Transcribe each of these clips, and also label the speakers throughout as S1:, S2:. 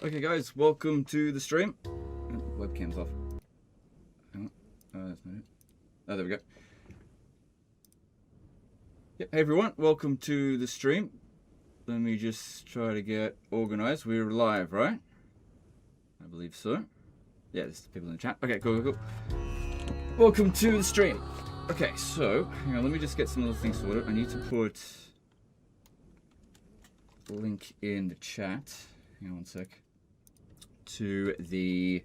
S1: Okay guys, welcome to the stream. Webcam's off. Hang on. That's not it. Oh, there we go. Yep, hey everyone, welcome to the stream. Let me just try to get organized. We're live, right? I believe so. Yeah, there's people in the chat. Okay, cool. Welcome to the stream. Okay, so, hang on, let me just get some other things sorted. I need to put a link in the chat. Hang on one sec. To the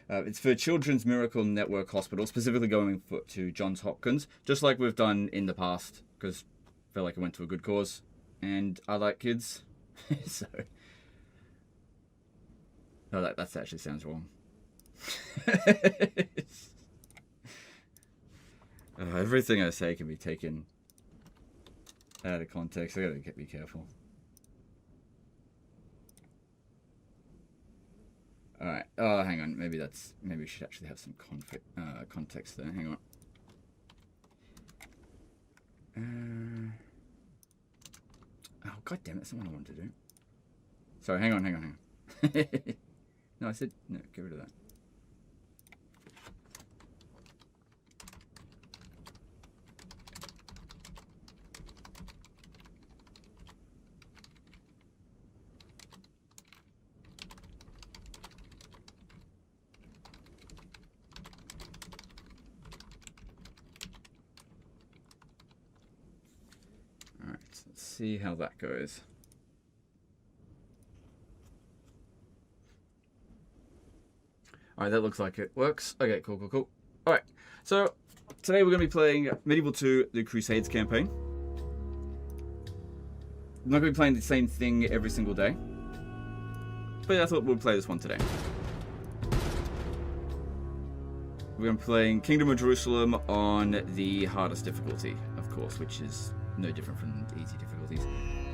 S1: it's for Children's Miracle Network Hospital, specifically going to Johns Hopkins, just like we've done in the past, because I felt like it went to a good cause, and I like kids, so. No, that actually sounds wrong. Everything I say can be taken out of context. I gotta be careful. Alright. Oh, hang on. Maybe we should actually have some context there. Hang on. Oh, god damn it. That's not what I wanted to do. Sorry, hang on. No, I said, no, get rid of that. Alright, so let's see how that goes. Alright, that looks like it works. Okay, cool. Alright, so today we're going to be playing Medieval 2, the Crusades campaign. I'm not going to be playing the same thing every single day, but I thought we'd play this one today. We're going to be playing Kingdom of Jerusalem on the hardest difficulty, of course, which is no different from the easy difficulties.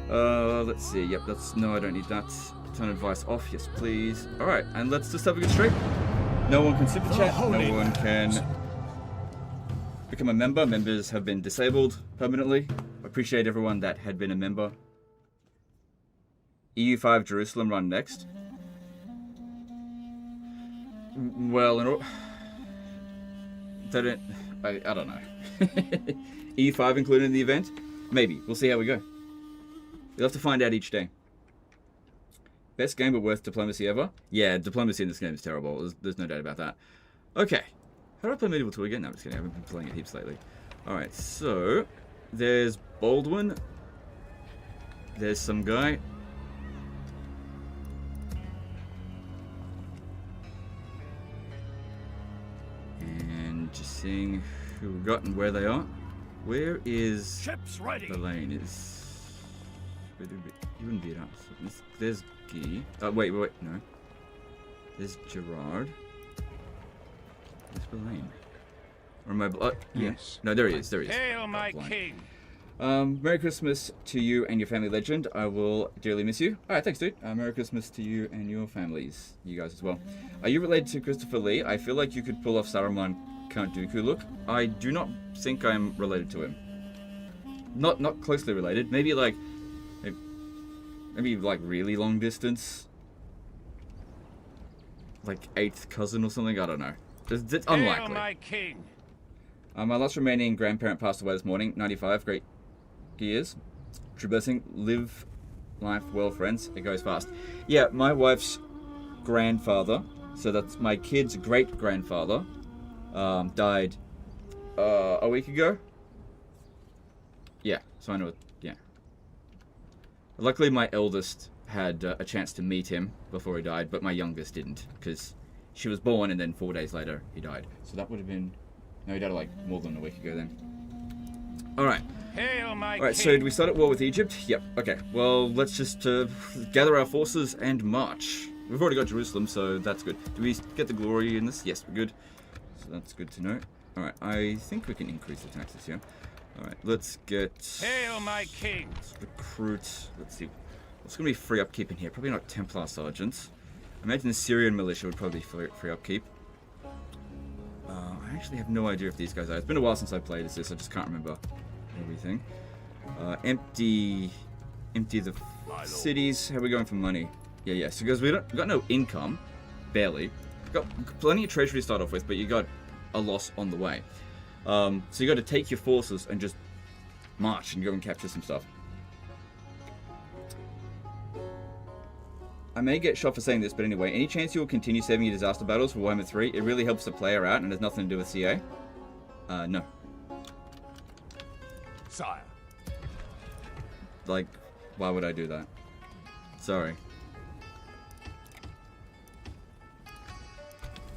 S1: Let's see. Yep, no, I don't need that. Turn advice off. Yes, please. Alright, and let's just have a good stream. No one can super chat. No one can become a member. Members have been disabled permanently. I appreciate everyone that had been a member. EU5 Jerusalem run next. Well, I don't know. EU5 included in the event? Maybe. We'll see how we go. You'll have to find out each day. Best game but worst diplomacy ever? Yeah, diplomacy in this game is terrible. There's no doubt about that. Okay. How do I play Medieval 2 again? No, I'm just kidding. I haven't been playing it heaps lately. Alright, so there's Baldwin. There's some guy. And just seeing who we've got and where they are. Where is
S2: Ships ready.
S1: the lane? You wouldn't be at us. There's Guy. Wait, no. There's Gerard. There's Belaine. Or am I? Yes. No, there he is.
S2: Hail, my king.
S1: Merry Christmas to you and your family, Legend. I will dearly miss you. All right, thanks, dude. Merry Christmas to you and your families, you guys as well. Are you related to Christopher Lee? I feel like you could pull off Saruman Count Dooku look. I do not think I'm related to him. Not closely related. Maybe like really long distance. Like 8th cousin or something. I don't know. It's unlikely.
S2: Hail, my king.
S1: My last remaining grandparent passed away this morning. 95. Great years. True blessing. Live life well, friends. It goes fast. Yeah, my wife's grandfather, so that's my kid's great-grandfather, died a week ago. Yeah, so I know. Yeah. Luckily, my eldest had a chance to meet him before he died, but my youngest didn't, because she was born and then 4 days later he died. So that would have been... No, he died like more than a week ago then. Alright.
S2: Hail, my
S1: Alright,
S2: king.
S1: so do we start at war with Egypt? Yep, okay. Well, let's just gather our forces and march. We've already got Jerusalem, so that's good. Do we get the glory in this? Yes, we're good. So that's good to know. Alright, I think we can increase the taxes here. Alright, let's get...
S2: Hail, my king.
S1: Let's recruit... Let's see. What's going to be free upkeep in here? Probably not Templar sergeants. I imagine the Syrian militia would probably be free upkeep. I actually have no idea if these guys are. It's been a while since I played this, I just can't remember everything. Empty the cities. How are we going for money? Yeah. So because we got no income, barely. Got plenty of treasury to start off with, but you got a loss on the way. So you got to take your forces and just march and go and capture some stuff. I may get shot for saying this, but anyway, any chance you will continue saving your disaster battles for Warhammer 3? It really helps the player out and has nothing to do with CA. No.
S2: Sire.
S1: Like, why would I do that? Sorry.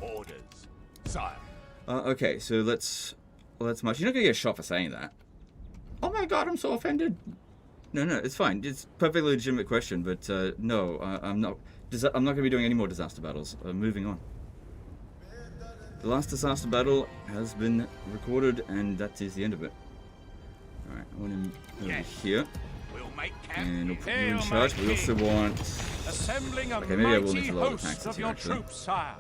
S2: Orders. Sire.
S1: Okay, so let's march. You're not gonna get shot for saying that. Oh my god, I'm so offended. No, it's fine. It's a perfectly legitimate question, but no, I'm not going to be doing any more disaster battles. Moving on. The last disaster battle has been recorded, and that is the end of it. Alright, I want him over here.
S2: We'll make camp.
S1: And we'll put you in charge. We also want...
S2: Assembling a
S1: okay, maybe I will need
S2: mighty
S1: to lower the
S2: host
S1: taxes
S2: of
S1: here,
S2: your
S1: actually.
S2: troops, sire.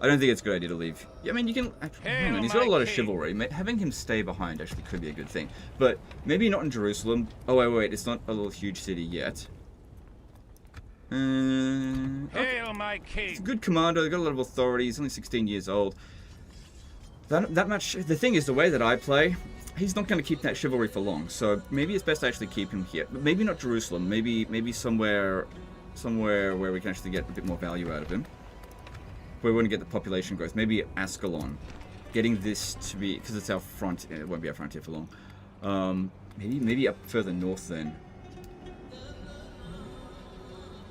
S1: I don't think it's a good idea to leave. Yeah, I mean, you can... hang on, he's got a
S2: my
S1: lot of
S2: king.
S1: chivalry. Having him stay behind actually could be a good thing. But maybe not in Jerusalem. Oh, wait, it's not a little huge city yet. Okay.
S2: Hail, my king.
S1: He's a good commander, he's got a lot of authority, he's only 16 years old. That much... The thing is, the way that I play, he's not going to keep that chivalry for long. So maybe it's best to actually keep him here. But maybe not Jerusalem. Maybe somewhere where we can actually get a bit more value out of him. We want to get the population growth. Maybe Ascalon. Getting this to be... Because it's our front... It won't be our frontier for long. Maybe up further north then.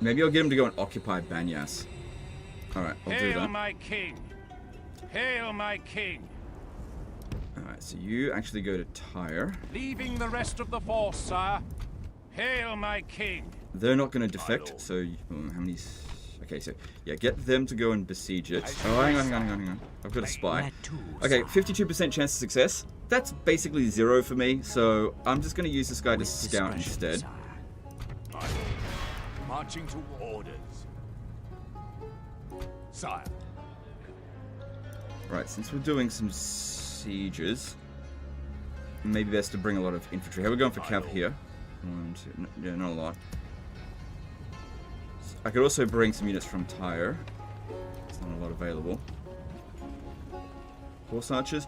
S1: Maybe I'll get him to go and occupy Banyas. Alright, I'll do that.
S2: Hail, my king. Hail, my king.
S1: Alright, so you actually go to Tyre.
S2: Leaving the rest of the force, sire. Hail, my king.
S1: They're not going to defect, so... how many... Okay, so... Yeah, get them to go and besiege it. Oh, hang on. I've got a spy. Okay, 52% chance of success. That's basically 0 for me, so I'm just going to use this guy to scout instead.
S2: Marching to orders. Sire.
S1: Right, since we're doing some sieges, maybe best to bring a lot of infantry. How are we going for cav here? 1, 2, yeah, not a lot. I could also bring some units from Tyre. There's not a lot available. Horse archers.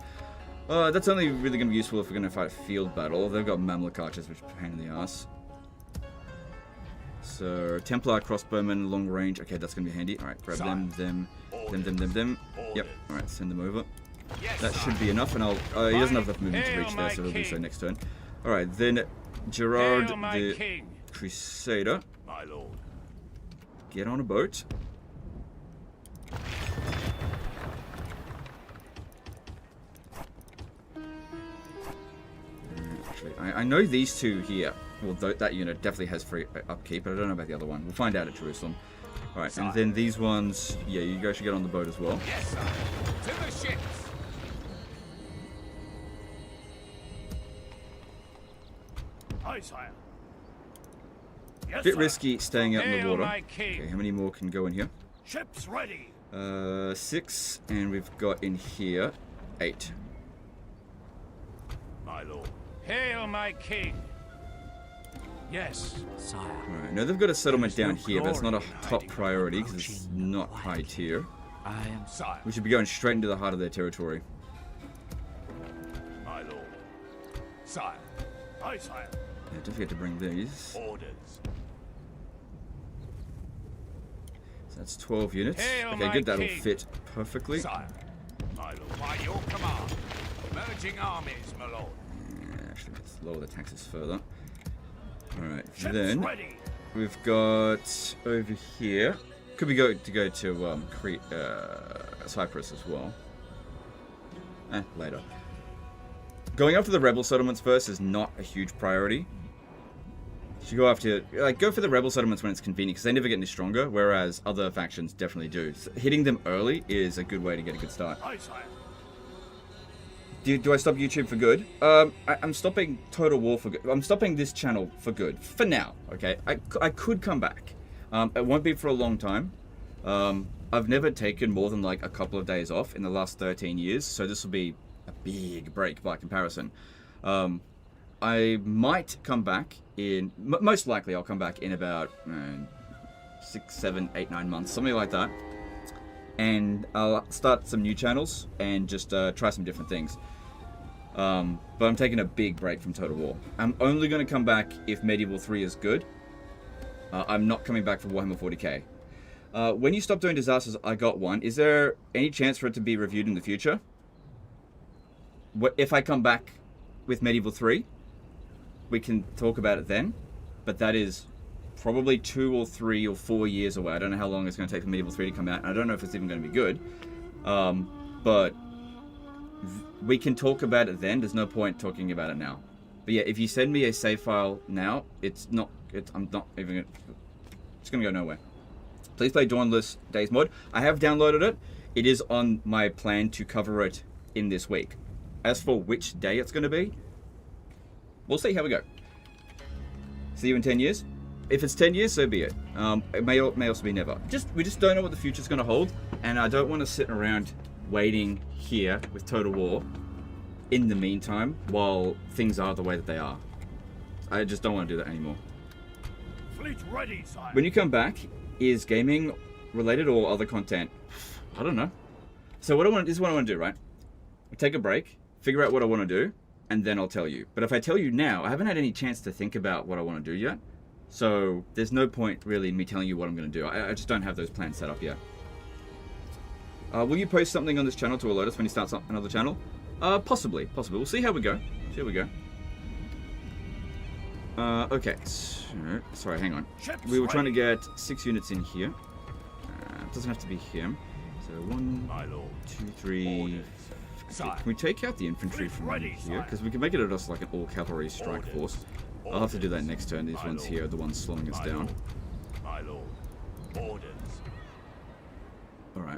S1: That's only really going to be useful if we're going to fight a field battle. They've got Mamluk archers, which is a pain in the ass. So, Templar crossbowmen, long range. Okay, that's going to be handy. Alright, grab them. Yep, alright, send them over. That should be enough, and I'll... he doesn't have enough movement to reach there, so he'll do so next turn. Alright, then Gerard the Crusader.
S2: My lord.
S1: Get on a boat. Actually, I know these two here. Well, that unit definitely has free upkeep, but I don't know about the other one. We'll find out at Jerusalem. Alright, and then these ones... Yeah, you guys should get on the boat as well.
S2: Yes, sir. To the ships. Aye, sire. Yes,
S1: Bit
S2: sir.
S1: risky staying out in the
S2: Hail,
S1: water.
S2: my king.
S1: Okay, how many more can go in here?
S2: Ships ready.
S1: 6, and we've got in here 8.
S2: My lord. Hail, my king. Yes, sire.
S1: Alright, now they've got a settlement down here, but it's not a top priority because it's not high tier.
S2: I am sire.
S1: We should be going straight into the heart of their territory.
S2: My lord. Sire. Aye, sire.
S1: Yeah, don't forget to bring these.
S2: Orders.
S1: So that's 12 units.
S2: Hail,
S1: Okay,
S2: my
S1: good, that'll
S2: king.
S1: fit perfectly.
S2: Sire. My lord. By your command. Merging armies, my lord.
S1: Actually, let's lower the taxes further. Alright,
S2: Ships
S1: then
S2: ready.
S1: we've got over here. Could we go to Cyprus as well? Later. Going after the rebel settlements first is not a huge priority. You should go after, go for the rebel settlements when it's convenient, because they never get any stronger, whereas other factions definitely do. So hitting them early is a good way to get a good start.
S2: Aye, sire.
S1: Do I stop YouTube for good? I'm stopping Total War for good. I'm stopping this channel for good. For now, okay? I could come back. It won't be for a long time. I've never taken more than like a couple of days off in the last 13 years, so this will be a big break by comparison. I might come back in... most likely I'll come back in about 6, 7, 8, 9 months, something like that. And I'll start some new channels and just try some different things. But I'm taking a big break from Total War. I'm only going to come back if Medieval 3 is good. I'm not coming back for Warhammer 40k. When you stop doing disasters, I got one. Is there any chance for it to be reviewed in the future? What if I come back with Medieval 3? We can talk about it then. But that is probably 2 or 3 or 4 years away. I don't know how long it's going to take for Medieval 3 to come out. And I don't know if it's even going to be good. But we can talk about it then. There's no point talking about it now. But yeah, if you send me a save file now, I'm not even... it's going to go nowhere. Please play Dawnless Days mod. I have downloaded it. It is on my plan to cover it in this week. As for which day it's going to be, we'll see how we go. See you in 10 years. If it's 10 years, so be it. It may also be never. We just don't know what the future's going to hold, and I don't want to sit around waiting here with Total War in the meantime while things are the way that they are. I just don't want to do that anymore.
S2: Fleet ready, sire.
S1: When you come back, is gaming related or other content? I don't know. So this is what I want to do, right? I'll take a break, figure out what I want to do, and then I'll tell you. But if I tell you now, I haven't had any chance to think about what I want to do yet. So there's no point really in me telling you what I'm going to do. I just don't have those plans set up yet. Will you post something on this channel to alert us when you start another channel? Possibly. We'll see how we go. Okay. So, sorry, hang on. We were trying to get 6 units in here. It doesn't have to be here. So 1, 2, 3. Can we take out the infantry from here? Because we can make it just like an all cavalry strike force. I'll have to do that next turn. These ones here are the ones slowing us down. Alright,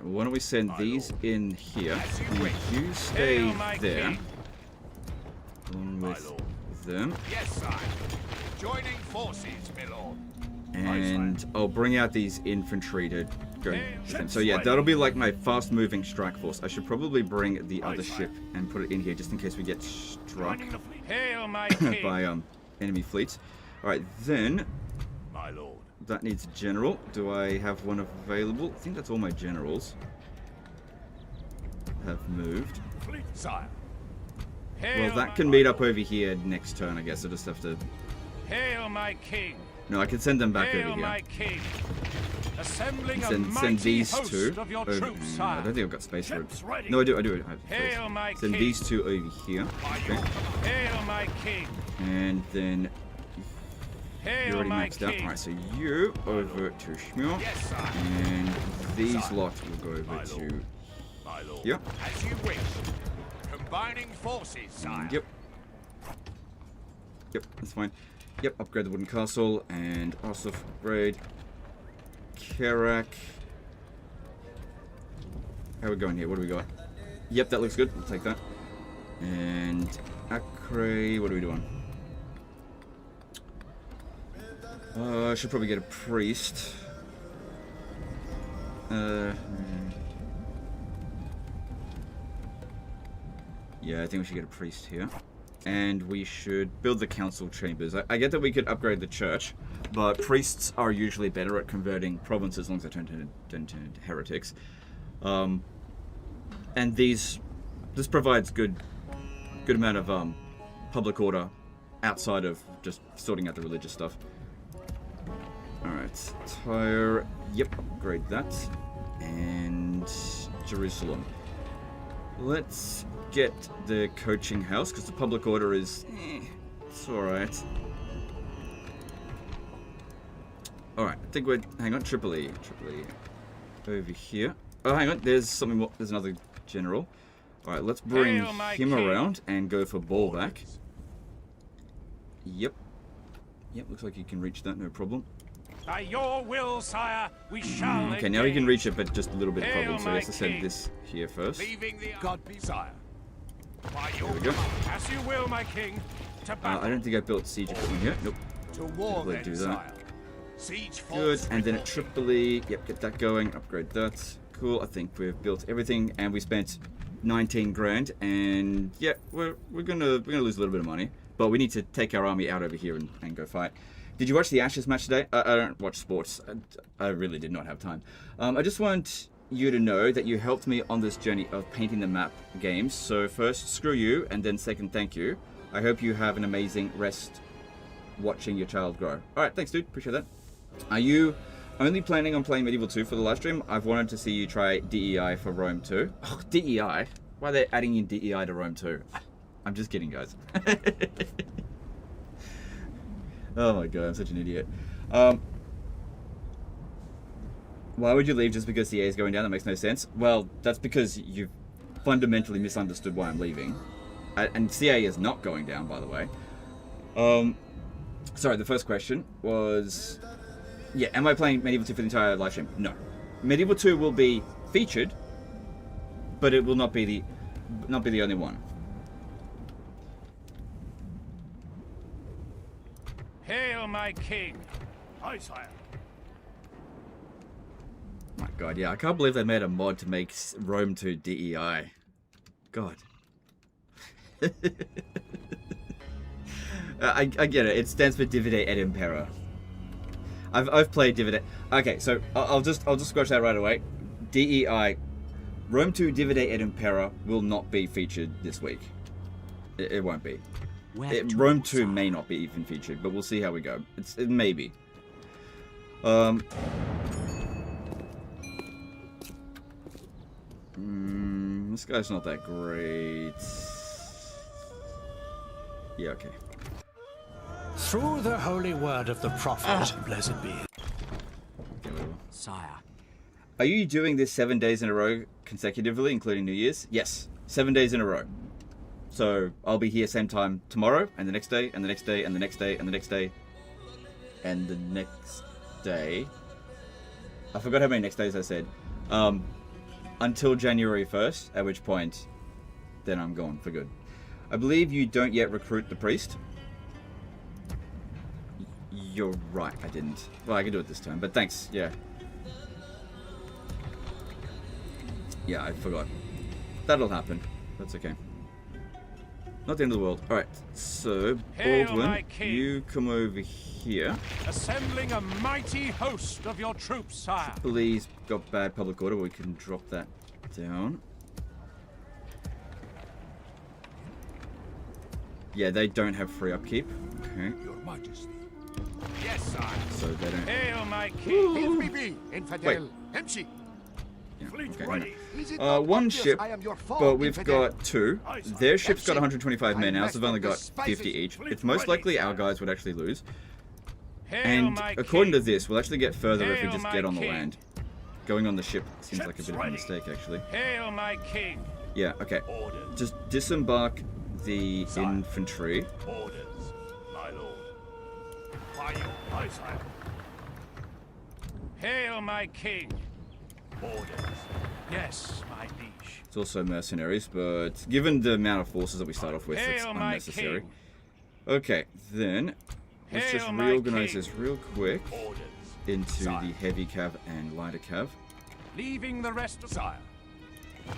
S1: well, why don't we send these in here? You stay there. Along with them.
S2: Yes, sire. Joining forces, my lord.
S1: And I'll bring out these infantry to go with them. So yeah, that'll be like my fast-moving strike force. I should probably bring the other ship and put it in here just in case we get struck by enemy fleets. Alright, then...
S2: my lord.
S1: That needs a general. Do I have one available? I think that's all my generals have moved.
S2: Fleet, sire.
S1: Well, that can meet up over here next turn, I guess. I just have to...
S2: Hail my king.
S1: No, I can send them back
S2: Hail
S1: over
S2: my
S1: here.
S2: king. Assembling
S1: Send these two
S2: of your
S1: over.
S2: troops,
S1: I don't think I've got space for it. No, I do. I have
S2: Hail my
S1: space. Send
S2: king.
S1: these two over here. Okay.
S2: Hail my king.
S1: And then
S2: Hail
S1: you're already
S2: my
S1: maxed out.
S2: king.
S1: Alright, so you over to Shmuel.
S2: Yes, sire.
S1: And these lot will go over to
S2: My lord.
S1: here.
S2: As you wish. Combining forces, sire.
S1: Yep, that's fine. Yep, upgrade the wooden castle and also upgrade Karak. How are we going here? What do we got? Yep, that looks good. We'll take that. And Acre, what are we doing? I should probably get a priest. Yeah, I think we should get a priest here. And we should build the council chambers. I get that we could upgrade the church, but priests are usually better at converting provinces as long as they turn into heretics. And this provides good amount of public order outside of just sorting out the religious stuff. Alright, Tyre, yep, upgrade that. And Jerusalem. Let's get the coaching house, because the public order is... it's alright. Alright, I think we're... hang on, Tripoli. Over here. Oh, hang on, there's something more. There's another general. Alright, let's bring him around and go for ballback. Yep, looks like you can reach that, no problem.
S2: By your will, sire, we shall.
S1: Okay, now he can reach it, but just a little bit of problem, so he has to send this here first.
S2: Leaving the God be sire. By your
S1: There we go.
S2: As you will, my king. To battle.
S1: I don't think I built siege equipment here. Nope.
S2: To war,
S1: Let's
S2: then,
S1: do that.
S2: sire. Siege
S1: Good,
S2: force
S1: and then at
S2: report.
S1: Tripoli, yep, get that going, upgrade that. Cool, I think we've built everything, and we spent 19 grand, and yeah, we're gonna lose a little bit of money. But we need to take our army out over here and go fight. Did you watch the Ashes match today? I don't watch sports. I really did not have time. I just want you to know that you helped me on this journey of painting the map games. So first, screw you, and then second, thank you. I hope you have an amazing rest watching your child grow. Alright, thanks dude, appreciate that. Are you only planning on playing Medieval 2 for the live stream? I've wanted to see you try DEI for Rome 2. Oh, DEI? Why are they adding in DEI to Rome 2? I'm just kidding, guys. Oh my god, I'm such an idiot. Why would you leave just because CA is going down? That makes no sense. Well, that's because you've fundamentally misunderstood why I'm leaving. And CA is not going down, by the way. Sorry, the first question was... Yeah, am I playing Medieval 2 for the entire live stream? No. Medieval 2 will be featured, but it will not be the only one.
S2: Hail, my king!
S3: Aye, sire.
S1: My god, yeah, I can't believe they made a mod to make Rome 2 DEI. God. I get it. It stands for Divide et Impera. I've played Divide. Okay, so I'll just scratch that right away. DEI, Rome 2 Divide et Impera will not be featured this week. It won't be. Rome 2 may not be even featured, but we'll see how we go. It may be. This guy's not that great. Yeah, okay.
S3: Through the holy word of the prophet, blessed be.
S1: Okay, whatever.
S4: Sire.
S1: Are you doing this 7 days in a row consecutively, including New Year's? Yes, 7 days in a row. So I'll be here same time tomorrow, and the next day, and the next day, and the next day, and the next day, and the next day. I forgot how many next days I said. Until January 1st, at which point, then I'm gone for good. I believe you don't yet recruit the priest. You're right, I didn't. Well, I can do it this time, but thanks, yeah. Yeah, I forgot. That'll happen. That's okay. Not the end of the world. Alright, so, Baldwin, you come over here.
S2: Assembling a mighty host of your troops, sire.
S1: Please, got bad public order. We can drop that down. Yeah, they don't have free upkeep. Okay.
S3: Your Majesty.
S2: Yes, sire.
S1: So they don't...
S2: Hail, my king.
S3: Leave me be, infidel. Empty.
S1: Yeah,
S3: Fleet
S1: okay,
S3: ready.
S1: one ship, but we've got two. Their ship's got 125 men now, so they've only got 50 each. It's most likely our guys would actually lose. And according to this, we'll actually get further if we just get on the land. Going on the ship seems like a bit of a mistake, actually.
S2: Hail, my king.
S1: Yeah, okay. Just disembark the infantry.
S3: Orders, my lord. By your high sire.
S2: Hail, my king.
S3: Orders.
S2: Yes, my liege.
S1: It's also mercenaries, but given the amount of forces that we start off with, it's
S2: Hail, my
S1: unnecessary.
S2: king.
S1: Okay, then let's just
S2: Hail, my
S1: reorganize
S2: king.
S1: this real quick
S3: Orders.
S1: into
S3: Sire.
S1: the heavy cav and lighter cav.
S2: Leaving the rest of
S3: Sire.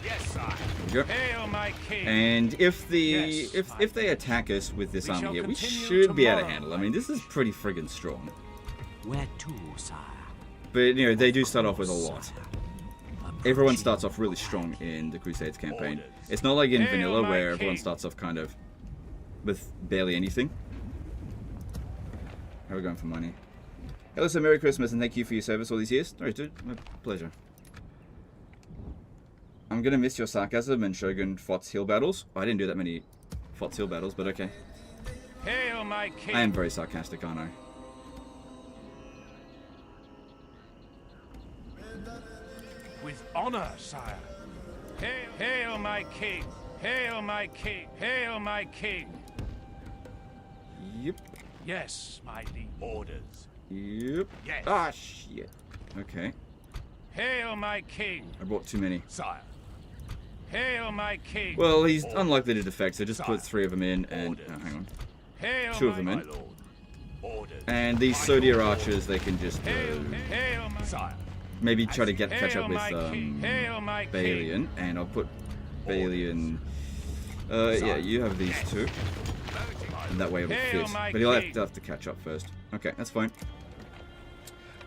S3: Yes, sire.
S1: There we go.
S2: Hail, my king.
S1: And if the
S2: Yes,
S1: if they attack us with this
S2: We
S1: army
S2: shall
S1: here, we
S2: continue
S1: should be able to
S2: tomorrow,
S1: handle it. I mean, this is pretty friggin' strong.
S4: Where to, sire?
S1: But you know, they do start off with a lot.
S4: Sire.
S1: Everyone starts off really strong in the Crusades campaign. It's not like in
S2: Hail,
S1: vanilla
S2: my
S1: where everyone
S2: king.
S1: starts off kind of with barely anything. How are we going for money? Hello, sir. Merry Christmas and thank you for your service all these years. Alright, dude. My pleasure. I'm gonna miss your sarcasm and Shogun Fots Hill battles. I didn't do that many Fots Hill battles, but okay.
S2: Hail, my king.
S1: I am very sarcastic, aren't I?
S2: With honor, sire. Hail, hail, my king. Hail, my king. Hail, my king.
S1: Yep.
S2: Yes, my liege.
S3: Orders.
S1: Yep.
S3: Yes.
S1: Ah, shit. Okay.
S2: Hail, my king.
S1: I brought too many.
S3: Sire.
S2: Hail, my king.
S1: Well, he's unlikely to defect, so just
S3: Sire.
S1: put 3 of them in and...
S3: Orders.
S1: hang on.
S2: Hail,
S1: Two of
S2: my
S1: them
S3: My
S1: in.
S3: lord. Orders.
S1: And these Sodier archers, they can just
S2: Hail, hail, my
S3: Sire.
S1: maybe try to catch
S2: Hail,
S1: up with
S2: my king. Hail, my king.
S1: Balian, and I'll put Balian. Yeah, you have these two. And that way it'll
S2: Hail
S1: fit.
S2: my
S1: But he'll
S2: king.
S1: have to catch up first. Okay, that's fine.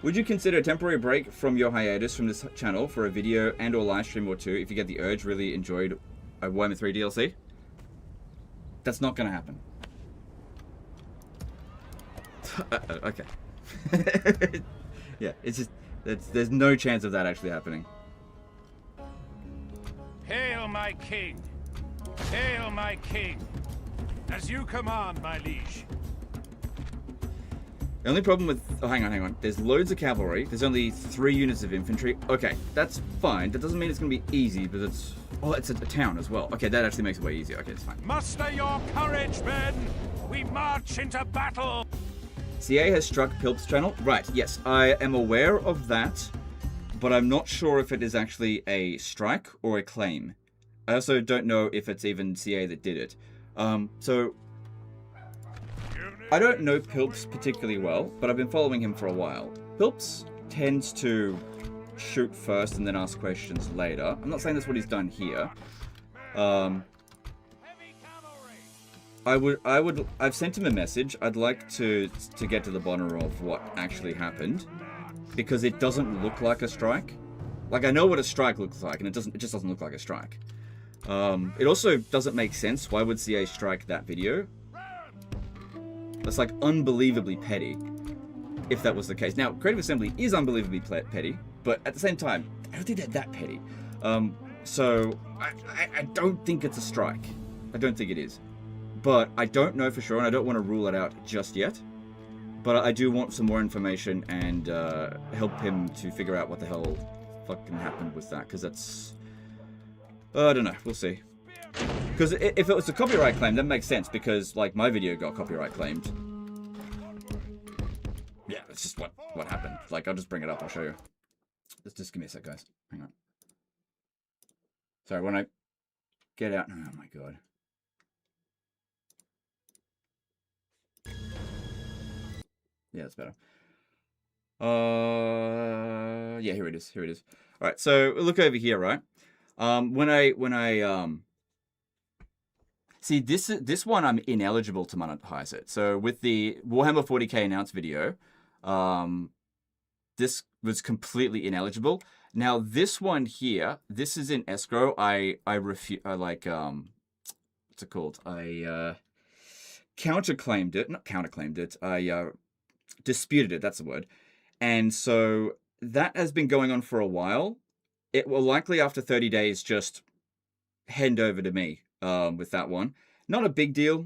S1: Would you consider a temporary break from your hiatus from this channel for a video and or live stream or two if you get the urge really enjoyed a Warhammer 3 DLC? That's not going to happen. Okay. Yeah, it's just... There's no chance of that actually happening.
S2: Hail my king! Hail my king! As you command, my liege.
S1: The only problem with... Oh, hang on. There's loads of cavalry. There's only 3 units of infantry. Okay, that's fine. That doesn't mean it's going to be easy, but it's... Oh, it's a town as well. Okay, that actually makes it way easier. Okay, it's fine.
S2: Muster your courage, men! We march into battle!
S1: CA has struck Pilp's channel. Right, yes. I am aware of that, but I'm not sure if it is actually a strike or a claim. I also don't know if it's even CA that did it. So... I don't know Pilps particularly well, but I've been following him for a while. Pilps tends to shoot first and then ask questions later. I'm not saying that's what he's done here. I've sent him a message. I'd like to get to the bottom of what actually happened, because it doesn't look like a strike. Like, I know what a strike looks like, and it just doesn't look like a strike. It also doesn't make sense. Why would CA strike that video? That's like unbelievably petty, if that was the case. Now, Creative Assembly is unbelievably petty, but at the same time, I don't think they're that petty. So, I don't think it's a strike. I don't think it is. But I don't know for sure, and I don't want to rule it out just yet. But I do want some more information and help him to figure out what the hell fucking happened with that, because that's... I don't know, we'll see. Because if it was a copyright claim, that makes sense, because, like, my video got copyright claimed. Yeah, that's just what happened. Like, I'll just bring it up, I'll show you. Just give me a sec, guys. Hang on. Sorry, when I get out... Oh, my God. Yeah, that's better. Yeah, here it is. Here it is. All right, so look over here, right? When I see this one, I'm ineligible to monetize it. So with the Warhammer 40k announced video, this was completely ineligible. Now this one here, this is in escrow. I like what's it called? I counterclaimed it, not counterclaimed it. I disputed it. That's the word. And so that has been going on for a while. It will likely after 30 days just hand over to me with that one. Not a big deal,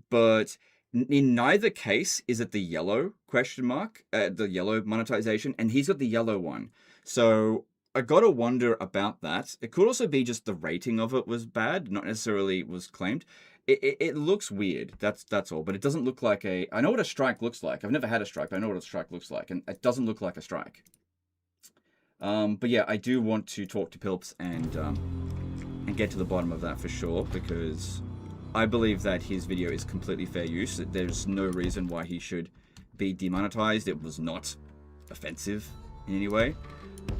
S1: but in neither case is it the yellow question mark, the yellow monetization, and he's got the yellow one. So I gotta wonder about that. It could also be just the rating of it was bad, not necessarily was claimed. It looks weird, that's all, but it doesn't look like a... I know what a strike looks like. I've never had a strike, but I know what a strike looks like, and it doesn't look like a strike. But yeah, I do want to talk to Pilps and get to the bottom of that for sure, because I believe that his video is completely fair use. There's no reason why he should be demonetized. It was not offensive in any way.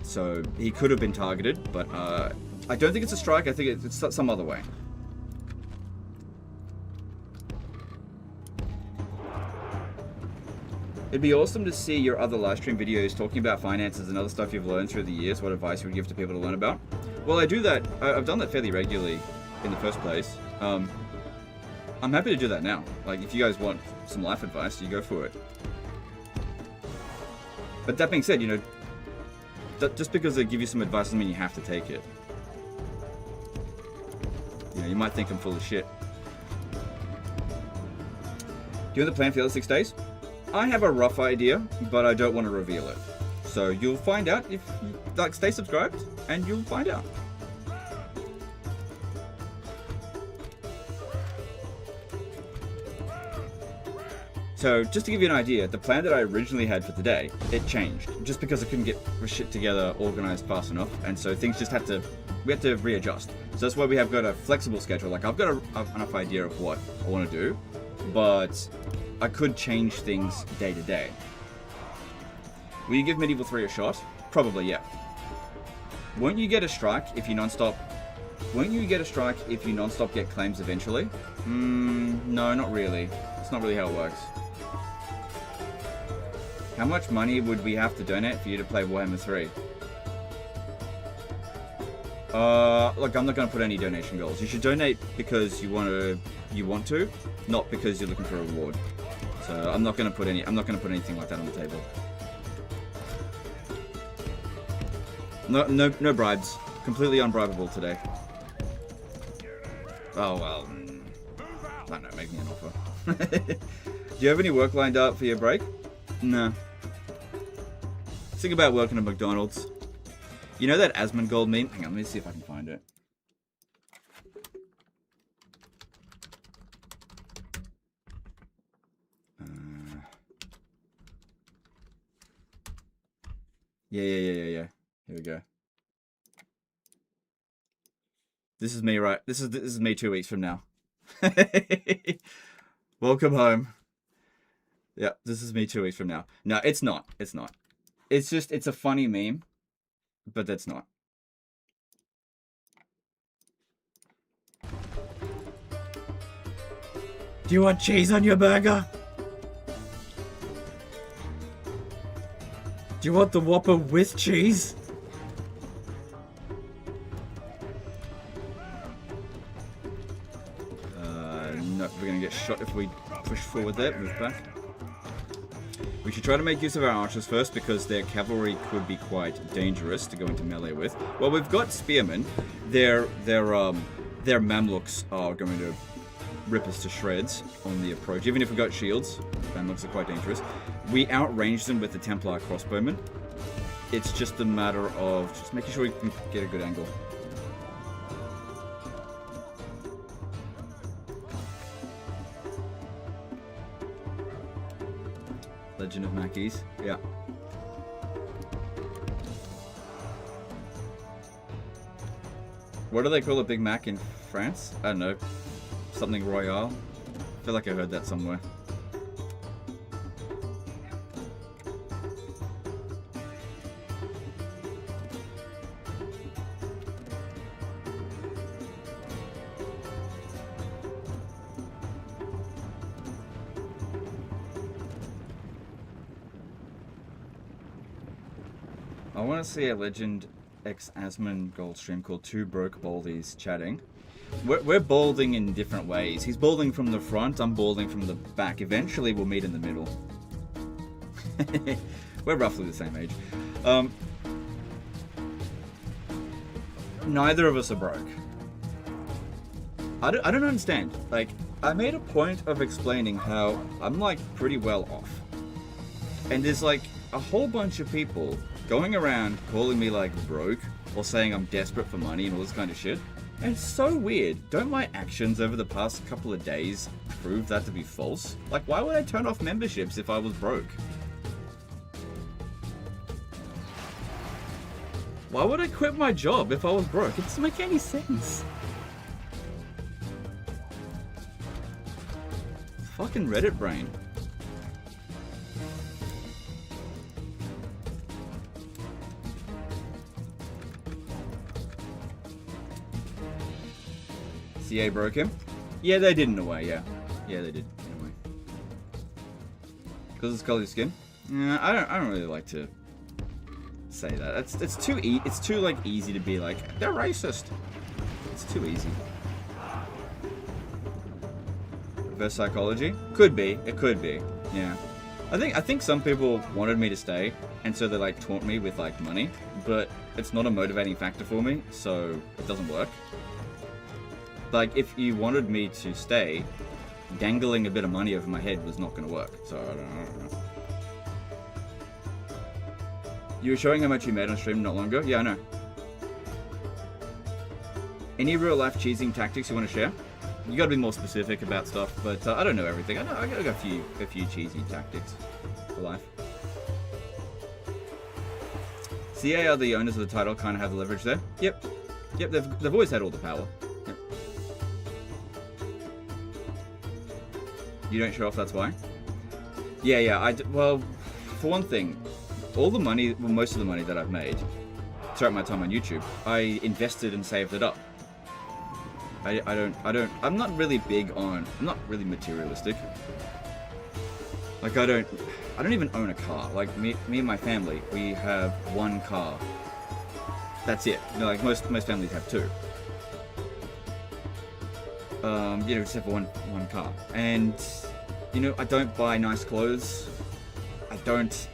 S1: So he could have been targeted, but I don't think it's a strike. I think it's some other way. It'd be awesome to see your other live stream videos talking about finances and other stuff you've learned through the years. What advice you would give to people to learn about? Well, I do that. I've done that fairly regularly in the first place. I'm happy to do that now. Like, if you guys want some life advice, you go for it. But that being said, you know, just because they give you some advice doesn't mean you have to take it. You know, you might think I'm full of shit. Do you have the plan for the other 6 days? I have a rough idea, but I don't want to reveal it. So you'll find out if you, like, stay subscribed, and you'll find out. So just to give you an idea, the plan that I originally had for today, it changed. Just because I couldn't get shit together organized fast enough, and so things just had to, we had to readjust. So that's why we have got a flexible schedule. Like, I've got enough idea of what I want to do, but I could change things day to day. Will you give Medieval 3 a shot? Probably, yeah. Won't you get a strike if you non-stop... Won't you get a strike if you non-stop get claims eventually? No, not really. It's not really how it works. How much money would we have to donate for you to play Warhammer 3? Look, I'm not going to put any donation goals. You should donate because you want to, not because you're looking for a reward. So I'm not going to put anything like that on the table. No bribes. Completely unbribable today. Oh well. I don't know, make me an offer. Do you have any work lined up for your break? No. Think about working at McDonald's. You know that Asmongold meme? Hang on, let me see if I can find it. Yeah. Here we go. This is me, right? This is me 2 weeks from now. Welcome home. Yeah, this is me 2 weeks from now. No, it's not. It's not. It's just, it's a funny meme, but that's not. Do you want cheese on your burger? Do you want the Whopper with cheese? No, we're gonna get shot if we push forward there. Move back. We should try to make use of our archers first because their cavalry could be quite dangerous to go into melee with. Well, we've got spearmen. Their Mamluks are going to rip us to shreds on the approach. Even if we've got shields, Mamluks are quite dangerous. We outrange them with the Templar crossbowmen. It's just a matter of just making sure we can get a good angle. Legend of Mackies, yeah. What do they call a Big Mac in France? I don't know. Something Royale? I feel like I heard that somewhere. I want to see a Legend X Asmon gold stream called Two Broke Baldies Chatting. We're balding in different ways. He's balding from the front, I'm balding from the back. Eventually we'll meet in the middle. We're roughly the same age. Neither of us are broke. I don't understand. Like, I made a point of explaining how I'm like pretty well off. And there's like a whole bunch of people going around calling me like broke or saying I'm desperate for money and all this kind of shit. And it's so weird. Don't my actions over the past couple of days prove that to be false? Like, why would I turn off memberships if I was broke? Why would I quit my job if I was broke? It doesn't make any sense. Fucking Reddit brain. CA broke him? Yeah, they did in a way, yeah. Yeah, they did in a way. Because it's colour of skin? I don't really like to say that. It's too like easy to be like, they're racist. It's too easy. Reverse psychology? Could be. It could be. Yeah. I think some people wanted me to stay, and so they like taunt me with like money, but it's not a motivating factor for me, so it doesn't work. Like, if you wanted me to stay, dangling a bit of money over my head was not going to work. So, I don't know. You were showing how much you made on stream not long ago? Yeah, I know. Any real-life cheesing tactics you want to share? You got to be more specific about stuff, but I don't know everything. I got a few cheesy tactics for life. CA are the owners of the title, kind of have the leverage there. Yep, they've always had all the power. You don't show off, that's why? Yeah, well, for one thing, all the money, well, most of the money that I've made throughout my time on YouTube, I invested and saved it up. I'm not really big on, I'm not really materialistic. Like I don't even own a car. Like me and my family, we have one car. That's it. You know, like most families have two. You know, just have one car. And you know, I don't buy nice clothes. I don't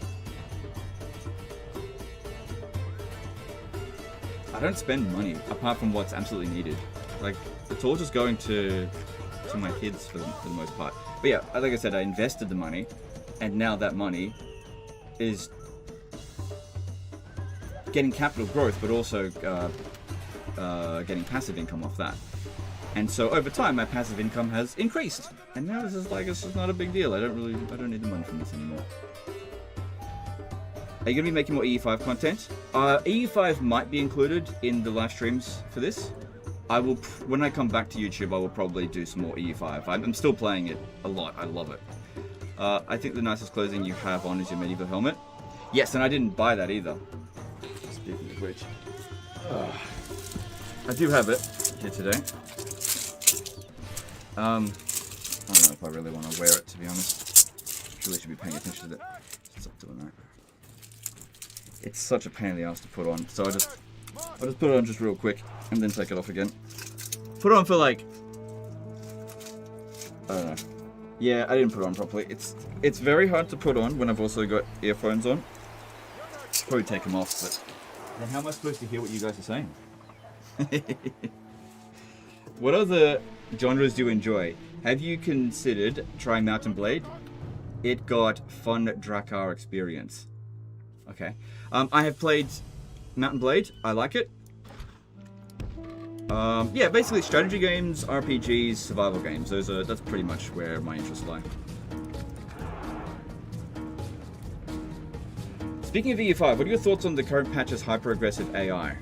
S1: spend money apart from what's absolutely needed. Like it's all just going to my kids for the most part. But yeah, like I said, I invested the money, and now that money is getting capital growth, but also getting passive income off that. And so over time, my passive income has increased, and now it's just not a big deal. I don't need the money from this anymore. Are you gonna be making more EU5 content? EU5 might be included in the live streams for this. I will, when I come back to YouTube, I will probably do some more EU5. I'm still playing it a lot. I love it. I think the nicest clothing you have on is your medieval helmet. Yes, and I didn't buy that either. Speaking of which, I do have it here today. I don't know if I really want to wear it, to be honest. Really should be paying attention to that. Stop doing that. It's such a pain in the ass to put on, so I'll just put it on just real quick and then take it off again. Put it on for like, I don't know. Yeah, I didn't put it on properly. It's very hard to put on when I've also got earphones on. Probably take them off, but then how am I supposed to hear what you guys are saying? What other genres do you enjoy? Have you considered trying Mount & Blade? It got fun Drakkar experience. Okay. I have played Mount & Blade. I like it. Yeah, basically strategy games, RPGs, survival games. That's pretty much where my interests lie. Speaking of EU5, what are your thoughts on the current patch's hyper-aggressive AI?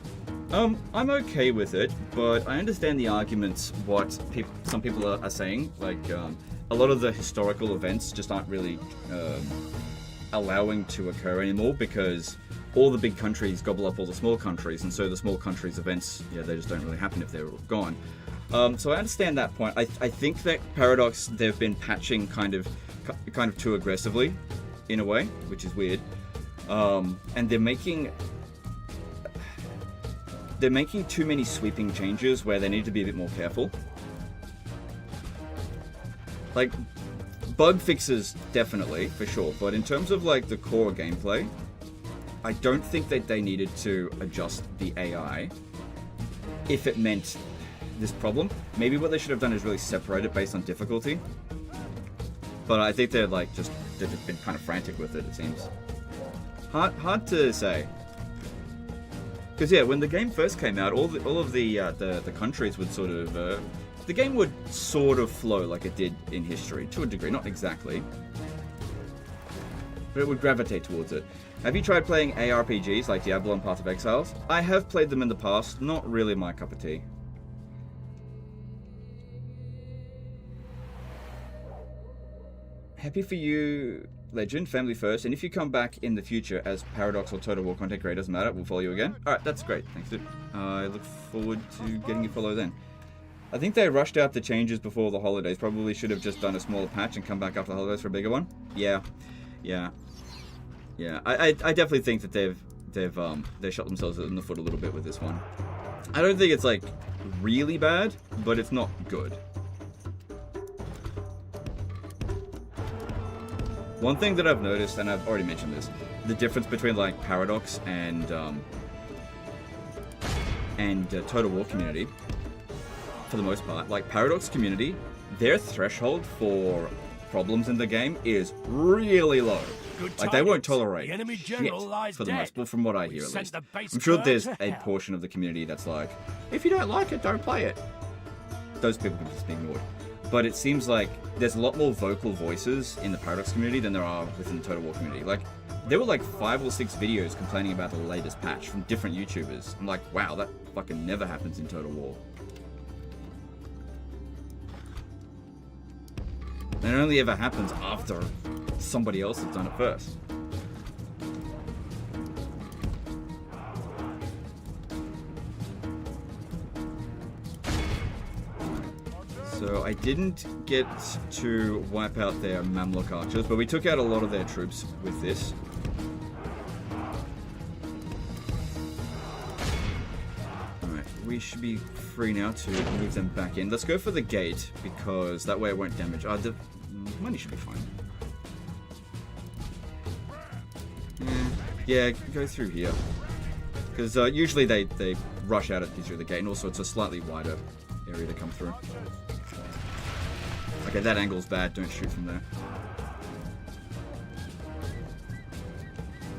S1: I'm okay with it, but I understand the arguments what some people are saying. Like, a lot of the historical events just aren't really allowing to occur anymore because all the big countries gobble up all the small countries, and so the small countries' events, yeah, they just don't really happen if they're gone. So I understand that point. I think that Paradox, they've been patching kind of too aggressively, in a way, which is weird. And they're making too many sweeping changes where they need to be a bit more careful. Like, bug fixes, definitely, for sure, but in terms of like the core gameplay, I don't think that they needed to adjust the AI if it meant this problem. Maybe what they should have done is really separate it based on difficulty. But I think they've just been kind of frantic with it, it seems. Hard to say. Because yeah, when the game first came out, all of the countries would sort of the game would sort of flow like it did in history, to a degree, not exactly, but it would gravitate towards it. Have you tried playing ARPGs like Diablo and Path of Exiles? I have played them in the past, not really my cup of tea. Happy for you, Legend, family first, and if you come back in the future as Paradox or Total War content creator, doesn't matter, we'll follow you again. Alright, that's great, thanks dude. I look forward to getting you follow then. I think they rushed out the changes before the holidays, probably should have just done a smaller patch and come back after the holidays for a bigger one. Yeah. I definitely think that they shot themselves in the foot a little bit with this one. I don't think it's like really bad, but it's not good. One thing that I've noticed, and I've already mentioned this, the difference between like Paradox and Total War community, for the most part, like Paradox community, their threshold for problems in the game is really low. Like they won't tolerate shit for the most part, from what I hear at least. I'm sure there's a portion of the community that's like, if you don't like it, don't play it. Those people can just be ignored. But it seems like there's a lot more vocal voices in the Paradox community than there are within the Total War community. Like, there were like 5 or 6 videos complaining about the latest patch from different YouTubers. I'm like, wow, that fucking never happens in Total War. And it only ever happens after somebody else has done it first. So I didn't get to wipe out their Mamluk archers, but we took out a lot of their troops with this. Alright, we should be free now to move them back in. Let's go for the gate, because that way it won't damage. The money should be fine. Yeah, go through here. Because usually they rush out through the gate, and also it's a slightly wider area to come through. Okay, that angle's bad. Don't shoot from there.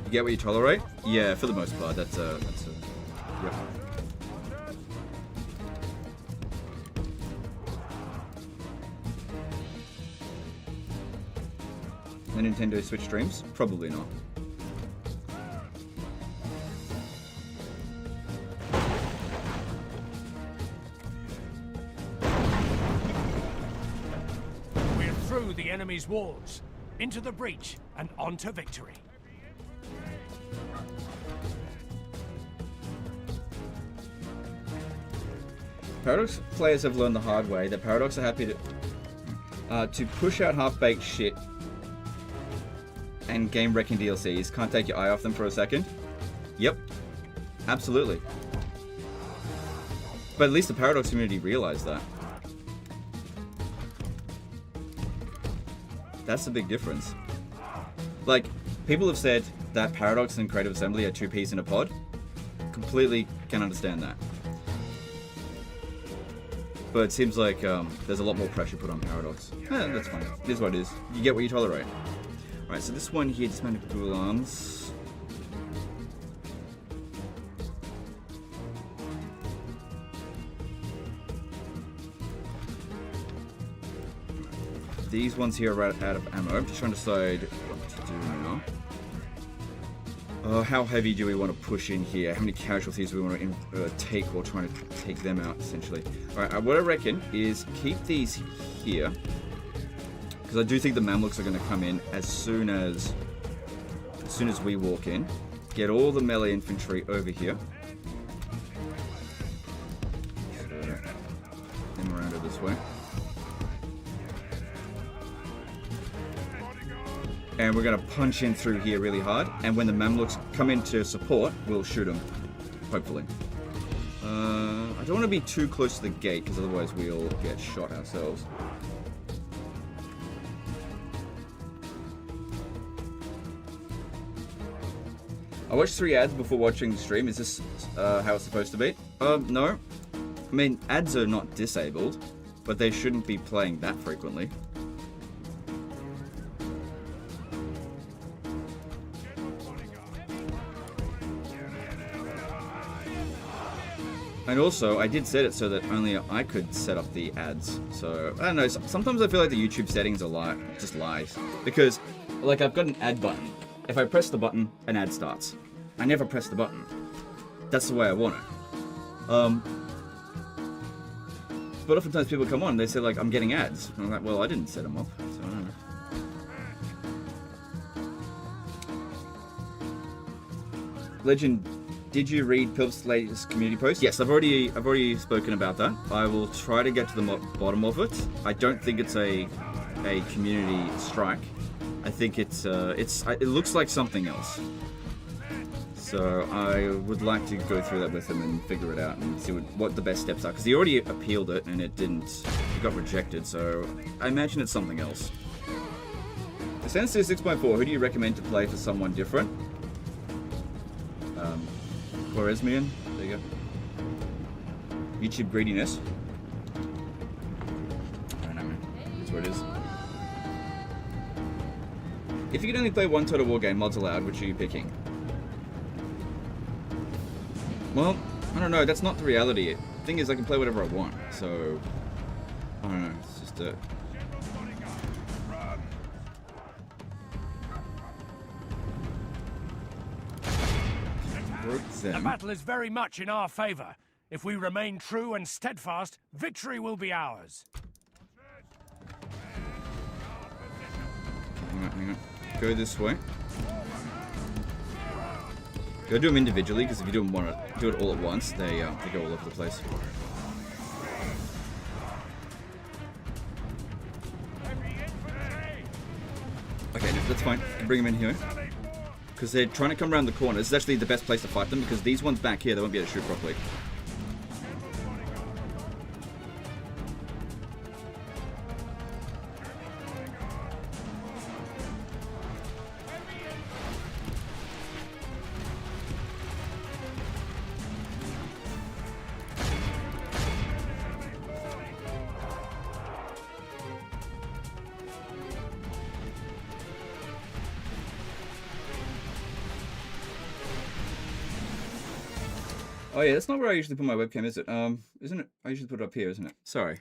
S1: You get what you tolerate? Yeah, for the most part. That's a yep. The Nintendo Switch streams? Probably not.
S3: We're through the enemy's walls, into the breach, and on to victory.
S1: Paradox players have learned the hard way that Paradox are happy to push out half-baked shit and game-wrecking DLCs. Can't take your eye off them for a second. Yep. Absolutely. But at least the Paradox community realized that. That's the big difference. Like, people have said that Paradox and Creative Assembly are two peas in a pod. Completely can understand that. But it seems like there's a lot more pressure put on Paradox. That's fine. It is what it is. You get what you tolerate. Alright, so this one here, dismounted dual arms. These ones here are out of ammo. I'm just trying to decide what to do now. How heavy do we want to push in here? How many casualties do we want to take while trying to take them out, essentially? Alright, what I reckon is keep these here. Because I do think the Mamluks are going to come in as soon as we walk in. Get all the melee infantry over here. Then around it this way. And we're going to punch in through here really hard. And when the Mamluks come in to support, we'll shoot them. Hopefully. I don't want to be too close to the gate, because otherwise we'll get shot ourselves. I watched 3 ads before watching the stream. Is this how it's supposed to be? No. I mean, ads are not disabled, but they shouldn't be playing that frequently. And also, I did set it so that only I could set up the ads. So, I don't know, sometimes I feel like the YouTube settings are just lies. Because, like, I've got an ad button. If I press the button, an ad starts. I never press the button. That's the way I want it. But oftentimes people come on, they say, like, I'm getting ads. And I'm like, well, I didn't set them up, so I don't know. Legend, did you read Pilf's latest community post? Yes, I've already spoken about that. I will try to get to the bottom of it. I don't think it's a community strike. I think it looks like something else. So I would like to go through that with him and figure it out and see what the best steps are. Because he already appealed it and it got rejected. So I imagine it's something else. Sense 6.4. Who do you recommend to play for someone different? Quaresmian. There you go. YouTube greediness. I don't know, man. That's what it is. If you could only play one Total War game, mods allowed, which are you picking? Well, I don't know. That's not the reality. The thing is, I can play whatever I want. So, I don't know. It's just a...
S3: The battle is very much in our favor. If we remain true and steadfast, victory will be ours.
S1: Hang on. Go this way. Go do them individually, because if you do it all at once, they go all over the place. that's fine. Bring them in here. Because they're trying to come around the corner. This is actually the best place to fight them, because these ones back here, they won't be able to shoot properly. Oh yeah, that's not where I usually put my webcam, is it? Isn't it? I usually put it up here, isn't it? Sorry.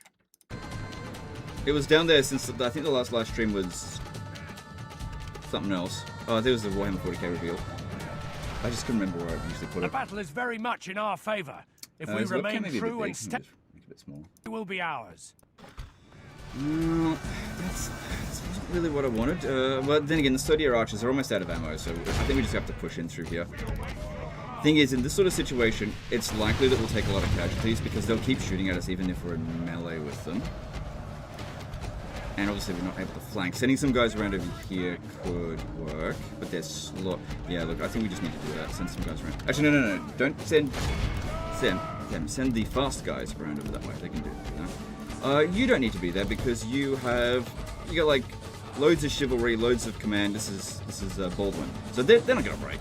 S1: It was down there since I think the last live stream was something else. Oh, there was the Warhammer 40k reveal. I just couldn't remember where I usually put it.
S3: The battle is very much in our favor. If we remain true and
S1: make it a bit small.
S3: it will be ours.
S1: No, that's not really what I wanted. But then again, the sturdier archers are almost out of ammo, so I think we just have to push in through here. Thing is, in this sort of situation, it's likely that we'll take a lot of casualties because they'll keep shooting at us even if we're in melee with them. And obviously we're not able to flank. Sending some guys around over here could work, but they're slow. Yeah, look, I think we just need to do that. Send some guys around. Actually, no. Don't send them. Send the fast guys around over that way. They can do that. You don't need to be there because you got like loads of chivalry, loads of command. This is Baldwin, so they're not gonna break.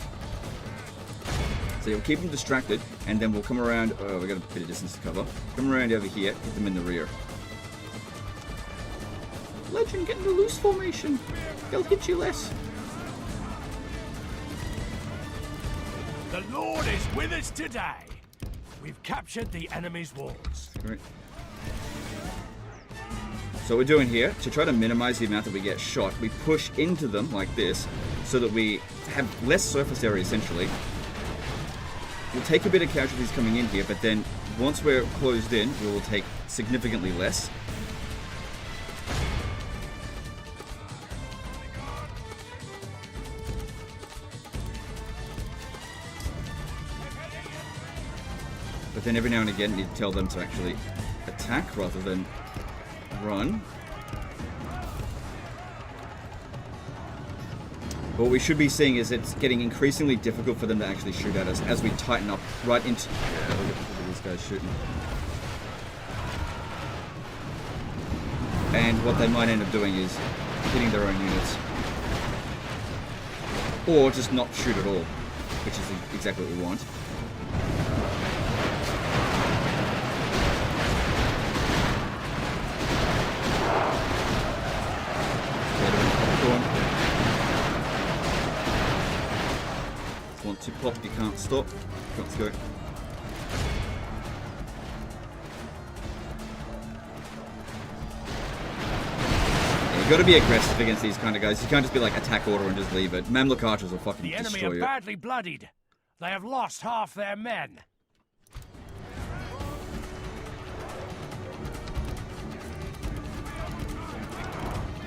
S1: So you'll keep them distracted, and then we'll come around. Oh, we got a bit of distance to cover. Come around over here, hit them in the rear. Legend, get into loose formation. They'll hit you less.
S3: The Lord is with us today. We've captured the enemy's walls.
S1: Great. So what we're doing here, to try to minimize the amount that we get shot, we push into them like this, so that we have less surface area essentially. We'll take a bit of casualties coming in here, but then once we're closed in, we will take significantly less. But then every now and again, you need to tell them to actually attack rather than run. What we should be seeing is it's getting increasingly difficult for them to actually shoot at us as we tighten up right into... Yeah, look at these guys shooting. And what they might end up doing is hitting their own units. Or just not shoot at all, which is exactly what we want. Once you pop, you can't stop. Let's go. Yeah, you got to be aggressive against these kind of guys. You can't just be like attack order and just leave it. Mamluk archers will fucking destroy you.
S3: The enemy are badly bloodied. They have lost half their men.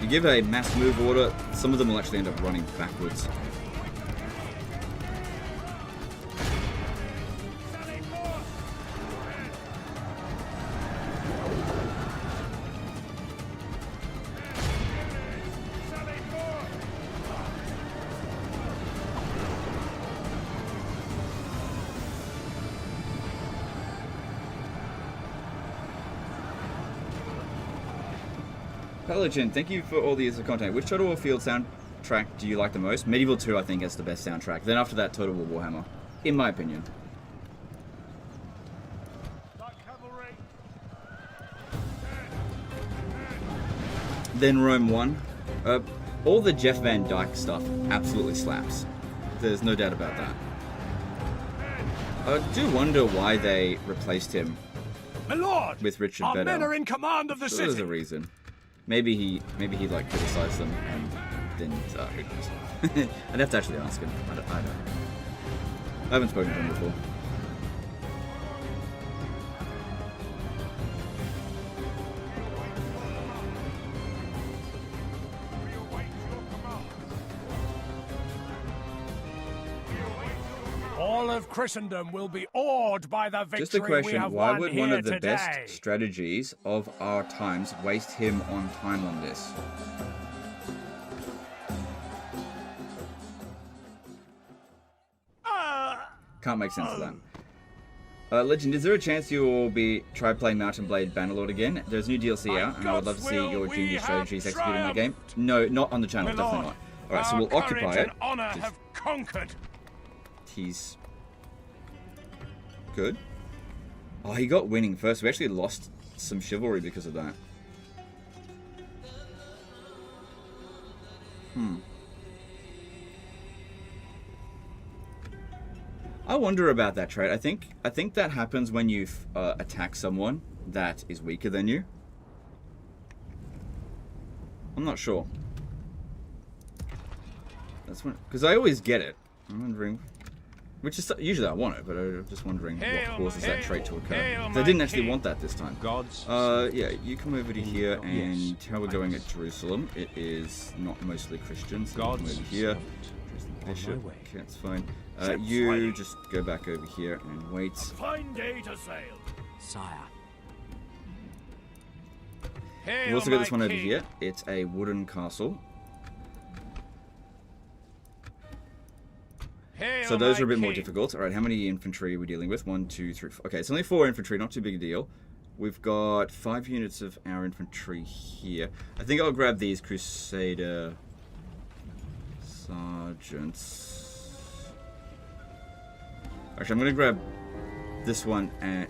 S1: You give a mass move order, some of them will actually end up running backwards. Legend, thank you for all the years of content. Which Total War Field soundtrack do you like the most? Medieval 2, I think, is the best soundtrack. Then after that, Total War Warhammer, in my opinion. Then Rome 1. All the Jeff Van Dyke stuff absolutely slaps. There's no doubt about that. I do wonder why they replaced him
S3: My lord,
S1: with Richard
S3: our
S1: Bedell.
S3: men are in command of the city.
S1: There's a reason. Maybe he like criticized them and then who knows? I'd have to actually ask him. I don't know. I haven't spoken to him before.
S3: All of Christendom will be awed by the victory
S1: Just a question,
S3: we have
S1: why
S3: won
S1: would
S3: here
S1: one of the
S3: today.
S1: best strategies of our times waste him on time on this? Can't make sense of that. Legend, is there a chance you'll try playing Mountain Blade Bannerlord again? There's new DLC out, and I would love to see your Junior strategies executed in that game. No, not on the channel, definitely not. Alright, so we'll occupy it.
S2: Honor have conquered.
S1: He's good. Oh, he got winning first. We actually lost some chivalry because of that. I wonder about that trait. I think that happens when you attack someone that is weaker than you. I'm not sure. That's when, because I always get it. I'm wondering, which is usually I want it, but I'm just wondering what causes that trait to occur. I didn't actually want that this time.
S4: Gods.
S1: Yeah, you come over to here, and how we're going at Jerusalem. It is not mostly Christians. So come over here. There's the bishop. Okay, that's fine. You just go back over here and wait.
S3: Fine day to sail.
S4: Sire.
S1: We've also got this one over here. It's a wooden castle. So those are a bit more difficult. Alright, how many infantry are we dealing with? 1, 2, 3, 4. Okay, it's only 4 infantry, not too big a deal. We've got 5 units of our infantry here. I think I'll grab these Crusader sergeants. Actually, I'm going to grab this one and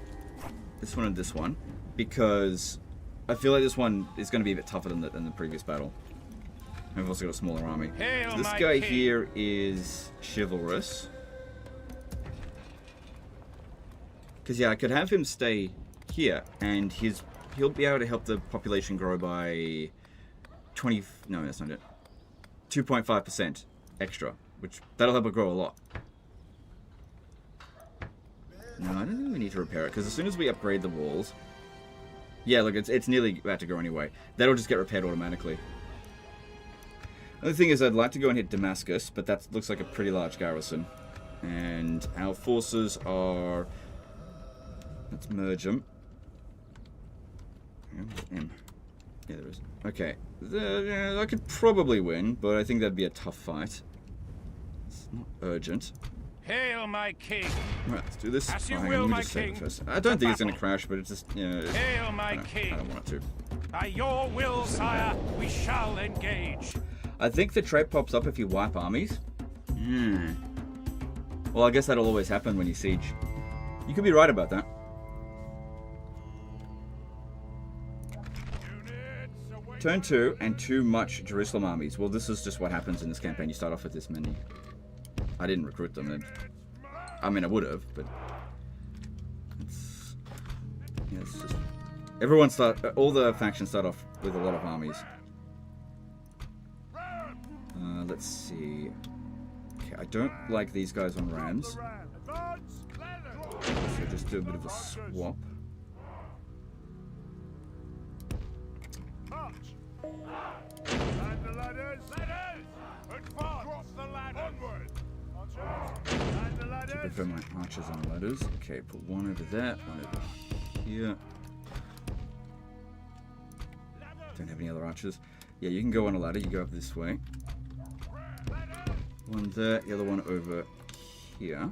S1: this one and this one, because I feel like this one is going to be a bit tougher than the previous battle. And we've also got a smaller army. So this guy here is chivalrous. Because yeah, I could have him stay here, and he'll be able to help the population grow by 20. No, that's not it. 2.5% extra, which that'll help it grow a lot. No, I don't think we need to repair it, because as soon as we upgrade the walls, yeah, look, it's nearly about to go anyway. That'll just get repaired automatically. The thing is, I'd like to go and hit Damascus, but that looks like a pretty large garrison. And our forces are... Let's merge them. M. Yeah, there is. Okay. I could probably win, but I think that'd be a tough fight. It's not urgent.
S2: Hail, my king!
S1: Right, let's do this.
S2: As you
S1: Hang on,
S2: will,
S1: let me
S2: my
S1: just save it
S2: king.
S1: first. I don't think it's going to crash, but it's just, you know...
S2: Hail, my king!
S1: I don't want it to.
S2: By your will, sire, we shall engage.
S1: I think the trait pops up if you wipe armies. Well, I guess that'll always happen when you siege. You could be right about that. Turn 2 and too much Jerusalem armies. Well, this is just what happens in this campaign. You start off with this many. I didn't recruit them. I mean, I would have, but it's just all the factions start off with a lot of armies. Let's see. Okay, I don't like these guys on rams. So just do a bit of a swap. I prefer my archers on ladders. Okay, put one over there, one over here. Don't have any other archers. Yeah, you can go on a ladder. You go up this way. One there, the other one over here.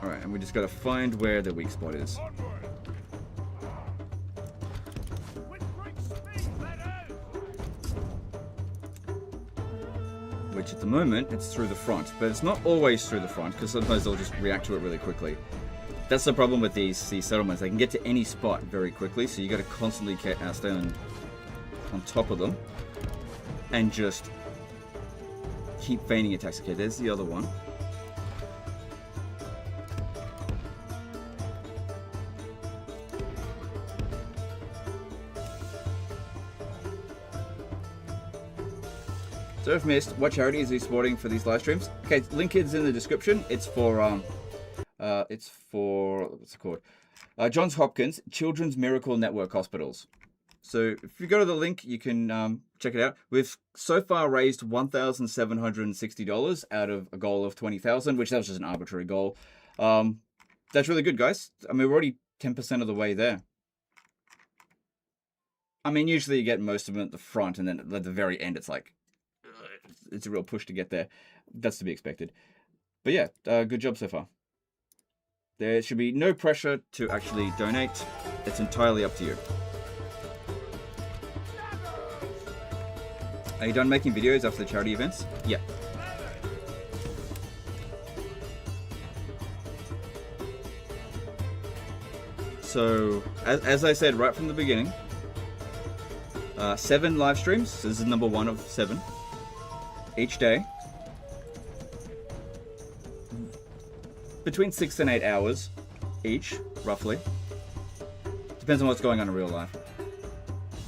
S1: Alright, and we just gotta find where the weak spot is. Which at the moment, it's through the front. But it's not always through the front, because sometimes they'll just react to it really quickly. That's the problem with these settlements. They can get to any spot very quickly, so you gotta constantly stay on top of them. And just keep feigning attacks. Okay, there's the other one. So if missed, what charity is he supporting for these live streams? Okay, link is in the description. It's for what's it called? Johns Hopkins Children's Miracle Network Hospitals. So if you go to the link, you can check it out. We've so far raised $1,760 out of a goal of $20,000, which that was just an arbitrary goal. That's really good, guys. I mean, we're already 10% of the way there. I mean, usually you get most of them at the front, and then at the very end, it's like, it's a real push to get there. that's to be expected. But yeah, good job so far. There should be no pressure to actually donate. It's entirely up to you. Are you done making videos after the charity events? Yeah. So, as I said right from the beginning, 7 live streams. So this is number 1 of 7 each day. Between 6 and 8 hours each, roughly. Depends on what's going on in real life.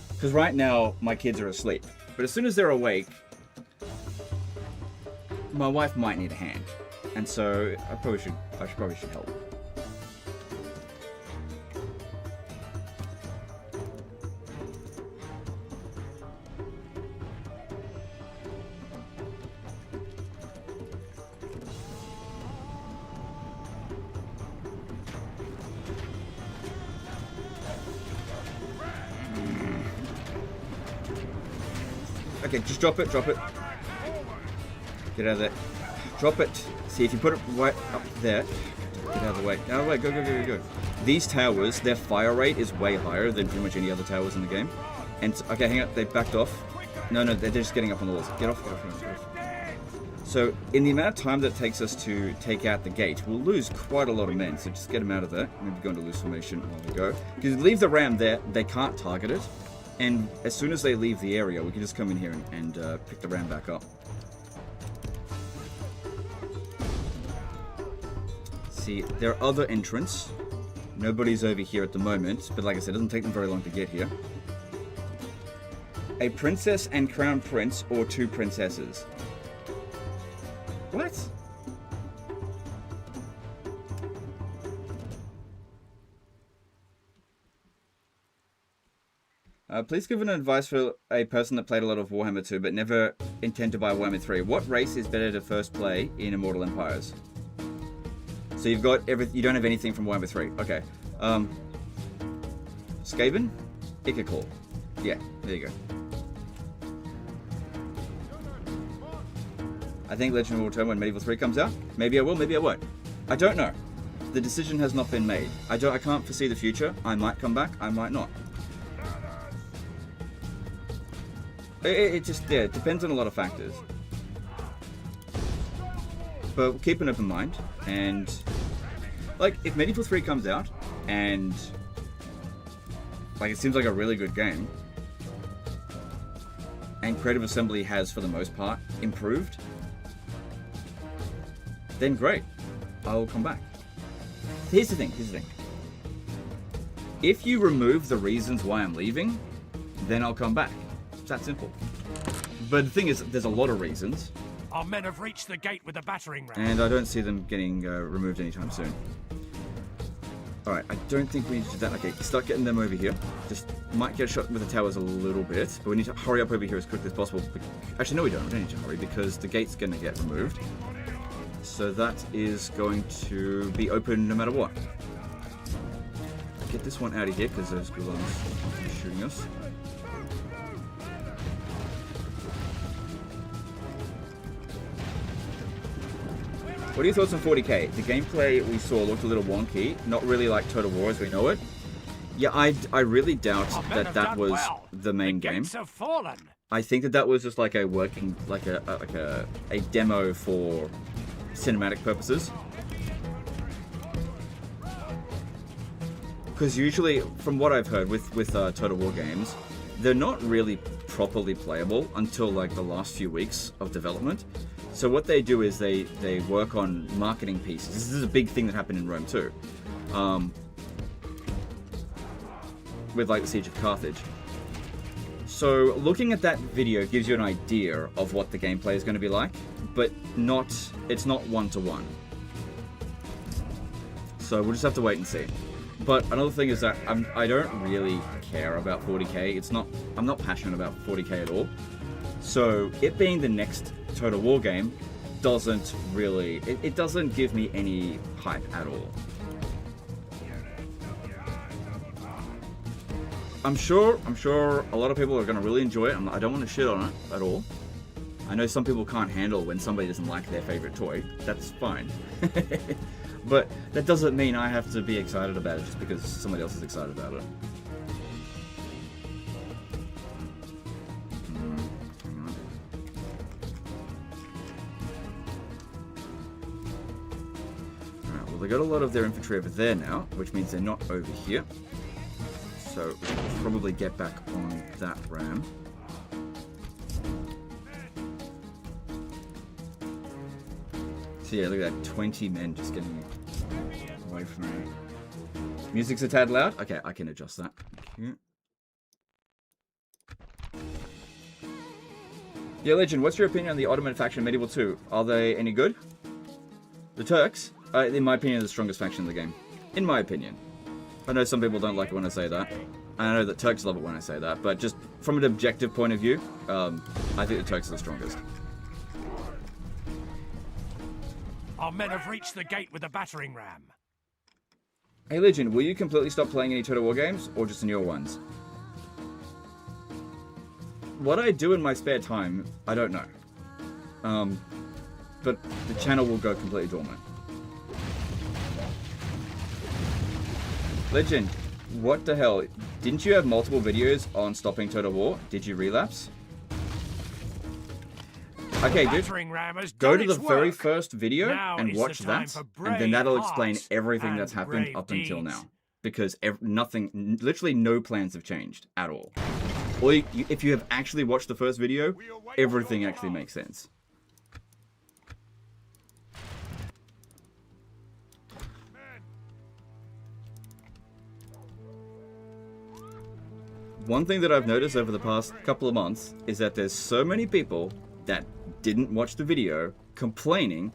S1: Because right now, my kids are asleep. But as soon as they're awake, my wife might need a hand. And so, I probably should help. Okay, just drop it. Get out of there. Drop it. See, if you put it right up there, get out of the way. Out of the way, go. These towers, their fire rate is way higher than pretty much any other towers in the game. And, okay, hang on, they backed off. No, they're just getting up on the walls. Get off. So, in the amount of time that it takes us to take out the gate, we'll lose quite a lot of men. So just get them out of there. Maybe go into loose formation while we go. Because leave the ram there, they can't target it. And as soon as they leave the area, we can just come in here and pick the ram back up. See, there are other entrants. Nobody's over here at the moment, but like I said, it doesn't take them very long to get here. A princess and crown prince, or 2 princesses. What? Please give an advice for a person that played a lot of Warhammer 2 but never intend to buy Warhammer 3. What race is better to first play in Immortal Empires? So you've got you don't have anything from Warhammer 3. Okay. Skaven? Ikakor. Yeah, there you go. I think Legend will return when Medieval 3 comes out. Maybe I will, maybe I won't. I don't know. The decision has not been made. I can't foresee the future. I might come back, I might not. It just depends on a lot of factors. But keep an open mind, and like if Medieval 3 comes out and like it seems like a really good game, and Creative Assembly has for the most part improved, then great, I will come back. Here's the thing. If you remove the reasons why I'm leaving, then I'll come back. It's that simple. But the thing is, there's a lot of reasons.
S3: Our men have reached the gate with a battering ram.
S1: And I don't see them getting removed anytime soon. Alright, I don't think we need to do that. Okay, start getting them over here. Just might get a shot with the towers a little bit, but we need to hurry up over here as quickly as possible. Actually, no, we don't. We don't need to hurry because the gate's going to get removed. So that is going to be open no matter what. Get this one out of here because those golems are shooting us. What are your thoughts on 40k? The gameplay we saw looked a little wonky, not really like Total War as we know it. Yeah, I really doubt that was the main game. I think that was just like a working, like a demo for cinematic purposes. Because usually, from what I've heard with Total War games, they're not really properly playable until like the last few weeks of development. So what they do is they work on marketing pieces. This is a big thing that happened in Rome too, with like the Siege of Carthage. So looking at that video gives you an idea of what the gameplay is going to be like, but it's not one-to-one. So we'll just have to wait and see. But another thing is that I don't really care about 40k. I'm not passionate about 40k at all. So it being the next Total War game doesn't really, it doesn't give me any hype at all. I'm sure a lot of people are going to really enjoy it. I don't want to shit on it at all. I know some people can't handle when somebody doesn't like their favorite toy. That's fine. But that doesn't mean I have to be excited about it just because somebody else is excited about it. Hang on. Alright, well they got a lot of their infantry over there now, which means they're not over here. So we should probably get back on that ram. So yeah, look at that, 20 men just getting away from me. Music's a tad loud? Okay, I can adjust that. Okay. Yeah, Legend, what's your opinion on the Ottoman faction in Medieval 2? Are they any good? The Turks? In my opinion, are the strongest faction in the game. In my opinion. I know some people don't like it when I say that. I know that Turks love it when I say that, but just from an objective point of view, I think the Turks are the strongest.
S3: Our men have reached the gate with the battering ram.
S1: Hey Legend, will you completely stop playing any Total War games, or just the newer ones? What I do in my spare time, I don't know. But the channel will go completely dormant. Legend, what the hell? Didn't you have multiple videos on stopping Total War? Did you relapse? Okay, dude, go to the very first video and watch that, and then that'll explain everything that's happened up until now. Because nothing, literally no plans have changed at all. Or if you have actually watched the first video, everything actually makes sense. One thing that I've noticed over the past couple of months is that there's so many people that didn't watch the video complaining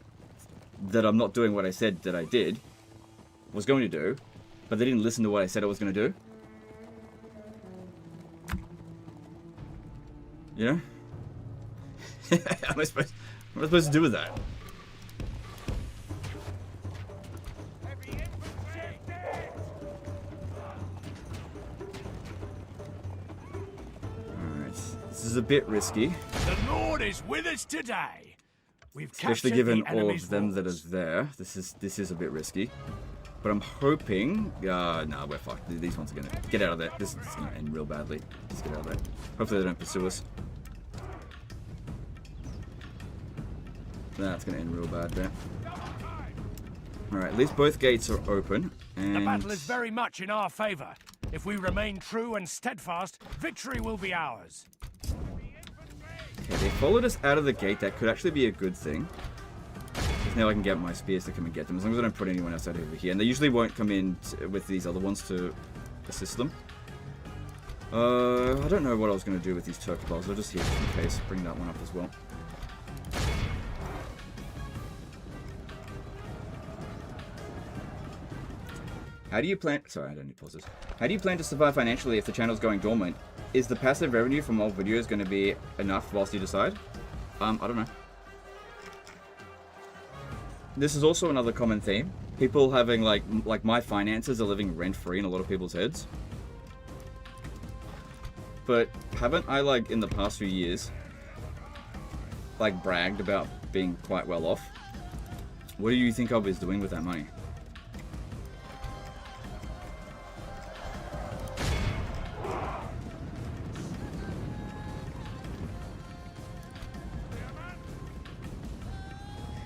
S1: that I'm not doing what I said that I was going to do, but they didn't listen to what I said I was going to do. You know? What am I supposed to do with that? Alright, this is a bit risky.
S3: The Lord is with us today. We've
S1: Especially given all of them that is there. This is a bit risky. But I'm hoping... nah, we're fucked. These ones are gonna... Get out of there. This is gonna end real badly. Just get out of there. Hopefully they don't pursue us. That's gonna end real bad there. Alright, at least both gates are open. And...
S3: The battle is very much in our favor. If we remain true and steadfast, victory will be ours.
S1: Okay, they followed us out of the gate. That could actually be a good thing. Because now I can get my spears to come and get them. As long as I don't put anyone else out over here. And they usually won't come in with these other ones to assist them. I don't know what I was going to do with these Turk balls. I'll just here in case. Bring that one up as well. How do you plan... Sorry, I don't need pauses. How do you plan to survive financially if the channel's going dormant? Is the passive revenue from old videos going to be enough whilst you decide? I don't know. This is also another common theme. People having, like my finances are living rent-free in a lot of people's heads. But haven't I, in the past few years, bragged about being quite well off? What do you think I was doing with that money?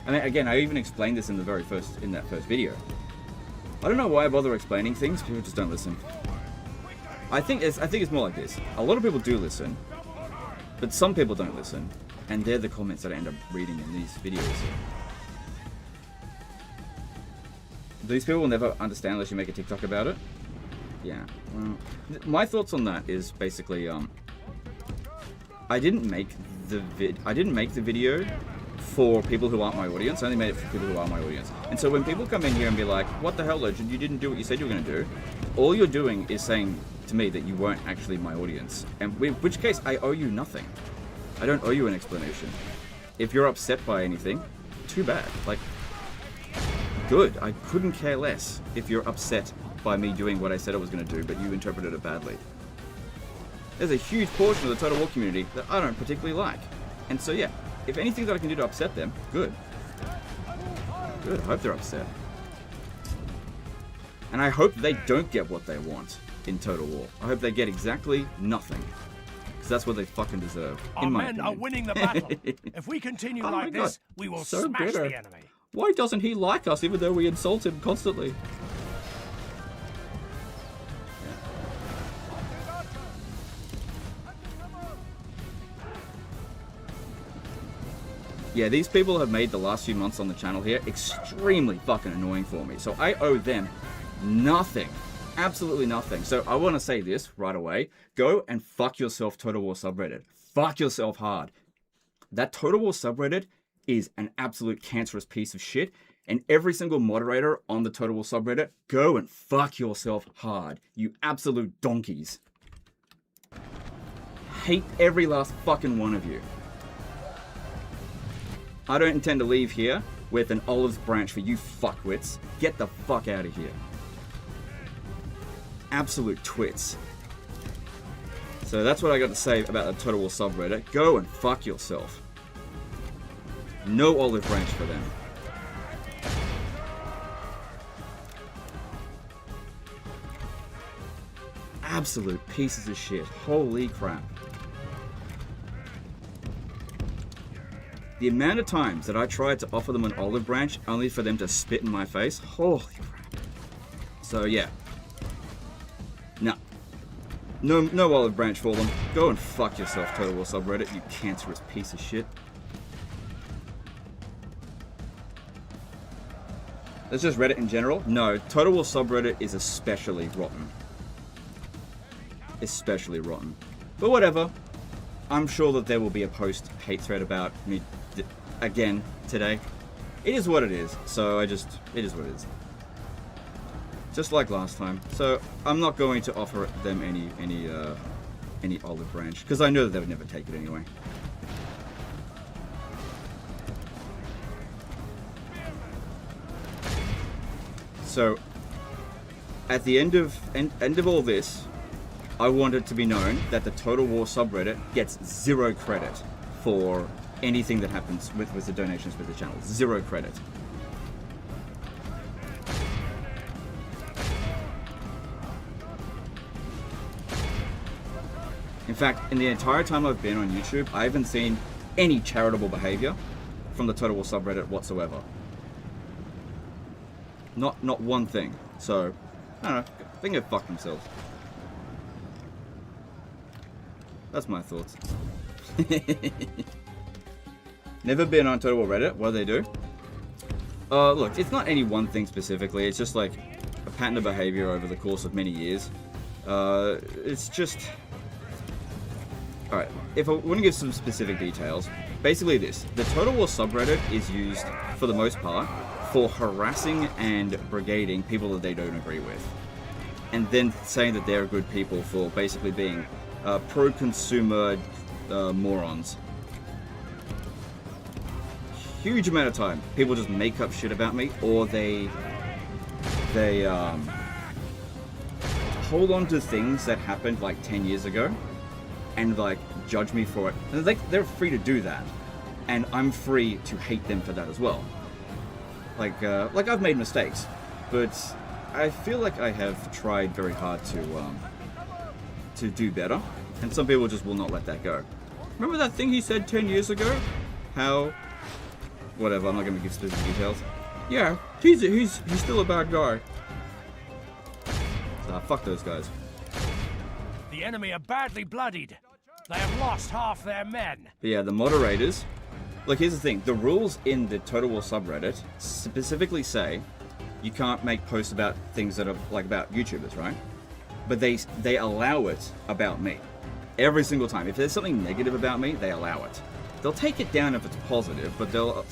S1: I mean, again, I even explained this in that first video. I don't know why I bother explaining things. People just don't listen. I think it's more like this. A lot of people do listen, but some people don't listen, and they're the comments that I end up reading in these videos. These people will never understand unless you make a TikTok about it. Yeah. Well, my thoughts on that is basically, I didn't make the video for people who aren't my audience. I only made it for people who are my audience. And so when people come in here and be like, what the hell, Legend, you didn't do what you said you were going to do, all you're doing is saying to me that you weren't actually my audience. And in which case, I owe you nothing. I don't owe you an explanation. If you're upset by anything, too bad. Good. I couldn't care less if you're upset by me doing what I said I was going to do, but you interpreted it badly. There's a huge portion of the Total War community that I don't particularly like. And so yeah, if anything that I can do to upset them, good. Good, I hope they're upset. And I hope they don't get what they want in Total War. I hope they get exactly nothing. Because that's what they fucking deserve,
S3: Our
S1: in my
S3: men
S1: opinion.
S3: are winning the battle. If we continue
S1: Oh my
S3: like
S1: God.
S3: this, we will
S1: So
S3: smash
S1: bitter.
S3: the enemy.
S1: Why doesn't he like us even though we insult him constantly? Yeah, these people have made the last few months on the channel here extremely fucking annoying for me. So I owe them nothing. Absolutely nothing. So I want to say this right away. Go and fuck yourself, Total War subreddit. Fuck yourself hard. That Total War subreddit is an absolute cancerous piece of shit. And every single moderator on the Total War subreddit, go and fuck yourself hard. You absolute donkeys. Hate every last fucking one of you. I don't intend to leave here with an olive branch for you fuckwits. Get the fuck out of here. Absolute twits. So that's what I got to say about the Total War subreddit. Go and fuck yourself. No olive branch for them. Absolute pieces of shit. Holy crap. The amount of times that I tried to offer them an olive branch only for them to spit in my face. Holy crap. So yeah. No olive branch for them. Go and fuck yourself, Total War subreddit, you cancerous piece of shit. That's just Reddit in general? No, Total War subreddit is especially rotten. Especially rotten. But whatever. I'm sure that there will be a post-hate thread about me again today. It is what it is. So it is what it is. Just like last time. So I'm not going to offer them any olive branch because I know that they would never take it anyway. So at the end of all this, I want it to be known that the Total War subreddit gets zero credit for anything that happens with the donations for the channel. Zero credit. In fact, in the entire time I've been on YouTube, I haven't seen any charitable behavior from the Total War subreddit whatsoever. Not one thing. So, I don't know. I think they fuck themselves. That's my thoughts. Never been on Total War Reddit. What do they do? Look, it's not any one thing specifically. It's just like a pattern of behavior over the course of many years. It's just... Alright, if I want to give some specific details, basically this. The Total War subreddit is used, for the most part, for harassing and brigading people that they don't agree with. And then saying that they're good people for basically being pro-consumer morons. Huge amount of time, people just make up shit about me, or they hold on to things that happened like 10 years ago and like judge me for it. And they're free to do that, and I'm free to hate them for that as well. Like I've made mistakes, but I feel like I have tried very hard to do better, and some people just will not let that go. Remember that thing he said 10 years ago? How... Whatever, I'm not going to give specific details. Yeah, he's still a bad guy. So, fuck those guys.
S3: The enemy are badly bloodied. They have lost half their men.
S1: But yeah, the moderators... Look, here's the thing. The rules in the Total War subreddit specifically say you can't make posts about things that are, like, about YouTubers, right? But they allow it about me. Every single time. If there's something negative about me, they allow it. They'll take it down if it's positive, but they'll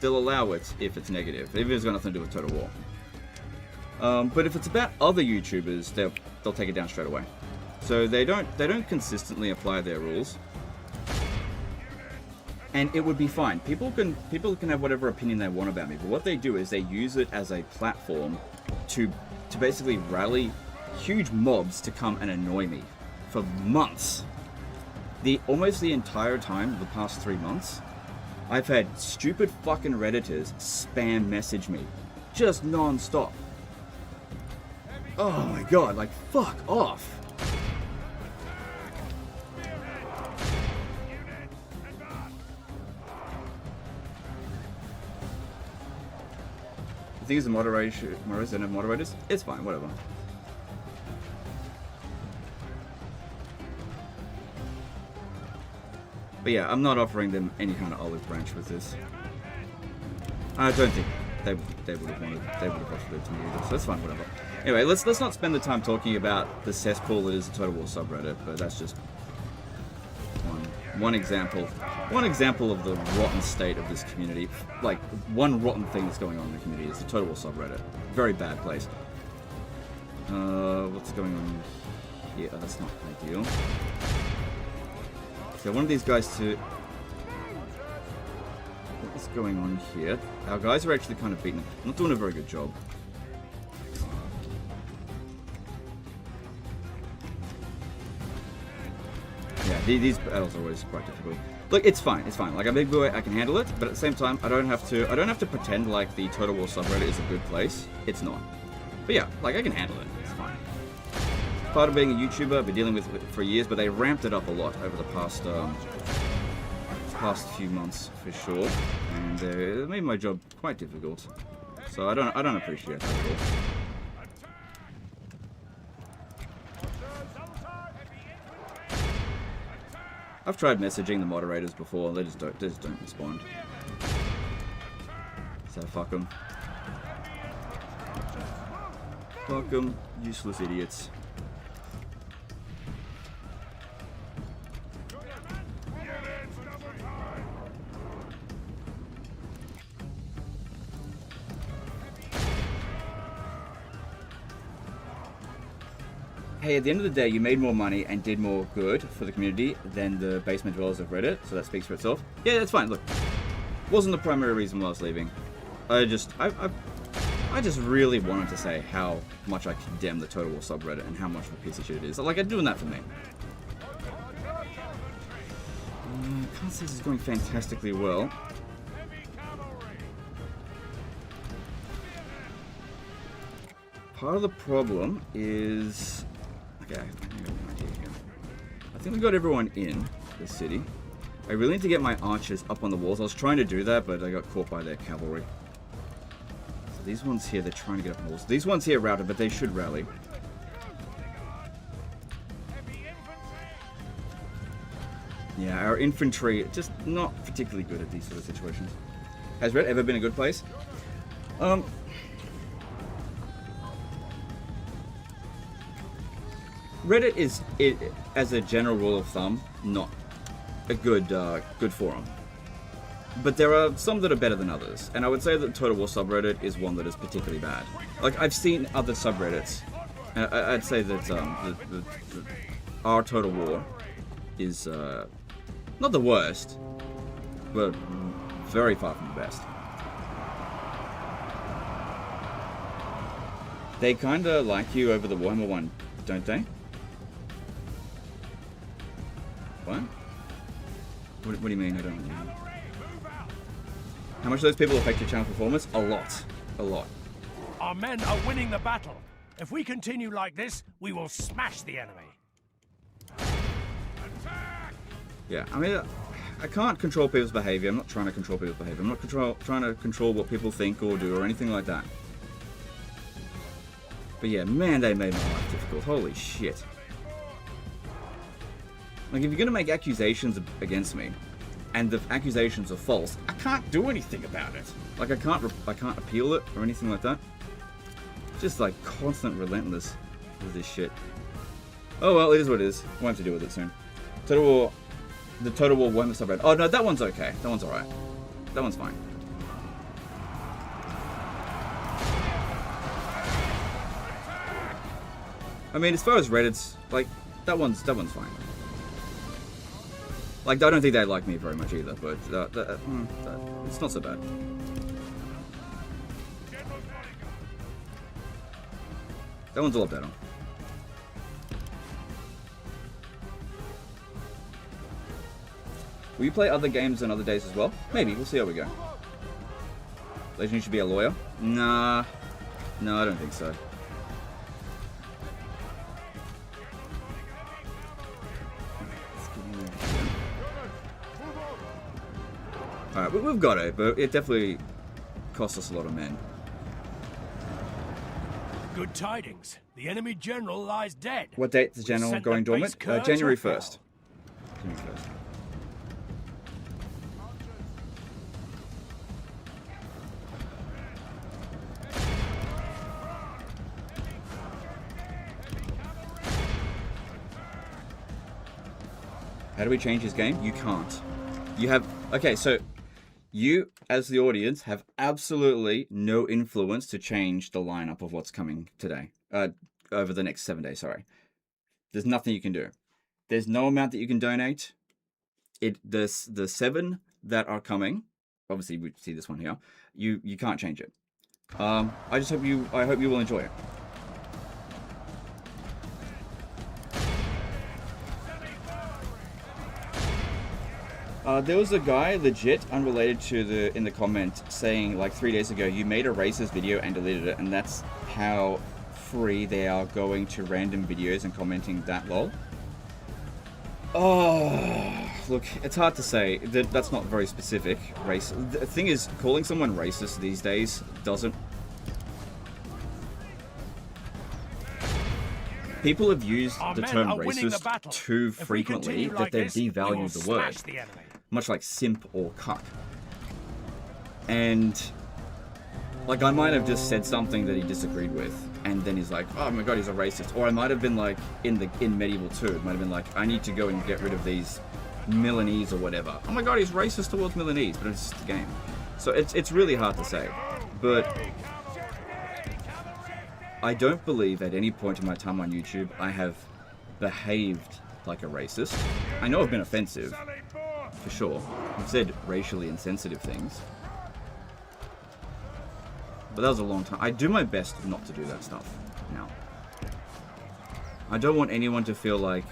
S1: allow it if it's negative, if it's got nothing to do with Total War. But if it's about other YouTubers, they'll take it down straight away. So they don't consistently apply their rules, and it would be fine. People can have whatever opinion they want about me, but what they do is they use it as a platform to basically rally huge mobs to come and annoy me for months. almost the entire time of the past 3 months, I've had stupid fucking Redditors spam message me. Just non-stop. Oh my god, like, fuck off. The thing is, the moderators don't have moderators. It's fine, whatever. But yeah, I'm not offering them any kind of olive branch with this. I don't think they would have offered it to me either, so that's fine, whatever. Anyway, let's not spend the time talking about the cesspool that is the Total War subreddit, but that's just one example. One example of the rotten state of this community. Like, one rotten thing that's going on in the community is the Total War subreddit. Very bad place. What's going on here? Oh, that's not ideal. So one of these guys to... What is going on here? Our guys are actually kind of beaten. Not doing a very good job. Yeah, these battles are always quite difficult. Look, it's fine, it's fine. Like, I'm a big boy, I can handle it, but at the same time, I don't have to pretend like the Total War subreddit is a good place. It's not. But yeah, like, I can handle it. It's fine. Part of being a YouTuber, I've been dealing with it for years, but they ramped it up a lot over the past few months for sure, and it made my job quite difficult. So I don't appreciate that at all. I've tried messaging the moderators before, they just don't respond. So fuck them. Fuck them, useless idiots. Hey, at the end of the day, you made more money and did more good for the community than the basement dwellers of Reddit, so that speaks for itself. Yeah, that's fine. Look, wasn't the primary reason why I was leaving. I just really wanted to say how much I condemn the Total War subreddit and how much of a piece of shit it is. Like, I'm doing that for me. Can't say this is going fantastically well. Part of the problem is... Okay, I think we got everyone in the city. I really need to get my archers up on the walls. I was trying to do that, but I got caught by their cavalry. So these ones here, they're trying to get up on the walls. These ones here routed, but they should rally. Yeah, our infantry, just not particularly good at these sort of situations. Has Reddit ever been a good place? Reddit is, as a general rule of thumb, not a good forum. But there are some that are better than others, and I would say that Total War subreddit is one that is particularly bad. Like, I've seen other subreddits. I'd say that our Total War is not the worst, but very far from the best. They kinda like you over the Warhammer one, don't they? What? What do you mean? I don't know. How much do those people affect your channel performance? A lot. A lot.
S3: Our men are winning the battle. If we continue like this, we will smash the enemy.
S1: Yeah, I mean, I can't control people's behavior. I'm not trying to control people's behavior. I'm not trying to control what people think or do or anything like that. But yeah, man, they made my life difficult. Holy shit. Like, if you're gonna make accusations against me, and the accusations are false, I can't do anything about it. Like, I can't appeal it or anything like that. Just like constant relentless with this shit. Oh well, it is what it is. We'll have to deal with it soon. Total War, the Total War Warhammer subreddit. Oh no, that one's okay. That one's alright. That one's fine. I mean, as far as Reddit's, like, that one's fine. Like, I don't think they like me very much either, but it's not so bad. That one's a lot better. Will you play other games on other days as well? Maybe. We'll see how we go. Legend, you should be a lawyer? Nah. No, I don't think so. Alright, we've got it, but it definitely cost us a lot of men.
S3: Good tidings. The enemy general lies dead.
S1: What date is the general
S3: Sent
S1: going
S3: the base
S1: dormant?
S3: curs
S1: January
S3: of hell.
S1: 1st. January 1st. How do we change his game? You can't. You have... Okay, so you, as the audience, have absolutely no influence to change the lineup of what's coming today. Over the next 7 days, sorry. There's nothing you can do. There's no amount that you can donate. The 7 that are coming, obviously we see this one here, you can't change it. I hope you will enjoy it. There was a guy, legit, unrelated to in the comment, saying like 3 days ago, you made a racist video and deleted it, and that's how free they are going to random videos and commenting that lol. Oh, look, it's hard to say. That's not very specific. Race. The thing is, calling someone racist these days doesn't... People have used the term racist too frequently that they've devalued the word. Much like simp or cuck. And like I might have just said something that he disagreed with, and then he's like, oh my god, he's a racist. Or I might have been like in Medieval 2, it might have been like, I need to go and get rid of these Milanese or whatever. Oh my god, he's racist towards Milanese, but it's just a game. So it's really hard to say. But I don't believe at any point in my time on YouTube I have behaved like a racist. I know I've been offensive, for sure. I've said racially insensitive things. But that was a long time. I do my best not to do that stuff now. I don't want anyone to feel like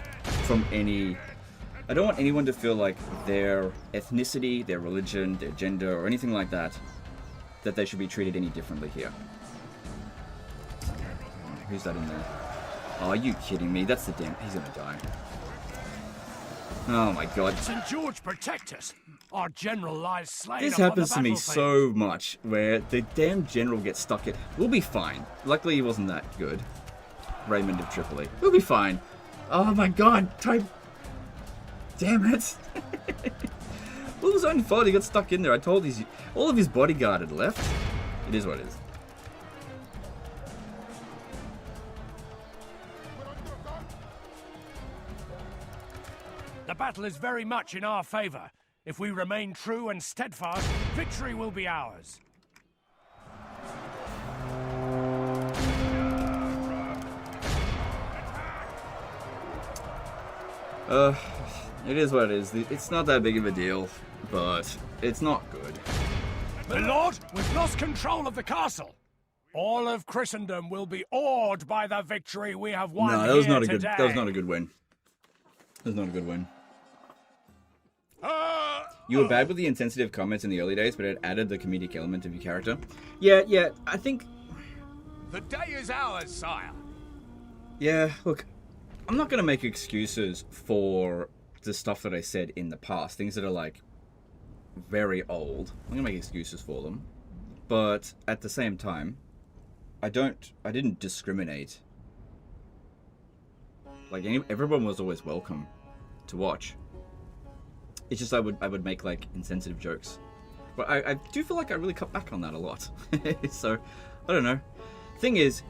S1: I don't want anyone to feel like their ethnicity, their religion, their gender, or anything like that they should be treated any differently here. Who's that in there? Oh, are you kidding me? That's the damn... He's gonna die. Oh my god.
S3: St. George protect us. Our general lies slain.
S1: This happens to me so much, where the damn general gets stuck at... We'll be fine. Luckily he wasn't that good. Raymond of Tripoli. We'll be fine. Oh my god. Type... Damn it. What was his own fault? He got stuck in there. I told you. All of his bodyguard had left. It is what it is.
S3: The battle is very much in our favor. If we remain true and steadfast, victory will be ours.
S1: It is what it is. It's not that big of a deal, but it's not good.
S3: My lord, we've lost control of the castle. All of Christendom will be awed by the victory we have won.
S1: No, that was not a
S3: today.
S1: good. That was not a good win. That was not a good win. You were bad with the insensitive comments in the early days, but it added the comedic element of your character. Yeah, I think...
S2: The day is ours, sire.
S1: Yeah, look, I'm not going to make excuses for the stuff that I said in the past. Things that are, like, very old. I'm going to make excuses for them. But at the same time, I didn't discriminate. Like, everyone was always welcome to watch. It's just I would make like insensitive jokes, but I do feel like I really cut back on that a lot. So I don't know. Thing is,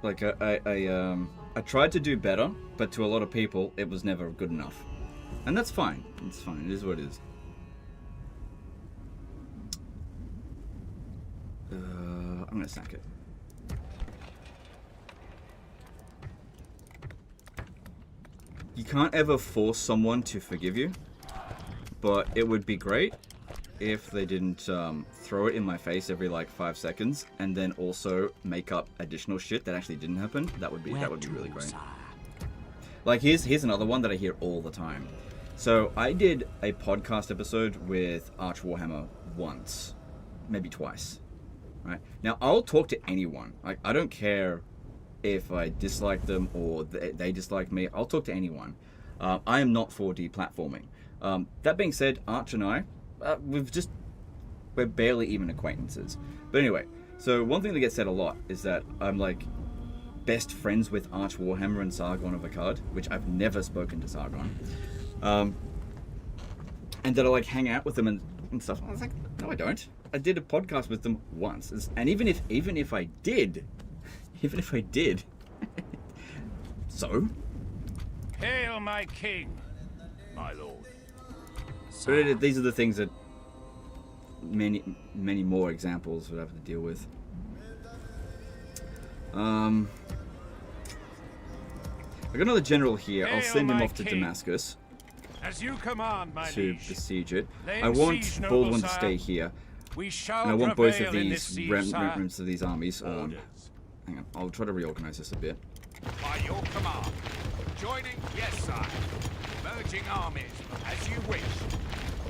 S1: like I tried to do better, but to a lot of people it was never good enough, and that's fine. It's fine. It is what it is. I'm gonna sack it. You can't ever force someone to forgive you, but it would be great if they didn't throw it in my face every like 5 seconds and then also make up additional shit that actually didn't happen. That would be really great. Like here's another one that I hear all the time. So I did a podcast episode with Arch Warhammer once, maybe twice. Right? Now I'll talk to anyone. Like, I don't care if I dislike them or they dislike me. I'll talk to anyone. I am not for deplatforming. That being said, Arch and I, we're barely even acquaintances. But anyway, so one thing that gets said a lot is that I'm like best friends with Arch Warhammer and Sargon of Akkad, which I've never spoken to Sargon. And that I like hang out with them and stuff. I was like, no, I don't. I did a podcast with them once, and even if I did, so.
S2: Hail my king, my lord.
S1: But these are the things that many more examples would have to deal with. I got another general here. I'll send him off to Damascus.
S2: As you command, my
S1: to
S2: liege.
S1: Besiege it.
S2: Laying
S1: I want
S2: siege,
S1: Baldwin
S2: noble
S1: to stay here.
S2: We shall
S1: And I want both of
S2: prevail in this
S1: these
S2: siege,
S1: remnants of these armies.
S2: Orders.
S1: Hang on, I'll try to reorganize this a bit.
S2: By your command. Joining, yes, sire. Merging armies, as you wish.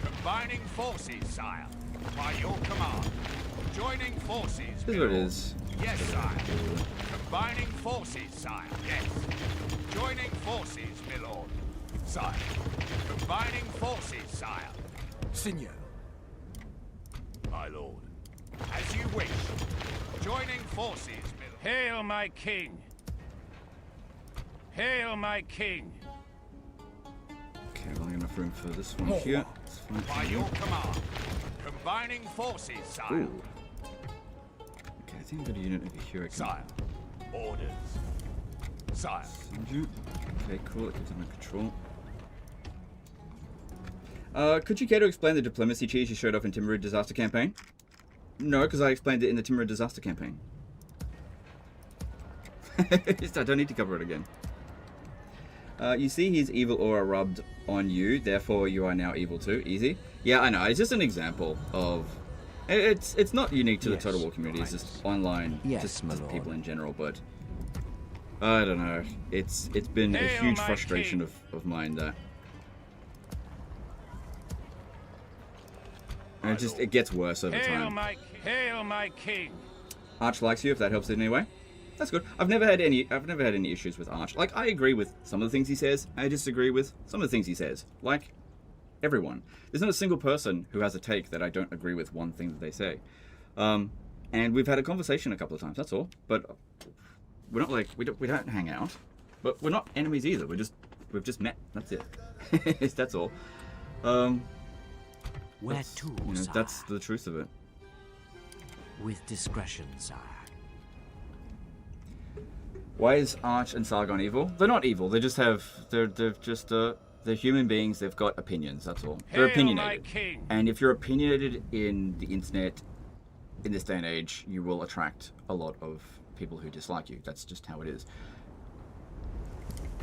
S2: Combining forces, sire. By your command. Joining forces,
S1: Here's what it is.
S2: Yes, sire. Combining forces, sire. Yes. Joining forces, my lord. Sire. Combining forces, sire.
S3: Signor.
S2: My lord. As you wish. Joining forces, my lord. Hail, my king. Hail, my king.
S1: Okay, well, enough room for this one here. It's fine.
S2: By your command. Combining forces, sire.
S1: Ooh. Okay, I think I've got a unit over here. I can
S2: Sire. Orders. Sire.
S1: send you. Okay, cool. It gets under control. Could you care to explain the diplomacy cheese you showed off in Timurid Disaster Campaign? No, because I explained it in the Timurid Disaster Campaign. I don't need to cover it again. You see his evil aura rubbed on you, therefore you are now evil too. Easy. Yeah, I know. It's just an example of... It's not unique to the Total War community. It's just online, just people in general. But I don't know. It's been a huge frustration of mine that... And it gets worse over time.
S2: Hail my king.
S1: Arch likes you, if that helps in any way. That's good. I've never had any issues with Arch. Like, I agree with some of the things he says. I disagree with some of the things he says. Like everyone. There's not a single person who has a take that I don't agree with one thing that they say. And we've had a conversation a couple of times. That's all. But we're not like we don't hang out. But we're not enemies either. We've just met. That's it. That's all.
S4: Where to, sire?
S1: That's the truth of it.
S4: With discretion, sire.
S1: Why is Arch and Sargon evil? They're not evil. They just have... They're human beings. They've got opinions. That's all. They're opinionated. And if you're opinionated in the internet, in this day and age, you will attract a lot of people who dislike you. That's just how it is.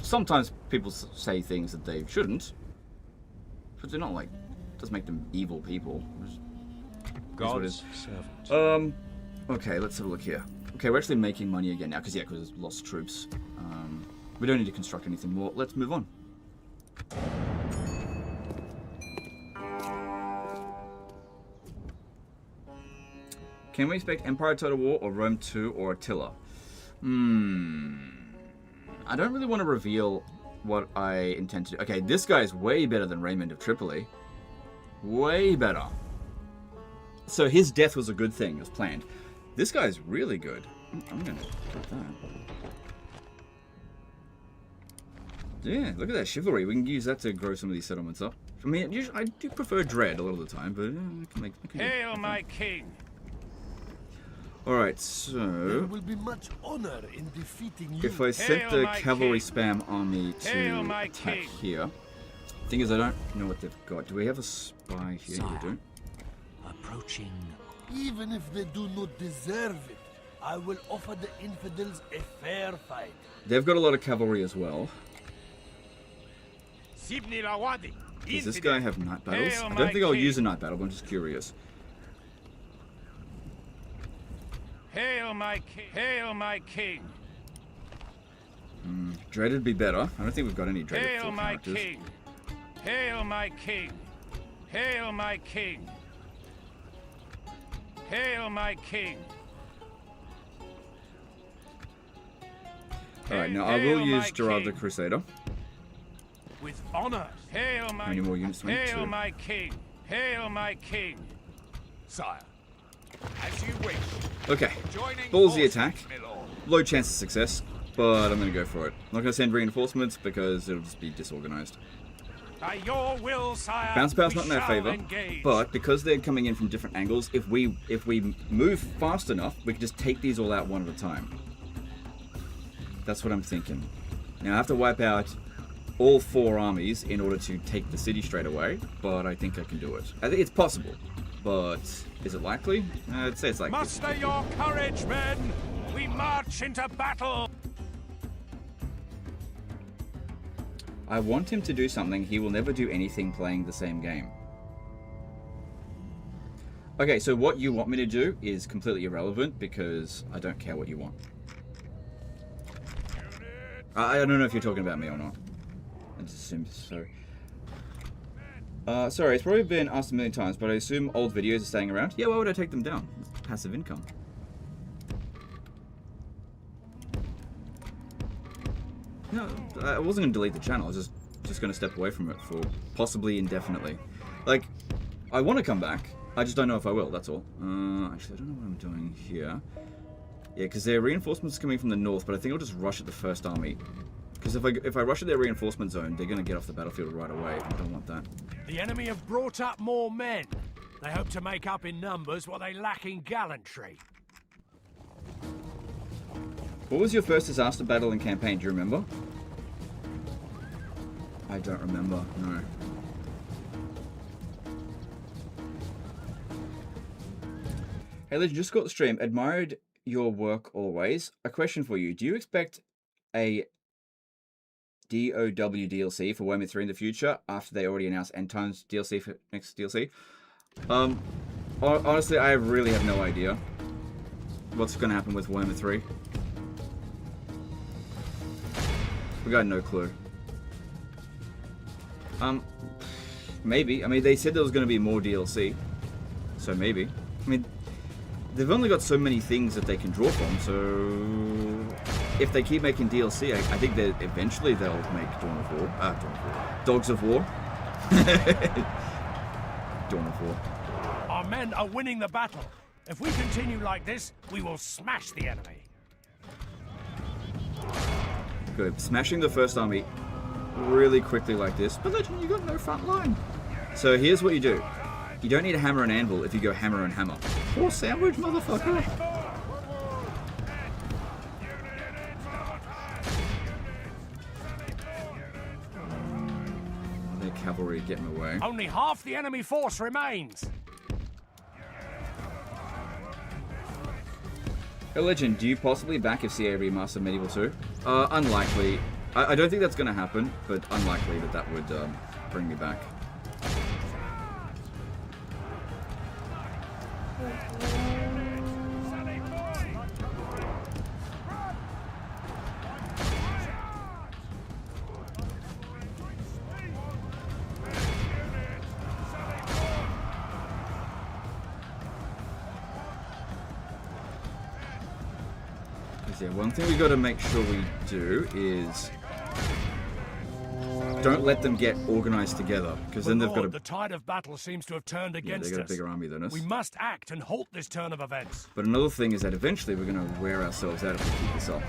S1: Sometimes people say things that they shouldn't, but they're not like... It doesn't make them evil people.
S2: God's servant.
S1: Okay, let's have a look here. Okay, we're actually making money again now, because we've lost troops. We don't need to construct anything more. Let's move on. Can we expect Empire Total War or Rome 2 or Attila? I don't really want to reveal what I intend to do. Okay, this guy's way better than Raymond of Tripoli. Way better. So his death was a good thing. It was planned. This guy's really good. I'm going to put that. Yeah, look at that chivalry. We can use that to grow some of these settlements up. I mean, usually, I do prefer Dread a lot of the time, but I can
S2: Hail my king.
S1: Alright, so...
S5: There will be much honor in defeating you.
S1: If I set the cavalry spam army to attack here... Thing is, I don't know what they've got. Do we have a spy here?
S4: Sire,
S1: We do.
S4: approaching.
S5: Even if they do not deserve it, I will offer the infidels a fair fight.
S1: They've got a lot of cavalry as well. Does this guy have night battles? I don't think I'll use a night battle, but I'm just curious.
S2: Hail my king. Hail my king.
S1: Dread'd be better. I don't think we've got any dreaded
S2: Hail
S1: full
S2: my
S1: characters.
S2: king.
S3: Hail my king! Hail my king! Hail my king!
S1: Alright, now I will use Gerard the Crusader.
S3: With honor! Hail my
S1: How many more units do we need?
S3: Hail
S1: Two.
S3: my king! Hail my king!
S2: Sire, as you wish.
S1: Okay,
S2: Joining
S1: ballsy
S2: forces,
S1: attack.
S2: my lord.
S1: Low chance of success, but I'm going to go for it. I'm not going to send reinforcements because it'll just be disorganized.
S3: By your will, sire.
S1: Bounce power's
S3: we
S1: not in their
S3: shall
S1: favor,
S3: engage.
S1: but because they're coming in from different angles, if we move fast enough, we can just take these all out one at a time. That's what I'm thinking. Now I have to wipe out all 4 armies in order to take the city straight away, but I think I can do it. I think it's possible, but is it likely? I'd say it's likely.
S3: Muster your courage, men! We march into battle!
S1: I want him to do something. He will never do anything playing the same game. Okay, so what you want me to do is completely irrelevant because I don't care what you want. I don't know if you're talking about me or not. I just assume so. Sorry, it's probably been asked a million times, but I assume old videos are staying around. Yeah, why would I take them down? It's passive income. No, I wasn't going to delete the channel. I was just going to step away from it for possibly indefinitely. Like, I want to come back. I just don't know if I will, that's all. Actually, I don't know what I'm doing here. Yeah, because their reinforcements are coming from the north, but I think I'll just rush at the first army. Because if I rush at their reinforcement zone, they're going to get off the battlefield right away. I don't want that.
S3: The enemy have brought up more men. They hope to make up in numbers what they lack in gallantry.
S1: What was your first disaster battle and campaign? Do you remember? I don't remember, no. Hey Legend, just got the stream. Admired your work always. A question for you. Do you expect a DOW DLC for Warhammer 3 in the future after they already announced End Times DLC for next DLC? Honestly, I really have no idea what's going to happen with Warhammer 3. We got no clue. Maybe. I mean, they said there was going to be more DLC, so maybe. I mean, they've only got so many things that they can draw from, so if they keep making DLC, I think that eventually they'll make Dogs of War. Dawn of War.
S3: Our men are winning the battle. If we continue like this, we will smash the enemy.
S1: Good. Smashing the first army really quickly like this. But Legend, you got no front line. So here's what you do. You don't need a hammer and anvil if you go hammer and hammer. Or sandwich, motherfucker. The cavalry getting away.
S3: Only half the enemy force remains.
S1: Hey Legend, do you possibly back if CA remaster Medieval 2? Unlikely. I don't think that's going to happen, but unlikely that that would bring me back. Yeah, one thing we got to make sure we do is don't let them get organized together, because then they've got a...
S3: The tide of battle seems to have turned against
S1: they got a
S3: us.
S1: bigger army than us.
S3: We must act and halt this turn of events.
S1: But another thing is that eventually we're going to wear ourselves out if we keep this up.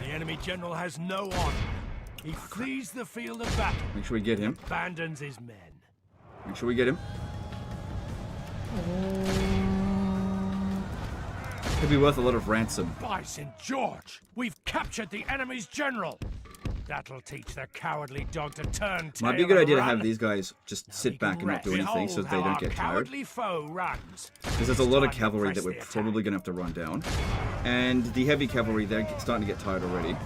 S3: The enemy general has no honor. He flees the field of battle.
S1: Make sure we get him.
S3: Abandons his men.
S1: Make sure we get him. Could be worth a lot of ransom.
S3: By St. George, we've captured the enemy's general. That'll teach the cowardly dog to turn tail.
S1: Might be a good
S3: and
S1: idea to
S3: run.
S1: have these guys just sit back and not do anything so that they don't get tired.
S3: Cowardly foe runs.
S1: Because there's a lot of cavalry
S3: Press
S1: that we're
S3: the attack.
S1: probably going to have to run down. And the heavy cavalry, they're starting to get tired already.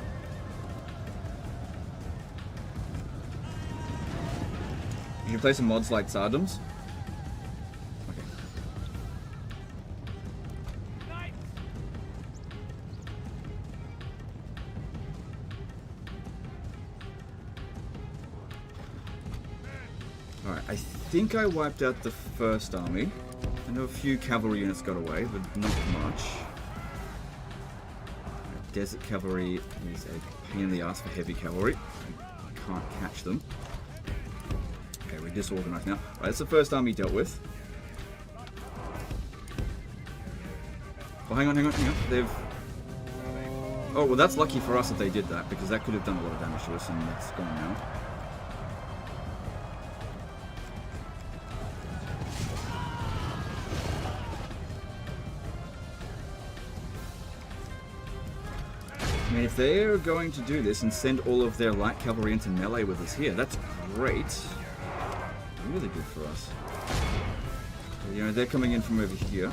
S1: You can play some mods like Sardoms. Okay. Alright, I think I wiped out the first army. I know a few cavalry units got away, but not much. Desert cavalry is a pain in the ass for heavy cavalry. I can't catch them. Okay, we're disorganized now. Alright, that's the first army dealt with. Oh, hang on. They've... Oh, well, that's lucky for us that they did that, because that could have done a lot of damage to us, and it's gone now. I mean, if they're going to do this and send all of their light cavalry into melee with us here, that's great. Really good for us. You know, they're coming in from over here.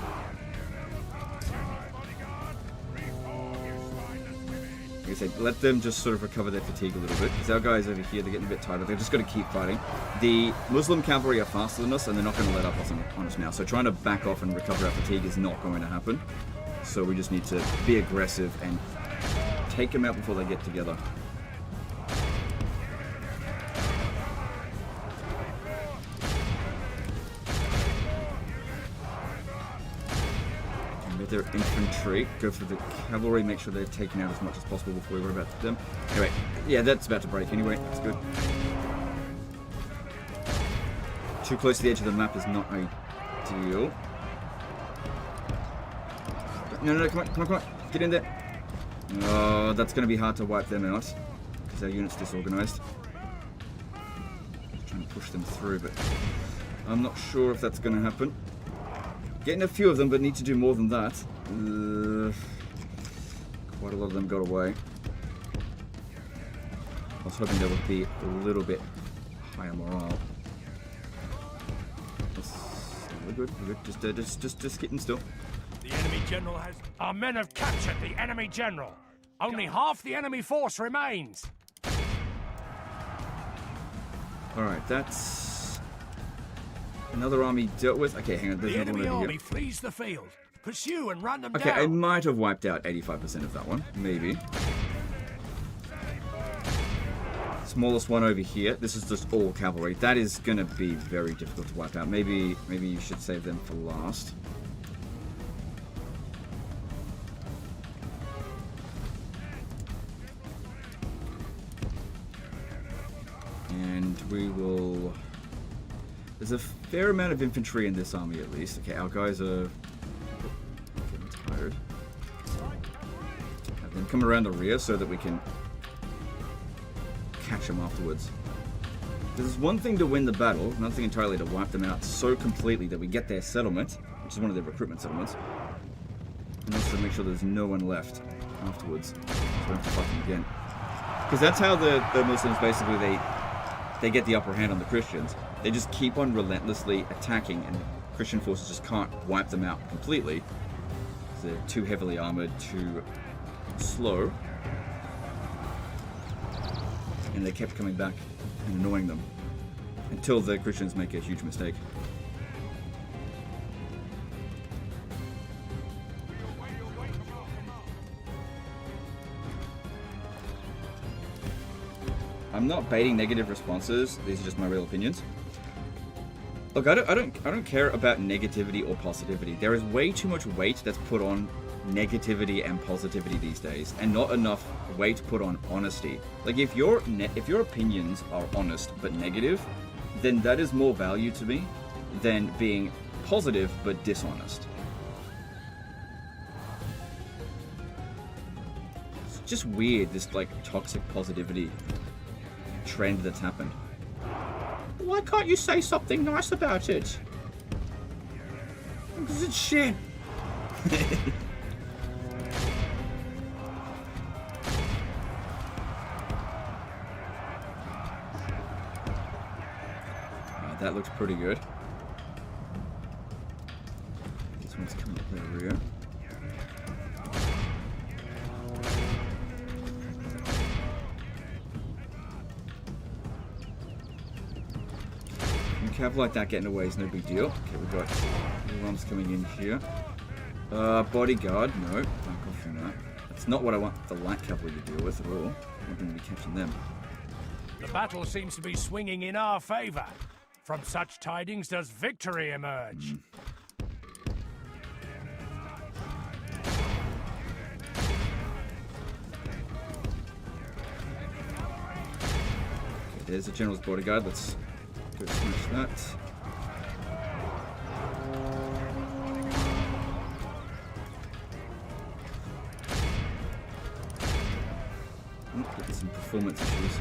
S1: Like I said, let them just sort of recover their fatigue a little bit, because our guys over here, they're getting a bit tighter. They've just got to keep fighting. The Muslim cavalry are faster than us, and they're not going to let up on us now. So trying to back off and recover our fatigue is not going to happen. So we just need to be aggressive and take them out before they get together. With their infantry, go for the cavalry, make sure they're taken out as much as possible before we worry about them. Anyway, yeah, that's about to break anyway. That's good. Too close to the edge of the map is not ideal. No, come on. Get in there. Oh, that's going to be hard to wipe them out, because our unit's disorganized. Just trying to push them through, but I'm not sure if that's going to happen. Getting a few of them, but need to do more than that. Quite a lot of them got away. I was hoping there would be a little bit higher morale. We're good. Just getting still.
S3: The enemy general has... Our men have captured the enemy general. Only half the enemy force remains.
S1: Alright, that's... another army dealt with. Okay, hang on. There's
S3: The
S1: another
S3: enemy
S1: one over
S3: army
S1: here.
S3: flees the field. Pursue and run them
S1: Okay, I
S3: down.
S1: might have wiped out 85% of that one. Maybe. Smallest one over here. This is just all cavalry. That is going to be very difficult to wipe out. Maybe you should save them for last. And we will... There's a fair amount of infantry in this army, at least. Okay, our guys are getting tired. Have them come around the rear so that we can catch them afterwards. There's one thing to win the battle, another thing entirely to wipe them out so completely that we get their settlement, which is one of their recruitment settlements, and also make sure there's no one left afterwards, so we don't have to fight them again. Because that's how the Muslims basically, they get the upper hand on the Christians. They just keep on relentlessly attacking, and Christian forces just can't wipe them out completely. They're too heavily armored, too slow. And they kept coming back and annoying them until the Christians make a huge mistake. I'm not baiting negative responses. These are just my real opinions. Look, I don't care about negativity or positivity. There is way too much weight that's put on negativity and positivity these days, and not enough weight put on honesty. Like, if your opinions are honest but negative, then that is more value to me than being positive but dishonest. It's just weird, this like toxic positivity trend that's happened. Why can't you say something nice about it? Because it's shit. That looks pretty good. This one's coming up the rear. Cav like that getting away is no big deal. Okay, we've got ones coming in here. Bodyguard, no, back off from that. That's not what I want the light cavalry to deal with at all. I'm going to be catching them.
S3: The battle seems to be swinging in our favor. From such tidings does victory emerge.
S1: Okay, there's the general's bodyguard. Let's go smash that. Get some performance issues.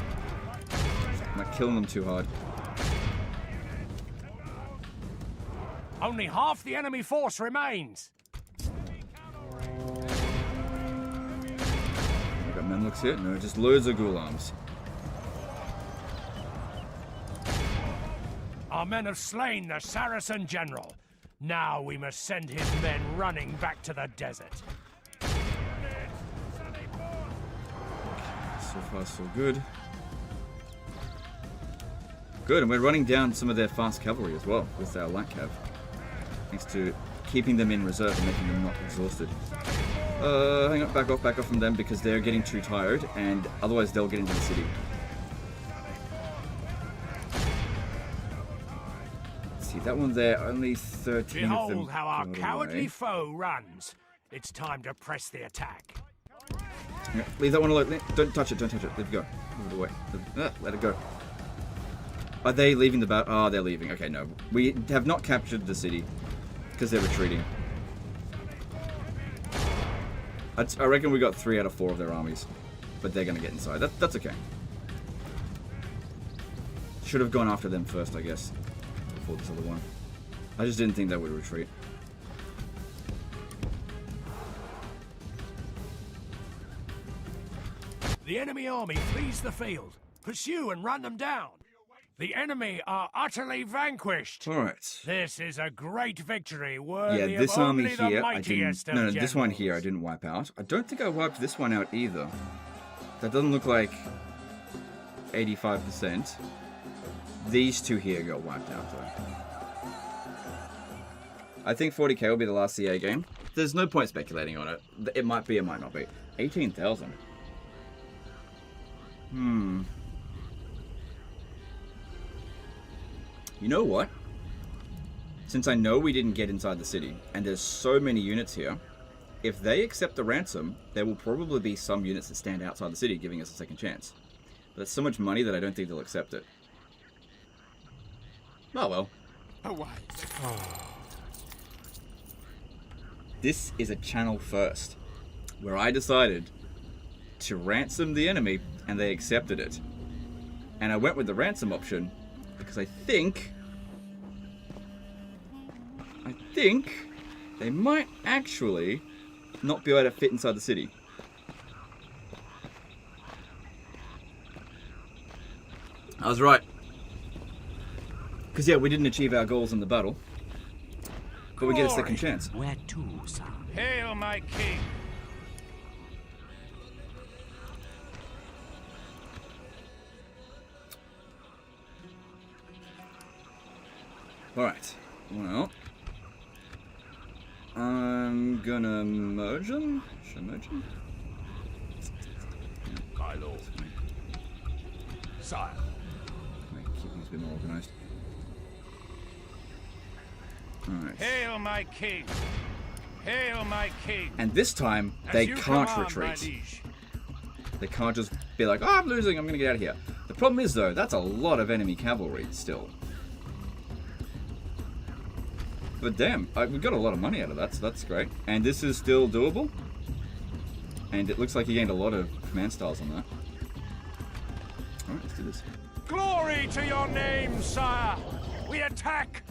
S1: Am I killing them too hard?
S3: Only half the enemy force remains.
S1: I got Memluks here? No, just loads of ghoul arms.
S3: Our men have slain the Saracen general. Now we must send his men running back to the desert.
S1: So far, so good. Good, and we're running down some of their fast cavalry as well with our light cav. Thanks to keeping them in reserve and making them not exhausted. Hang on, back off from them because they're getting too tired and otherwise they'll get into the city. Let's see, that one there, only 13 of them.
S3: Behold how our
S1: got
S3: cowardly
S1: away.
S3: foe runs. It's time to press the attack.
S1: Yeah, leave that one alone. Don't touch it, Let it go. Move it away. Let it go. Are they leaving the battle? Oh, they're leaving. Okay, no. We have not captured the city because they're retreating. I reckon we got 3 out of 4 of their armies, but they're going to get inside. That's okay. Should have gone after them first, I guess, before this other one. I just didn't think they would retreat.
S3: The enemy army flees the field. Pursue and run them down. The enemy are utterly vanquished.
S1: All right.
S3: This is a great victory worthy
S1: Yeah, this
S3: of
S1: army
S3: only the
S1: here, I
S3: mightiest
S1: didn't.
S3: of
S1: No, this one
S3: generals.
S1: here, I didn't wipe out. I don't think I wiped this one out either. That doesn't look like 85%. These two here got wiped out though. I think 40k will be the last CA game. There's no point speculating on it. It might be, it might not be. 18,000. You know what? Since I know we didn't get inside the city, and there's so many units here, if they accept the ransom, there will probably be some units that stand outside the city, giving us a second chance. But it's so much money that I don't think they'll accept it. Oh well.
S2: Away.
S1: This is a channel first, where I decided to ransom the enemy, and they accepted it. And I went with the ransom option, because I think they might actually not be able to fit inside the city. I was right. Because yeah, we didn't achieve our goals in the battle. But we get a second chance.
S4: Where to, sir?
S3: Hail, my king!
S1: Alright. Well. I'm gonna merge them. Should I merge them?
S2: My lord. Sire.
S1: Keep things a bit more organised. Alright.
S3: Hail, my king! Hail, my king!
S1: And this time,
S3: As
S1: they
S3: you
S1: can't
S3: command, my
S1: retreat.
S3: liege.
S1: They can't just be like, oh, I'm losing, I'm gonna get out of here. The problem is, though, that's a lot of enemy cavalry still. But damn, we got a lot of money out of that, so that's great. And this is still doable. And it looks like he gained a lot of command styles on that. Alright, let's do this.
S3: Glory to your name, sire! We attack!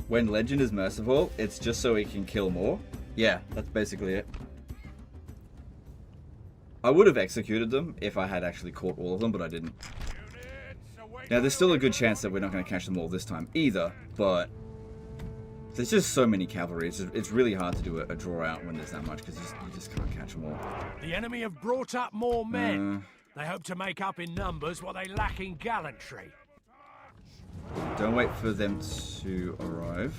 S1: When Legend is merciful, it's just so he can kill more. Yeah, that's basically it. I would have executed them if I had actually caught all of them, but I didn't. Now, there's still a good chance that we're not going to catch them all this time either, but there's just so many cavalry. It's really hard to do a draw out when there's that much, because you just can't catch them all.
S3: The enemy have brought up more men. They hope to make up in numbers what they lack in gallantry.
S1: Don't wait for them to arrive.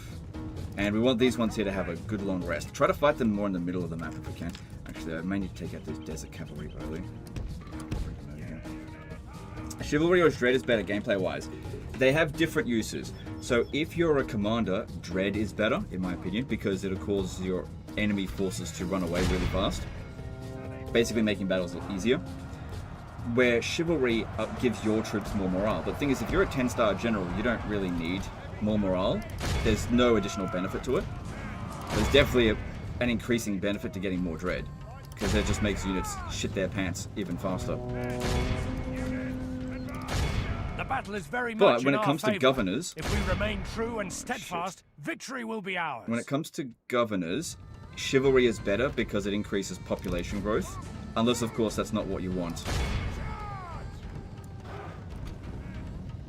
S1: And we want these ones here to have a good long rest. Try to fight them more in the middle of the map if we can. Actually, I may need to take out these desert cavalry early. Chivalry or Dread is better gameplay-wise? they have different uses. So if you're a commander, Dread is better, in my opinion, because it'll cause your enemy forces to run away really fast, basically making battles easier. Where Chivalry gives your troops more morale. But the thing is, if you're a 10-star general, you don't really need more morale. There's no additional benefit to it. There's definitely an increasing benefit to getting more Dread, because that just makes units shit their pants even faster.
S3: The battle is very much
S1: But when
S3: in
S1: it
S3: our
S1: comes to
S3: favor.
S1: governors,
S3: If we remain true and steadfast, victory will be ours.
S1: when it comes to governors, Chivalry is better because it increases population growth, unless of course that's not what you want.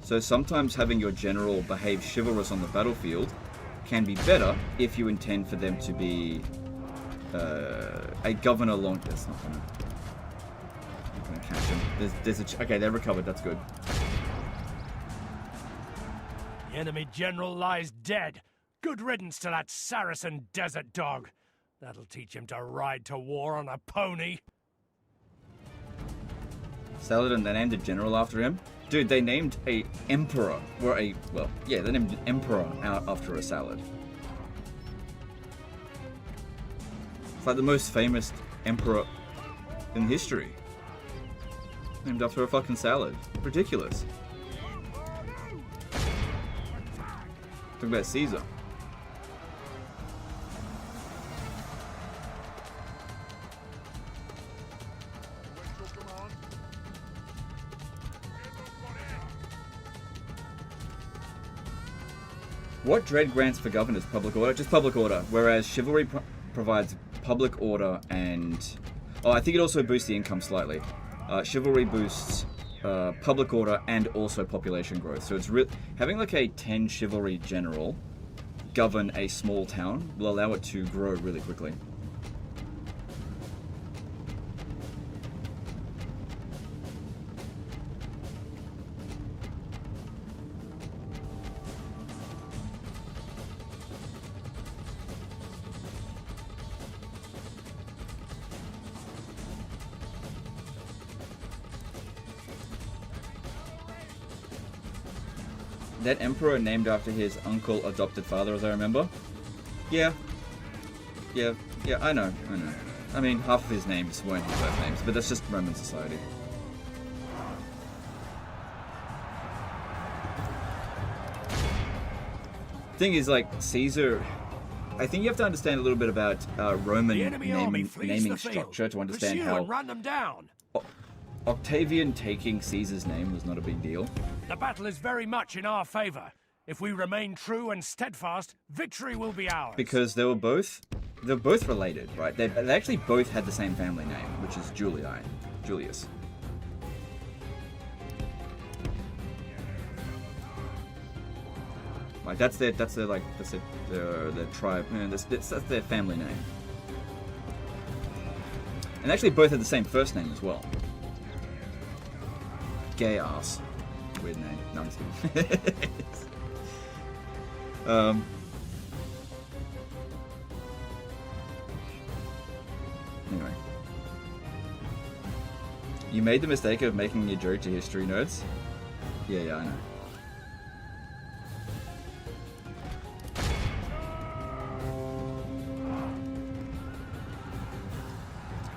S1: So sometimes having your general behave chivalrous on the battlefield can be better if you intend for them to be a governor long. That's not gonna catch him. Okay, they're recovered. That's good.
S3: The enemy general lies dead. Good riddance to that Saracen desert dog. That'll teach him to ride to war on a pony.
S1: Saladin, they named a general after him. Dude, they named a emperor, or they named an emperor after a salad. It's like the most famous emperor in history. Named after a fucking salad. Ridiculous. Talk about Caesar. What Dread grants for governors? Public order? Just public order. Whereas Chivalry provides public order and... Oh, I think it also boosts the income slightly. Chivalry boosts public order and also population growth. So it's having like a 10 Chivalry general govern a small town will allow it to grow really quickly. That emperor named after his uncle adopted father, as I remember. Yeah, I know. I mean, half of his names weren't his birth names, but that's just Roman society. Thing is, like, Caesar... I think you have to understand a little bit about Roman naming structure to understand how...
S3: Run them down.
S1: Octavian taking Caesar's name was not a big deal.
S3: The battle is very much in our favor. If we remain true and steadfast, victory will be ours.
S1: Because they're both related, right? They actually both had the same family name, which is Julius. Like that's their tribe. That's their family name. And actually, both had the same first name as well. Gay ass. Weird name. No, I'm just kidding. Anyway. You made the mistake of making a joke to history nerds? Yeah, I know.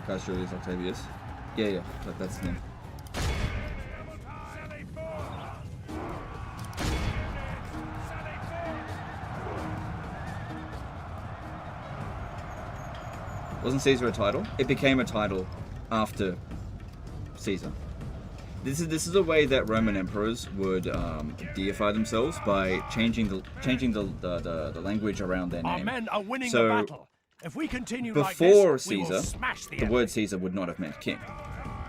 S1: Gaius Julius Octavius. Yeah, that's him. Wasn't Caesar a title? It became a title after Caesar. This is a way that Roman emperors would deify themselves by changing the language around their name.
S3: Our men are winning
S1: So,
S3: the battle. If we continue
S1: before
S3: like this, we will
S1: Caesar,
S3: smash
S1: the word Caesar would not have meant king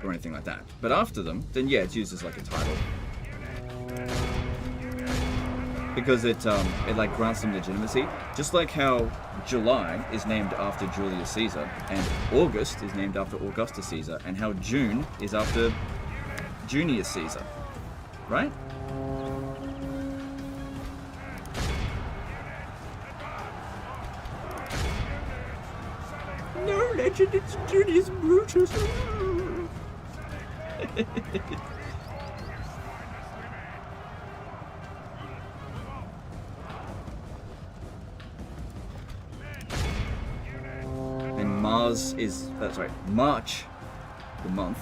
S1: or anything like that. But after them, then yeah, it's used as like a title. Because it like grants them legitimacy, just like how July is named after Julius Caesar, and August is named after Augustus Caesar, and how June is after Junius Caesar, right? No legend, it's Junius Brutus. Mars is sorry, March, the month,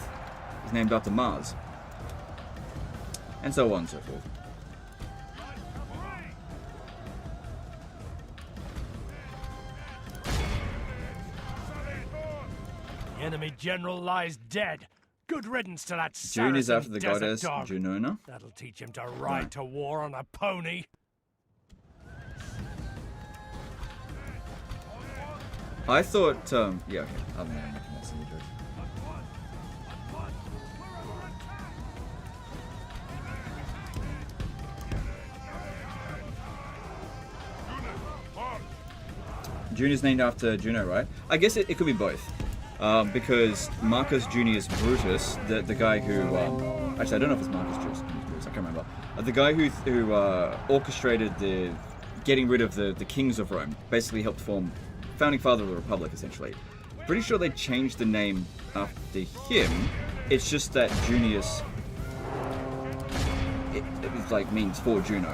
S1: is named after Mars, and so on and so forth.
S3: The enemy general lies dead. Good riddance to that
S1: June is after the
S3: Saracen
S1: goddess
S3: desert dog.
S1: Junona.
S3: That'll teach him to ride to war on a pony.
S1: I thought, yeah, okay, I'm gonna make a mess of the joke. June is named after Juno, right? I guess it could be both. Because Marcus Junius Brutus, the guy who, actually I don't know if it's Marcus Junius Brutus, I can't remember. The guy who orchestrated the getting rid of the kings of Rome, basically helped form founding father of the Republic, essentially. Pretty sure they changed the name after him. It's just that Junius, it like means for Juno,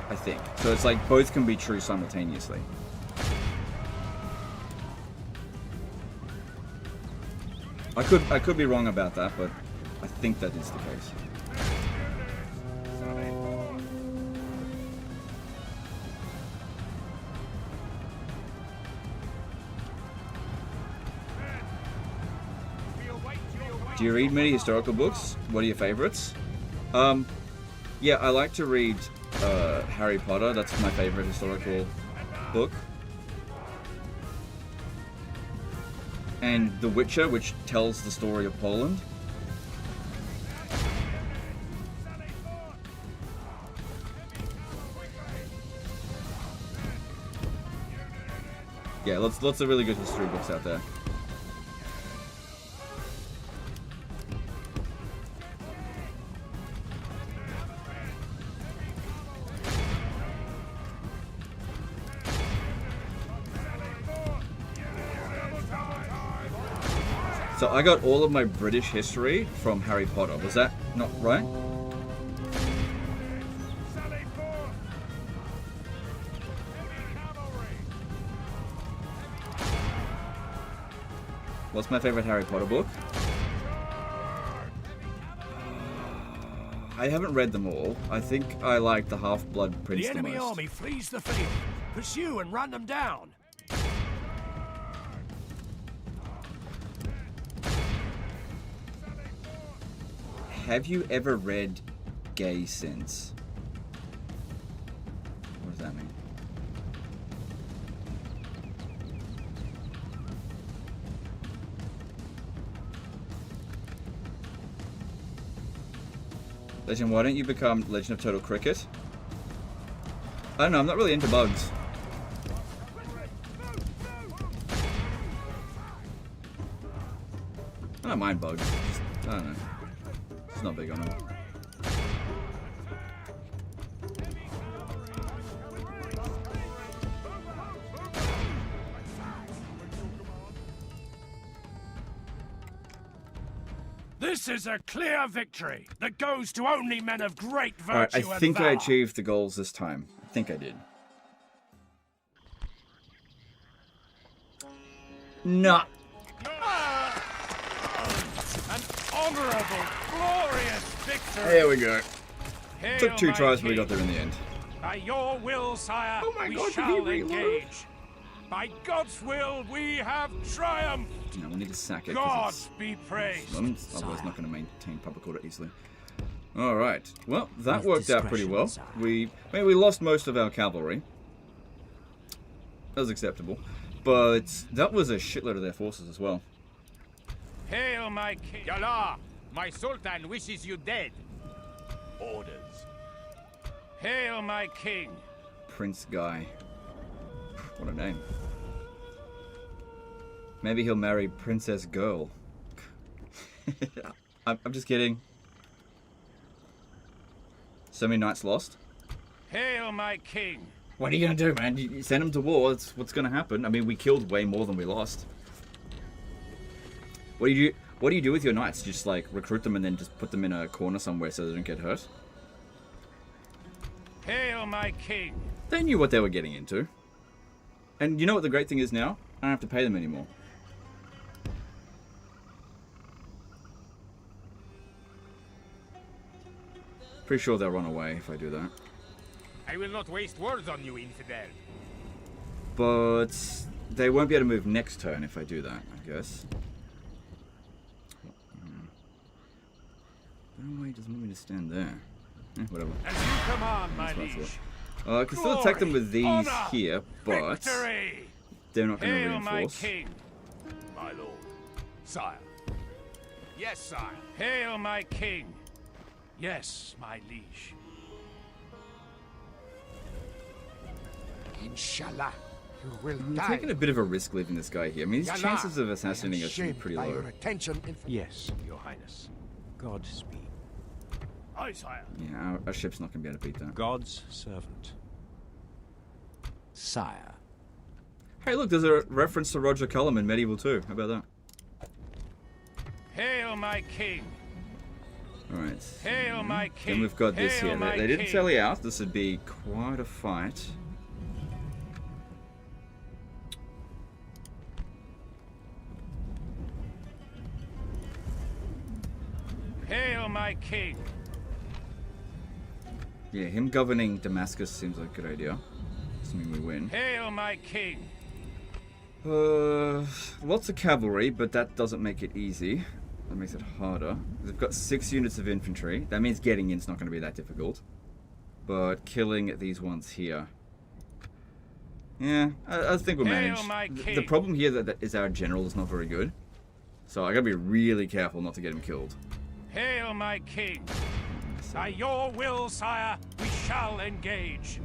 S1: I think. So it's like both can be true simultaneously. I could be wrong about that, but I think that is the case. Do you read many historical books? What are your favorites? Yeah, I like to read Harry Potter. That's my favorite historical book. And The Witcher, which tells the story of Poland. Yeah, lots of really good history books out there. So I got all of my British history from Harry Potter. Was that not right? What's my favorite Harry Potter book? I haven't read them all. I think I like the Half-Blood Prince
S3: The
S1: the
S3: enemy
S1: most.
S3: army flees the field. Pursue and run them down.
S1: Have you ever read Gay Sense? What does that mean? Legend, why don't you become Legend of Total Cricket? I don't know, I'm not really into bugs. I don't mind bugs. I don't know. It's not big on them.
S3: This is a clear victory that goes to only men of great virtue
S1: Alright, I
S3: and
S1: think I
S3: valor.
S1: achieved the goals this time. I think I did. No.
S3: An honorable, glorious victory.
S1: There we go.
S3: Hail,
S1: Took 2
S3: my
S1: tries, but we got
S3: king.
S1: there in the end.
S3: By your will, sire,
S1: Oh my
S3: we
S1: God, did he
S3: shall
S1: reload?
S3: engage. By God's will, we have triumphed.
S1: No, we need to sack it.
S3: God
S1: 'cause
S3: be praised.
S1: it's otherwise not going to maintain public order easily. Alright. Well, that
S4: With
S1: worked out pretty well.
S4: discretion,
S1: We lost most of our cavalry. That was acceptable. But that was a shitload of their forces as well.
S3: Hail, my king.
S2: Yalla, my sultan wishes you dead. Orders.
S3: Hail, my king.
S1: Prince Guy. What a name. Maybe he'll marry Princess Girl. I'm just kidding. So many knights lost.
S3: Hail, my king.
S1: What are you going to do, man? You send them to war. That's what's going to happen. I mean, we killed way more than we lost. What do you do with your knights? Just like recruit them and then just put them in a corner somewhere so they don't get hurt?
S3: Hail, my king.
S1: They knew what they were getting into. And you know what the great thing is now? I don't have to pay them anymore. Pretty sure they'll run away if I do that.
S2: I will not waste words on you, infidel.
S1: But they won't be able to move next turn if I do that, I guess. No way, doesn't want me to stand there. Whatever.
S2: As you command, my
S1: That's what I
S2: liege.
S1: I can still attack them with these
S2: Honor,
S1: here, but
S2: victory!
S1: they're not going to
S2: Hail
S1: reinforce.
S2: my king, my lord. Sire. Yes, sire. Hail my king. Yes, my liege. Inshallah, you will
S1: I'm
S2: die.
S1: taking a bit of a risk leaving this guy here. I mean, his
S2: Yallah,
S1: chances of
S2: I am
S1: assassinating us should be
S2: shamed
S1: pretty
S2: by
S1: low.
S2: your attention,
S4: Yes, Your Highness. Godspeed.
S3: Aye, sire.
S1: Yeah, our ship's not going to be able to beat that.
S4: God's servant. Sire.
S1: Hey, look, there's a reference to Roger Cullum in Medieval 2. How about that?
S2: Hail my king.
S1: Alright.
S2: Hail my king.
S1: Then we've got this
S2: Hail
S1: here.
S2: my
S1: They didn't
S2: king.
S1: sally out. This would be quite a fight.
S2: Hail my king.
S1: Yeah, him governing Damascus seems like a good idea. Assuming we win.
S2: Hail my king.
S1: Lots of cavalry, but that doesn't make it easy. That makes it harder. They've got 6 units of infantry. That means getting in's not going to be that difficult. But killing these ones here. Yeah, I think we'll
S2: Hail
S1: manage.
S2: my
S1: The
S2: king.
S1: problem here that is our general is not very good. So I gotta be really careful not to get him killed.
S2: Hail my king. By your will, sire, we shall engage.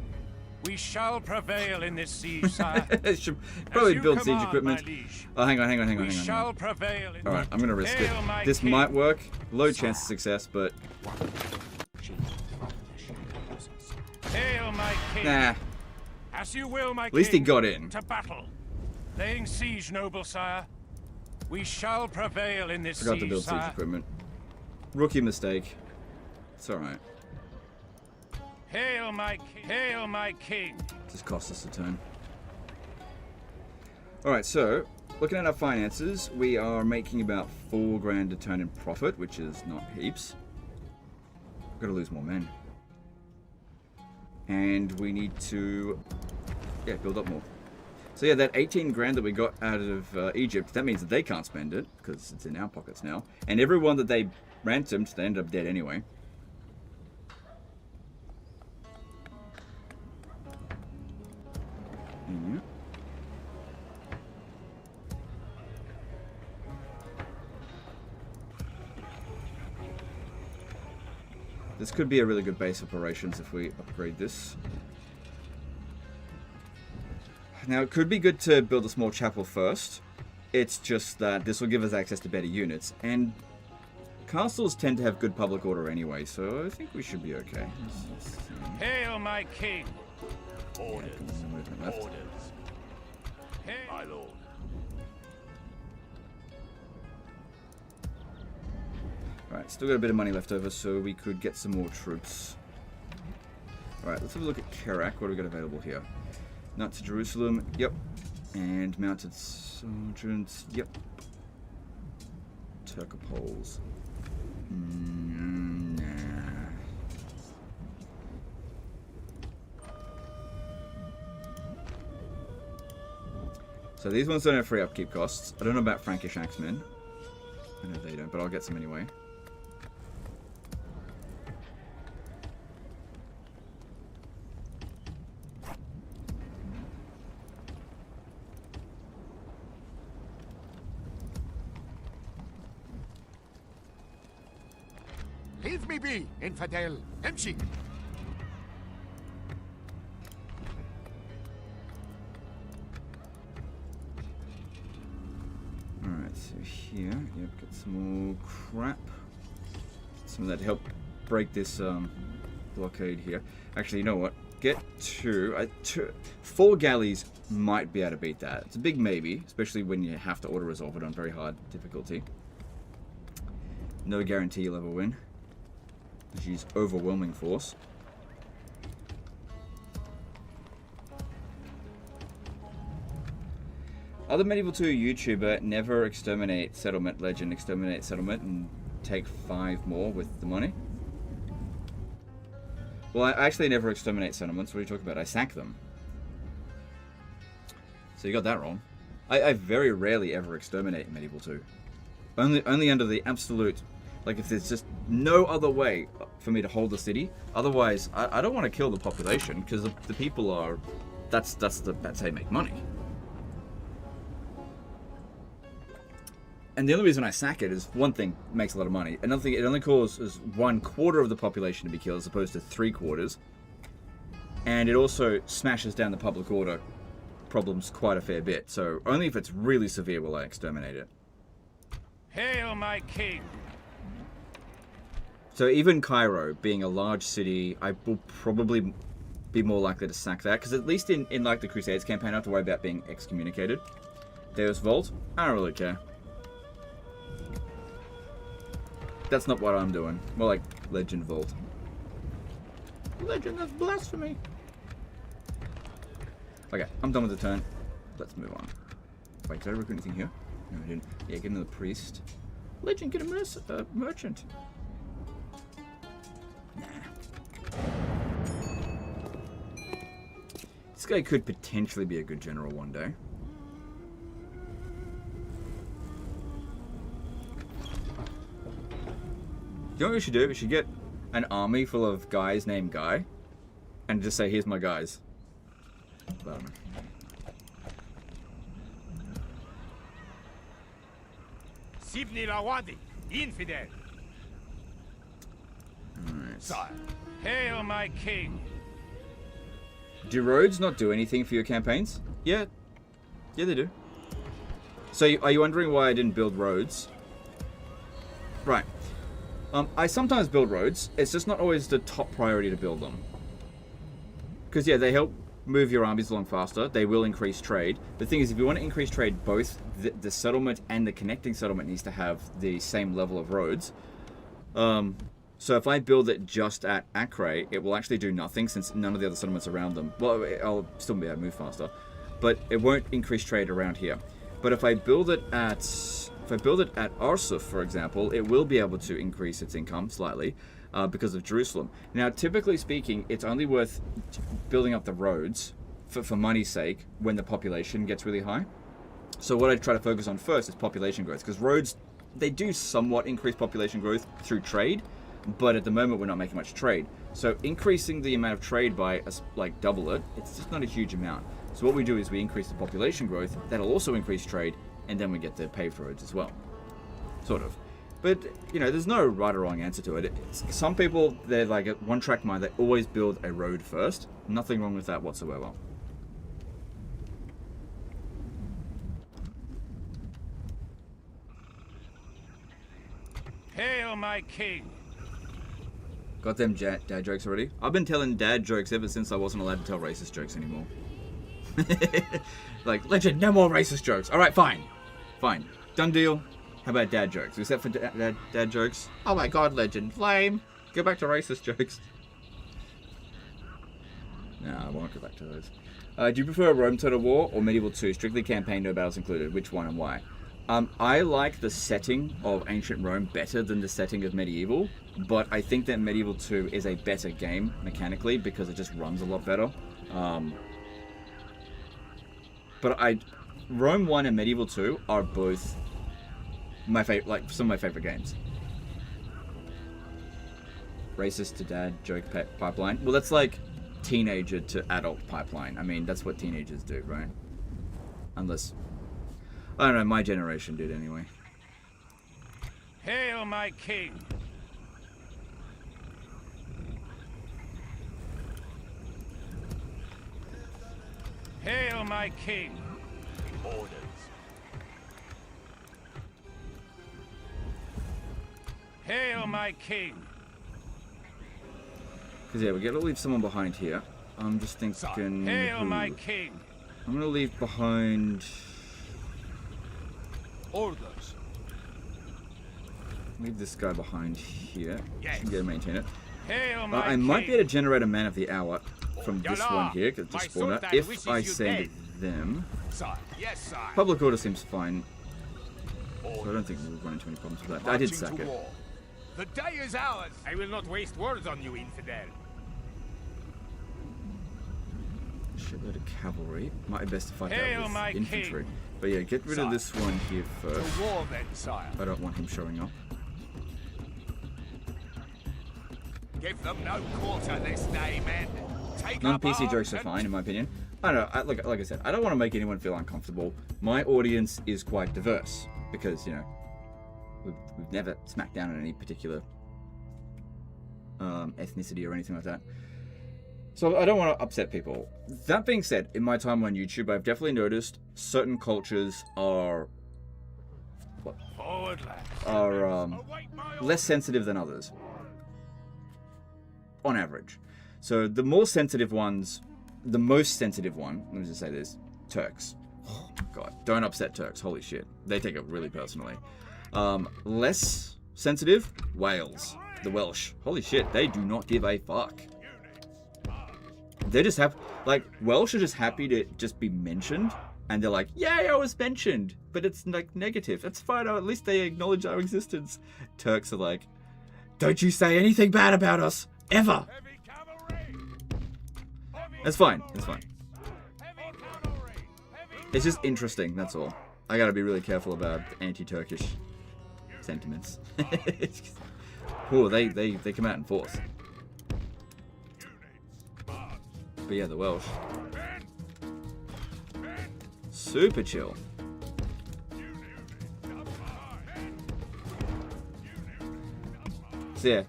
S2: We shall prevail in this siege, sire.
S1: Should probably
S2: As you
S1: build siege
S2: command,
S1: equipment.
S2: my liege.
S1: Oh, hang on.
S2: We shall prevail in
S1: Alright, I'm gonna risk
S2: Hail
S1: it.
S2: my
S1: This
S2: king.
S1: might work. Low chance of success, but
S2: Hail my king.
S1: nah.
S2: As you will, my king.
S1: At least he got in.
S2: To battle. Laying siege, noble sire. We shall prevail in this
S1: Forgot to
S2: siege,
S1: build siege
S2: sire.
S1: equipment. Rookie mistake. It's alright.
S2: Hail my king. Hail my king.
S1: Just cost us a turn. Alright, so looking at our finances, we are making about 4 grand a turn in profit, which is not heaps. Gotta lose more men. And we need to, yeah, build up more. So yeah, that 18 grand that we got out of Egypt, that means that they can't spend it, because it's in our pockets now. And everyone that they ransomed, they ended up dead anyway. Yeah. This could be a really good base operations if we upgrade this. Now, it could be good to build a small chapel first. It's just that this will give us access to better units. And castles tend to have good public order anyway, so I think we should be okay. Let's see.
S2: Hail my king.
S1: Orders. Left.
S2: Hail my lord.
S1: Alright, still got a bit of money left over, so we could get some more troops. Alright, let's have a look at Kerak. What do we got available here? Not to Jerusalem, yep. And mounted sergeants, yep. Turcopoles. Nah. So these ones don't have free upkeep costs. I don't know about Frankish Axemen. I know they don't, but I'll get some anyway.
S2: Leave me be, infidel. Emshi.
S1: Alright, so here, yep, get some more crap. Some of that to help break this blockade here. Actually, you know what? Get 4 galleys might be able to beat that. It's a big maybe, especially when you have to auto-resolve it on very hard difficulty. No guarantee you'll ever win. She's overwhelming force. other Medieval 2 YouTuber, never exterminate settlement, legend, exterminate settlement, and take 5 more with the money. Well, I actually never exterminate settlements. What are you talking about? I sack them. So you got that wrong. I very rarely ever exterminate in Medieval 2. Only under the absolute, like if there's just no other way for me to hold the city. Otherwise, I don't want to kill the population because the people are, that's how you make money. And the only reason I sack it is, one thing, it makes a lot of money. Another thing, it only causes 1/4 of the population to be killed as opposed to 3/4. And it also smashes down the public order problems quite a fair bit. So only if it's really severe will I exterminate it.
S2: Hail my king!
S1: So even Cairo, being a large city, I will probably be more likely to sack that. Because at least in like the Crusades campaign, I don't have to worry about being excommunicated. Deus Vault, I don't really care. That's not what I'm doing. More like Legend Vault. Legend, that's blasphemy. Okay, I'm done with the turn. Let's move on. Wait, did I recruit anything here? No, I didn't. Yeah, get another priest. Legend, get a merchant. Nah. This guy could potentially be a good general one day. You know what we should do? We should get an army full of guys named Guy and just say, here's my guys.
S2: Sibni Lawadi, infidel.
S1: Alright.
S2: Sire, hail my king.
S1: Do roads not do anything for your campaigns? Yeah. Yeah, they do. So are you wondering why I didn't build roads? Right. I sometimes build roads. It's just not always the top priority to build them. Because, yeah, they help move your armies along faster. They will increase trade. The thing is, if you want to increase trade, both the settlement and the connecting settlement needs to have the same level of roads. So if I build it just at Acre, it will actually do nothing since none of the other settlements around them. Well, I'll still be able to move faster. But it won't increase trade around here. But if I build it at Arsuf, for example, it will be able to increase its income slightly because of Jerusalem. Now, typically speaking, it's only worth building up the roads for money's sake when the population gets really high. So what I try to focus on first is population growth, because roads, they do somewhat increase population growth through trade, but at the moment we're not making much trade. So increasing the amount of trade by like double it, it's just not a huge amount. So what we do is we increase the population growth, that'll also increase trade, and then we get the paved roads as well. Sort of. But, you know, there's no right or wrong answer to it. Some people, they're like a one-track mind, they always build a road first. Nothing wrong with that whatsoever.
S2: Hail my king.
S1: Got them dad jokes already? I've been telling dad jokes ever since I wasn't allowed to tell racist jokes anymore. Like, Legend, no more racist jokes. Alright, fine. Fine. Done deal. How about dad jokes? Except for dad jokes. Oh my god, Legend. Flame. Go back to racist jokes. No, I won't go back to those. Do you prefer Rome Total War or Medieval 2? Strictly campaign, no battles included. Which one and why? I like the setting of Ancient Rome better than the setting of Medieval, but I think that Medieval 2 is a better game mechanically because it just runs a lot better. But Rome 1 and Medieval 2 are both my favorite, like some of my favorite games. Racist to dad joke pipeline. Well, that's like teenager to adult pipeline. I mean, that's what teenagers do, right? Unless, I don't know, my generation did anyway.
S2: Hail my king. Hail my king. Orders. Hail my king.
S1: Because, yeah, we gotta leave someone behind here. I'm just thinking...
S2: Hail my king.
S1: I'm gonna leave behind...
S2: Orders.
S1: Leave this guy behind here.
S2: Yes.
S1: Should be able to maintain it.
S2: Hail my
S1: I might be
S2: king.
S1: able to generate a man of the hour from this one here, because just spawned out, if I send them.
S2: Sire. Yes, sire.
S1: Public order seems fine. So I don't think we'll run into any problems with that. I did
S2: Marching
S1: sack
S2: to
S1: it.
S2: war. The day is ours.
S6: I will not waste words on you, infidel.
S1: Shitload of cavalry. Might be best to fight
S6: Hail
S1: out
S6: my
S1: with infantry.
S6: king.
S1: But yeah, get rid of this one here first.
S2: To war then, sire.
S1: I don't want him showing up.
S2: Give them no quarter this day, men. Take up
S1: Non-PC
S2: arms
S1: jokes are
S2: and-
S1: fine, in my opinion. I don't know, like I said, I don't want to make anyone feel uncomfortable. My audience is quite diverse because, you know, we've never smacked down on any particular ethnicity or anything like that. So I don't want to upset people. That being said, in my time on YouTube, I've definitely noticed certain cultures are
S3: Forward, lads.
S2: Await my
S1: less sensitive than others. On average. So the more sensitive ones, the most sensitive one, let me just say this, Turks. Oh my god, don't upset Turks, holy shit. They take it really personally. Less sensitive, Wales. The Welsh. Holy shit, they do not give a fuck. They just have, like, Welsh are just happy to just be mentioned, and they're like, yay, I was mentioned, but it's like negative. That's fine, at least they acknowledge our existence. Turks are like, don't you say anything bad about us, ever.
S2: heavy cavalry.
S1: That's fine, that's fine.
S2: Heavy cavalry. Heavy
S1: It's just interesting, that's all. I gotta be really careful about anti-Turkish sentiments. Oh, they come out in force. But yeah, the Welsh. Super chill. So yeah,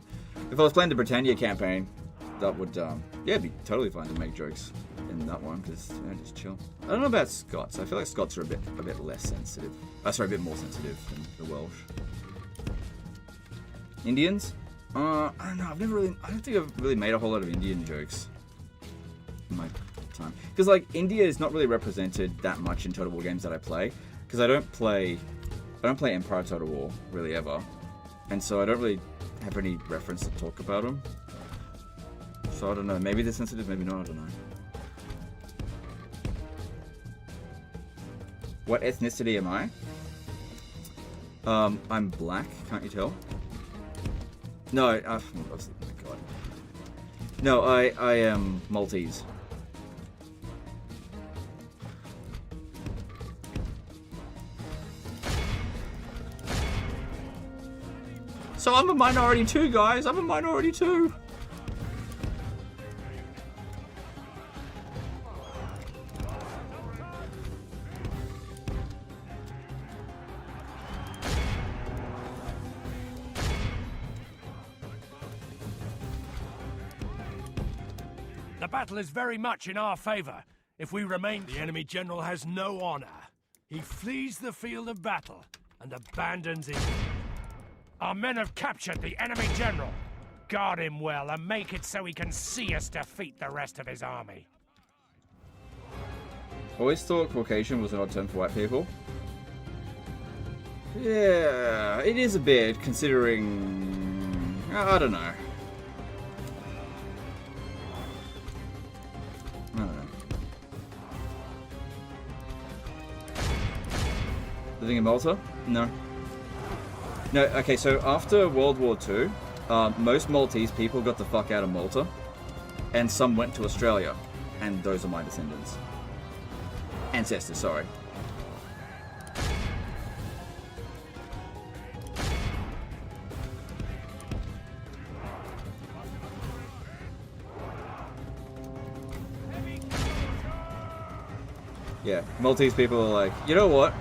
S1: if I was playing the Britannia campaign, that would, yeah, it'd be totally fine to make jokes in that one, because they're just chill. I don't know about Scots. I feel like Scots are a bit less sensitive. Sorry, a bit more sensitive than the Welsh. Indians? I don't know. I don't think I've really made a whole lot of Indian jokes in my time. Because, like, India is not really represented that much in Total War games that I play. Because I don't play Empire Total War, really, ever. And so I don't really have any reference to talk about them. So I don't know. Maybe they're sensitive, maybe not. I don't know. What ethnicity am I? I'm black. Can't you tell? No, oh my god. No, I am Maltese. So I'm a minority too, guys. I'm a minority too.
S3: The battle is very much in our favor. If we remain, the enemy general has no honor. He flees the field of battle and abandons it. Our men have captured the enemy general. Guard him well and make it so he can see us defeat the rest of his army.
S1: Always thought Caucasian was an odd term for white people. Yeah, it is a bit, considering... I don't know. I don't know. Living in Malta? No. No, okay, so after World War II, most Maltese people got the fuck out of Malta, and some went to Australia, and those are my descendants. Ancestors, sorry. Yeah, Maltese people are like, you know what?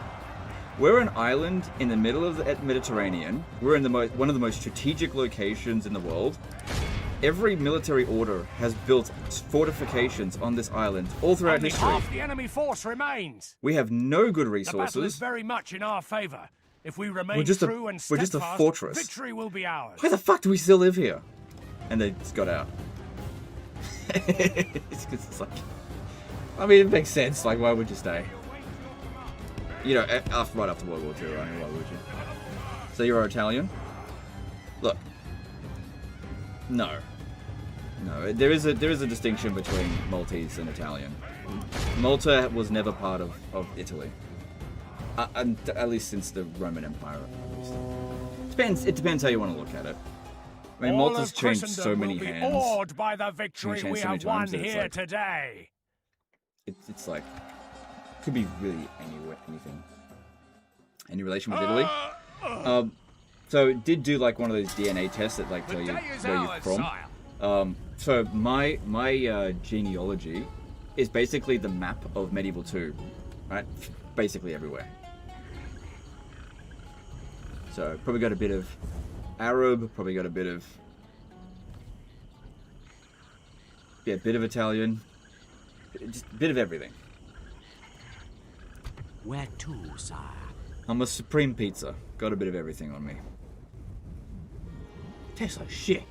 S1: We're an island in the middle of the Mediterranean. We're in one of the most strategic locations in the world. Every military order has built fortifications on this island all throughout
S3: Only
S1: history.
S3: half the enemy force remains.
S1: We have no good
S3: The battle is
S1: resources.
S3: very much in our favor. If we remain
S1: We're just a-
S3: true and
S1: we're just a
S3: steadfast,
S1: fortress.
S3: victory will be ours.
S1: Why the fuck do we still live here? And they just got out. It's 'cause it's like, I mean, it makes sense. Like, why would you stay? You know, right after World War II, right? Why would you? So you're Italian? Look, no. There is a distinction between Maltese and Italian. Malta was never part of Italy. At least since the Roman Empire. It depends how you want to look at it. I mean,
S3: All
S1: Malta's
S3: of
S1: changed
S3: Christendom
S1: so many
S3: will be
S1: hands.
S3: awed by the victory
S1: Changed
S3: we
S1: so many
S3: have won
S1: times that it's
S3: here
S1: like-
S3: today.
S1: It's like, could be really anything. Any relation with Italy? So it did do like one of those DNA tests that like tell you
S2: day is
S1: where you're
S2: ours,
S1: from.
S2: sire.
S1: So my genealogy is basically the map of Medieval 2, right? Basically everywhere. So probably got a bit of Arab, probably got a bit of Italian, just a bit of everything.
S7: Where to, sire?
S1: I'm a supreme pizza. Got a bit of everything on me. Tastes like shit.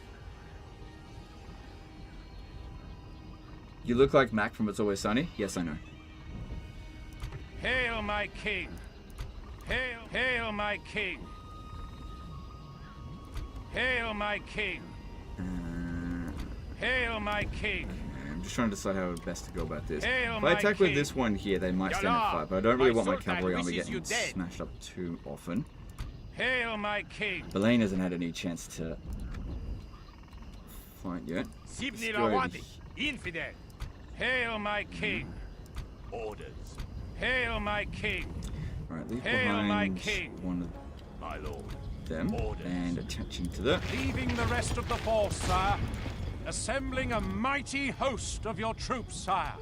S1: You look like Mac from It's Always Sunny? Yes, I know.
S3: Hail my king! Hail my king! Hail my king! Hail my king!
S1: I'm just trying to decide how best to go about this.
S3: Hail
S1: If I
S3: my
S1: attack with
S3: king.
S1: this one here, they might stand a
S2: Yalah,
S1: fight, but I don't really
S2: my
S1: want my
S2: sultan
S1: cavalry army
S2: wishes you
S1: getting
S2: dead.
S1: smashed up too often.
S3: Hail my king!
S1: Belaine hasn't had any chance to fight yet.
S2: Sibni
S1: Let's go over
S2: Lawandi, infidel.
S3: Hail my king!
S2: Orders,
S3: Hail my king!
S1: Right, leave
S3: Hail my
S1: behind
S3: king.
S1: one
S2: my lord.
S1: of them
S2: Orders.
S1: and attaching to that.
S3: Leaving the rest of the force, sire. Assembling a mighty host of your troops, sire.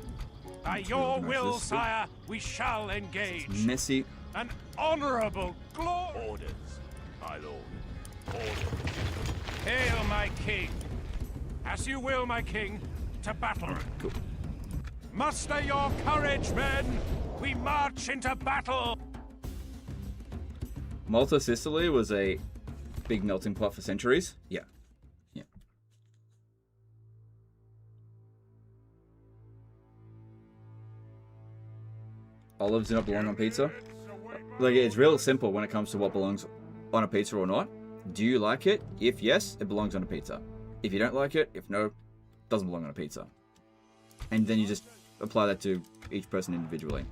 S3: By your
S1: organise
S3: will,
S1: this.
S3: sire, we shall engage.
S1: Messy.
S3: An honorable glory.
S2: Orders, my lord. Orders.
S3: Hail my king! As you will, my king, to battle.
S1: Cool.
S3: Muster your courage, men! We march into battle!
S1: Malta, Sicily was a big melting pot for centuries. Yeah. Yeah. Olives do not belong on pizza. Like, it's real simple when it comes to what belongs on a pizza or not. Do you like it? If yes, it belongs on a pizza. If you don't like it, if no, it doesn't belong on a pizza. And then you just apply that to each person individually.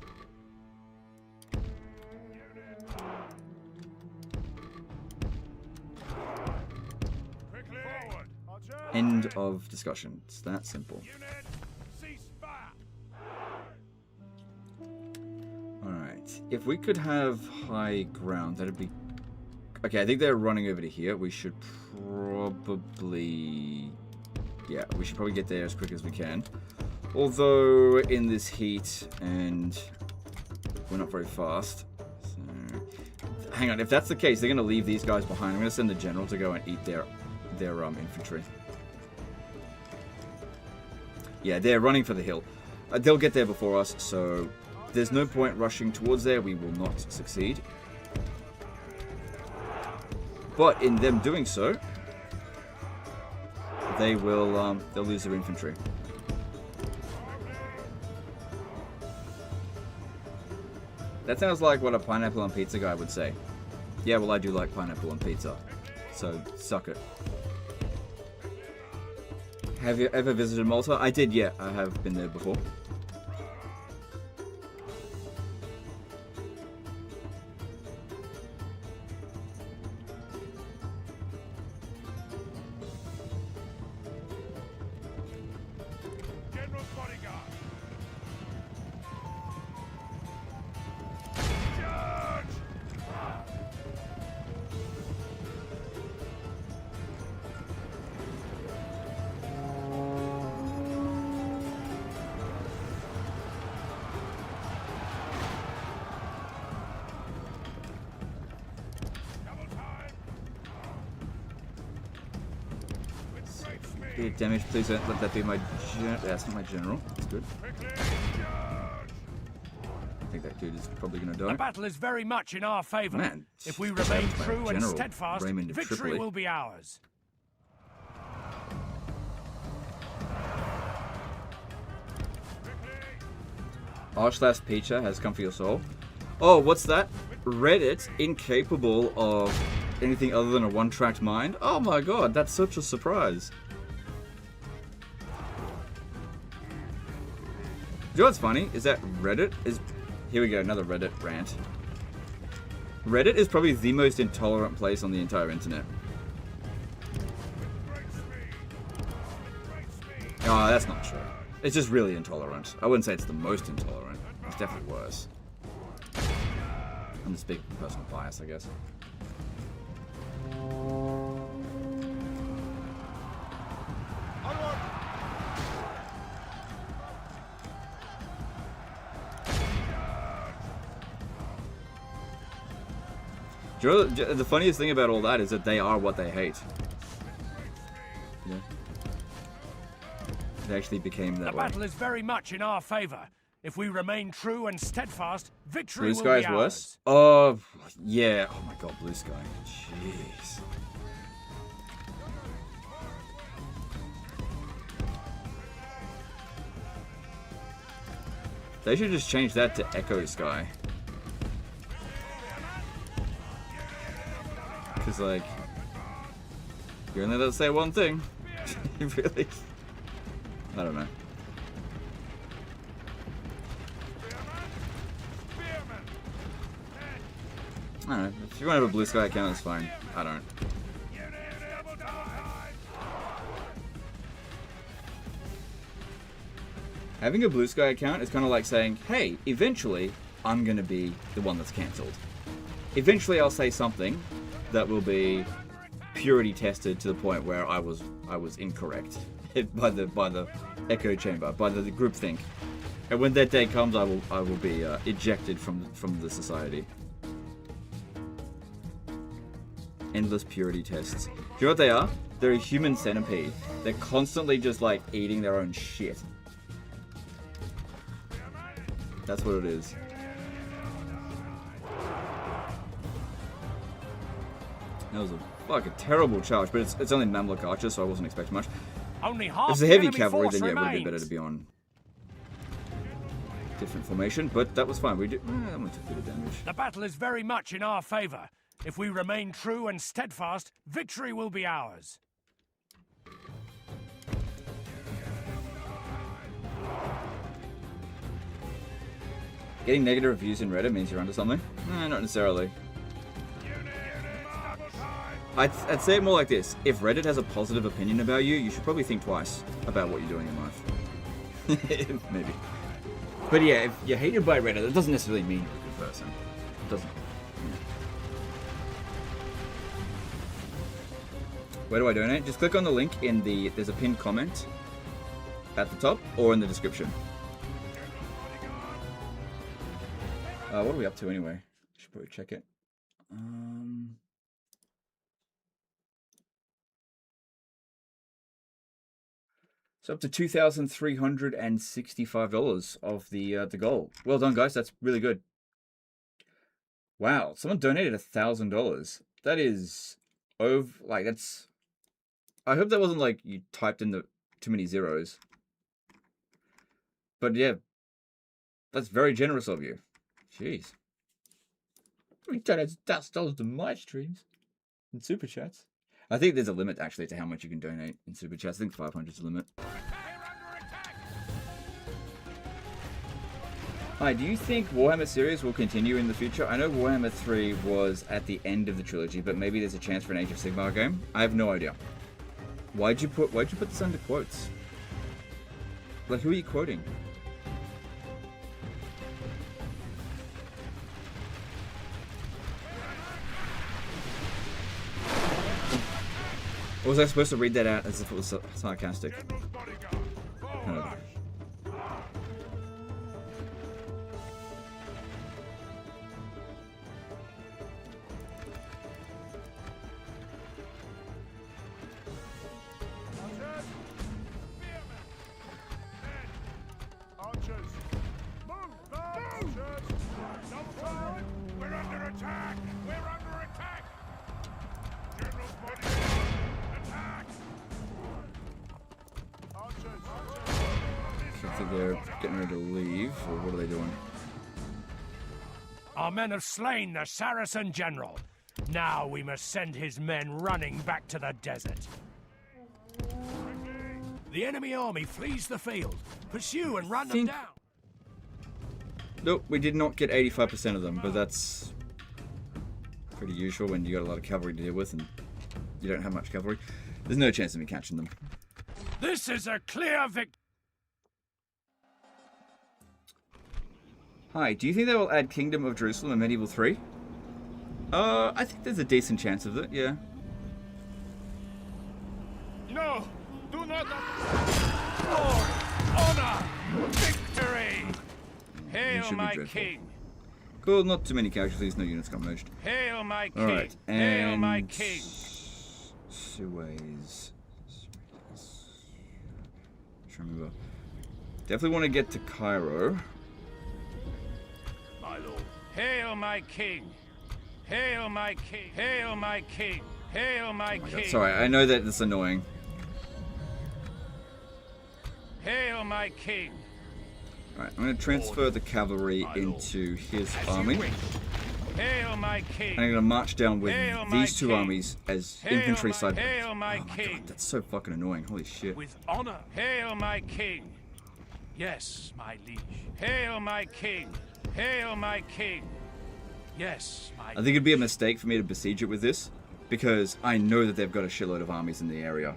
S1: End of discussion. It's that simple. Alright. If we could have high ground, that'd be... Okay, I think they're running over to here. We should probably... Yeah, we should probably get there as quick as we can. Although, in this heat, and we're not very fast. So... Hang on, if that's the case, they're going to leave these guys behind. I'm going to send the general to go and eat their infantry. Yeah, they're running for the hill. They'll get there before us, so there's no point rushing towards there. We will not succeed. But in them doing so, they will they'll lose their infantry. That sounds like what a pineapple on pizza guy would say. Yeah, well, I do like pineapple on pizza, so suck it. Have you ever visited Malta? I did, yeah. I have been there before.
S3: General's bodyguard!
S1: Bit of damage, please don't let that be my that's not my general. That's good. I think that dude is probably gonna
S3: The
S1: die.
S3: battle is very much in our favor.
S1: Man,
S3: If we
S1: just
S3: remain
S1: have my
S3: true and
S1: general
S3: steadfast,
S1: Raymond of
S3: victory
S1: Tripoli.
S3: will be ours.
S1: R/Peacher has come for your soul. Oh, what's that? Reddit incapable of anything other than a one-tracked mind? Oh my god, that's such a surprise. You know what's funny? Is that Reddit is... Here we go, another Reddit rant. Reddit is probably the most intolerant place on the entire internet. Oh, that's not true. It's just really intolerant. I wouldn't say it's the most intolerant. It's definitely worse. I'm just big personal bias, I guess. Do you know, the funniest thing about all that is that they are what they hate. Yeah. They actually became that way.
S3: The battle is very much in our favor. If we remain true and steadfast, victory
S1: Blue
S3: will
S1: Sky
S3: be
S1: is
S3: ours.
S1: worse? Oh, yeah. Oh my god, Blue Sky. Jeez. They should just change that to Echo Sky. Because, like, you're only allowed to say one thing. Really? I don't know. I don't know. If you want to have a Blue Sky account, that's fine. I don't. Having a Blue Sky account is kind of like saying, hey, eventually, I'm going to be the one that's cancelled. Eventually, I'll say something that will be purity tested to the point where I was incorrect by the echo chamber, by the groupthink. And when that day comes, I will be ejected from the society. Endless purity tests. Do you know what they are? They're a human centipede. They're constantly just like eating their own shit. That's what it is. That was a fucking terrible charge, but it's only Mamluk archers, so I wasn't expecting much.
S3: Only half
S1: If it's a
S3: the
S1: heavy
S3: enemy
S1: cavalry,
S3: force
S1: then yeah, it would have been
S3: remains.
S1: better to be on different formation, but that was fine. We did. I only took a bit of damage.
S3: The battle is very much in our favor. If we remain true and steadfast, victory will be ours.
S1: Getting negative reviews in Reddit means you're onto something? Not necessarily. I'd say it more like this. If Reddit has a positive opinion about you, you should probably think twice about what you're doing in life. Maybe. But yeah, if you're hated by Reddit, that doesn't necessarily mean you're a good person. It doesn't. Yeah. Where do I donate? Just click on the link in the... There's a pinned comment at the top or in the description. What are we up to anyway? Should probably check it. So up to $2,365 of the goal. Well done, guys. That's really good. Wow, someone donated $1,000. That is over. Like that's. I hope that wasn't like you typed in the too many zeros. But yeah, that's very generous of you. Jeez. We donated $1,000 to my streams and super chats. I think there's a limit actually to how much you can donate in super chats. I think 500 is the limit. Hi, do you think Warhammer series will continue in the future? I know Warhammer 3 was at the end of the trilogy, but maybe there's a chance for an Age of Sigmar game. I have no idea. Why'd you put this under quotes? Like, who are you quoting? Or was I supposed to read that out as if it was sarcastic? They're getting ready to leave, or what are they doing?
S3: Our men have slain the Saracen general. Now we must send his men running back to the desert. The enemy army flees the field. Pursue and run them down.
S1: Nope, we did not get 85% of them, but that's pretty usual when you got a lot of cavalry to deal with and you don't have much cavalry. There's no chance of me catching them.
S3: This is a clear victory.
S1: Hi, do you think they will add Kingdom of Jerusalem in Medieval 3? I think there's a decent chance of it, yeah.
S6: No! Do not...
S3: Glory, honor, victory.
S1: It should
S3: Hail
S1: be
S3: my
S1: dreadful.
S3: king.
S1: Cool, not too many casualties, no units got merged.
S3: Hail my king.
S1: Alright, and...
S3: Hail my king.
S1: Suez... Trying to remember. Definitely want to get to Cairo.
S3: My lord. Hail my king. Hail my king. Hail my king. Hail my
S1: God,
S3: king.
S1: sorry, I know that it's annoying.
S3: Hail my king.
S1: Alright, I'm going to transfer the cavalry into his army.
S3: Hail my king.
S1: And I'm going to march down with
S3: Hail my
S1: these two
S3: king.
S1: armies as
S3: Hail
S1: infantry
S3: my-
S1: side.
S3: Hail my
S1: Oh my
S3: king.
S1: god, that's so fucking annoying. Holy shit.
S3: With honor. Hail my king. Yes, my liege. Hail my king. Hail my king. Yes, my
S1: I think it'd be a mistake for me to besiege it with this, because I know that they've got a shitload of armies in the area.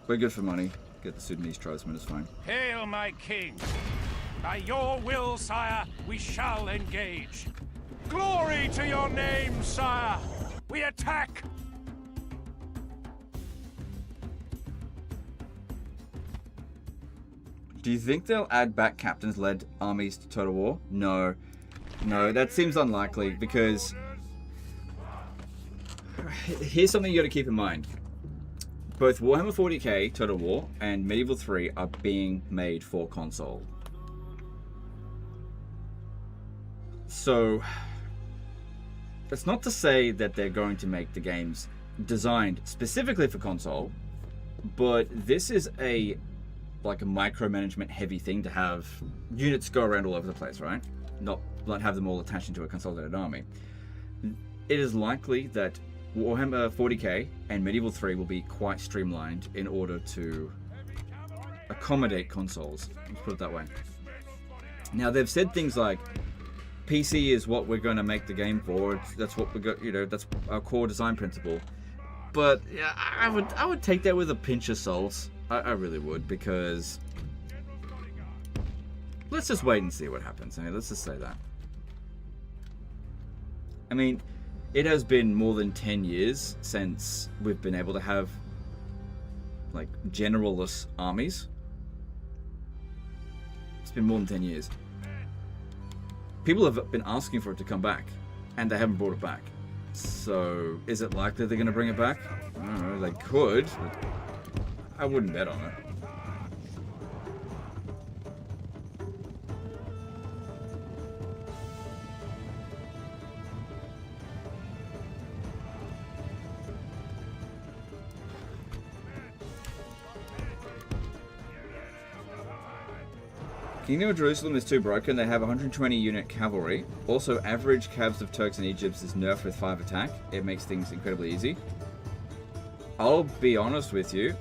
S1: We're good for money. Get the Sudanese tribesmen, it's fine.
S3: Hail my king. By your will, sire, we shall engage. Glory to your name, sire. We attack.
S1: Do you think they'll add back captains-led armies to Total War? No. No, that seems unlikely, because... Here's something you gotta keep in mind. Both Warhammer 40k Total War and Medieval 3 are being made for console. So... That's not to say that they're going to make the games designed specifically for console, but this is a micromanagement heavy thing to have units go around all over the place, right? Not have them all attached into a consolidated army. It is likely that Warhammer 40k and Medieval 3 will be quite streamlined in order to accommodate consoles. Let's put it that way. Now they've said things like PC is what we're going to make the game for. That's what we got. You know, that's our core design principle. But yeah, I would take that with a pinch of salt. I really would, because let's just wait and see what happens. Okay? Let's just say that. I mean, it has been more than 10 years since we've been able to have like generalless armies. It's been more than 10 years. People have been asking for it to come back, and they haven't brought it back. So, is it likely they're going to bring it back? I don't know, they could, but I wouldn't bet on it. Kingdom of Jerusalem is too broken. They have 120 unit cavalry. Also, average cavs of Turks and Egypts is nerfed with 5 attack. It makes things incredibly easy. I'll be honest with you.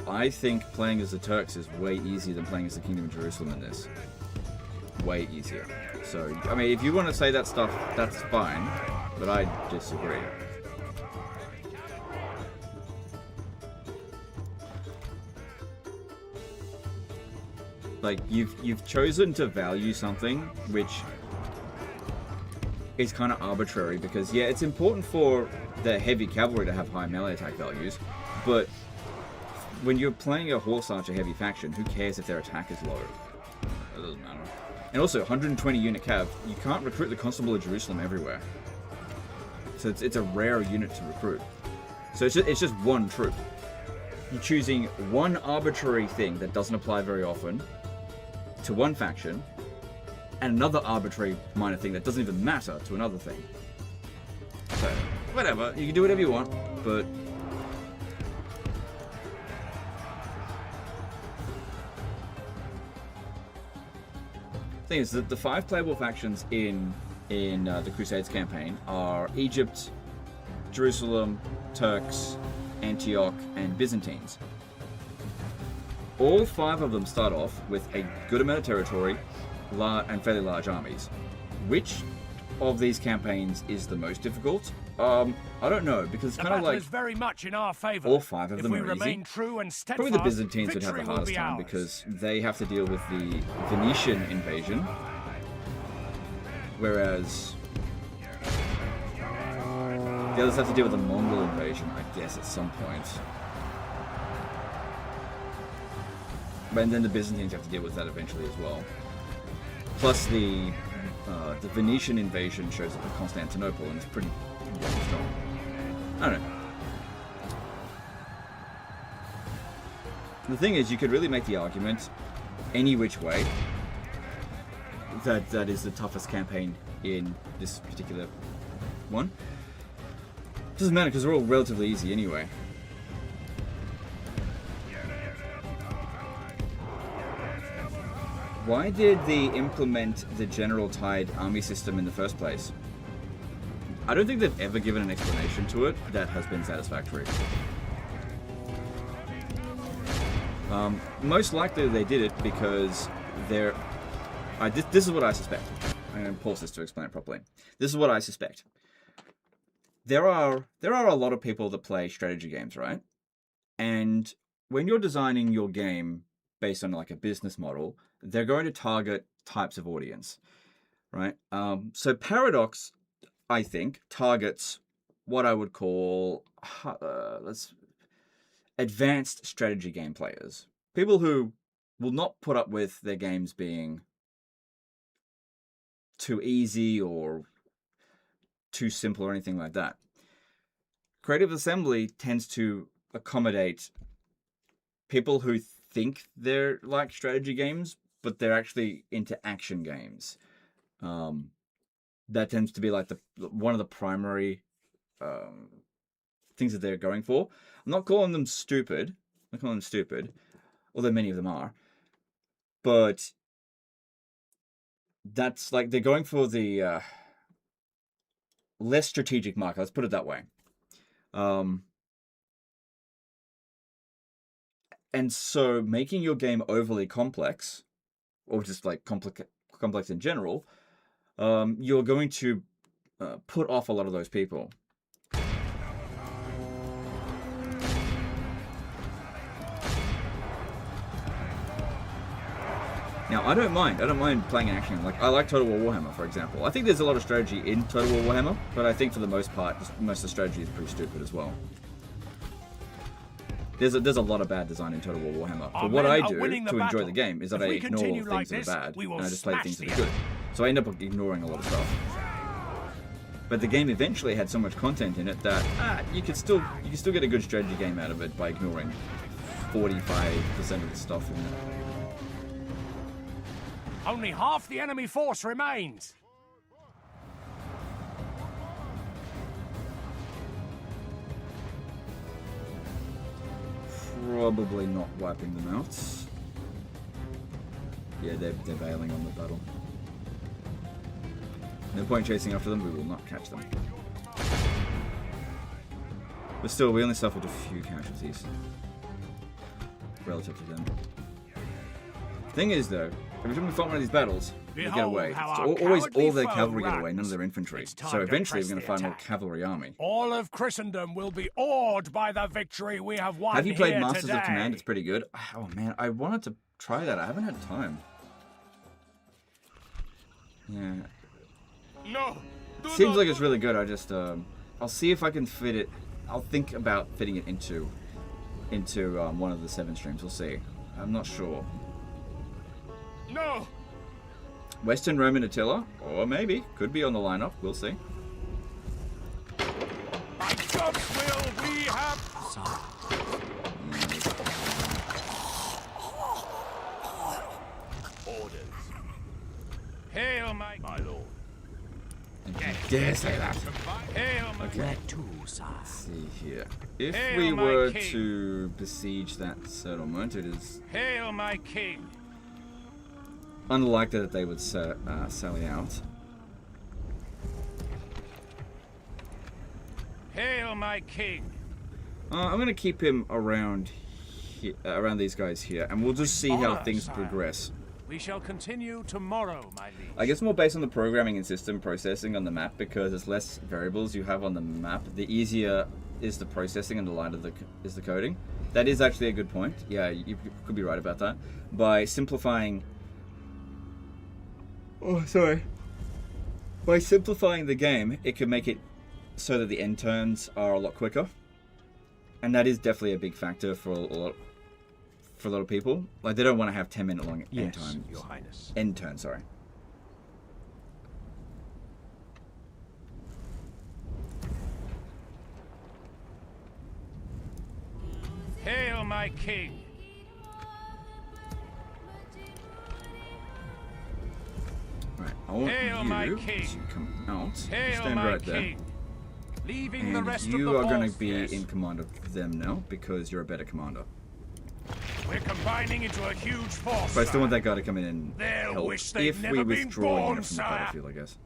S1: I think playing as the Turks is way easier than playing as the Kingdom of Jerusalem in this. Way easier. So, I mean, if you want to say that stuff, that's fine. But I disagree. Like, you've chosen to value something which is kind of arbitrary, because yeah, it's important for the heavy cavalry to have high melee attack values, but when you're playing a horse archer heavy faction, who cares if their attack is low? It doesn't matter. And also, 120 unit cav, you can't recruit the Constable of Jerusalem everywhere, so it's a rare unit to recruit. So it's just one troop. You're choosing one arbitrary thing that doesn't apply very often to one faction, and another arbitrary minor thing that doesn't even matter to another thing. So, whatever, you can do whatever you want, but the thing is that the 5 playable factions in the Crusades campaign are Egypt, Jerusalem, Turks, Antioch, and Byzantines. all 5 of them start off with a good amount of territory and fairly large armies. Which of these campaigns is the most difficult? I don't know, because it's kind of like
S3: is very much in our favor.
S1: all 5 of
S3: if
S1: them
S3: we
S1: are
S3: remain
S1: easy.
S3: true and steadfast,
S1: Probably the Byzantines would have the
S3: victory will
S1: hardest
S3: be
S1: time
S3: ours.
S1: because they have to deal with the Venetian invasion, whereas the others have to deal with the Mongol invasion, I guess, at some point. And then the Byzantines have to deal with that eventually as well. Plus the Venetian invasion shows up at Constantinople, and it's pretty strong. I don't know. The thing is, you could really make the argument any which way that is the toughest campaign in this particular one. Doesn't matter because they're all relatively easy anyway. Why did they implement the General Tide army system in the first place? I don't think they've ever given an explanation to it that has been satisfactory. Most likely they did it because they're... this is what I suspect. I'm going to pause this to explain it properly. This is what I suspect. There are a lot of people that play strategy games, right? And when you're designing your game based on like a business model, they're going to target types of audience, right? So Paradox, I think, targets what I would call advanced strategy game players. People who will not put up with their games being too easy or too simple or anything like that. Creative Assembly tends to accommodate people who think they're like strategy games, but they're actually into action games. That tends to be like one of the primary things that they're going for. I'm not calling them stupid. Although many of them are. But that's like they're going for the less strategic market. Let's put it that way. And so making your game overly complex, or just like complex in general, you're going to put off a lot of those people. Now, I don't mind playing an action. Like, I like Total War Warhammer, for example. I think there's a lot of strategy in Total War Warhammer, but I think for the most part, most of the strategy is pretty stupid as well. There's a lot of bad design in Total War Warhammer. But what I do to enjoy the game is that I ignore all the things that are bad, and I just play the things that are good. So I end up ignoring a lot of stuff. But the game eventually had so much content in it that you can still get a good strategy game out of it by ignoring 45% of the stuff in it.
S3: Only half the enemy force remains.
S1: Probably not wiping them out. Yeah, they're bailing on the battle. No point chasing after them, we will not catch them. But still, we only suffered a few casualties relative to them. Thing is, though, every time we fight one of these battles, we get away. So always all their cavalry get away, none of their infantry. So eventually we're going to find more cavalry army.
S3: All of Christendom will be awed by the victory we have won.
S1: Have you played
S3: here
S1: Masters
S3: today.
S1: of Command? It's pretty good. Oh man, I wanted to try that. I haven't had time. Yeah.
S6: No.
S1: Seems like it's really good. I just I'll see if I can fit it. I'll think about fitting it into one of the 7 streams. We'll see. I'm not sure.
S6: No.
S1: Western Roman Attila, or maybe could be on the lineup. We'll see.
S6: By God's will, we have. Orders. Hail, my lord.
S1: Dare say that.
S6: Hail, my
S1: Okay.
S3: Let's
S1: See here. If
S6: Hail,
S1: we
S6: my
S1: were
S6: king.
S1: to besiege that settlement, it is
S6: Hail, my king.
S1: unlikely that they would sally out.
S6: Hail, my king.
S1: I'm going to keep him around here, around these guys here, and we'll just see how
S3: Honor,
S1: things
S3: sire.
S1: progress.
S3: We shall continue tomorrow, my liege.
S1: I guess more based on the programming and system processing on the map, because there's less variables you have on the map, the easier is the processing and the lighter is the coding. That is actually a good point. Yeah, you could be right about that. By simplifying... Oh, sorry. By simplifying the game, it can make it so that the end turns are a lot quicker. And that is definitely a big factor for a lot of people. Like, they don't want to have 10-minute long end
S4: Yes,
S1: times.
S4: Your Highness.
S1: End turn, sorry.
S6: Hail, my king!
S1: Right, I want
S6: Hail, my
S1: you
S6: king.
S1: to come out.
S6: Hail,
S1: Stand
S6: my
S1: right there.
S6: king! Leaving the
S1: And
S6: rest of
S1: you
S6: the
S1: are going to
S6: force,
S1: be
S6: yes.
S1: in command of them now, because you're a better commander.
S3: We're combining into a huge force.
S1: But I still want
S3: sire.
S1: that guy to come in and
S3: They'll
S1: help
S3: wish they'd
S1: if we
S3: never been
S1: withdraw
S3: born,
S1: from the
S3: sire.
S1: battlefield, I guess.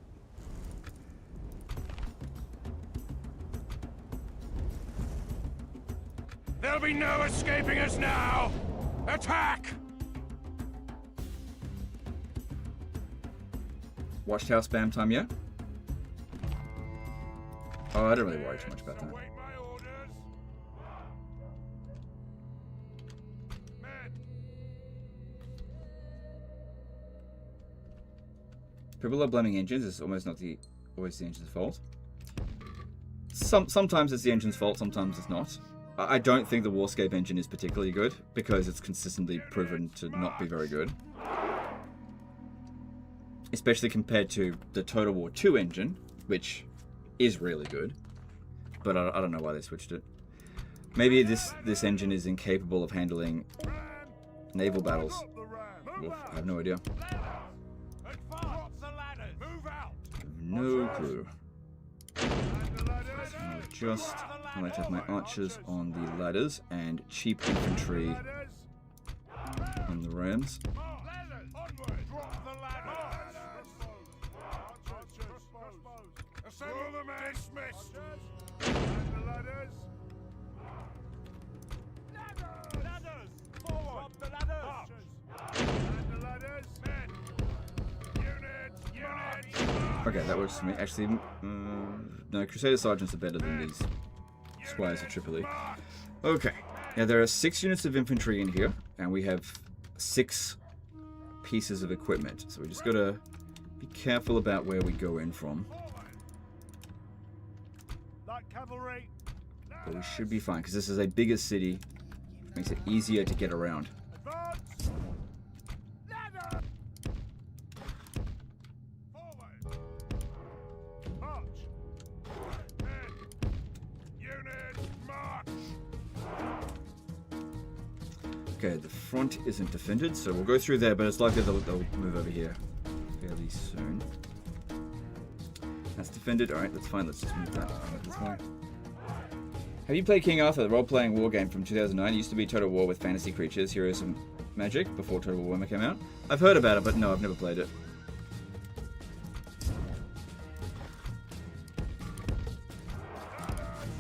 S3: There'll be no escaping us now! Attack!
S1: Watchtower spam time yet? Oh, I don't really worry too much about that.
S6: Await my orders. Men,
S1: People are blaming engines. It's almost not always the engine's fault. Sometimes it's the engine's fault, sometimes it's not. I don't think the Warscape engine is particularly good, because it's consistently proven to not be very good. Especially compared to the Total War 2 engine, which is really good. But I don't know why they switched it. Maybe this engine is incapable of handling naval battles. Oof, I have no idea.
S6: drop the ladders. Move out.
S1: No clue. I'll just I like to have my archers on the ladders and cheap infantry on the rams.
S6: Ladders. Onward. Drop the ladders. Assemble the men. Dismissed. And the ladders. Ladders. Forward. Drop the ladders. And the ladders. Men. Units.
S1: Okay, that works for me. Actually, no, Crusader Sergeants are better than these Squires of Tripoli. Okay, now there are 6 units of infantry in here, and we have 6 pieces of equipment. So we just gotta be careful about where we go in from.
S6: Like cavalry.
S1: But we should be fine, because this is a bigger city. Makes it easier to get around.
S6: Advance. Ladder. Forward. March. Men. Units, march.
S1: Okay, the front isn't defended, so we'll go through there, but it's likely they'll move over here fairly soon. That's defended. Alright, that's fine. Let's just move that this way. Have you played King Arthur, the role-playing war game from 2009? It used to be Total War with fantasy creatures, heroes, and magic before Total War Warhammer came out. I've heard about it, but no, I've never played it.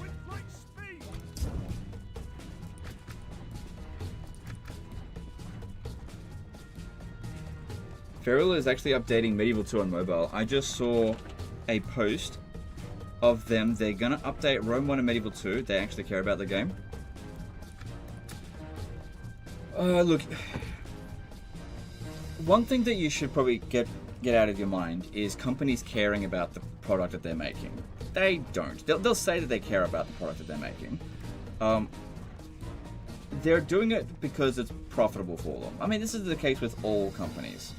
S6: With great speed.
S1: Feral is actually updating Medieval 2 on mobile. I just saw a post of them. They're gonna update Rome 1 and Medieval 2. They actually care about the game. Look, one thing that you should probably get out of your mind is companies caring about the product that they're making. They don't. They'll say that they care about the product that they're making. They're doing it because it's profitable for them. I mean, this is the case with all companies.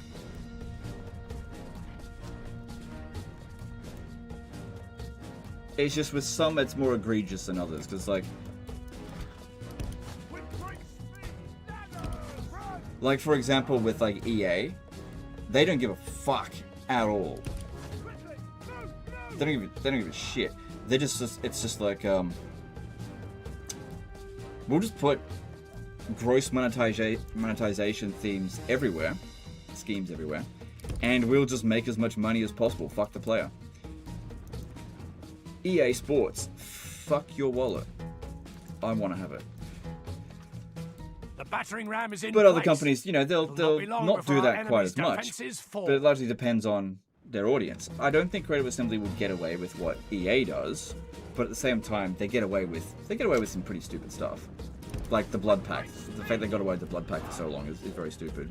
S1: It's just with some it's more egregious than others, because like for example with like EA, they don't give a fuck at all. They don't give a shit. They just it's just like we'll just put gross monetization schemes everywhere, and we'll just make as much money as possible. Fuck the player. EA Sports, fuck your wallet. I want to have it.
S3: battering ram is in
S1: But other
S3: place.
S1: companies, you know, they'll
S3: It'll be long
S1: not
S3: before
S1: do
S3: our
S1: that quite
S3: enemy's
S1: as much.
S3: defenses fall.
S1: But it largely depends on their audience. I don't think Creative Assembly will get away with what EA does, but at the same time, they get away with some pretty stupid stuff, like the Blood Pact. The fact they got away with the Blood Pact for so long is very stupid.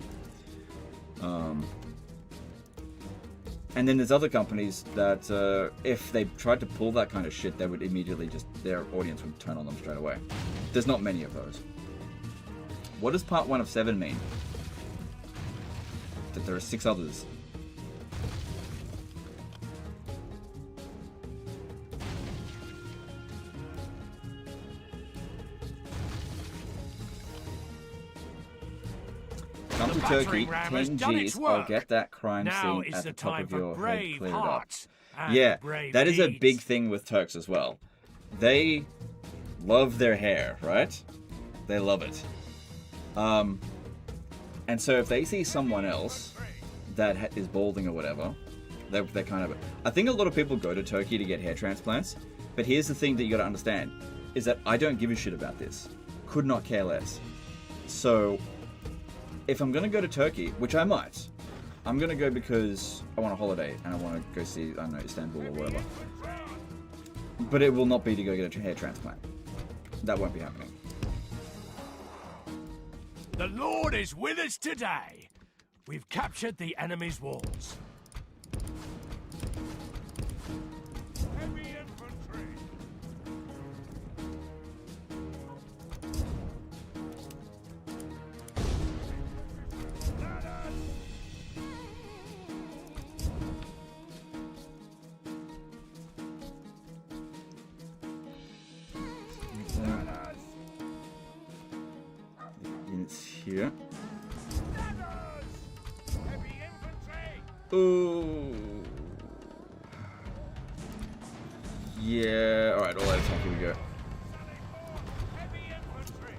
S1: And then there's other companies that, if they tried to pull that kind of shit, they would immediately their audience would turn on them straight away. There's not many of those. What does part 1 of 7 mean? That there are 6 others. Come to Turkey, 10 Gs, I'll get that crime scene at the top of your head cleared up. Yeah, that is a big thing with Turks as well. They love their hair, right? They love it. And so if they see someone else that is balding or whatever, they're kind of... I think a lot of people go to Turkey to get hair transplants, but here's the thing that you gotta understand, is that I don't give a shit about this. Could not care less. So, if I'm gonna go to Turkey, which I might, I'm gonna go because I want a holiday and I want to go see, I don't know, Istanbul or whatever. But it will not be to go get a hair transplant. That won't be happening.
S3: The Lord is with us today. We've captured the enemy's walls.
S6: Heavy infantry.
S1: Units here.
S6: Heavy infantry.
S1: Ooh. Yeah, alright, all out of time, here we go.
S6: Heavy infantry.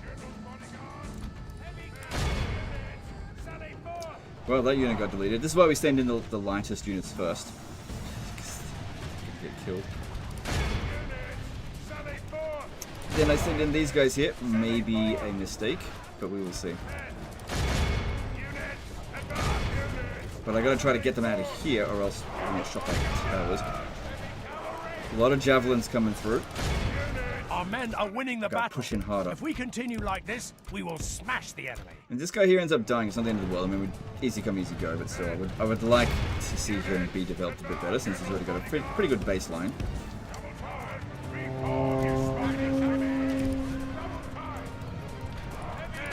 S6: General's bodyguard. Heavy units. Sally forth.
S1: Well, that unit got deleted. This is why we send in the lightest units first. Get killed.
S6: Units. Sally forth.
S1: Then I send in these guys here. Maybe a mistake, but we will see.
S6: Units. Advance units.
S1: But I gotta try to get them out of here, or else I'm gonna get shot by towers. A lot of javelins coming through.
S3: Our men are winning the
S1: Gotta
S3: battle.
S1: push in harder.
S3: If we continue like this, we will smash the enemy.
S1: And this guy here ends up dying. It's not the end of the world. I mean, easy come, easy go, but still, I would like to see him be developed a bit better, since he's already got a pretty good baseline.
S6: Double time. Reform your spidey enemy. Double time. Heavy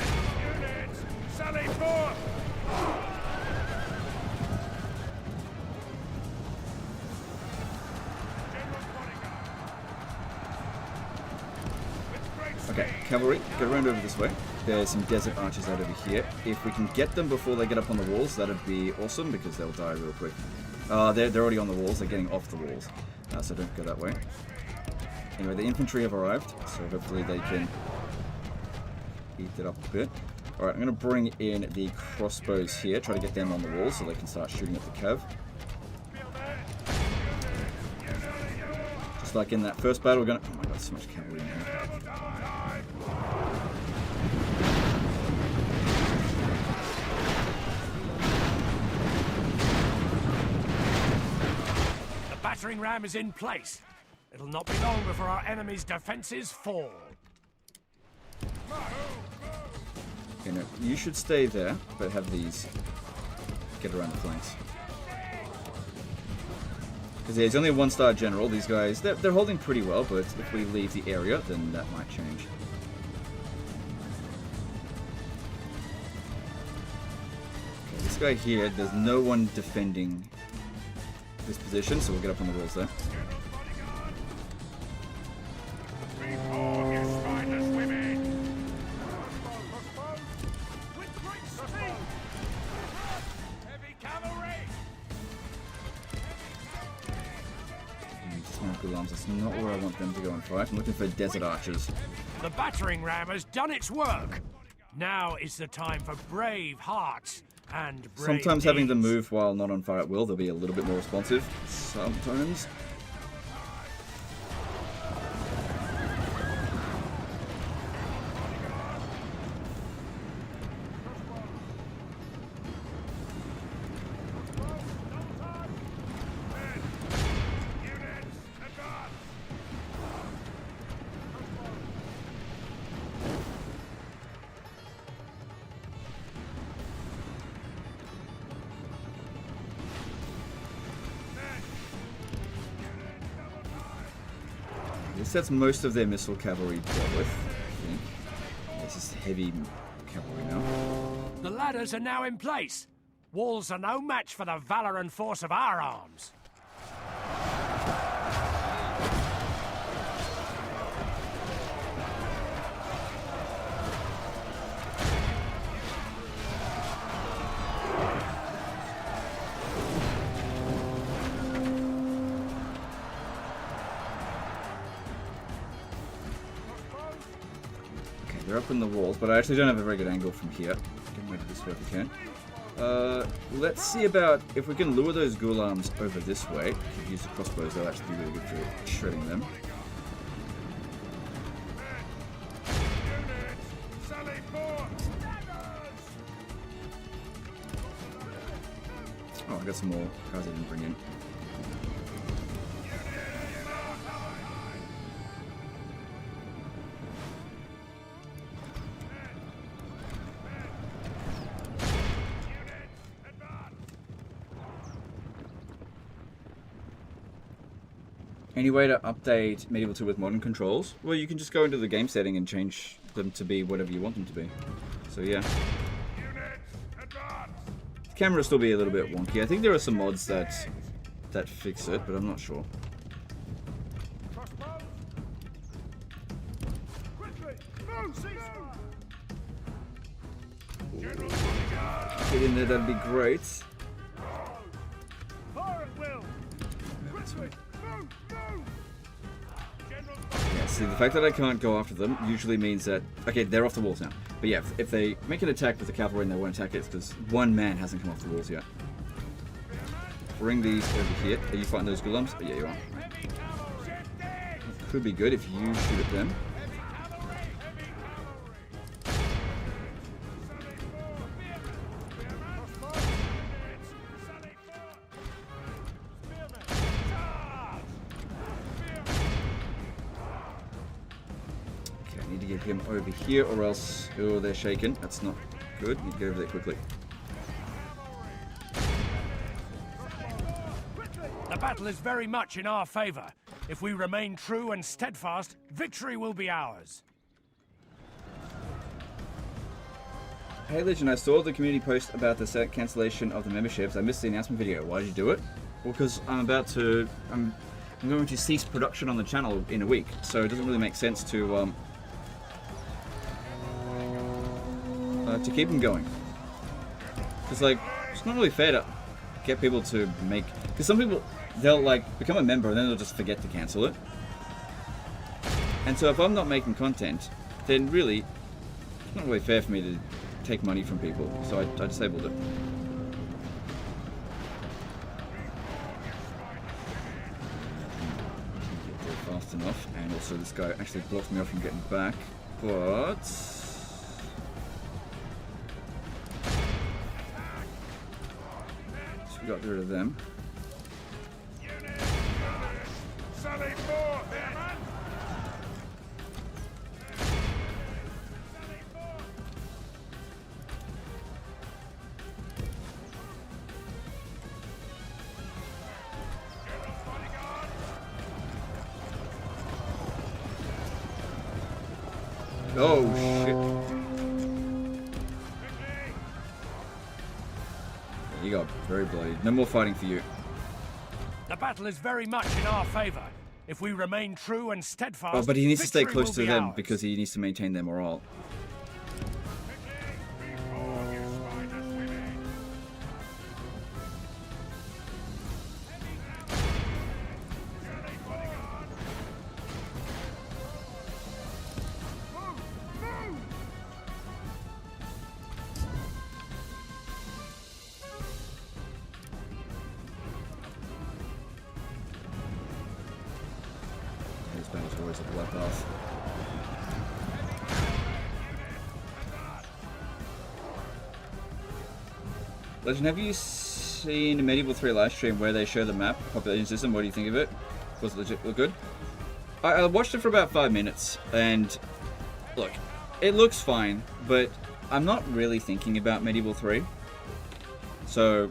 S6: units. Sally forth. General's bodyguard. With great
S1: Okay, cavalry, get around over this way. There's some desert archers out over here. If we can get them before they get up on the walls, that'd be awesome, because they'll die real quick. They're already on the walls. They're getting off the walls, so don't go that way. Anyway, the infantry have arrived, so hopefully they can eat it up a bit. Alright, I'm going to bring in the crossbows here, try to get them on the walls so they can start shooting at the cav. Just like in that first battle, we're going to... Oh my god, so much cavalry in here.
S3: The battering ram is in place. It'll not be long before our enemy's defenses fall.
S1: Okay, no, you should stay there, but have these get around the flanks. Because yeah, he's only a 1-star general. These guys, they're holding pretty well, but if we leave the area, then that might change. Okay, this guy here, there's no one defending this position, so we'll get up on the walls there.
S6: Reform your spineless women. With great speed. Heavy cavalry.
S1: Smoke alarms, that's not where I want them to go and fight. I'm looking for desert archers.
S3: The battering ram has done its work. Now is the time for brave hearts and brave
S1: Sometimes having them
S3: deeds.
S1: move while not on fire at will, they'll be a little bit more responsive. Sometimes. This sets most of their missile cavalry dealt with, I think. This is heavy cavalry now.
S3: The ladders are now in place. Walls are no match for the valor and force of our arms.
S1: They're up in the walls, but I actually don't have a very good angle from here. Get them over this way if we can. Let's see about if we can lure those ghulams over this way. If we use the crossbows, they'll actually be really good for shredding them. Oh, I got some more guys I didn't bring in. Any way to update Medieval 2 with modern controls? Well, you can just go into the game setting and change them to be whatever you want them to be. So yeah. The camera will still be a little bit wonky. I think there are some mods that fix it, but I'm not sure. Get in there, that'd be great. Yeah, see, the fact that I can't go after them usually means that... Okay, they're off the walls now. But yeah, if they make an attack with the cavalry and they won't attack it, it's because one man hasn't come off the walls yet. Bring these over here. Are you fighting those ghulams? Oh, yeah, you are. That could be good if you shoot at them. Get him over here or else they're shaken. That's not good. Need to get over there quickly.
S3: The battle is very much in our favor. If we remain true and steadfast, victory will be ours.
S1: Hey Legend, I saw the community post about the cancellation of the memberships. I missed the announcement video. Why did you do it? Well, because I'm going to cease production on the channel in a week, so it doesn't really make sense to keep them going. Because, like, it's not really fair to get people to make... Because some people, they'll, like, become a member and then they'll just forget to cancel it. And so if I'm not making content, then really, it's not really fair for me to take money from people. So I disabled it. Get there fast enough. And also this guy actually blocked me off from getting back. But... we got rid of them. Oh shit. You got very bloody. No more fighting for you.
S3: The battle is very much in our favor. If we remain true and steadfast,
S1: oh, but he needs to stay
S3: victory
S1: close to
S3: will be
S1: them
S3: ours.
S1: because he needs to maintain their morale. a bloodbath. Legend, have you seen Medieval 3 livestream where they show the map population system? What do you think of it? Was it legit look good? I watched it for about 5 minutes, and look, it looks fine, but I'm not really thinking about Medieval 3. So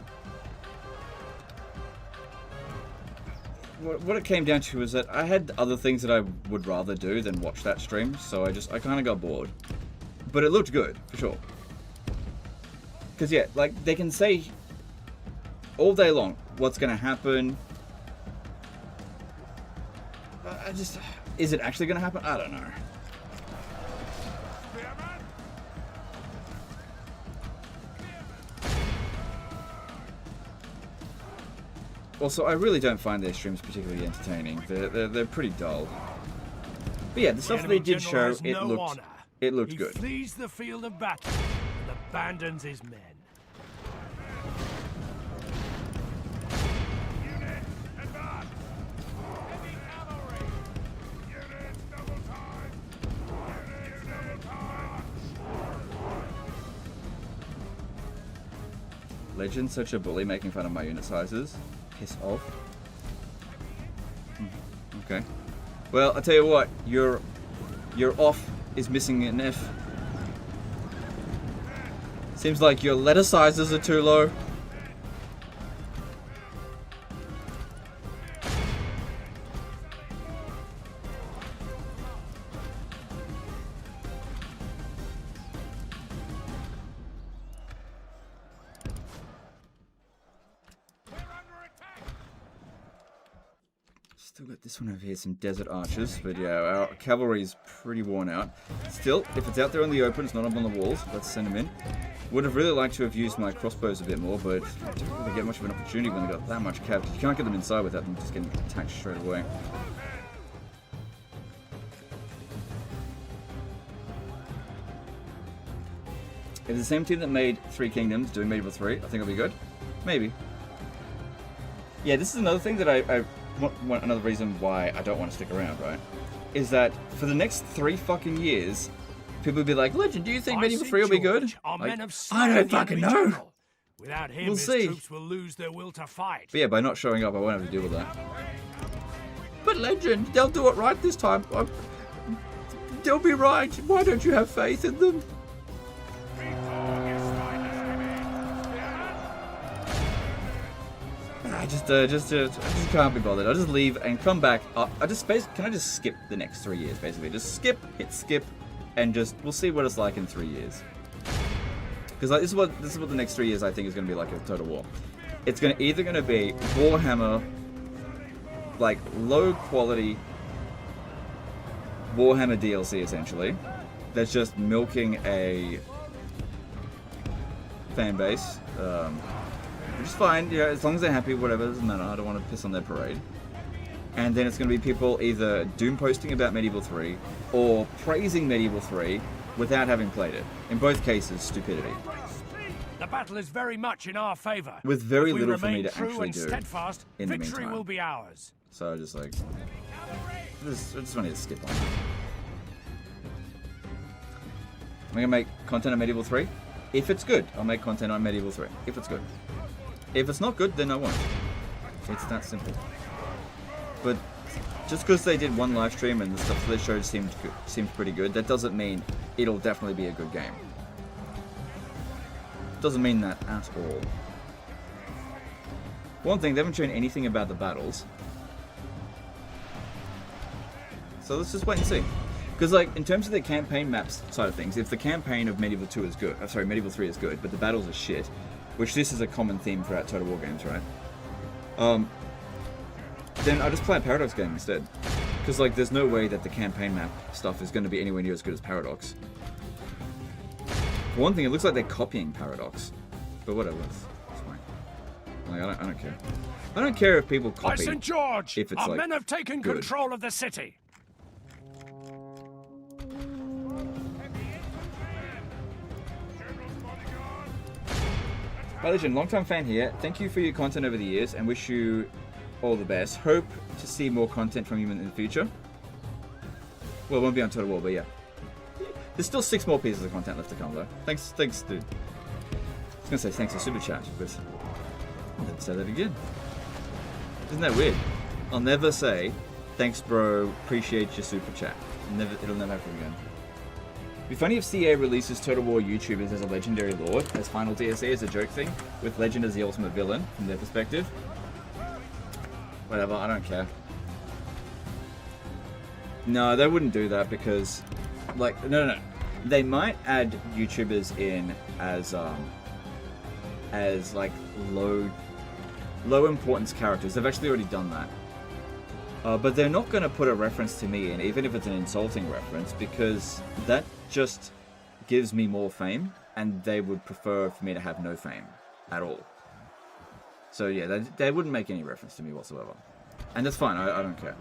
S1: what it came down to was that I had other things that I would rather do than watch that stream, so I kind of got bored. But it looked good, for sure. Because yeah, like, they can say all day long what's going to happen. Is it actually going to happen? I don't know. Also, I really don't find their streams particularly entertaining. They're pretty dull. But yeah, the stuff that they did show, it looked good.
S3: He flees the field of battle and abandons his men.
S6: Unit, advance! Heavy cavalry! Unit, double time! Unit, double time!
S1: Legend's such a bully, making fun of my unit sizes. Piss off. Okay. Well, I tell you what, your off is missing an F. Seems like your letter sizes are too low. Still got this one over here, some desert archers, but yeah, our cavalry's pretty worn out. Still, if it's out there in the open, it's not up on the walls, let's send them in. Would have really liked to have used my crossbows a bit more, but I don't really get much of an opportunity when they've got that much cav. You can't get them inside without them just getting attacked straight away. If the same team that made Three Kingdoms doing Medieval 3, I think it'll be good. Maybe. Yeah, this is another thing that another reason why I don't want to stick around, right? Is that for the next 3 fucking years, people will be like, Legend, do you think Medieval 3 will be good? Like, I don't fucking know.
S3: Without him,
S1: We'll
S3: his
S1: see.
S3: troops will lose their will to fight.
S1: But yeah, by not showing up, I won't have to deal with that. But Legend, they'll do it right this time. They'll be right. Why don't you have faith in them? I just can't be bothered. I'll just leave and come back. Can I just skip the next 3 years, basically? Just hit skip, and we'll see what it's like in 3 years. Because like, this is what the next 3 years I think is going to be like a Total War. It's either going to be Warhammer, like low quality Warhammer DLC essentially, that's just milking a fan base. Which is fine, yeah, as long as they're happy, whatever, doesn't matter. I don't want to piss on their parade. And then it's going to be people either doom posting about Medieval 3 or praising Medieval 3 without having played it. In both cases, stupidity.
S3: The battle is very much in our favor.
S1: With very
S3: If we
S1: little for me
S3: remain
S1: to
S3: true
S1: actually
S3: and
S1: do
S3: steadfast,
S1: in the
S3: victory
S1: meantime.
S3: will be ours.
S1: So I just like, I just want to skip on. I'm going to make content on Medieval 3. If it's good, I'll make content on Medieval 3. If it's good. If it's not good, then I won't. It's that simple. But just because they did one live stream and the stuff they showed seemed pretty good, that doesn't mean it'll definitely be a good game. Doesn't mean that at all. One thing, they haven't shown anything about the battles. So let's just wait and see. Because like, in terms of the campaign maps side of things, if the campaign of Medieval 2 is good, Medieval 3 is good, but the battles are shit, which this is a common theme throughout Total War games, right? Then I just play a Paradox game instead. Because like, there's no way that the campaign map stuff is going to be anywhere near as good as Paradox. For one thing, it looks like they're copying Paradox. But whatever, it's fine. Like, I don't care. I don't care if people
S3: By
S1: copy.
S3: St. George,
S1: if it's
S3: our
S1: like,
S3: men have taken
S1: good.
S3: control of the city.
S1: Hi Legend, long-time fan here. Thank you for your content over the years and wish you all the best. Hope to see more content from you in the future. Well, it won't be on Total War, but yeah. There's still 6 more pieces of content left to come, though. Thanks, dude. I was gonna say thanks to Super Chat, but I didn't say that again. Isn't that weird? I'll never say, thanks, bro, appreciate your Super Chat. It'll never happen again. It'd be funny if CA releases Total War YouTubers as a legendary lord, as final DLC as a joke thing, with Legend as the ultimate villain, from their perspective. Whatever, I don't care. No, they wouldn't do that because, like, no. They might add YouTubers in as like low importance characters. They've actually already done that. But they're not going to put a reference to me in, even if it's an insulting reference, because that just gives me more fame, and they would prefer for me to have no fame at all. So yeah, they wouldn't make any reference to me whatsoever. And that's fine, I don't care.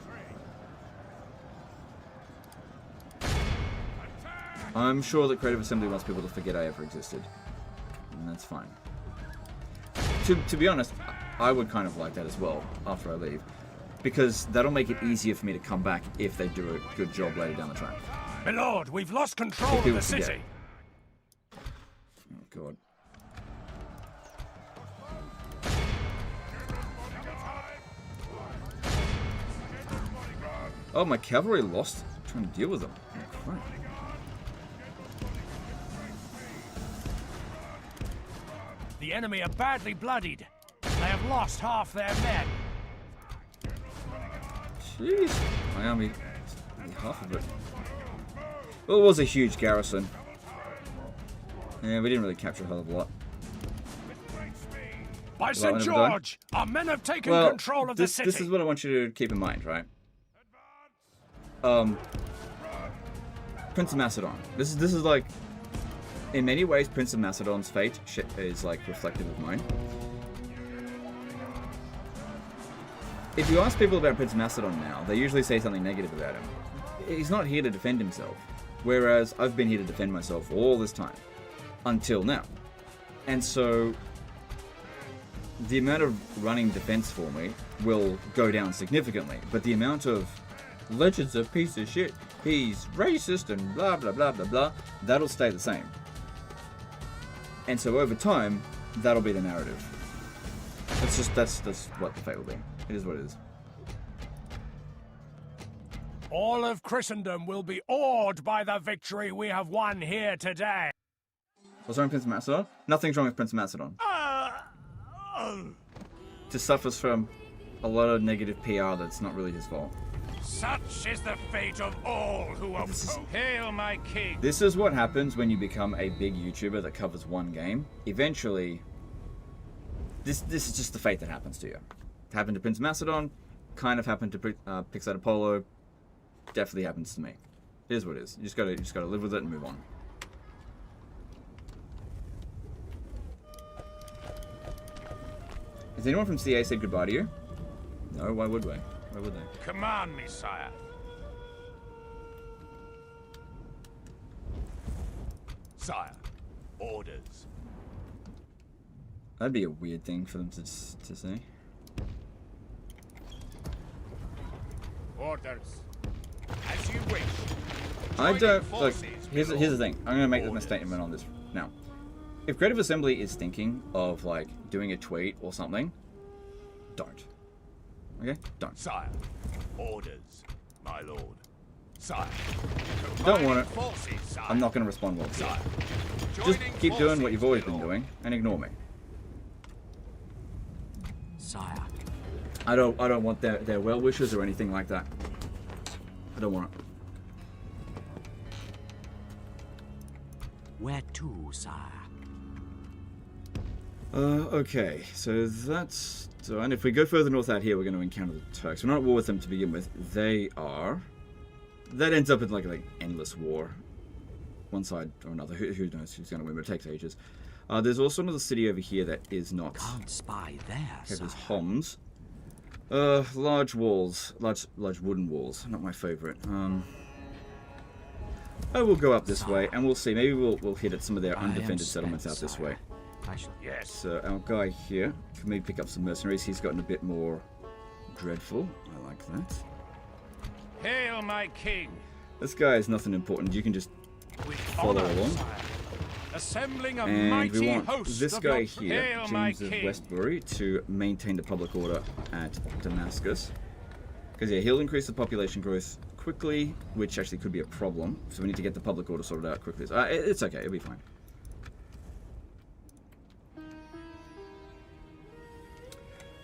S1: I'm sure that Creative Assembly wants people to forget I ever existed. And that's fine. To be honest, I would kind of like that as well, after I leave. Because that'll make it easier for me to come back if they do a good job later down the track.
S3: My lord, we've lost control of the city.
S1: Oh, God. Oh, my cavalry lost? I'm trying to deal with them. Oh, crap.
S3: The enemy are badly bloodied. They have lost half their men.
S1: Jeez. My army, half of it. Well, it was a huge garrison. Yeah, we didn't really capture a hell of a lot.
S3: By St. George, our men have taken control of the city.
S1: This is what I want you to keep in mind, right? Prince of Macedon. This is like, in many ways, Prince of Macedon's fate is like reflective of mine. If you ask people about Prince of Macedon now, they usually say something negative about him. He's not here to defend himself, whereas I've been here to defend myself all this time, until now. And so, the amount of running defense for me will go down significantly, but the amount of Legend's a piece of shit, he's racist and blah blah blah blah blah, that'll stay the same. And so over time, that'll be the narrative. That's what the fate will be. It is what it is.
S3: All of Christendom will be awed by the victory we have won here today.
S1: What's wrong with Prince of Macedon? Nothing's wrong with Prince of Macedon. Just suffers from a lot of negative PR that's not really his fault.
S3: Such is the fate of all who oppose. Hail my king!
S1: This is what happens when you become a big YouTuber that covers one game. Eventually, this is just the fate that happens to you. It happened to Prince of Macedon, kind of happened to Pixar Apollo, definitely happens to me. It is what it is. You just gotta live with it and move on. Has anyone from CA said goodbye to you? No, why would we? Why would they?
S3: Command me, sire.
S2: Sire, orders.
S1: That'd be a weird thing for them to say.
S2: Orders. As you wish.
S1: I don't look. Here's the thing. I'm gonna make my statement on this now. If Creative Assembly is thinking of like doing a tweet or something, don't. Okay, don't.
S2: Sire, orders, my lord. Sire,
S1: Don't want it.
S2: forces, sire.
S1: I'm not gonna respond well to it.
S2: Sire,
S1: Just
S2: joining
S1: keep doing what
S2: forces,
S1: you've always
S2: my
S1: been
S2: lord.
S1: doing and ignore me.
S7: Sire.
S1: I don't want their well wishes or anything like that. I don't want it.
S7: Where to, sire?
S1: Okay, so that's done. If we go further north out here, we're going to encounter the Turks. We're not at war with them to begin with. They are. That ends up in like an endless war. One side or another. Who knows who's going to win, but it takes ages. There's also another city over here that is not.
S7: Can't spy there,
S1: Okay, there's
S7: sire.
S1: Homs. Large walls. Large wooden walls. Not my favorite. I will go up this way, and we'll see. Maybe we'll hit at some of their
S7: I am
S1: undefended settlements
S7: spent,
S1: out this
S7: sire.
S1: way.
S7: I shall...
S2: Yes.
S1: So our guy here can maybe pick up some mercenaries. He's gotten a bit more dreadful. I like that.
S3: Hail my king!
S1: This guy is nothing important. You can just
S3: With
S1: follow
S3: honor,
S1: along.
S3: sire.
S2: Assembling a
S1: And
S2: mighty
S1: we want
S2: host
S1: this
S2: of
S1: guy
S2: your-
S1: here,
S2: Hail, my
S1: James of
S2: king.
S1: Westbury, to maintain the public order at Damascus. Because yeah, he'll increase the population growth quickly, which actually could be a problem. So we need to get the public order sorted out quickly. So, it's okay, it'll be fine.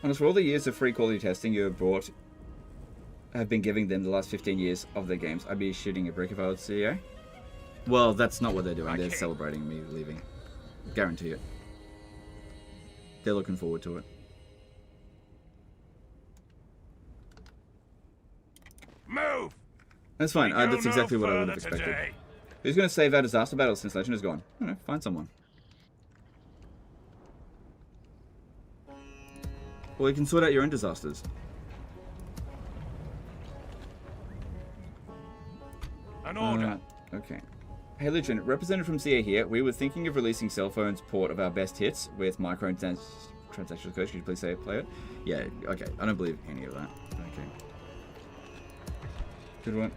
S1: And as for all the years of free quality testing you have been giving them the last 15 years of their games, I'd be shooting a brick if I was CEO. Well, that's not what they're doing. They're celebrating me leaving. Guarantee it. They're looking forward to it.
S2: Move!
S1: That's fine.
S2: We go
S1: That's
S2: no
S1: exactly what I would
S2: further
S1: have expected.
S2: today.
S1: Who's going to save our disaster battle since Legend is gone? I don't know. Find someone. Well, you can sort out your own disasters.
S2: An order.
S1: Okay. Hey Legend, representative from CA here. We were thinking of releasing cell phones port of our best hits with microtransactional codes. Could you please say play it? Yeah, okay. I don't believe any of that. Okay. Good one.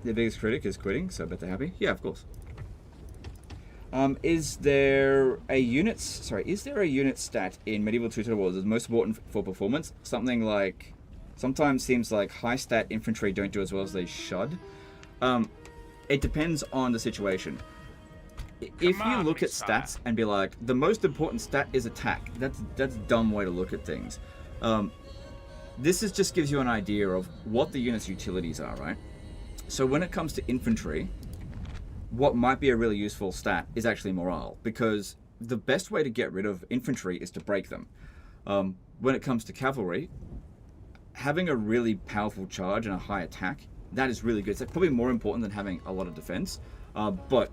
S1: Their biggest critic is quitting, so I bet they're happy. Yeah, of course. Is there a unit stat in Medieval 2 Total War that's most important for performance? Something like, sometimes seems like high stat infantry don't do as well as they should. It depends on the situation. If you look at stats and be like, the most important stat is attack, that's a dumb way to look at things. This just gives you an idea of what the unit's utilities are, right? So when it comes to infantry, what might be a really useful stat is actually morale, because the best way to get rid of infantry is to break them. When it comes to cavalry, having a really powerful charge and a high attack, that is really good. It's probably more important than having a lot of defense, but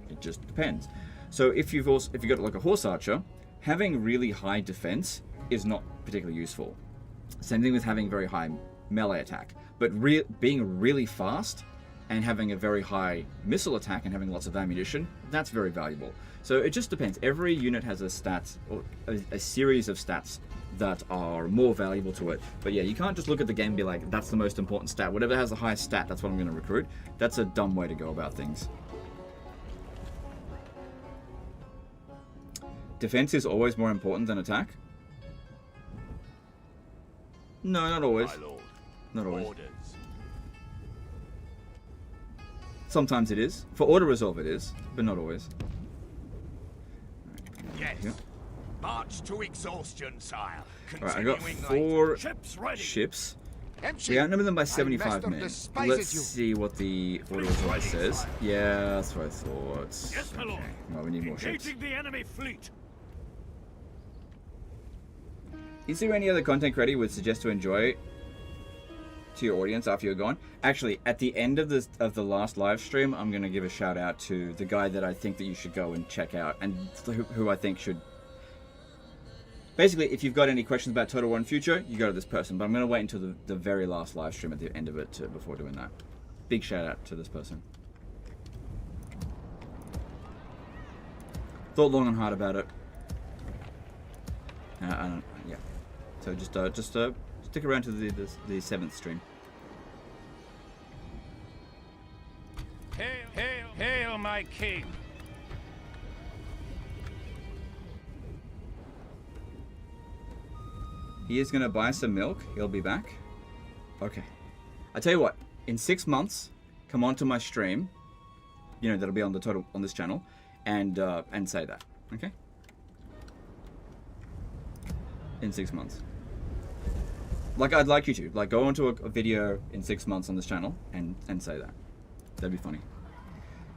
S1: it just depends. So if you've got like a horse archer, having really high defense is not particularly useful. Same thing with having very high melee attack, but being really fast and having a very high missile attack and having lots of ammunition, that's very valuable. So it just depends. Every unit has a stats, or a series of stats that are more valuable to it. But yeah, you can't just look at the game and be like, that's the most important stat. Whatever has the highest stat, that's what I'm going to recruit. That's a dumb way to go about things. Defense is always more important than attack? No, not always.
S2: My lord.
S1: Not always.
S2: Orders.
S1: Sometimes it is. For auto resolve it is, but not always.
S2: Yes.
S1: Yeah.
S2: March to exhaustion, sire.
S1: Alright, I got
S2: Continuing
S1: 4
S3: Ships ready.
S1: ships.
S2: Empty.
S1: We outnumber them by
S2: I
S1: 75
S2: must have
S1: men.
S2: despised
S1: Let's
S2: you.
S1: see what the auto resolve says. Yeah, that's what I thought.
S3: Yes, my lord.
S1: Well, we need more ships.
S3: Engaging the enemy fleet.
S1: Is there any other content creator you would suggest to enjoy to your audience after you're gone? Actually, at the end of the last live stream, I'm going to give a shout out to the guy that I think that you should go and check out, and who I think should. Basically, if you've got any questions about Total War in future, you go to this person. But I'm going to wait until the very last live stream at the end of it before doing that. Big shout out to this person. Thought long and hard about it. Yeah. So just stick around to the 7th stream.
S2: Hail, hail, hail, my king.
S1: He is going to buy some milk. He'll be back. Okay. I tell you what. In 6 months, come onto my stream. You know, that'll be on this channel, and say that. Okay. In 6 months. Like, I'd like you to. Like, go onto a video in 6 months on this channel and say that. That'd be funny.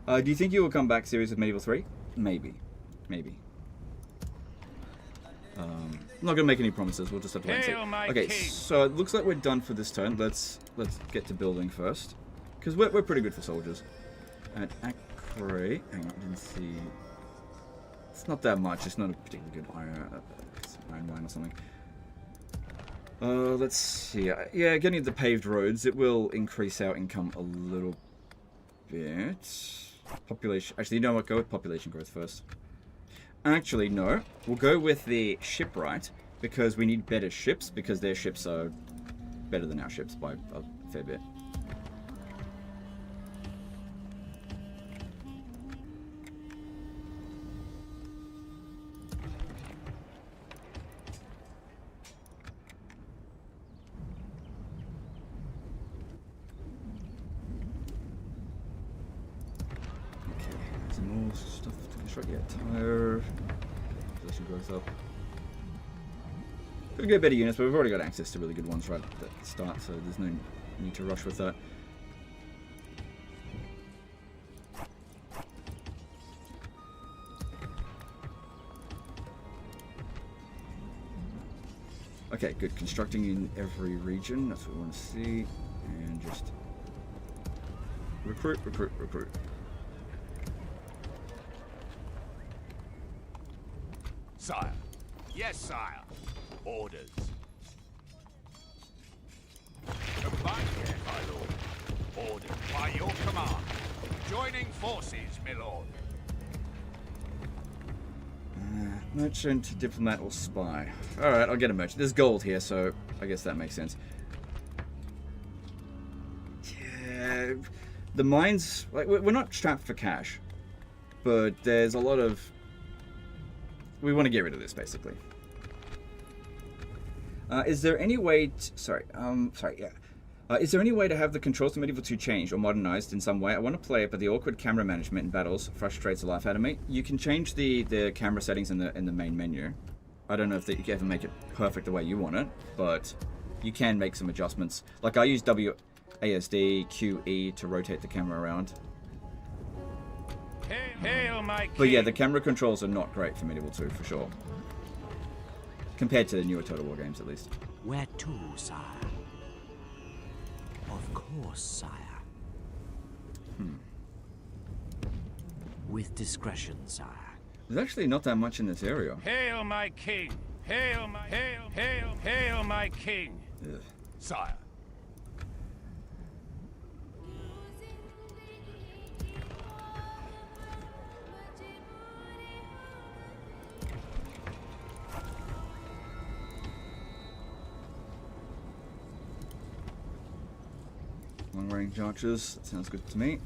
S1: Do you think you will come back series with Medieval 3? Maybe. Maybe. I'm not gonna make any promises. We'll just have to wait and see.
S2: Hail, my
S1: Okay,
S2: king.
S1: so it looks like we're done for this turn. Let's get to building first, because we're pretty good for soldiers. At Acre, hang on, I didn't see. It's not that much. It's not a particularly good iron wine or something. Let's see. Yeah, getting the paved roads, it will increase our income a little bit. Population. Actually, you know what? Go with population growth first. Actually, no. We'll go with the shipwright, because we need better ships, because their ships are better than our ships by a fair bit. some more stuff to construct. Yeah, tire. Position growth up. Could get better units, but we've already got access to really good ones right at the start, so there's no need to rush with that. Okay, good. Constructing in every region. That's what we want to see. And just recruit, recruit, recruit.
S2: Sire. Yes, sire. Orders. Combine, yes, my lord. Ordered by your command. Joining forces, my lord.
S1: Merchant, diplomat, or spy. Alright, I'll get a merchant. There's gold here, so I guess that makes sense. Yeah, the mines, like, we're not strapped for cash, but there's a lot of... We want to get rid of this, basically. Is there any way is there any way to have the controls to Medieval 2 changed or modernized in some way? I want to play it, but the awkward camera management in battles frustrates the life out of me. You can change the camera settings in the main menu. I don't know if you can ever make it perfect the way you want it, but you can make some adjustments. Like I use WASD, QE to rotate the camera around.
S2: Hail, my king.
S1: But yeah, the camera controls are not great for Medieval 2 for sure. Compared to the newer Total War games, at least.
S7: Where to, sire? Of course, sire. With discretion, sire.
S1: There's actually not that much in this area.
S2: Hail, my king. Hail, my king.
S1: Ugh.
S2: Sire.
S1: Long range archers, that sounds good to me.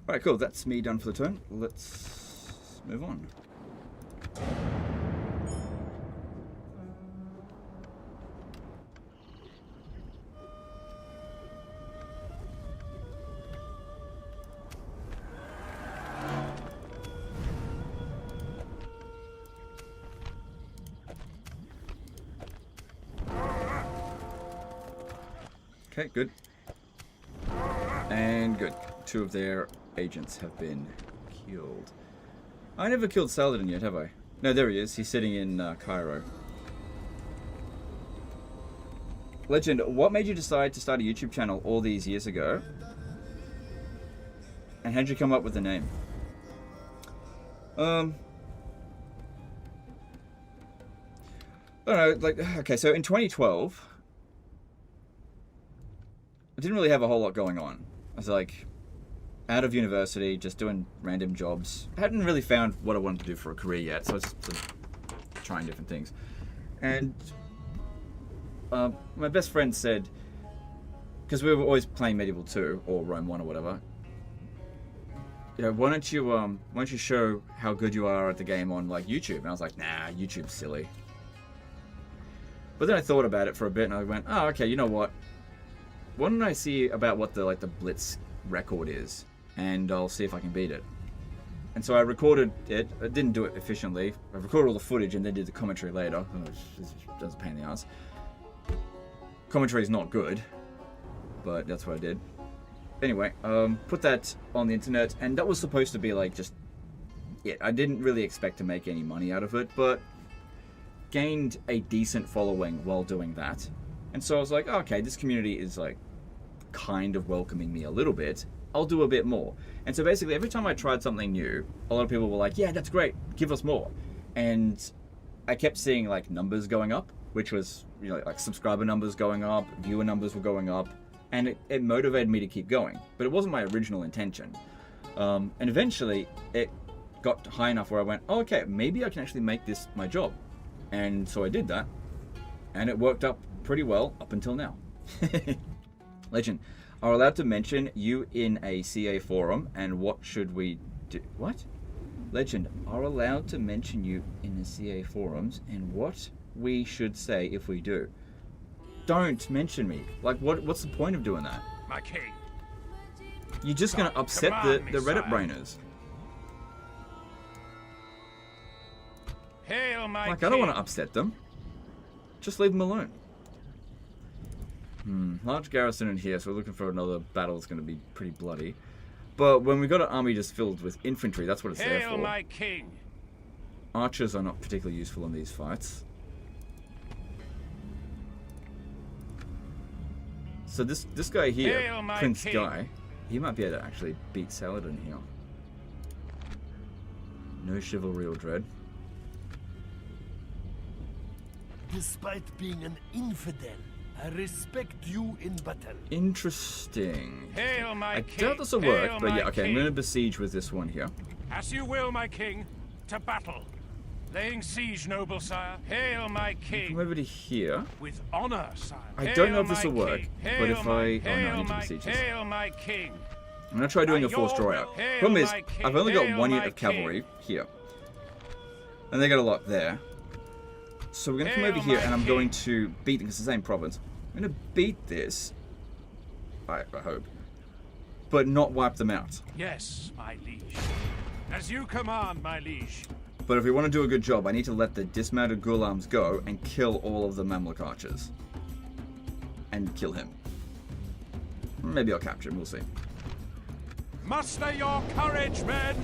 S1: Alright, cool, that's me done for the turn. Let's move on. Okay, good. And good. 2 of their agents have been killed. I never killed Saladin yet, have I? No, there he is. He's sitting in Cairo. Legend, what made you decide to start a YouTube channel all these years ago? And how'd you come up with the name? I don't know, like, okay, so in 2012... I didn't really have a whole lot going on. I was like out of university, just doing random jobs. I hadn't really found what I wanted to do for a career yet, so I was sort of trying different things. And my best friend said, because we were always playing Medieval 2 or Rome 1 or whatever, you know, why don't you show how good you are at the game on like YouTube? And I was like, nah, YouTube's silly. But then I thought about it for a bit and I went, oh, okay, you know what? Why don't I see about what the Blitz record is, and I'll see if I can beat it. And so I recorded it. I didn't do it efficiently. I recorded all the footage and then did the commentary later. Which does a pain in the ass. Commentary is not good, but that's what I did. Anyway, put that on the internet, and that was supposed to be like just it. I didn't really expect to make any money out of it, but gained a decent following while doing that. And so I was like, oh, okay, this community is like kind of welcoming me a little bit. I'll do a bit more. And so basically every time I tried something new, a lot of people were like, yeah, that's great, give us more. And I kept seeing like numbers going up, which was, you know, like subscriber numbers going up, viewer numbers were going up, and it motivated me to keep going. But it wasn't my original intention. And eventually it got high enough where I went, oh, okay, maybe I can actually make this my job. And so I did that, and it worked up pretty well up until now. Legend, are allowed to mention you in a CA forum, and what should we do? What? Legend, are allowed to mention you in the CA forums, and what we should say if we do? Don't mention me. Like, what's the point of doing that?
S2: My king.
S1: You're just going to upset the Reddit brainers.
S2: Hail, my
S1: Like, I don't want to upset them. Just leave them alone. Large garrison in here, so we're looking for another battle that's going to be pretty bloody. But when we got an army just filled with infantry, that's what it's there
S2: Hail,
S1: for.
S2: my king.
S1: Archers are not particularly useful in these fights. So this guy here,
S2: Hail, my
S1: Prince
S2: king.
S1: Guy, he might be able to actually beat Saladin here. No chivalry or dread.
S5: Despite being an infidel, I respect you in battle.
S1: Interesting.
S2: Hail, my
S1: I
S2: king.
S1: doubt this will work,
S2: Hail,
S1: but yeah,
S2: my
S1: okay, I'm
S2: king.
S1: going to besiege with this one here.
S2: As you will, my king. To battle. Laying siege, noble sire. Hail, my king.
S1: Come over to here.
S2: With honor, sire.
S1: I
S2: Hail,
S1: don't know if this
S2: my
S1: will work,
S2: king.
S1: but
S2: Hail,
S1: if
S2: my-
S1: I... Oh no, I
S2: Hail,
S1: need to
S2: my-
S1: besiege this.
S2: Hail, my king.
S1: I'm going to try doing a
S2: By
S1: forced
S2: your
S1: draw out.
S2: will. Hail,
S1: Problem is,
S2: my king.
S1: I've only got
S2: Hail,
S1: one unit
S2: my
S1: of cavalry
S2: king.
S1: here. And they got a lot there. So we're going to come
S2: Hail,
S1: over here
S2: my
S1: and I'm
S2: king.
S1: going to beat them, because it's the same province. I'm going to beat this, I hope, but not wipe them out.
S2: Yes, my liege. As you command, my liege.
S1: But if we want to do a good job, I need to let the dismounted Ghulams go and kill all of the Mamluk archers. And kill him. Maybe I'll capture him, we'll see.
S2: Muster your courage, men.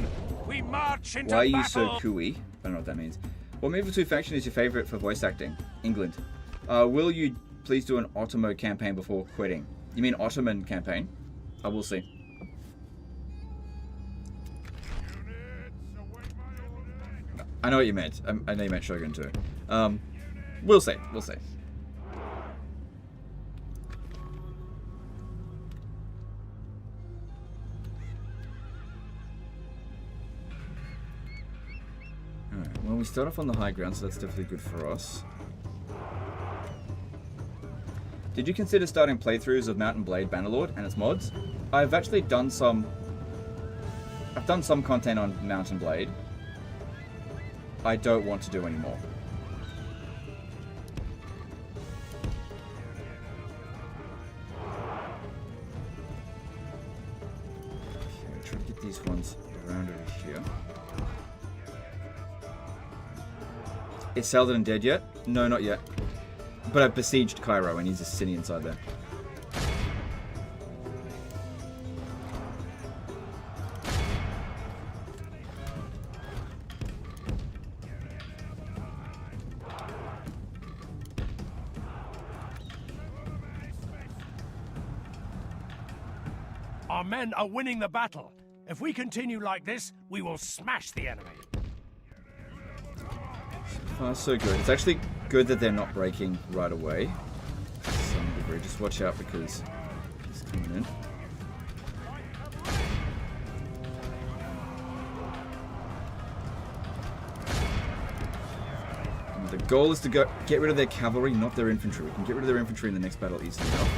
S2: We march into
S1: Why are you
S2: battle.
S1: so cooey? I don't know what that means. What medieval 2 faction is your favorite for voice acting? England. Will you please do an Ottoman campaign before quitting? You mean Ottoman campaign? I will see. I know what you meant. I know you meant Shogun too. We'll see. We'll see. Alright, well we start off on the high ground, so that's definitely good for us. Did you consider starting playthroughs of Mount & Blade Bannerlord and its mods? I've actually done some... I've done some content on Mount & Blade. I don't want to do anymore. Okay, try to get these ones around over here. Is Saladin dead yet? No, not yet. But I've besieged Cairo and he's just sitting inside there.
S3: Our men are winning the battle. If we continue like this, we will smash the enemy.
S1: Oh, so good. It's actually good that they're not breaking right away. To some degree. Just watch out because he's coming in. And the goal is to get rid of their cavalry, not their infantry. We can get rid of their infantry in the next battle easily enough.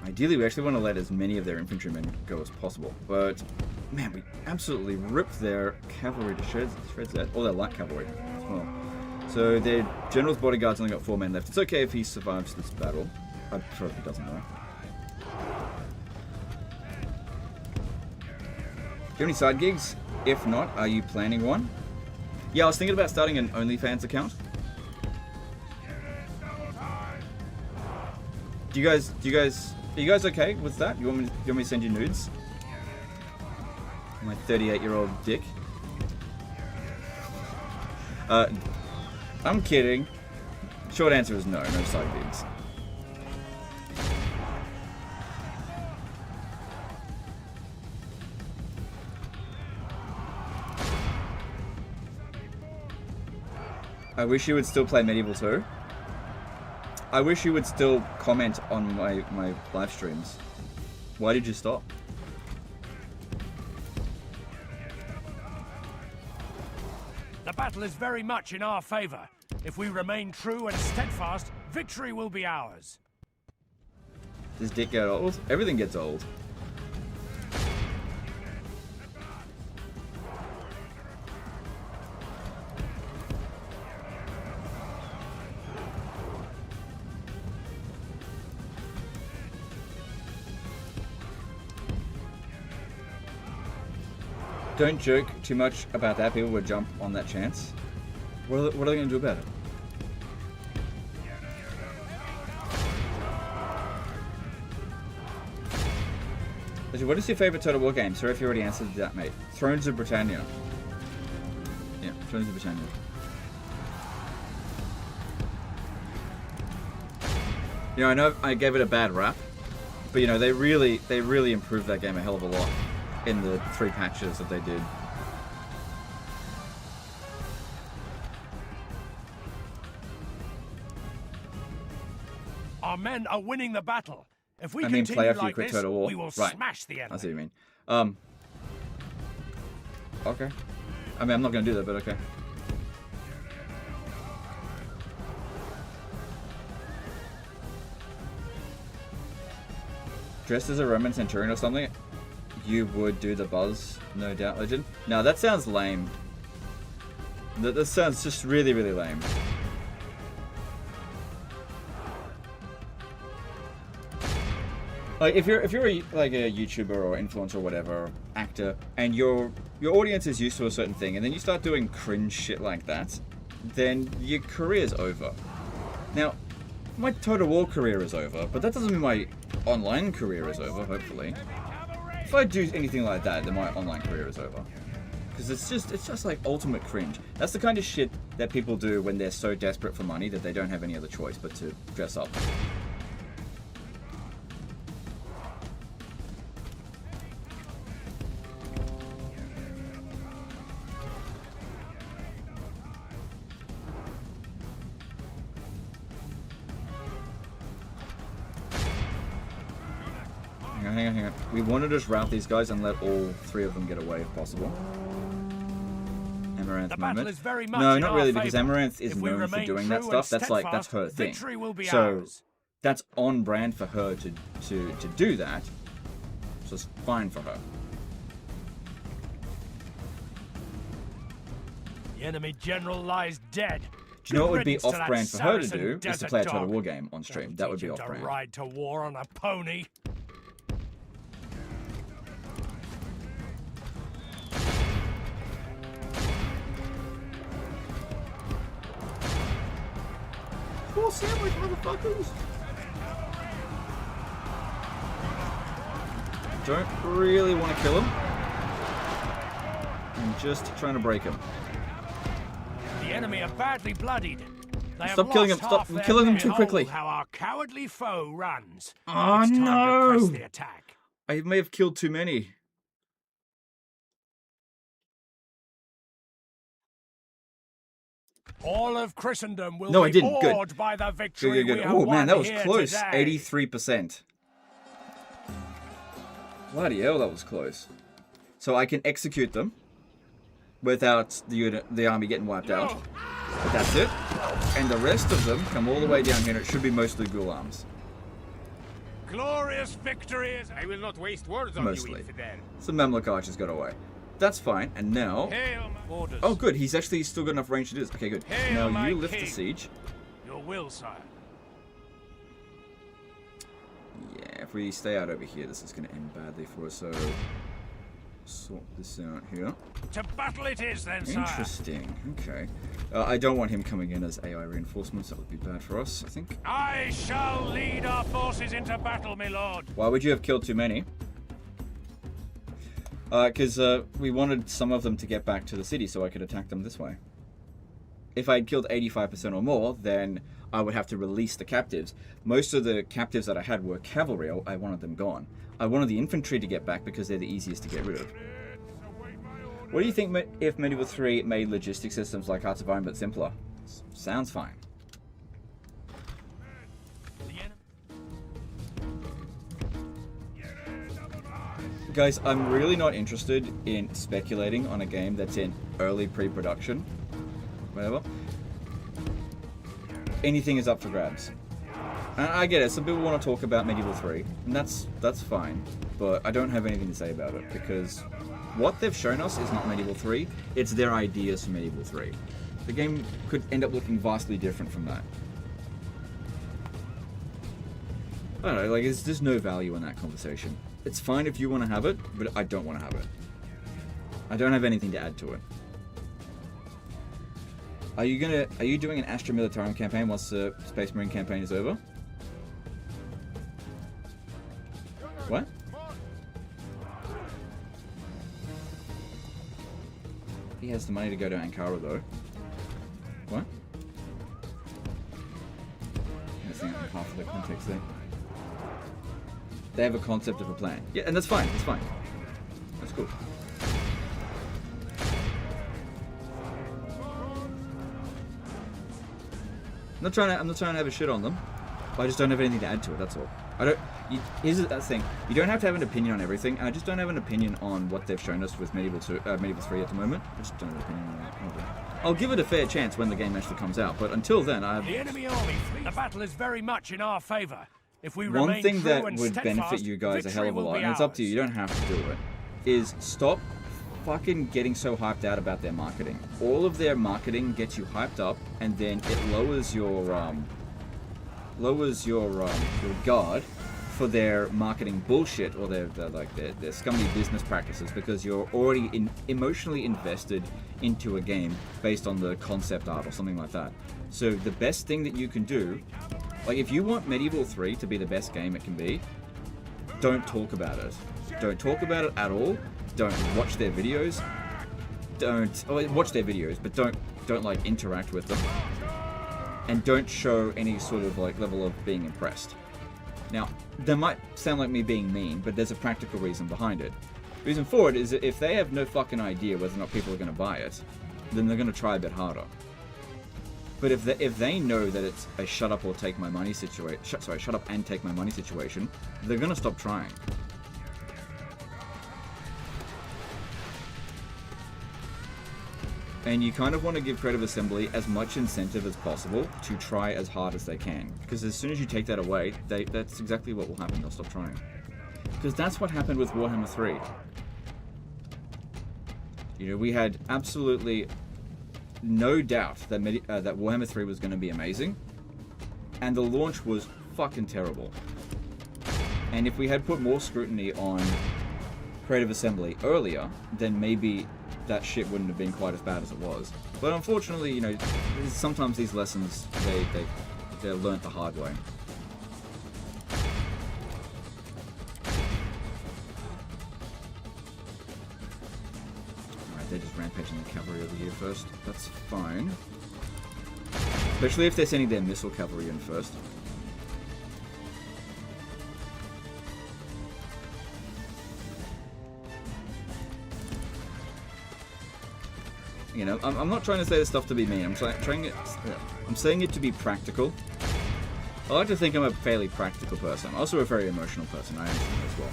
S1: Ideally, we actually want to let as many of their infantrymen go as possible, but man, we absolutely ripped their cavalry to shreds there. All their light cavalry as well. So their general's bodyguard's only got 4 men left. It's okay if he survives this battle. I'm sure if he doesn't know. Do you have any side gigs? If not, are you planning one? Yeah, I was thinking about starting an OnlyFans account. Are you guys okay with that? You want me to send you nudes? My 38-year-old dick. I'm kidding. Short answer is no side gigs. I wish you would still play Medieval 2. I wish you would still comment on my live streams. Why did you stop?
S3: The battle is very much in our favor. If we remain true and steadfast, victory will be ours.
S1: Does dick get old? Everything gets old. Don't joke too much about that. People would jump on that chance. What are they going to do about it? What is your favorite Total War game? Sorry if you already answered that, mate. Thrones of Britannia. Yeah, Thrones of Britannia. You know, I know I gave it a bad rap, but you know, they really improved that game a hell of a lot in the 3 patches that they did.
S3: Our men are winning the battle. If we
S1: I mean,
S3: continue
S1: play after you
S3: like
S1: quit
S3: this,
S1: Total War.
S3: we will
S1: Right.
S3: smash the enemy.
S1: I see what you mean. Okay. I mean, I'm not going to do that, but okay. Dressed as a Roman centurion or something, you would do the buzz, no doubt, Legend. Now that sounds lame. That sounds just really, really lame. Like if you're like a YouTuber or influencer or whatever, actor, and your audience is used to a certain thing, and then you start doing cringe shit like that, then your career's over. Now, my Total War career is over, but that doesn't mean my online career is over, hopefully. If I do anything like that, then my online career is over. Because it's just like ultimate cringe. That's the kind of shit that people do when they're so desperate for money that they don't have any other choice but to dress up. Hang on. We want to just rout these guys and let all 3 of them get away if possible. Amaranth moment. No, not really, because Amaranth is known for doing that stuff. That's her thing. So that's on brand for her to do that. So it's fine for her.
S3: The enemy general lies dead.
S1: Do you know what would be off brand for her to do? Is to play a Total War game on stream. That would be off brand.
S3: To ride to war on a pony.
S1: Poor sandwich, motherfuckers! Don't really want to kill him. I'm just trying to break him.
S3: The enemy are badly bloodied. They
S1: Stop killing him! Stop killing him too quickly!
S3: How our cowardly foe runs.
S1: Oh
S3: It's time to press
S1: no!
S3: the attack.
S1: I may have killed too many.
S3: All of Christendom will
S1: No, I
S3: be
S1: didn't. Good.
S3: awed by the victory
S1: Good.
S3: we have
S1: Oh man, that was
S3: won here
S1: close.
S3: today.
S1: 83%. Bloody hell, that was close. So I can execute them without the army getting wiped out. But that's it. And the rest of them come all the way down here, and it should be mostly ghoul arms.
S2: Glorious victories! I will not waste words on
S1: Mostly.
S2: you, infidel.
S1: Some Mamluk archers got away. That's fine. And now...
S2: Hail my orders.
S1: Oh, good. He's actually still got enough range to do this. Okay, good.
S2: Hail
S1: Now
S2: my
S1: you lift the
S2: king.
S1: siege.
S3: Your will, sire.
S1: Yeah, if we stay out over here, this is going to end badly for us. So, sort this out here.
S3: To battle it is, then, sire.
S1: Interesting. Okay. I don't want him coming in as AI reinforcements. That would be bad for us, I think.
S3: I shall lead our forces into battle, my lord.
S1: Why would you have killed too many? Because we wanted some of them to get back to the city so I could attack them this way. If I had killed 85% or more, then I would have to release the captives. Most of the captives that I had were cavalry. I wanted them gone. I wanted the infantry to get back because they're the easiest to get rid of. What do you think if Medieval 3 made logistic systems like Hearts of Iron but simpler? Sounds fine. Guys, I'm really not interested in speculating on a game that's in early pre-production. Whatever. Anything is up for grabs. And I get it, some people want to talk about Medieval 3, and that's fine. But I don't have anything to say about it, because what they've shown us is not Medieval 3, it's their ideas for Medieval 3. The game could end up looking vastly different from that. I don't know, like, there's no value in that conversation. It's fine if you want to have it, but I don't want to have it. I don't have anything to add to it. Are you doing an Astra Militarum campaign once the Space Marine campaign is over? What? He has the money to go to Ankara though. What? That's half of the context there. They have a concept of a plan. Yeah, and that's fine. That's fine. That's cool. I'm not trying to have a shit on them. I just don't have anything to add to it. That's all. Here's the thing. You don't have to have an opinion on everything. And I just don't have an opinion on what they've shown us with Medieval 3 at the moment. I just don't have an opinion on that. I'll give it a fair chance when the game actually comes out. But until then, I have...
S3: The enemy army, the battle is very much in our favor. If we
S1: One
S3: remain
S1: thing
S3: true
S1: that
S3: and
S1: would
S3: steadfast,
S1: benefit you guys a hell of a
S3: victory will
S1: lot,
S3: be
S1: and it's up to you, you
S3: ours.
S1: don't have to do it, is stop fucking getting so hyped out about their marketing. All of their marketing gets you hyped up, and then it lowers your guard for their marketing bullshit or their scummy business practices, because you're already emotionally invested into a game based on the concept art or something like that. So the best thing that you can do, like if you want Medieval 3 to be the best game it can be, don't talk about it. Don't talk about it at all. Don't watch their videos. Watch their videos, but don't like interact with them. And don't show any sort of like level of being impressed. Now, that might sound like me being mean, but there's a practical reason behind it. The reason for it is that if they have no fucking idea whether or not people are going to buy it, then they're going to try a bit harder. But if they know that it's a shut up or take my money situation, shut up and take my money situation, they're going to stop trying. And you kind of want to give Creative Assembly as much incentive as possible to try as hard as they can. Because as soon as you take that away, that's exactly what will happen. They'll stop trying. Because that's what happened with Warhammer 3. You know, we had absolutely no doubt that that Warhammer 3 was going to be amazing. And the launch was fucking terrible. And if we had put more scrutiny on Creative Assembly earlier, then maybe that shit wouldn't have been quite as bad as it was. But unfortunately, you know, sometimes these lessons, they're learnt the hard way. Alright, they're just rampaging the cavalry over here first. That's fine. Especially if they're sending their missile cavalry in first. You know, I'm not trying to say this stuff to be mean. I'm saying it to be practical. I like to think I'm a fairly practical person. I'm also a very emotional person. I am as well.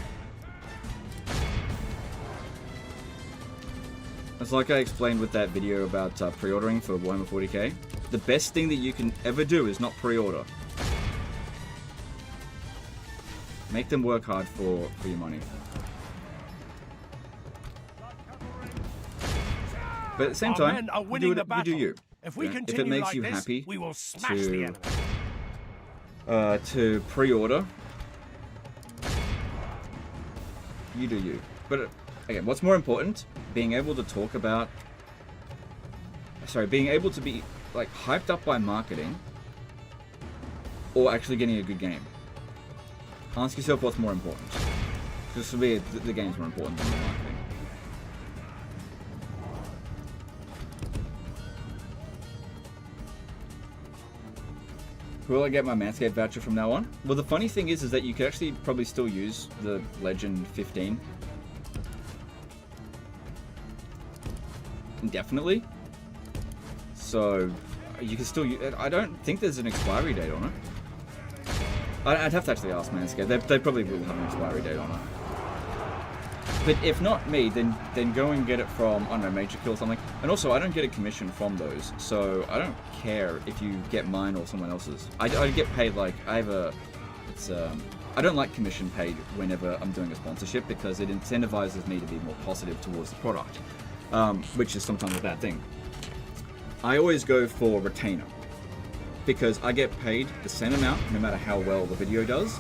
S1: It's like I explained with that video about pre-ordering for Warhammer 40k. The best thing that you can ever do is not pre-order. Make them work hard for your money. But at the same time, you do you.
S3: If we
S1: if
S3: continue
S1: it makes
S3: like
S1: you
S3: this,
S1: happy
S3: we will smash the enemy.
S1: to pre-order, you do you. But again, what's more important? Being able to talk about, being able to be like hyped up by marketing, or actually getting a good game. Ask yourself what's more important. Because for me, the game's more important than the marketing. Will I get my Manscaped voucher from now on? Well, the funny thing is that you could actually probably still use the Legend 15 indefinitely. So you can still use it. I don't think there's an expiry date on it. I'd have to actually ask Manscaped. They probably will have an expiry date on it. But if not me, then go and get it from, I don't know, Major Kill or something. And also, I don't get a commission from those, so I don't care if you get mine or someone else's. I get paid like, I don't like commission paid whenever I'm doing a sponsorship, because it incentivizes me to be more positive towards the product, which is sometimes a bad thing. I always go for retainer, because I get paid the same amount no matter how well the video does,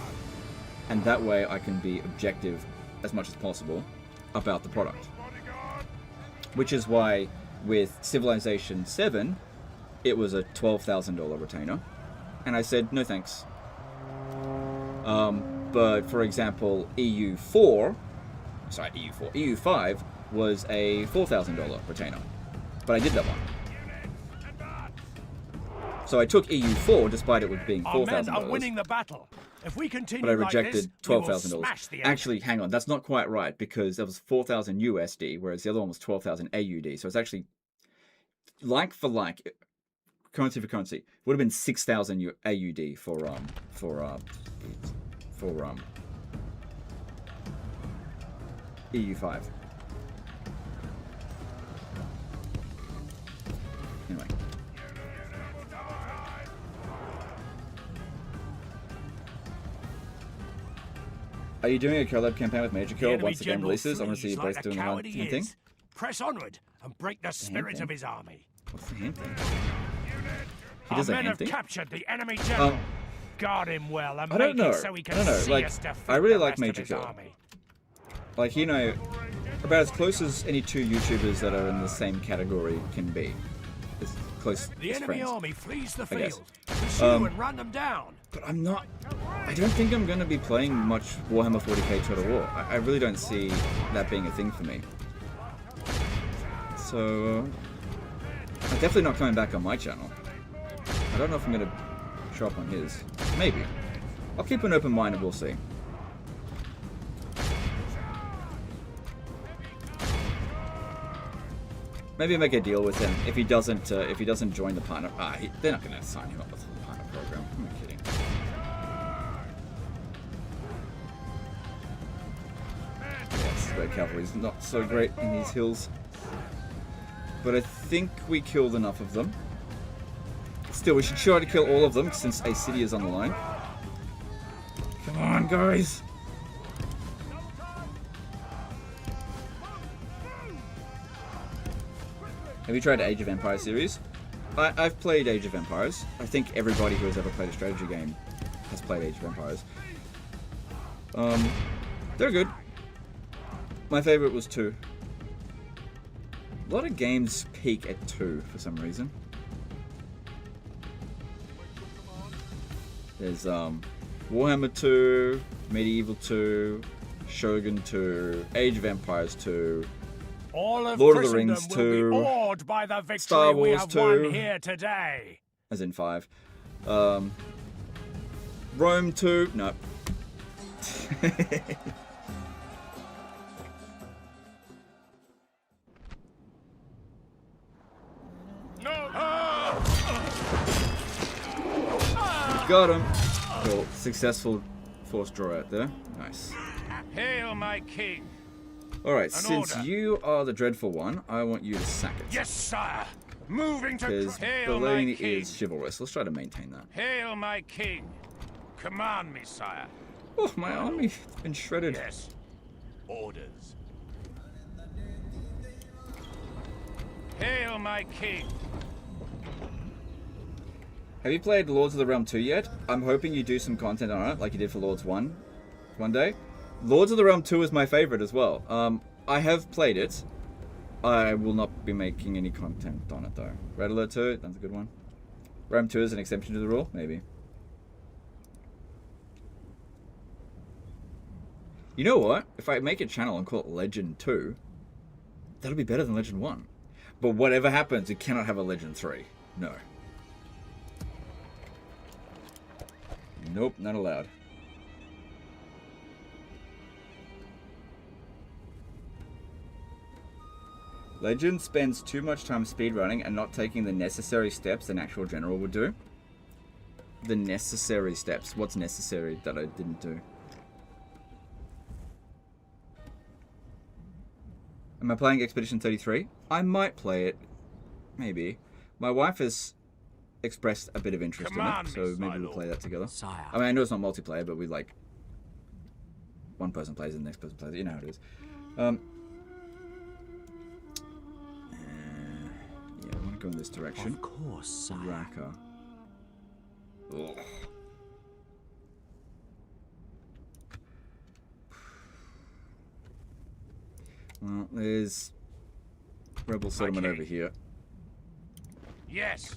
S1: and that way I can be objective as much as possible about the product. Which is why with Civilization 7, it was a $12,000 retainer. And I said, no thanks. But for example, EU5 was a $4,000 retainer. But I did that one. So I took EU4 despite it being
S3: Our men
S1: $4,000.
S3: are winning the battle. If we continue
S1: But I
S3: like
S1: rejected
S3: this, we will
S1: $12,000.
S3: smash the enemy.
S1: Actually, hang on, that's not quite right because that was 4,000 USD, whereas the other one was 12,000 AUD. So it's actually like for like, currency for currency, would have been 6,000 AUD for EU5. Anyway. Are you doing a collab campaign with Major Kill once the game releases? I want to see you both doing the same thing.
S3: Press onward and break the spirit of his army.
S1: What's the hand thing? He
S3: Our
S1: does a
S3: men
S1: hand
S3: have
S1: thing?
S3: captured the enemy general. Guard him well and
S1: I don't
S3: make
S1: know.
S3: it so he can
S1: I don't know.
S3: see
S1: Like,
S3: us defeat
S1: I really
S3: the
S1: like
S3: rest
S1: Major
S3: of his
S1: Kill.
S3: army.
S1: Like, you know, about as close as any two YouTubers that are in the same category can be. As close
S3: The
S1: as
S3: enemy
S1: friends.
S3: army flees the
S1: I guess.
S3: field. Pursue and run them down.
S1: But I'm not... I don't think I'm going to be playing much Warhammer 40k Total War. I really don't see that being a thing for me. So... I'm definitely not coming back on my channel. I don't know if I'm going to show up on his. Maybe. I'll keep an open mind and we'll see. Maybe make a deal with him if he doesn't join the partner. They're not going to sign him up with the partner program. Who am I kidding? Yes, Red Cavalry's not so great in these hills, but I think we killed enough of them. Still, we should try to kill all of them since a city is on the line. Come on, guys. Have you tried Age of Empires series? I've played Age of Empires. I think everybody who has ever played a strategy game has played Age of Empires. They're good. My favorite was 2. A lot of games peak at 2 for some reason. There's Warhammer 2, Medieval 2, Shogun 2, Age of Empires 2,
S3: All of
S1: Lord of the
S3: Christendom
S1: Rings
S3: will
S1: 2,
S3: be awed by the victory
S1: Star
S3: we
S1: Wars
S3: have
S1: 2,
S3: won here today.
S1: as in 5. Rome 2, no. Got him. Cool. Successful force draw out there. Nice.
S2: Hail, my king.
S1: Alright,
S2: An
S1: since
S2: order.
S1: you are the dreadful one, I want you to sack it.
S2: Yes, sire. Moving to
S1: Because
S2: Hail, my
S1: Bellini
S2: king.
S1: is chivalrous. Let's try to maintain that.
S2: Hail, my king. Command me, sire.
S1: Oh, my army's been shredded.
S2: Yes. Orders. Hail, my king.
S1: Have you played Lords of the Realm 2 yet? I'm hoping you do some content on it, like you did for Lords 1 one day. Lords of the Realm 2 is my favorite as well. I have played it. I will not be making any content on it though. Red Alert 2, that's a good one. Realm 2 is an exception to the rule? Maybe. You know what? If I make a channel and call it Legend 2, that'll be better than Legend 1. But whatever happens, it cannot have a Legend 3. No. Nope, not allowed. Legend spends too much time speedrunning and not taking the necessary steps an actual general would do. The necessary steps. What's necessary that I didn't do? Am I playing Expedition 33? I might play it. Maybe. My wife has expressed a bit of interest in it, so maybe we'll play that together.
S7: Sire.
S1: I mean, I know it's not multiplayer, but we like... one person plays it, the next person plays it. You know how it is. Yeah, I want to go in this direction.
S7: Of course, sire.
S1: Raka. Ugh. Well, there's rebel settlement
S2: Okay.
S1: over here.
S3: Yes.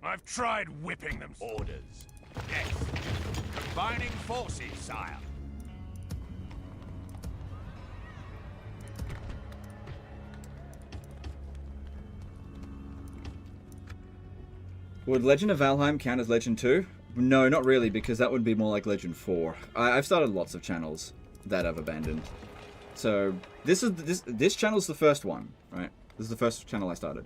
S3: I've tried whipping them.
S2: Orders. Yes. Combining forces, sire.
S1: Would Legend of Valheim count as Legend 2? No, not really, because that would be more like Legend 4. I've started lots of channels that I've abandoned. So this channel's the first one, right? This is the first channel I started.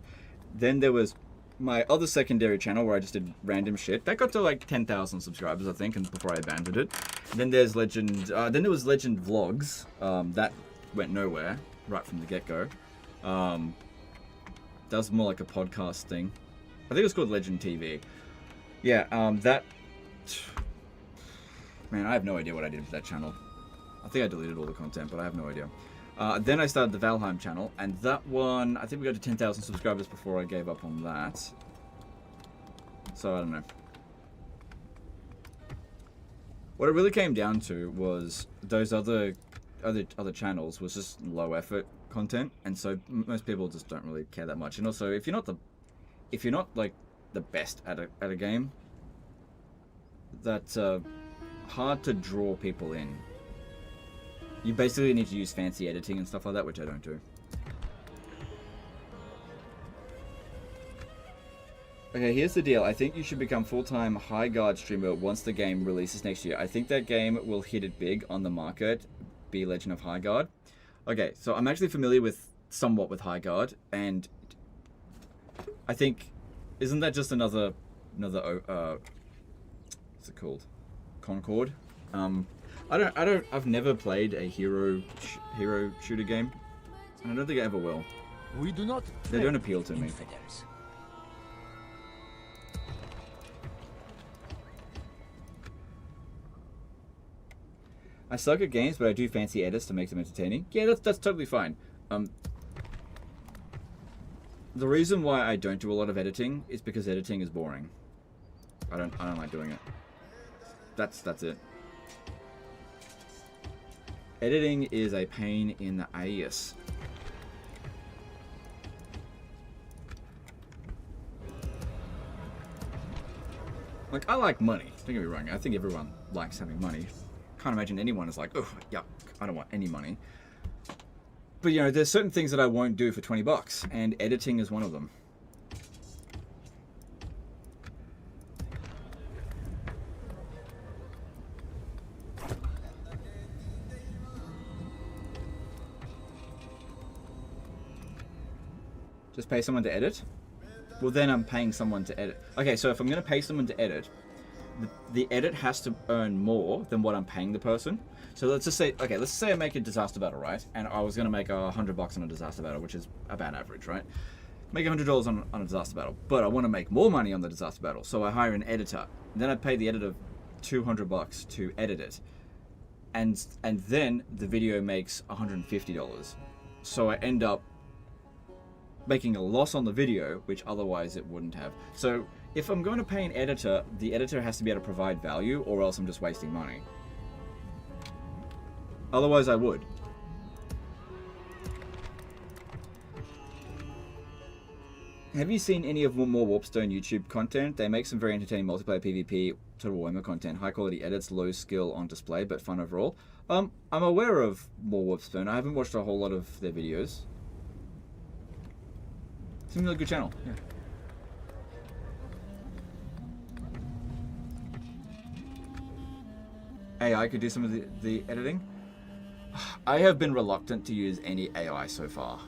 S1: Then there was my other secondary channel where I just did random shit. That got to like 10,000 subscribers, I think, and before I abandoned it. Then there's Legend. Then there was Legend Vlogs. That went nowhere right from the get-go. That was more like a podcast thing. I think it was called Legend TV. Yeah, that... Man, I have no idea what I did with that channel. I think I deleted all the content, but I have no idea. Then I started the Valheim channel, and that one, I think we got to 10,000 subscribers before I gave up on that. So, I don't know. What it really came down to was those other channels was just low effort content, and so most people just don't really care that much. And also, if you're not like the best at a game, that's hard to draw people in. You basically need to use fancy editing and stuff like that, which I don't do. Okay, here's the deal. I think you should become full-time High Guard streamer once the game releases next year. I think that game will hit it big on the market, be Legend of High Guard. Okay, so I'm actually familiar somewhat with High Guard, and I think, isn't that just another what's it called? Concord? I've never played a hero shooter game, and I don't think I ever will.
S5: We do not.
S1: They don't appeal to me.
S7: Infidels.
S1: I suck at games, but I do fancy edits to make them entertaining. Yeah, that's totally fine. The reason why I don't do a lot of editing is because editing is boring. I don't like doing it. That's it. Editing is a pain in the ass. Like, I like money. Don't get me wrong. I think everyone likes having money. Can't imagine anyone is like, oh, yuck, I don't want any money. But, you know, there's certain things that I won't do for 20 bucks, and editing is one of them. Just pay someone to edit? Well, then I'm paying someone to edit. Okay, so if I'm going to pay someone to edit, the edit has to earn more than what I'm paying the person. So let's just say, okay, let's say I make a disaster battle, right? And I was going to make $100 on a disaster battle, which is about average, right? Make $100 on a disaster battle, but I want to make more money on the disaster battle, so I hire an editor. Then I pay the editor $200 to edit it, and then the video makes $150. So I end up making a loss on the video, which otherwise it wouldn't have. So if I'm going to pay an editor, the editor has to be able to provide value, or else I'm just wasting money. Otherwise I would. Have you seen any of more Warpstone YouTube content? They make some very entertaining multiplayer PvP Total War content. High quality edits, low skill on display, but fun overall. I'm aware of more Warpstone. I haven't watched a whole lot of their videos. Seems like a good channel. Yeah. AI could do some of the editing. I have been reluctant to use any AI so far.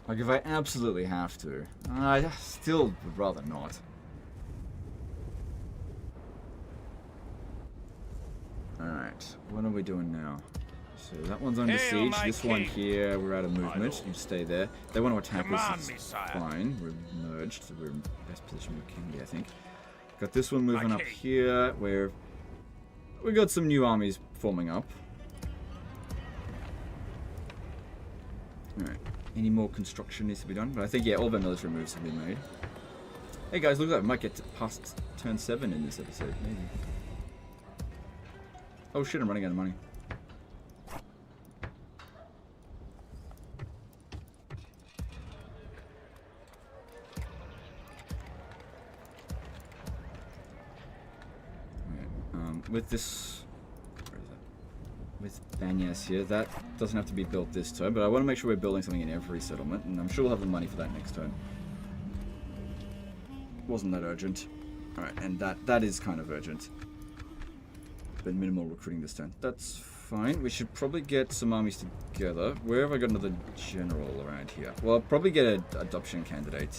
S1: Like, if I absolutely have to, I still would rather not. Alright, what are we doing now? So that one's under
S3: Hail,
S1: siege.
S3: my
S1: This one
S3: king.
S1: here, we're out of movement. You stay there. They want to attack
S3: Command
S1: us.
S3: me,
S1: It's
S3: sire.
S1: fine. We're merged, so we're in best position we can be, I think. Got this one moving
S3: My
S1: up
S3: king.
S1: here, where we got some new armies forming up. Alright. Any more construction needs to be done? But I think, yeah, all of our military moves have been made. Hey guys, looks like we might get past turn 7 in this episode, maybe. Oh shit, I'm running out of money. with this... Where is that? With Banyas here, that doesn't have to be built this turn, but I want to make sure we're building something in every settlement, and I'm sure we'll have the money for that next turn. Wasn't that urgent. Alright, and that is kind of urgent. But minimal recruiting this turn. That's fine. We should probably get some armies together. Where have I got another general around here? Well, I'll probably get an adoption candidate.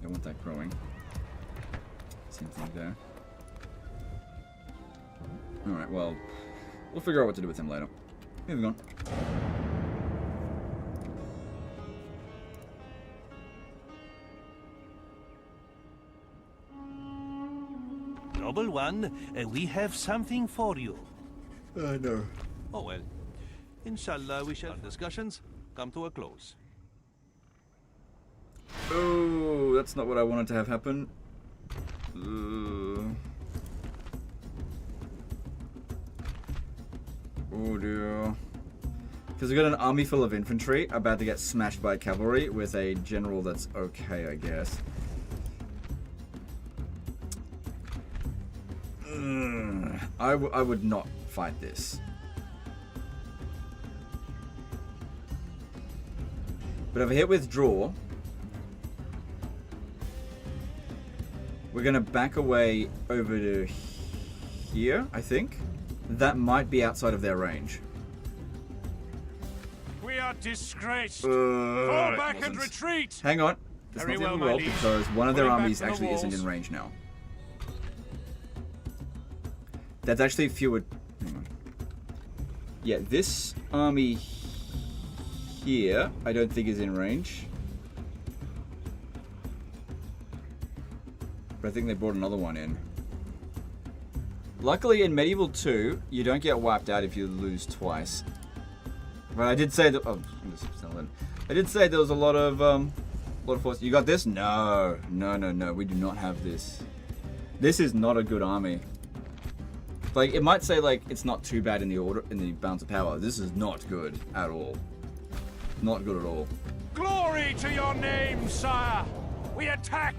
S1: I want that growing. Same thing there. Alright, well, we'll figure out what to do with him later. Moving on.
S8: Noble one, we have something for you.
S1: No.
S8: Oh well. Inshallah, we shall discussions come to a close.
S1: Oh, that's not what I wanted to have happen. Oh dear. Because we've got an army full of infantry about to get smashed by cavalry with a general that's okay, I guess. I would not fight this. But if I hit withdraw, we're going to back away over to here, I think. That might be outside of their range.
S3: We are disgraced.
S1: Fall
S3: back and retreat.
S1: Hang on. That's
S3: Very
S1: not the end
S3: well,
S1: of the
S3: my
S1: world
S3: liege.
S1: because one of their
S3: Pulling back
S1: armies
S3: from the
S1: actually isn't
S3: walls.
S1: in range now. That's actually fewer... Hang on. Yeah, this army here, I don't think is in range. But I think they brought another one in. Luckily, in Medieval 2, you don't get wiped out if you lose twice. But I did say that... Oh, I did say there was a lot of force. You got this? No. No. We do not have this. This is not a good army. Like, it might say, like, it's not too bad in the balance of power. This is not good at all. Not good at all.
S3: Glory to your name, sire. We attack.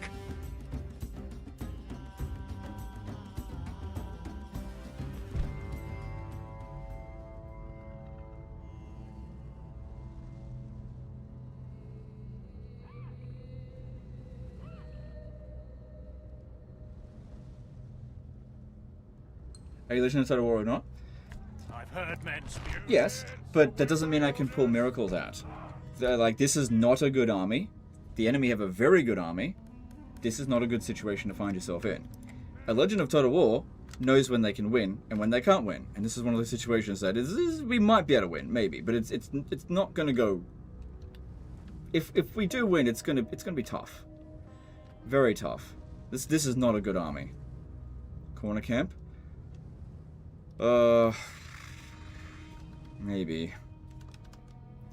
S1: Are you Legend of Total War or not?
S3: I've heard men speak.
S1: Yes, but that doesn't mean I can pull miracles out. Like, this is not a good army. The enemy have a very good army. This is not a good situation to find yourself in. A Legend of Total War knows when they can win and when they can't win. And this is one of those situations that we might be able to win, maybe, but it's not going to go... If we do win, it's going to be tough. Very tough. This is not a good army. Corner camp? Maybe.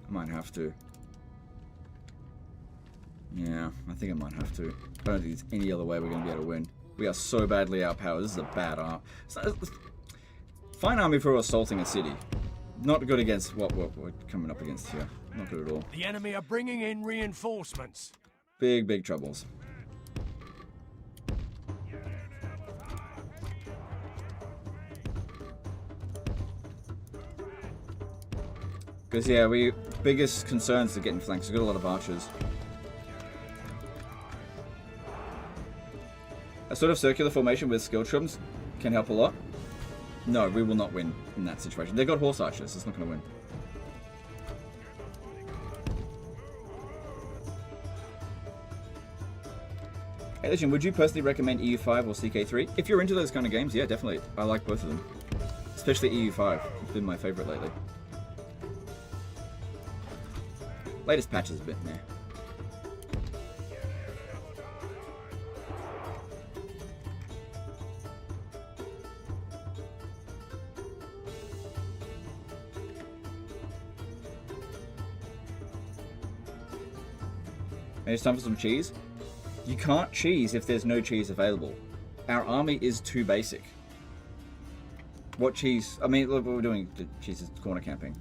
S1: I might have to. Yeah, I think I might have to. I don't think there's any other way we're going to be able to win. We are so badly outpowered. This is a bad army. Fine army for assaulting a city. Not good against what we're coming up against here. Not good at all.
S3: The enemy are bringing in reinforcements.
S1: Big troubles. Because, yeah, biggest concerns are getting flanked. We've got a lot of archers. A sort of circular formation with skill trims can help a lot. No, we will not win in that situation. They've got horse archers. It's not going to win. Hey, Legend, would you personally recommend EU5 or CK3? If you're into those kind of games, yeah, definitely. I like both of them. Especially EU5. It's been my favorite lately. Latest patch is a bit meh. And it's time for some cheese. You can't cheese if there's no cheese available. Our army is too basic. What cheese? I mean, look, what we're doing, the cheese is corner camping.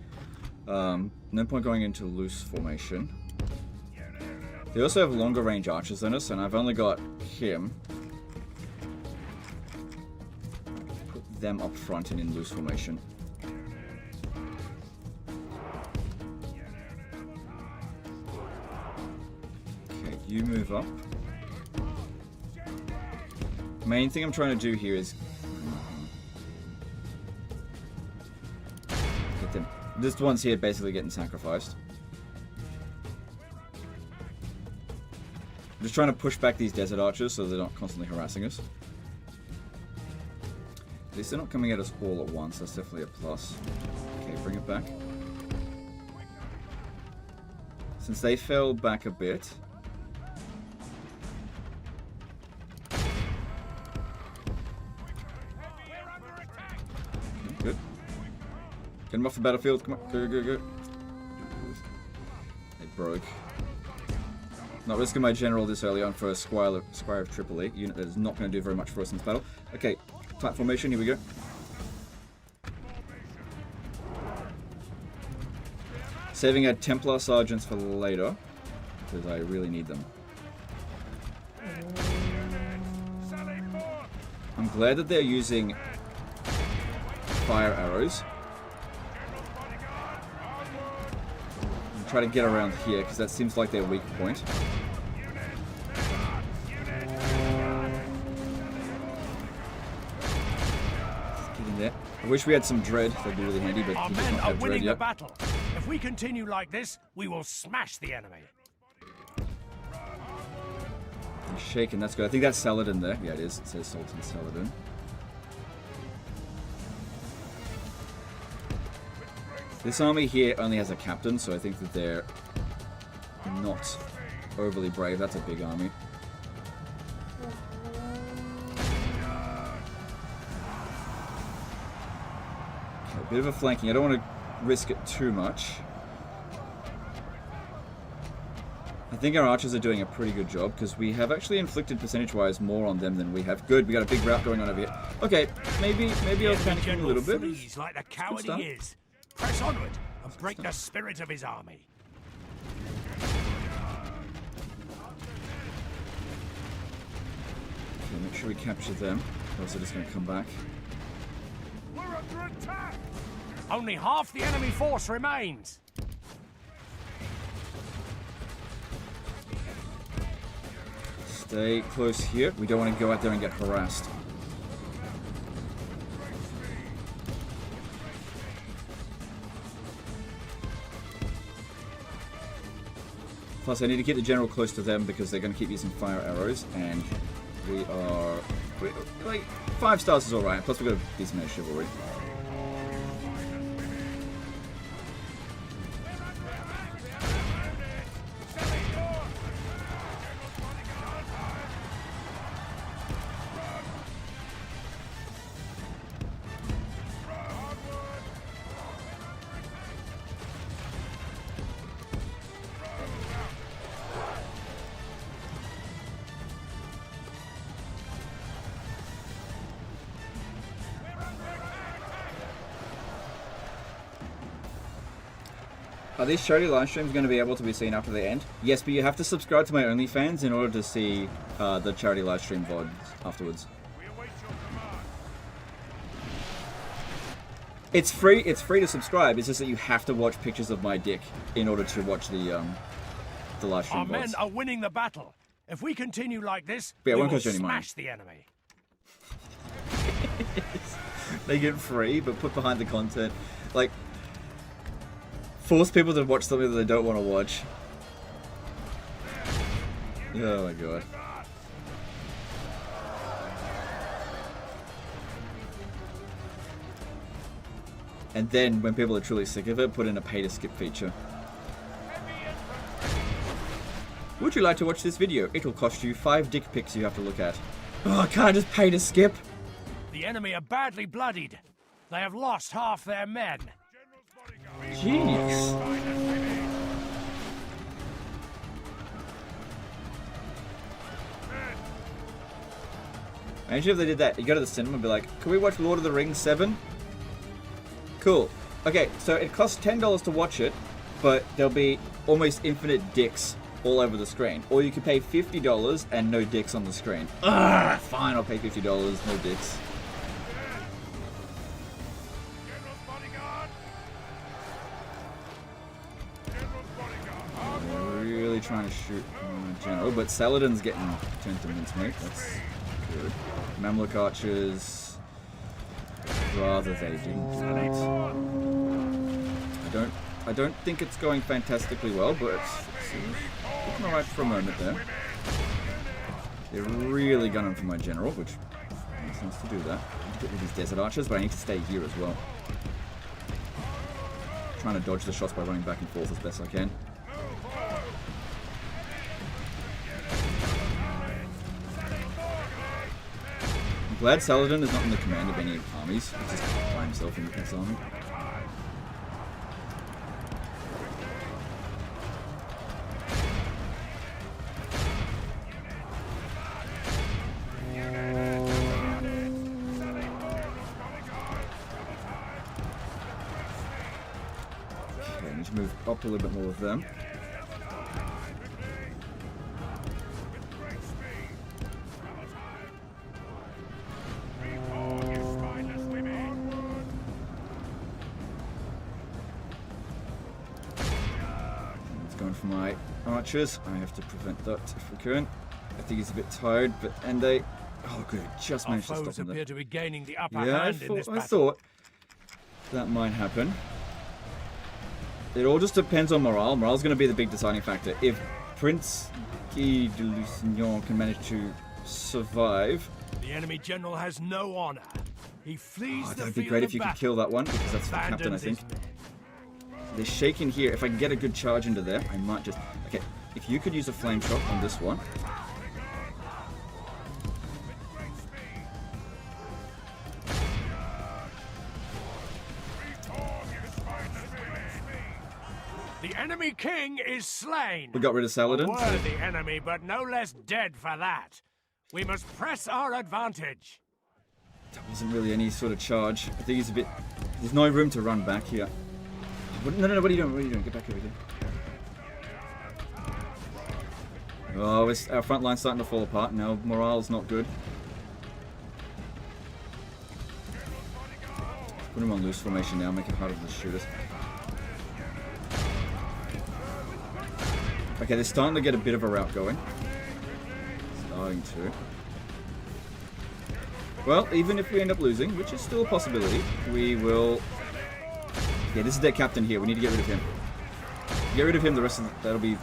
S1: No point going into loose formation. They also have longer range archers than us, and I've only got him. them up front and in loose formation. Okay, you move up. Main thing I'm trying to do here is get them. This one's here basically getting sacrificed. I'm just trying to push back these desert archers so they're not constantly harassing us. At least they're not coming at us all at once. That's definitely a plus. Okay, bring it back. Since they fell back a bit. Good. Get them off the battlefield. Come on. Go, go, go. It broke. Not risking my general this early on for a Squire of Tripoli. Unit that is not going to do very much for us in this battle. Okay, tight formation. Here we go. Saving our Templar sergeants for later. Because I really need them. I'm glad that they're using fire arrows. I'm trying to get around here because that seems like their weak point. Let's get in there. I wish we had some dread. That'd be really handy, but
S3: Our
S1: he does
S3: men
S1: not
S3: are
S1: have dread
S3: winning the
S1: yet.
S3: battle. If we continue like this, we will smash the enemy.
S1: He's shaking. That's good. I think that's Saladin there. Yeah, it is. It says Sultan Saladin. This army here only has a captain, so I think that they're not overly brave. That's a big army. Okay, a bit of a flanking. I don't want to risk it too much. I think our archers are doing a pretty good job because we have actually inflicted percentage-wise more on them than we have. Good, we got a big rout going on over here. Okay, maybe I was panicking a little bit.
S3: Flees like the coward
S1: stuff.
S3: he is. Press onward and break the spirit of his army.
S1: Okay, make sure we capture them, or else they're just going to come back.
S6: We're under attack!
S3: Only half the enemy force remains.
S1: Stay close here. We don't want to go out there and get harassed. Plus, I need to keep the general close to them because they're going to keep using fire arrows, and like 5 stars is all right. Plus, we've got a decent amount of chivalry. Are these charity live streams going to be able to be seen after they end? Yes, but you have to subscribe to my OnlyFans in order to see the charity live stream VODs afterwards.
S6: We await your command.
S1: It's free. It's free to subscribe. It's just that you have to watch pictures of my dick in order to watch the live stream
S3: Our men
S1: VODs.
S3: are winning the battle. If we continue like this,
S1: Yeah, it
S3: we
S1: won't
S3: will
S1: cost you any money.
S3: smash the enemy.
S1: They get free, but put behind the content. Like, force people to watch something that they don't want to watch. Oh my god. And then, when people are truly sick of it, put in a pay to skip feature. Would you like to watch this video? It will cost you 5 dick pics you have to look at. Oh, can't I just pay to skip?
S3: The enemy are badly bloodied. They have lost half their men.
S1: Genius. Imagine if they did that. You go to the cinema and be like, can we watch Lord of the Rings 7? Cool. Okay, so it costs $10 to watch it, but there'll be almost infinite dicks all over the screen. Or you could pay $50 and no dicks on the screen. Ah, fine, I'll pay $50, no dicks. trying to shoot General, but Saladin's getting turned to mincemeat. That's good. Mamluk archers, rather they didn't do that. I don't think it's going fantastically well, but it's looking alright for a moment there. They're really gunning for my General, which makes sense to do that. I need to get rid of these desert archers, but I need to stay here as well. Trying to dodge the shots by running back and forth as best I can. I'm glad Saladin is not in the command of any armies. He's just by himself in his army. Move up a little bit more with them. It's going for my archers. I have to prevent that if we can. I think he's a bit tired, but they. Oh, good! Just managed to stop him there.
S3: Appear to be gaining the upper
S1: Yeah,
S3: hand in this battle.
S1: I thought that might happen. It all just depends on morale. Morale's going to be the big deciding factor. If Prince Guy de Lusignan can manage to survive...
S3: The enemy general has no honor. He flees the
S1: that'd be
S3: field
S1: great
S3: of
S1: if you could
S3: battle.
S1: kill that one, because that's the captain, I think. They're shaking here. If I can get a good charge into there, I might just... Okay, if you could use a flame shot on this one...
S3: The enemy king is slain.
S1: We got rid of Saladin.
S3: A worthy enemy, but no less dead for that. We must press our advantage.
S1: That wasn't really any sort of charge. I think he's a bit... There's no room to run back here. No, what are you doing? What are you doing? Get back over here. Oh, our front line's starting to fall apart now. Morale's not good. Put him on loose formation now, make it harder to shoot us. Okay, they're starting to get a bit of a rout going. Starting to. Well, even if we end up losing, which is still a possibility, we will... Yeah, this is their captain here. We need to get rid of him. Get rid of him, the rest of their army's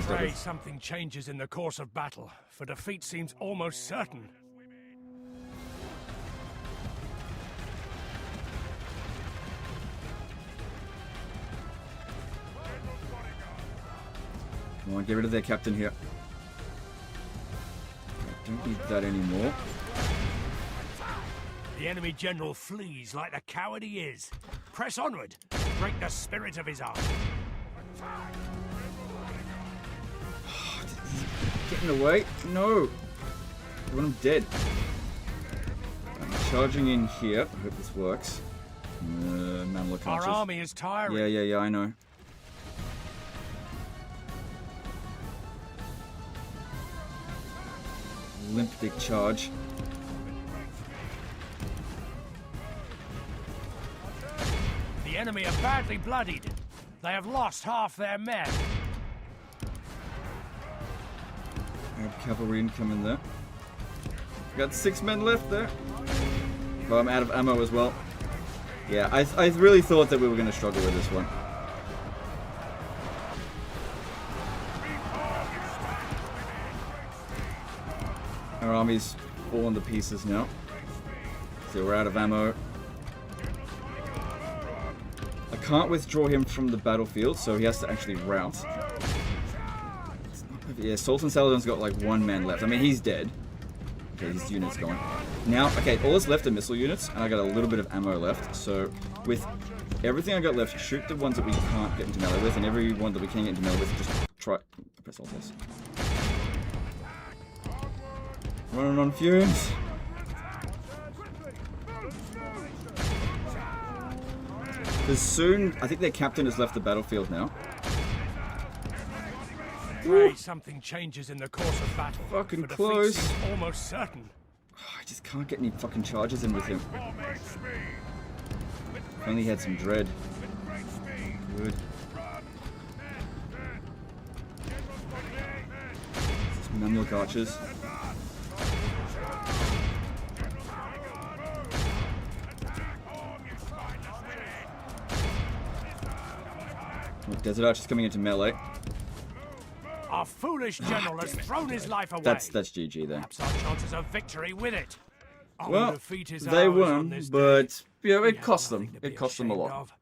S1: dead
S3: Pray
S1: with.
S3: something changes in the course of battle, for defeat seems almost certain.
S1: Come on, get rid of their captain here. I don't need that anymore.
S3: The enemy general flees like the coward he is. Press onward. Break the spirit of his army.
S1: Getting away? No! I want him dead. I'm charging in here. I hope this works. Mamluk
S3: Our
S1: archers.
S3: army is tiring.
S1: Yeah, I know. Limp big charge.
S3: The enemy are badly bloodied. They have lost half their men.
S1: I have cavalry incoming there. Got 6 men left there. Well, I'm out of ammo as well. Yeah, I really thought that we were going to struggle with this one. Our army's fallen to pieces now. So we're out of ammo. I can't withdraw him from the battlefield, so he has to actually rout. Yeah, Sultan Saladin's got like 1 man left. I mean, he's dead. Okay, his unit's gone. Now, okay, all that's left are missile units, and I got a little bit of ammo left. So, with everything I got left, shoot the ones that we can't get into melee with, and every one that we can get into melee with, just try... Press Alt S. Running on fumes. Because soon, I think their captain has left the battlefield now.
S3: Pray something changes in the course of battle.
S1: Fucking
S3: for defeat
S1: close.
S3: seems almost certain.
S1: I just can't get any fucking charges in with him. If only he had some dread. Good. Mamluk archers. Desert archers coming into melee.
S3: Our foolish general has thrown his life away.
S1: That's GG there.
S3: Perhaps our chances of victory with it. Our
S1: Well,
S3: defeat is
S1: they
S3: ours on
S1: won,
S3: this
S1: but
S3: day.
S1: you know,
S3: We
S1: it
S3: have
S1: cost them.
S3: nothing to
S1: It
S3: be
S1: cost them a
S3: ashamed
S1: lot.
S3: of.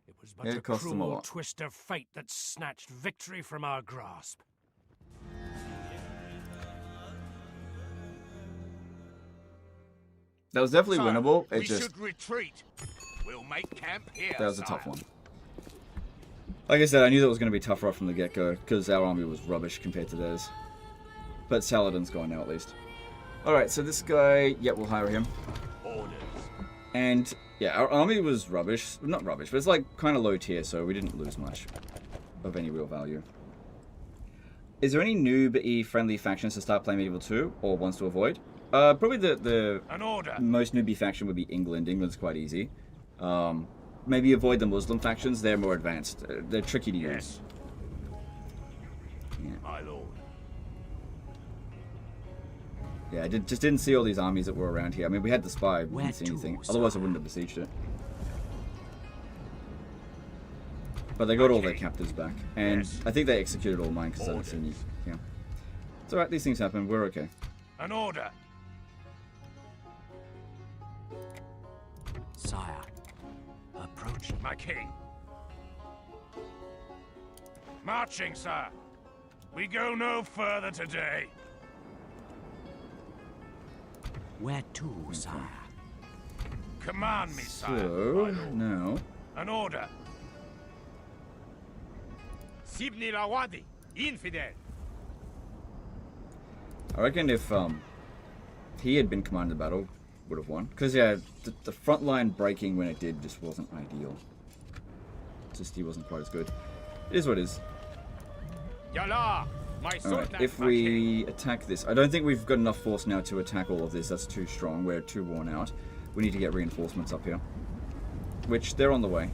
S3: It was but
S1: It
S3: a
S1: cost them a
S3: cruel
S1: lot.
S3: twist of fate that snatched victory from our grasp.
S1: That was definitely
S2: Sire,
S1: winnable. It
S2: we
S1: just
S2: should retreat. We'll make camp here.
S1: that was a tough
S2: sire.
S1: one. Like I said, I knew that was going to be tough right from the get-go because our army was rubbish compared to theirs. But Saladin's gone now at least. All right, so this guy, yeah, we'll hire him.
S2: Orders.
S1: And yeah, our army was rubbish. Not rubbish, but it's like kind of low tier, so we didn't lose much of any real value. Is there any noob-y friendly factions to start playing Medieval 2 or ones to avoid? Probably the
S3: An order.
S1: most newbie faction would be England. England's quite easy. Maybe avoid the Muslim factions. They're more advanced. They're tricky to use. Yeah.
S2: My lord.
S1: Yeah, I just didn't see all these armies that were around here. I mean, we had the spy, we
S7: Where
S1: didn't see anything.
S7: to,
S1: Otherwise, I
S7: sire?
S1: wouldn't have besieged it. But they got all their captives back. And
S2: Yes.
S1: I think they executed all mine because I didn't see any. Yeah. It's alright, these things happen. We're okay.
S3: An order.
S7: Sire, approaching.
S3: My king. Marching, sir. We go no further today.
S7: Where to, sire?
S3: Command me, sire.
S1: So, now.
S3: An order.
S2: Sibni Lawadi, infidel.
S1: I reckon if he had been commanded battle, would have won. Because, yeah, the front line breaking when it did just wasn't ideal. Just, he wasn't quite as good. It is what it is.
S2: Yalla, my
S1: Alright,
S2: sultan.
S1: if
S2: my king.
S1: we attack this, I don't think we've got enough force now to attack all of this. That's too strong. We're too worn out. We need to get reinforcements up here. Which, they're on the way.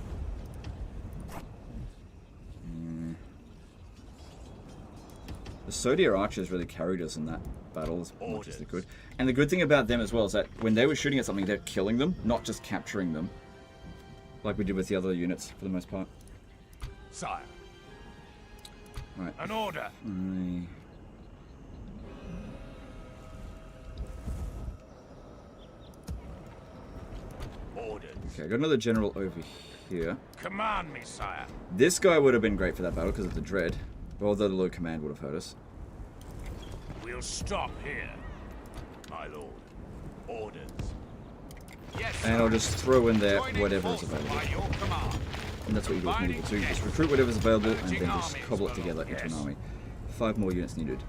S1: The Sodier archers really carried us in that battle as much as they could. And the good thing about them as well is that when they were shooting at something, they're killing them, not just capturing them. Like we did with the other units, for the most part.
S2: Sire.
S1: Right.
S3: An order.
S2: Orders.
S1: Okay, I got another general over here.
S3: Command me, sire.
S1: This guy would have been great for that battle because of the dread. Although the low command would have hurt us.
S3: We'll stop here.
S2: My lord. Orders. Yes,
S1: And
S2: sir.
S1: I'll just throw in there
S2: Joining
S1: whatever is
S2: forces
S1: available.
S2: by your command.
S1: And that's what you do with Medieval 2. You just recruit whatever's available and then just cobble it together into an army. 5 more units needed.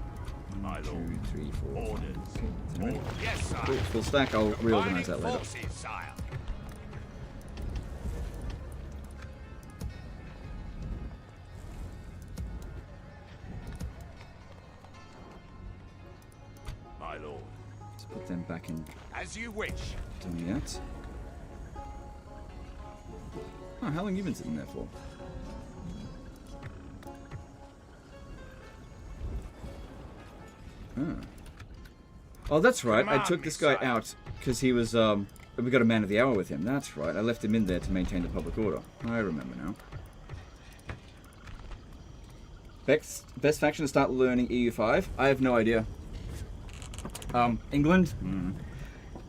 S2: My
S1: 1,
S2: lord.
S1: 2, 3, 4, 5.
S2: Orders.
S1: Okay, that's ready.
S2: Yes, sir.
S1: Cool, full stack. I'll reorganize that
S2: Combining
S1: later.
S2: forces, sire. My lord.
S1: Let's put them back in
S2: As you wish.
S1: doing that. Oh, how long you been sitting there for? Oh, that's right. I took this guy out because he was, we got a man of the hour with him. That's right. I left him in there to maintain the public order. I remember now. Best faction to start learning EU5? I have no idea. England?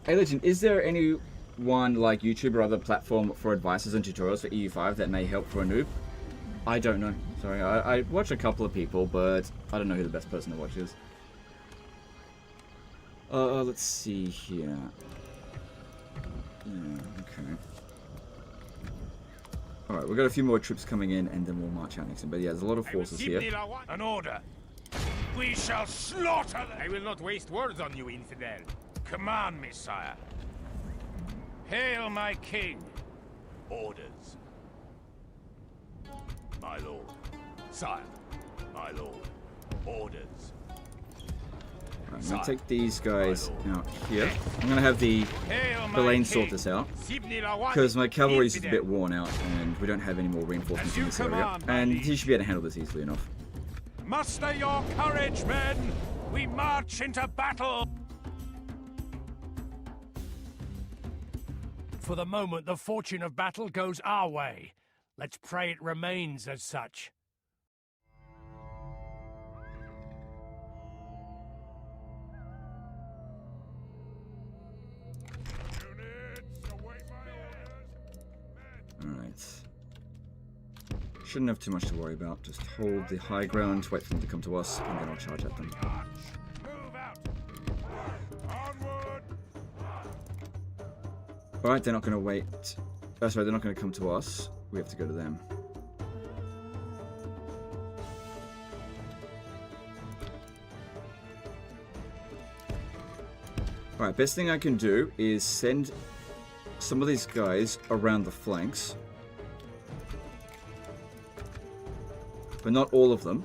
S1: Hey, Legend, is there anyone like YouTube or other platform for advices and tutorials for EU5 that may help for a noob? I don't know. Sorry, I watch a couple of people, but I don't know who the best person to watch is. Let's see here. Yeah, okay. Alright, we've got a few more troops coming in, and then we'll march out next time. But yeah, there's a lot of forces here.
S3: An order. We shall slaughter them.
S2: I will not waste words on you, infidel.
S3: Command me, sire. Hail my king.
S2: Orders. My lord. Sire. My lord. Orders.
S1: Right, I'm going to take these guys out here. I'm going to have the
S3: Hail my
S1: Belaine
S3: king.
S1: sort this out.
S2: Sibni Lawadi,
S1: Because my cavalry is a
S2: infidel.
S1: bit worn out, and we don't have any more reinforcements
S2: As
S1: in
S2: you
S1: this area.
S2: command, my
S1: And
S2: liege.
S1: he should be able to handle this easily enough.
S3: Muster your courage, men. We march into battle! For the moment, the fortune of battle goes our way. Let's pray it remains as such.
S6: Units, await my orders.
S1: Alright. Shouldn't have too much to worry about. Just hold the high ground, wait for them to come to us, and then I'll charge at them.
S6: Move out. Onward.
S1: Alright, they're not going to wait. Oh, sorry, they're not going to come to us. We have to go to them. Alright, best thing I can do is send some of these guys around the flanks. But not all of them.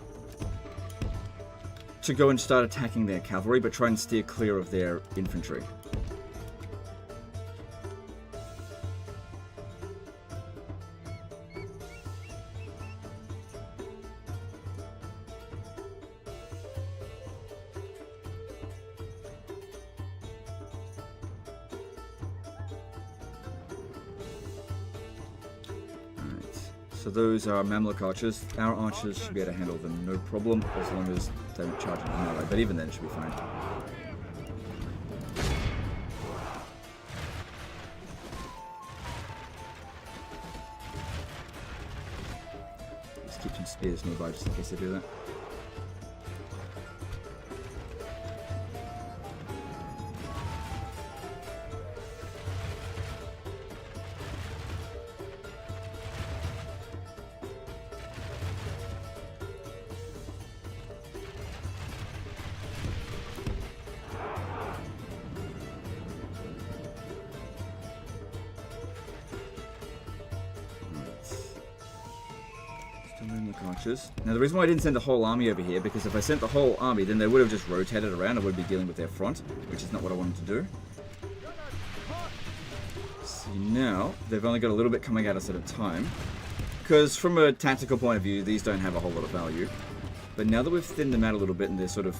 S1: To go and start attacking their cavalry, but try and steer clear of their infantry. So those are Mamluk archers. Our archers should be able to handle them no problem, as long as they don't charge into melee. But even then, it should be fine. Just keep some spears nearby, just in case they do that. Archers. Now the reason why I didn't send the whole army over here, because if I sent the whole army, then they would have just rotated around. I would be dealing with their front, which is not what I wanted to do. See, now they've only got a little bit coming at us at a time, because from a tactical point of view, these don't have a whole lot of value. But now that we've thinned them out a little bit and they're sort of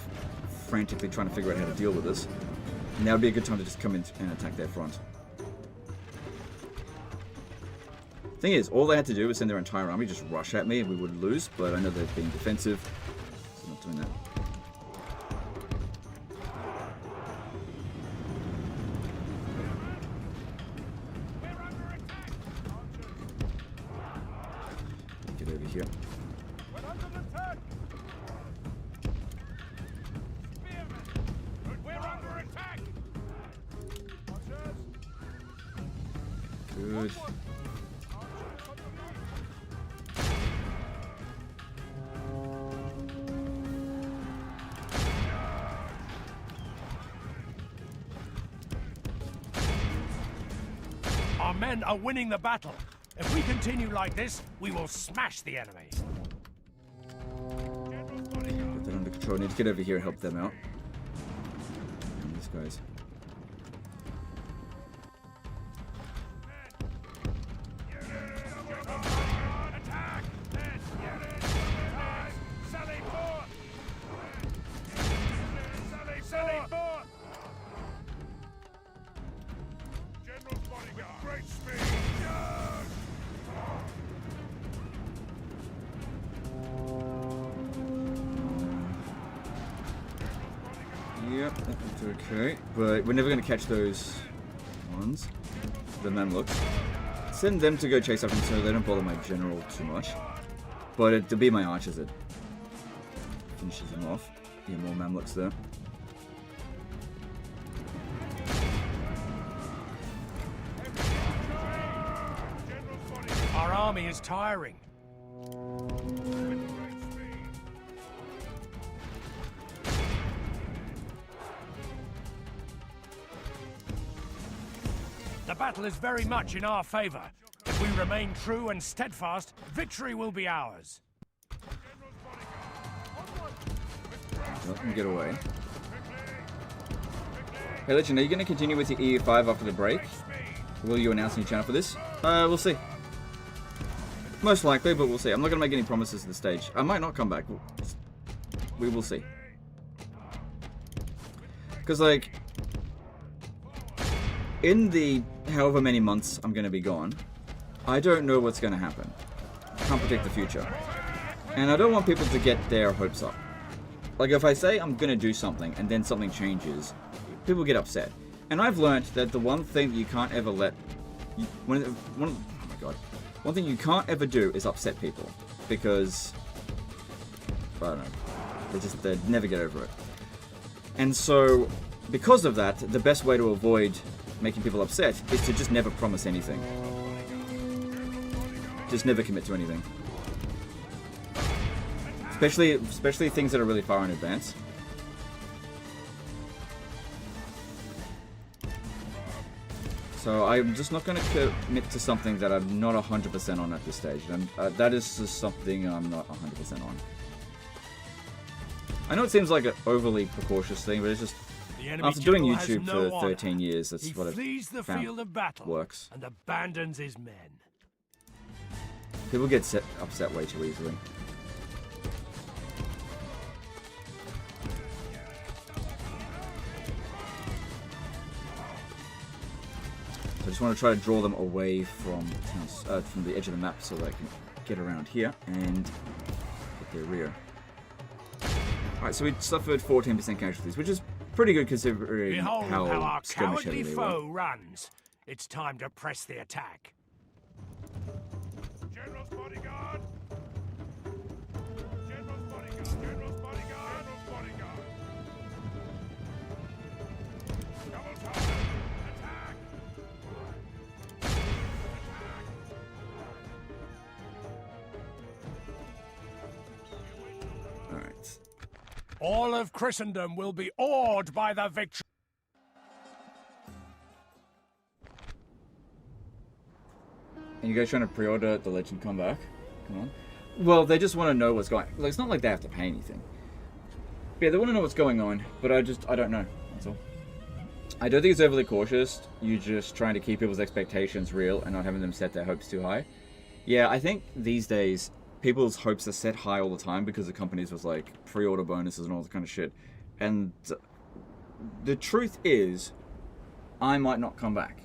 S1: frantically trying to figure out how to deal with us, now would be a good time to just come in and attack their front. Thing is, all they had to do was send their entire army, just rush at me, and we would lose. But I know they're being defensive, so I'm not doing that. Get over here.
S6: We're under attack. We're under attack.
S1: Good.
S3: Our men are winning the battle. If we continue like this, we will smash the enemy.
S1: Get that under control. I need to get over here and help them out. And these guys. Yep, that's okay. But we're never going to catch those ones. The Mamluks. Send them to go chase after them so they don't bother my general too much. But it'll be my archers that finishes them off. Yeah, more Mamluks there.
S3: Our army is tiring. The battle is very much in our favor. If we remain true and steadfast, victory will be ours.
S1: Let them get away. Hey Legend, are you going to continue with your EU5 after the break? Will you announce on your channel for this? We'll see. Most likely, but we'll see. I'm not going to make any promises at this stage. I might not come back. We will see. Because, like, in the however many months I'm going to be gone, I don't know what's going to happen. I can't predict the future. And I don't want people to get their hopes up. Like, if I say I'm going to do something and then something changes, people get upset. And I've learned that the one thing that you can't ever let... oh my god. One thing you can't ever do is upset people. Because... I don't know. They never get over it. And so, because of that, the best way to avoid making people upset is to just never promise anything. Just never commit to anything. Especially things that are really far in advance. So I'm just not going to commit to something that I'm not 100% on at this stage. And that is just something I'm not 100% on. I know it seems like an overly precautious thing, but it's just... After doing YouTube for 13 years, that's what I've found works.
S3: And abandons his men.
S1: People get upset way too easily. So I just want to try to draw them away from the edge of the map so that I can get around here and get their rear. Alright, so we suffered 14% casualties, which is pretty good considering
S3: Behold how our
S1: skirmish
S3: cowardly
S1: heavy they
S3: foe
S1: were.
S3: runs. It's time to press the attack.
S6: General's bodyguard! General's bodyguard! General's bodyguard! General's bodyguard! Double time! Attack!
S1: Alright.
S3: All of Christendom will be awed by the victory.
S1: And you guys trying to pre-order the Legend comeback? Come on. Well, they just want to know what's going on. Like, it's not like they have to pay anything. But yeah, they want to know what's going on, but I don't know. That's all. I don't think it's overly cautious. You're just trying to keep people's expectations real and not having them set their hopes too high. Yeah, I think these days, people's hopes are set high all the time because the companies was like pre-order bonuses and all that kind of shit. And the truth is, I might not come back.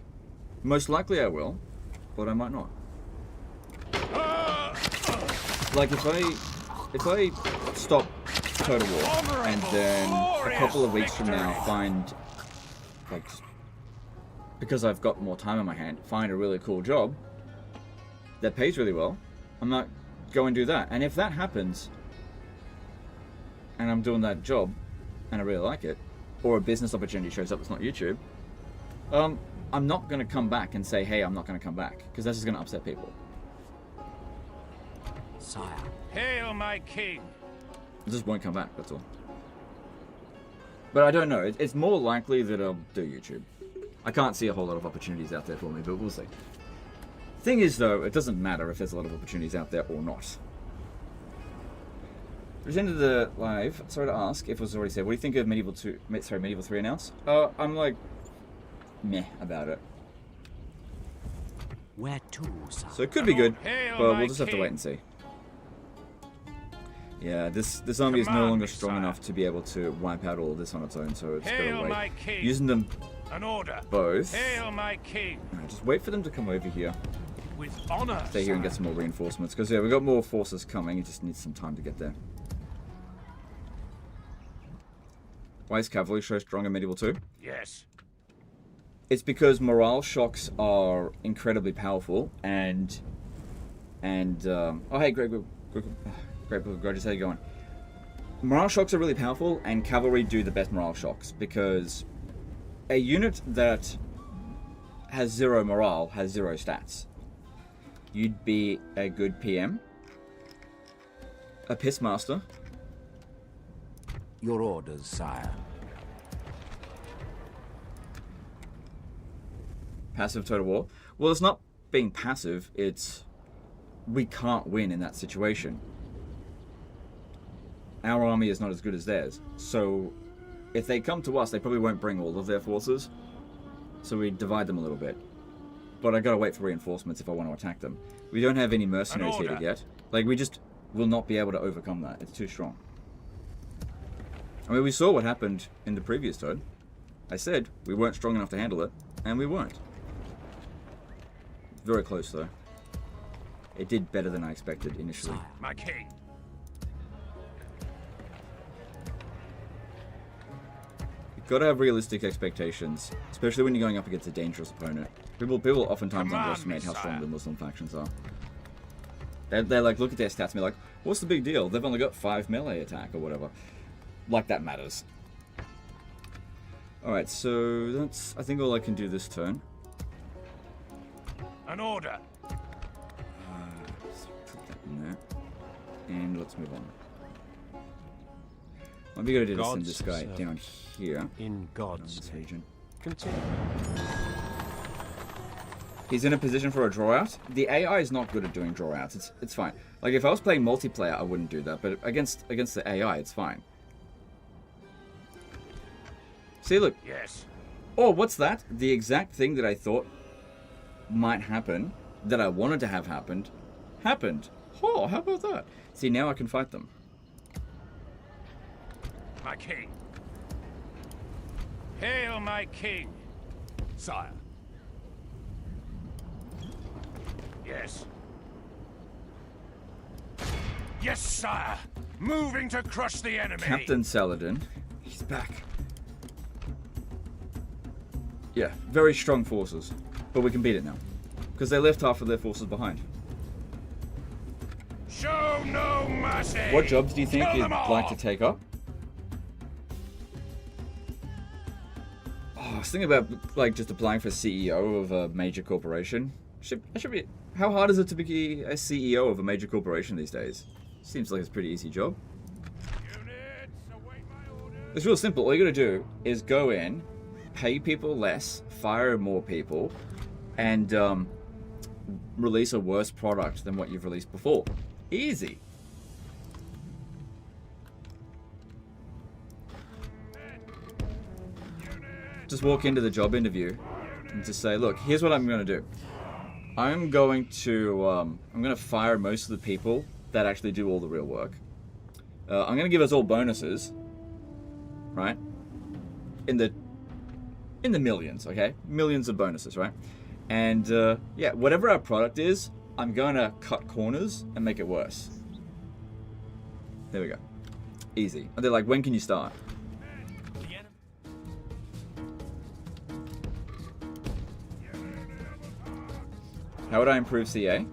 S1: Most likely I will, but I might not. Like if I stop Total War and then a couple of weeks from now find, like, because I've got more time on my hand, find a really cool job that pays really well, I'm not go and do that. And if that happens and I'm doing that job and I really like it, or a business opportunity shows up that's not YouTube, I'm not going to come back and say, hey, I'm not going to come back, because that's just going to upset people.
S7: Sire.
S2: Hail my king!
S1: I just won't come back, that's all. But I don't know, it's more likely that I'll do YouTube. I can't see a whole lot of opportunities out there for me, but we'll see. Thing is, though, it doesn't matter if there's a lot of opportunities out there or not. At the end of the live, sorry to ask, if it was already said, what do you think of Medieval 3 announced? I'm like, meh about it.
S7: Where to, sire?
S1: So it could be good,
S2: Hail
S1: but
S2: my
S1: we'll just have to
S2: king.
S1: wait and see. Yeah, this army is no
S2: Command
S1: longer
S2: me,
S1: strong
S2: sire.
S1: enough to be able to wipe out all of this on its own, so it's
S2: Hail
S1: gotta
S2: my
S1: wait.
S2: king.
S1: Using them
S2: An order.
S1: both.
S2: Hail my king!
S1: Just wait for them to come over here.
S2: With honor,
S1: Stay here and get some more reinforcements, because yeah, we've got more forces coming, it just needs some time to get there. Why is cavalry so strong in Medieval 2?
S2: Yes.
S1: It's because morale shocks are incredibly powerful, and oh hey, great Grudges, how you going? Morale shocks are really powerful, and cavalry do the best morale shocks, because a unit that has 0 morale has 0 stats. You'd be a good PM, a pissmaster.
S7: Your orders, sire.
S1: Passive Total War. Well, it's not being passive, it's we can't win in that situation. Our army is not as good as theirs, so if they come to us, they probably won't bring all of their forces, so we divide them a little bit. But I gotta wait for reinforcements if I want to attack them. We don't have any mercenaries here to get. Like, we just will not be able to overcome that. It's too strong. I mean, we saw what happened in the previous turn. I said we weren't strong enough to handle it, and we weren't. Very close, though. It did better than I expected initially.
S2: My king.
S1: You've got to have realistic expectations, especially when you're going up against a dangerous opponent. People oftentimes
S2: Come on,
S1: underestimate how strong
S2: Messiah.
S1: the Muslim factions are. They like look at their stats and be like, what's the big deal? They've only got 5 melee attack or whatever. Like that matters. Alright, so that's I think all I can do this turn.
S2: An order.
S1: Let's put that in there. And let's move on. Might be a good idea to send this guy down here.
S4: In God's
S1: This
S4: name.
S1: region.
S4: Continue.
S1: He's in a position for a draw out. The AI is not good at doing draw outs. It's fine. Like if I was playing multiplayer, I wouldn't do that. But against the AI, it's fine. See, look.
S2: Yes.
S1: Oh, what's that? The exact thing that I thought might happen, that I wanted to have happened, happened. Oh, how about that? See, now I can fight them.
S2: My king. Hail my king. Sire. Yes. Yes, sire. Moving to crush the enemy.
S1: Captain Saladin, he's back. Yeah, very strong forces, but we can beat it now because they left half of their forces behind.
S2: Show no mercy.
S1: What jobs do you think
S2: Kill
S1: you'd
S2: them all.
S1: like to take up? Oh, I was thinking about like just applying for CEO of a major corporation. Should be. How hard is it to be a CEO of a major corporation these days? Seems like it's a pretty easy job.
S2: Units, await my orders.
S1: It's real simple. All you gotta do is go in, pay people less, fire more people, and release a worse product than what you've released before. Easy. Just walk into the job interview and just say, look, here's what I'm gonna do. I'm going to fire most of the people that actually do all the real work. I'm gonna give us all bonuses, right? In the millions, okay? Millions of bonuses, right? And yeah, whatever our product is, I'm gonna cut corners and make it worse. There we go. Easy. And they're like, when can you start? How would I improve CA?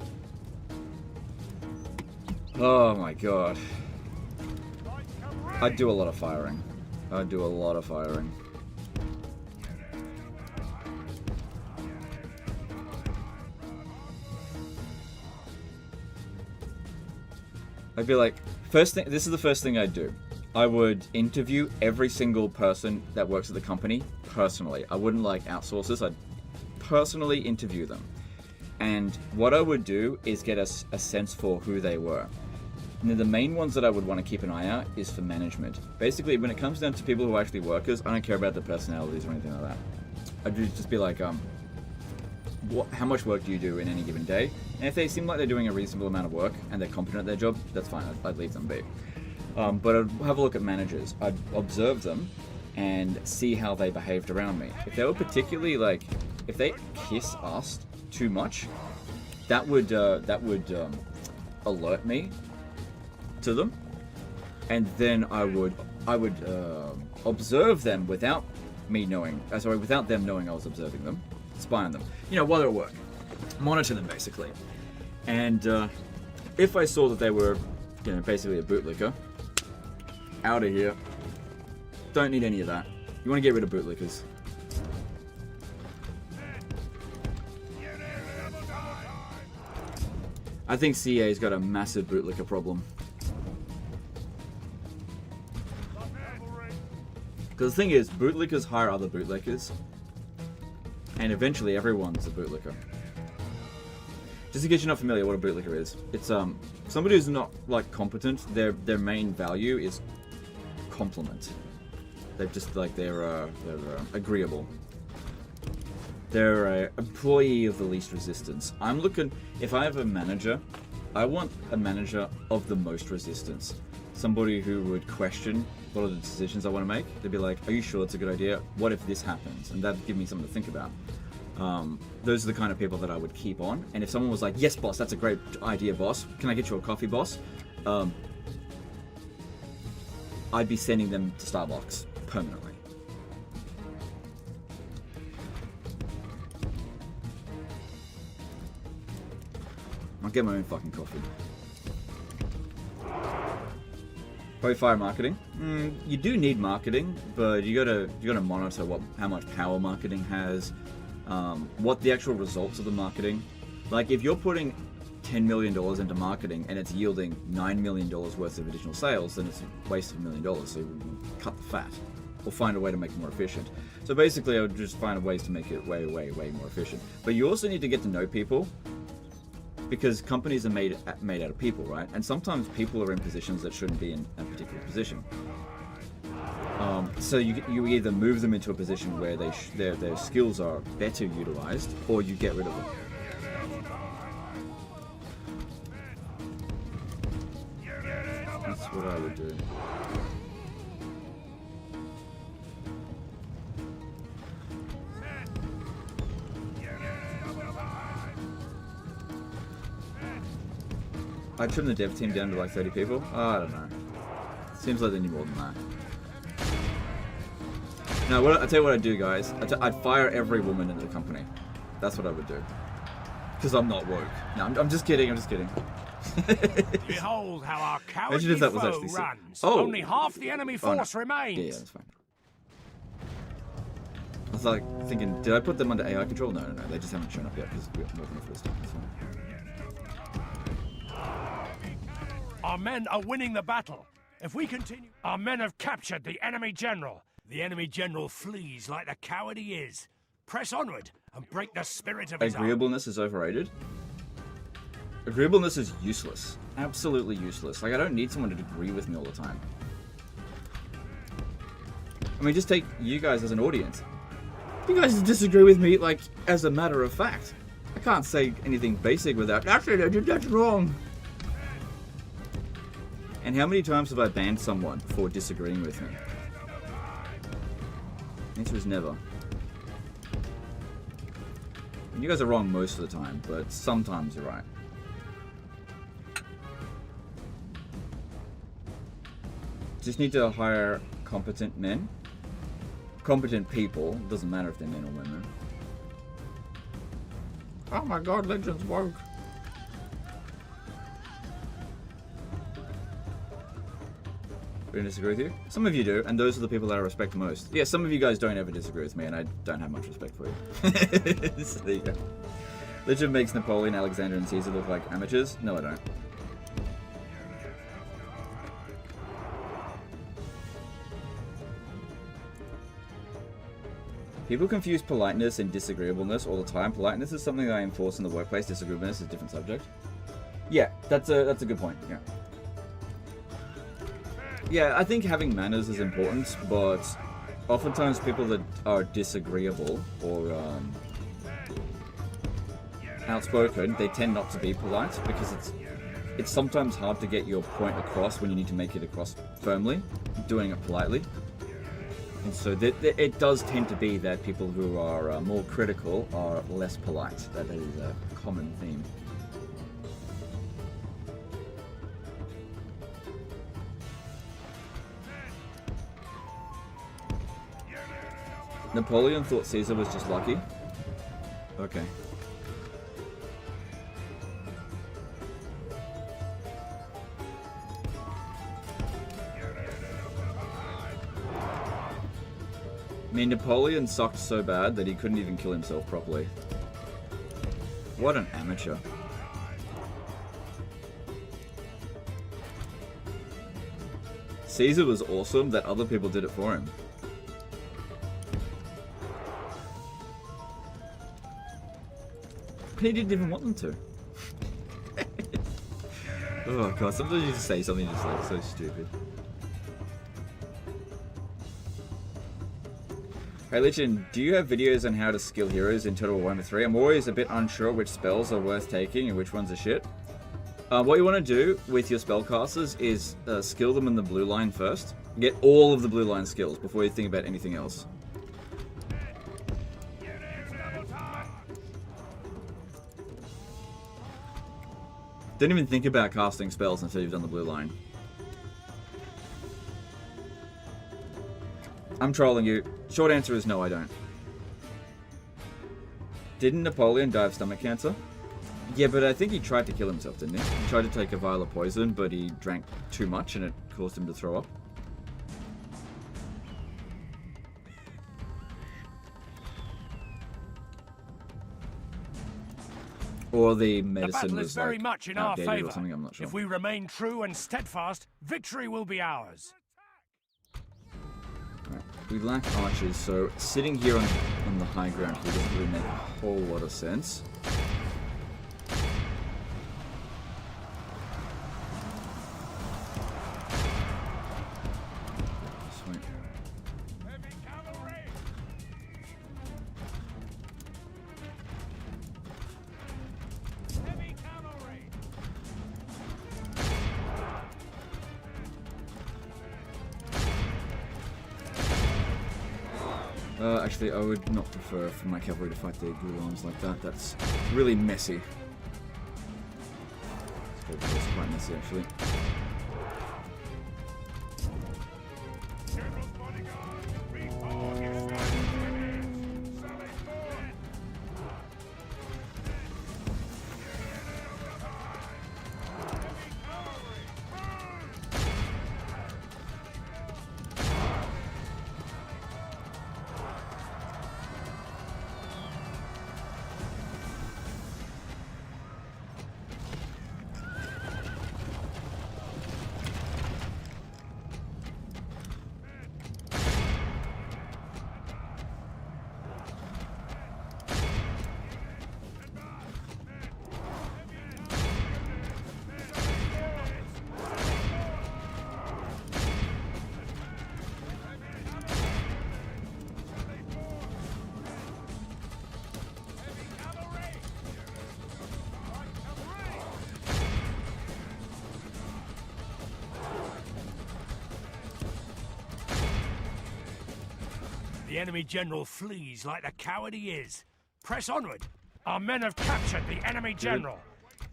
S1: Oh my god. I'd do a lot of firing. I'd do a lot of firing. I'd be like, this is the first thing I'd do. I would interview every single person that works at the company personally. I wouldn't like outsource this. I'd personally interview them. And what I would do is get a sense for who they were. And then the main ones that I would want to keep an eye out is for management. Basically, when it comes down to people who are actually workers, I don't care about their personalities or anything like that. I'd just be like, how much work do you do in any given day? And if they seem like they're doing a reasonable amount of work and they're competent at their job, that's fine. I'd leave them be. But I'd have a look at managers. I'd observe them and see how they behaved around me. If they were particularly like, if they kiss-assed too much, that would alert me to them, and then I would observe them without me knowing. Without them knowing I was observing them, spy on them. You know, while they're at work, monitor them basically. And if I saw that they were, you know, basically a bootlicker, out of here. Don't need any of that. You want to get rid of bootlickers. I think CA's got a massive bootlicker problem. Because the thing is, bootlickers hire other bootlickers, and eventually everyone's a bootlicker. Just in case you're not familiar what a bootlicker is, it's somebody who's not like competent. Their main value is compliment. They're just like they're agreeable. They're an employee of the least resistance. I'm looking, if I have a manager, I want a manager of the most resistance. somebody who would question a lot of the decisions I want to make. They'd be like, are you sure it's a good idea? What if this happens? And that'd give me something to think about. Those are the kind of people that I would keep on. And if someone was like, yes, boss, that's a great idea, boss. Can I get you a coffee, boss? I'd be sending them to Starbucks permanently. I'll get my own fucking coffee. Probably fire marketing. You do need marketing, but you gotta monitor how much power marketing has, what the actual results of the marketing. Like if you're putting $10 million into marketing and it's yielding $9 million worth of additional sales, then it's a waste of $1 million. So you cut the fat, or find a way to make it more efficient. So basically, I would just find ways to make it way more efficient. But you also need to get to know people, because companies are made out of people, right? And sometimes people are in positions that shouldn't be in a particular position. So you either move them into a position where their skills are better utilized, or you get rid of them. That's what I would do. I'd trim the dev team down to like 30 people. I don't know. Seems like they need more than that. No, I'll tell you what I'd do, guys. I'd fire every woman in the company. That's what I would do. Because I'm not woke. No, I'm just kidding. I'm just kidding.
S3: Behold how our cowardly
S1: Imagine if that was
S3: foe
S1: actually sick.
S3: runs.
S1: Oh.
S3: Only half the enemy force remains.
S1: Yeah, that's fine. I was like thinking, did I put them under AI control? No. They just haven't shown up yet because we're more than the first time. That's fine.
S3: Our men are winning the battle. If we continue, our men have captured the enemy general. The enemy general flees like the coward he is. Press onward and break the spirit of his army.
S1: Agreeableness is overrated. Agreeableness is useless. Absolutely useless. Like, I don't need someone to agree with me all the time. I mean, just take you guys as an audience. You guys disagree with me, like, as a matter of fact. I can't say anything basic without, actually, that's wrong. And how many times have I banned someone for disagreeing with me? The answer is never. And you guys are wrong most of the time, but sometimes you're right. Just need to hire competent men. Competent people. Doesn't matter if they're men or women. Oh my god, Legends woke. I don't disagree with you. Some of you do, and those are the people that I respect most. Yeah, some of you guys don't ever disagree with me, and I don't have much respect for you. So there you go. Legend makes Napoleon, Alexander, and Caesar look like amateurs. No, I don't. People confuse politeness and disagreeableness all the time. Politeness is something that I enforce in the workplace. Disagreeableness is a different subject. Yeah, that's a good point. Yeah. Yeah, I think having manners is important, but oftentimes people that are disagreeable or outspoken, they tend not to be polite because it's sometimes hard to get your point across when you need to make it across firmly, doing it politely. And so it does tend to be that people who are more critical are less polite. That is a common theme. Napoleon thought Caesar was just lucky. Okay. I mean, Napoleon sucked so bad that he couldn't even kill himself properly. What an amateur. Caesar was awesome that other people did it for him. He didn't even want them to. Oh god, sometimes you just say something just like so stupid. Hey Legend, do you have videos on how to skill heroes in Total War 1 to 3? I'm always a bit unsure which spells are worth taking and which ones are shit. What you want to do with your spellcasters is skill them in the blue line first. Get all of the blue line skills before you think about anything else. Don't even think about casting spells until you've done the blue line. I'm trolling you. Short answer is no, I don't. Didn't Napoleon die of stomach cancer? Yeah, but I think he tried to kill himself, didn't he? He tried to take a vial of poison, but he drank too much and it caused him to throw up. Or the medicine was
S3: very
S1: like
S3: much in our
S1: outdated
S3: favor.
S1: or something, I'm not sure.
S3: If we remain true and steadfast, victory will be ours.
S1: Right. We lack archers, so sitting here on the high ground here doesn't really make a whole lot of sense. Sweet.
S6: Heavy cavalry! Heavy cavalry!
S1: Actually, I would not prefer for my cavalry to fight their good arms like that. That's really messy. It's quite messy, actually.
S6: General's bodyguard! Recall your standing enemies! Sally forward! Heavy cavalry! Move!
S3: The enemy general flees like the coward he is. Press onward. Our men have captured the enemy general.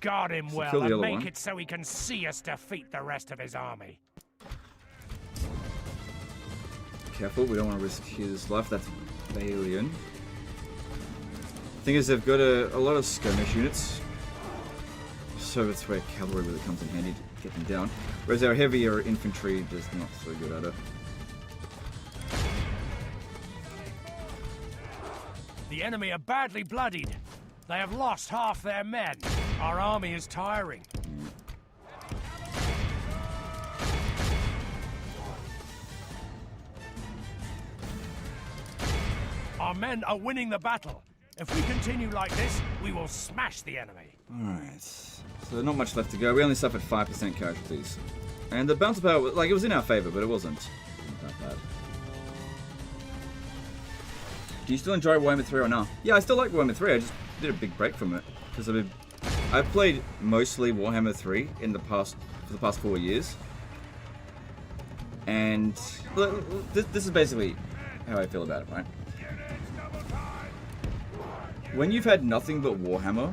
S3: Guard him
S1: kill
S3: well
S1: the
S3: and
S1: other
S3: make
S1: one.
S3: it so he can see us defeat the rest of his army.
S1: Careful, we don't want to risk his life. That's Balian. Thing is, they've got a lot of skirmish units, so it's where cavalry really comes in handy to get them down. Whereas our heavier infantry is not so good at it.
S3: The enemy are badly bloodied. They have lost half their men. Our army is tiring. Our men are winning the battle. If we continue like this, we will smash the enemy.
S1: Alright, so not much left to go. We only suffered 5% casualties. And the bounce power, like, it was in our favor, but it wasn't that bad. Do you still enjoy Warhammer 3 or not? Yeah, I still like Warhammer 3. I just did a big break from it because I've played mostly Warhammer 3 in the past for the past 4 years, and this is basically how I feel about it, right? When you've had nothing but Warhammer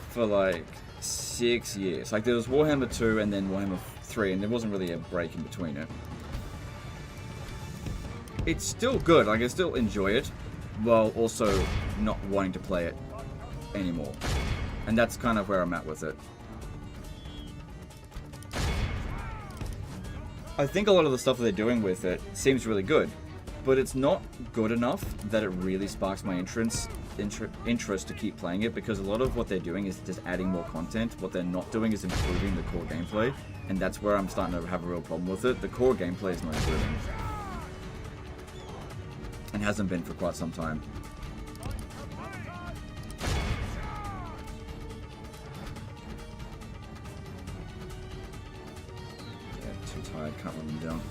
S1: for like 6 years, like there was Warhammer 2 and then Warhammer 3, and there wasn't really a break in between it. It's still good. Like I still enjoy it, while also not wanting to play it anymore. And that's kind of where I'm at with it. I think a lot of the stuff that they're doing with it seems really good, but it's not good enough that it really sparks my interest to keep playing it, because a lot of what they're doing is just adding more content. What they're not doing is improving the core gameplay, and that's where I'm starting to have a real problem with it. The core gameplay is not improving. And hasn't been for quite some time. Yeah, too tired, can't run them down.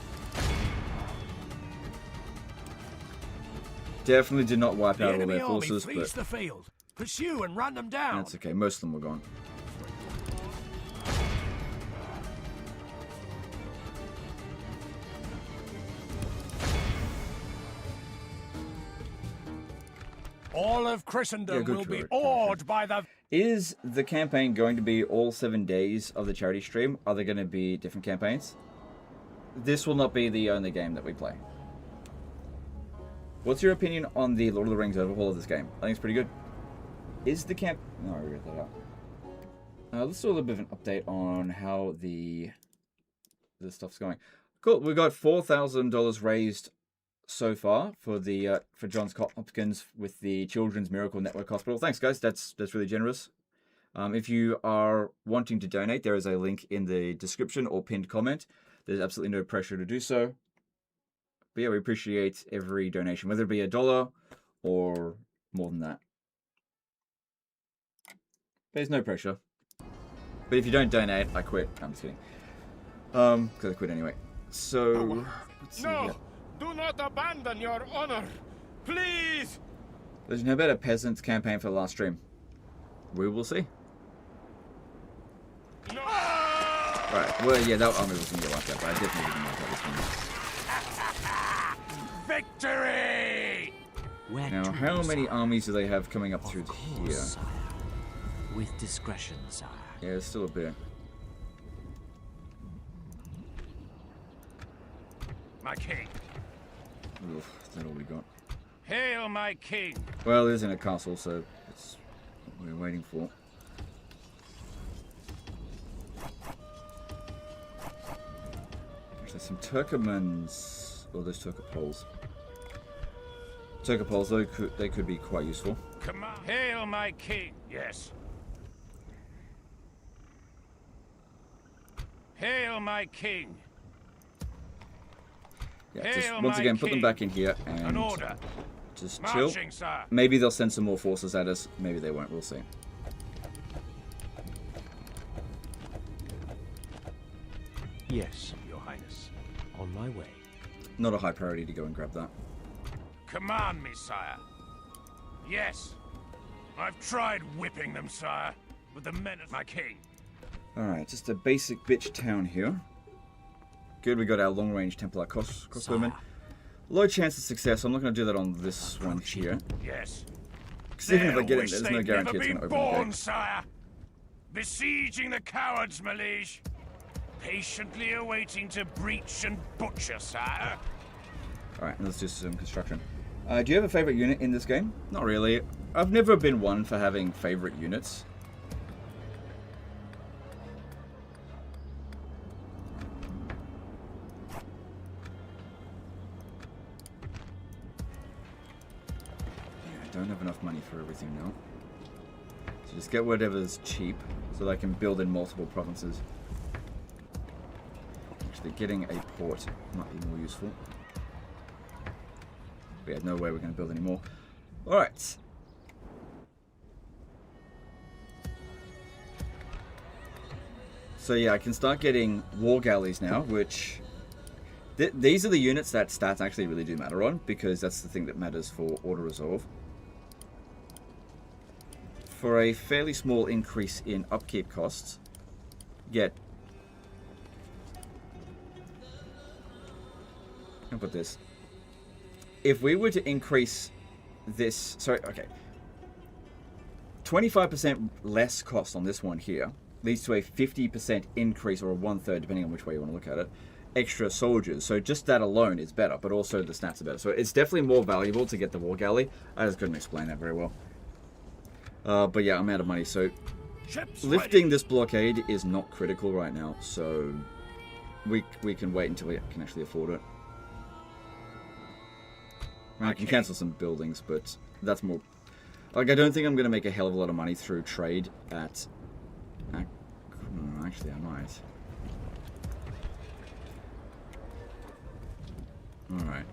S1: Definitely did not wipe out all their forces,
S3: flees
S1: but
S3: the field. Pursue and run them down.
S1: that's okay, most of them were gone.
S3: All of Christendom
S1: good
S3: will be
S1: George.
S3: awed by the...
S1: Is the campaign going to be all 7 days of the charity stream? Are there going to be different campaigns? This will not be the only game that we play. What's your opinion on the Lord of the Rings overhaul of this game? I think it's pretty good. Is the camp... No, I regret that out. Let's do a little bit of an update on how the stuff's going. Cool. We got $4,000 raised so far for the for Johns Hopkins with the Children's Miracle Network Hospital. Thanks, guys. That's really generous. If you are wanting to donate, there is a link in the description or pinned comment. There's absolutely no pressure to do so. But yeah, we appreciate every donation, whether it be $1 or more than that. There's no pressure. But if you don't donate, I quit. I'm just kidding. Because I quit anyway. So, let's see.
S6: No! Do not abandon your honor! Please!
S1: Legend, how about a peasants campaign for the last stream? We will see.
S6: No!
S1: Right, well, yeah, that army was going to get wiped out, but I definitely didn't like that this one.
S2: Victory!
S7: Where
S1: Now,
S7: to,
S1: how many
S7: sire?
S1: armies do they have coming up
S7: Of
S1: through
S7: course,
S1: here?
S7: sire. With discretion, sire.
S1: Yeah, there's still a bit.
S2: My king.
S1: Oof, is that all we got?
S2: Hail my king.
S1: Well, it is in a castle, so it's what we're waiting for. There's some Turkomans, or those Turkopoles. Turkopoles, they could be quite useful.
S2: Come on. Hail my king. Yes. Hail my king.
S1: Yeah, just
S2: Hail
S1: once
S2: my
S1: again, put them
S2: king.
S1: back in here
S2: An
S1: and
S2: order.
S1: just chill.
S2: Marching, sir.
S1: Maybe they'll send some more forces at us. Maybe they won't. We'll see.
S4: Yes, Your Highness. On my way.
S1: Not a high priority to go and grab that.
S2: Command me, sire. Yes. I've tried whipping them, sire, with the men of my king.
S1: Alright, just a basic bitch town here. Good, we got our long-range Templar crossbowmen. Low chance of success, I'm not going to do that on this one here.
S2: Yes.
S1: Because even if I
S2: They'll
S1: get it,
S2: wish
S1: there's no
S2: they'd
S1: guarantee
S2: never
S1: it's going to
S2: been
S1: open the
S2: born,
S1: gate.
S2: sire. Besieging the cowards, my liege. Patiently awaiting to breach and butcher, sire.
S1: Alright, let's do some construction. Do you have a favorite unit in this game? Not really. I've never been one for having favorite units. I don't have enough money for everything now. So just get whatever's cheap so that I can build in multiple provinces. Actually, getting a port might be more useful. We had no way we're going to build any more. Alright. So yeah, I can start getting war galleys now, which... these are the units that stats actually really do matter on, because that's the thing that matters for auto-resolve. For a fairly small increase in upkeep costs, get... How about this? If we were to increase this... Sorry, okay. 25% less cost on this one here leads to a 50% increase, or a 1/3, depending on which way you want to look at it, extra soldiers. So just that alone is better, but also the stats are better. So it's definitely more valuable to get the war galley. I just couldn't explain that very well. But yeah, I'm out of money, so
S2: Ships
S1: lifting this blockade is not critical right now, so we can wait until we can actually afford it. I can cancel some buildings, but that's more... Like, I don't think I'm going to make a hell of a lot of money through trade at... Actually, I might. Alright.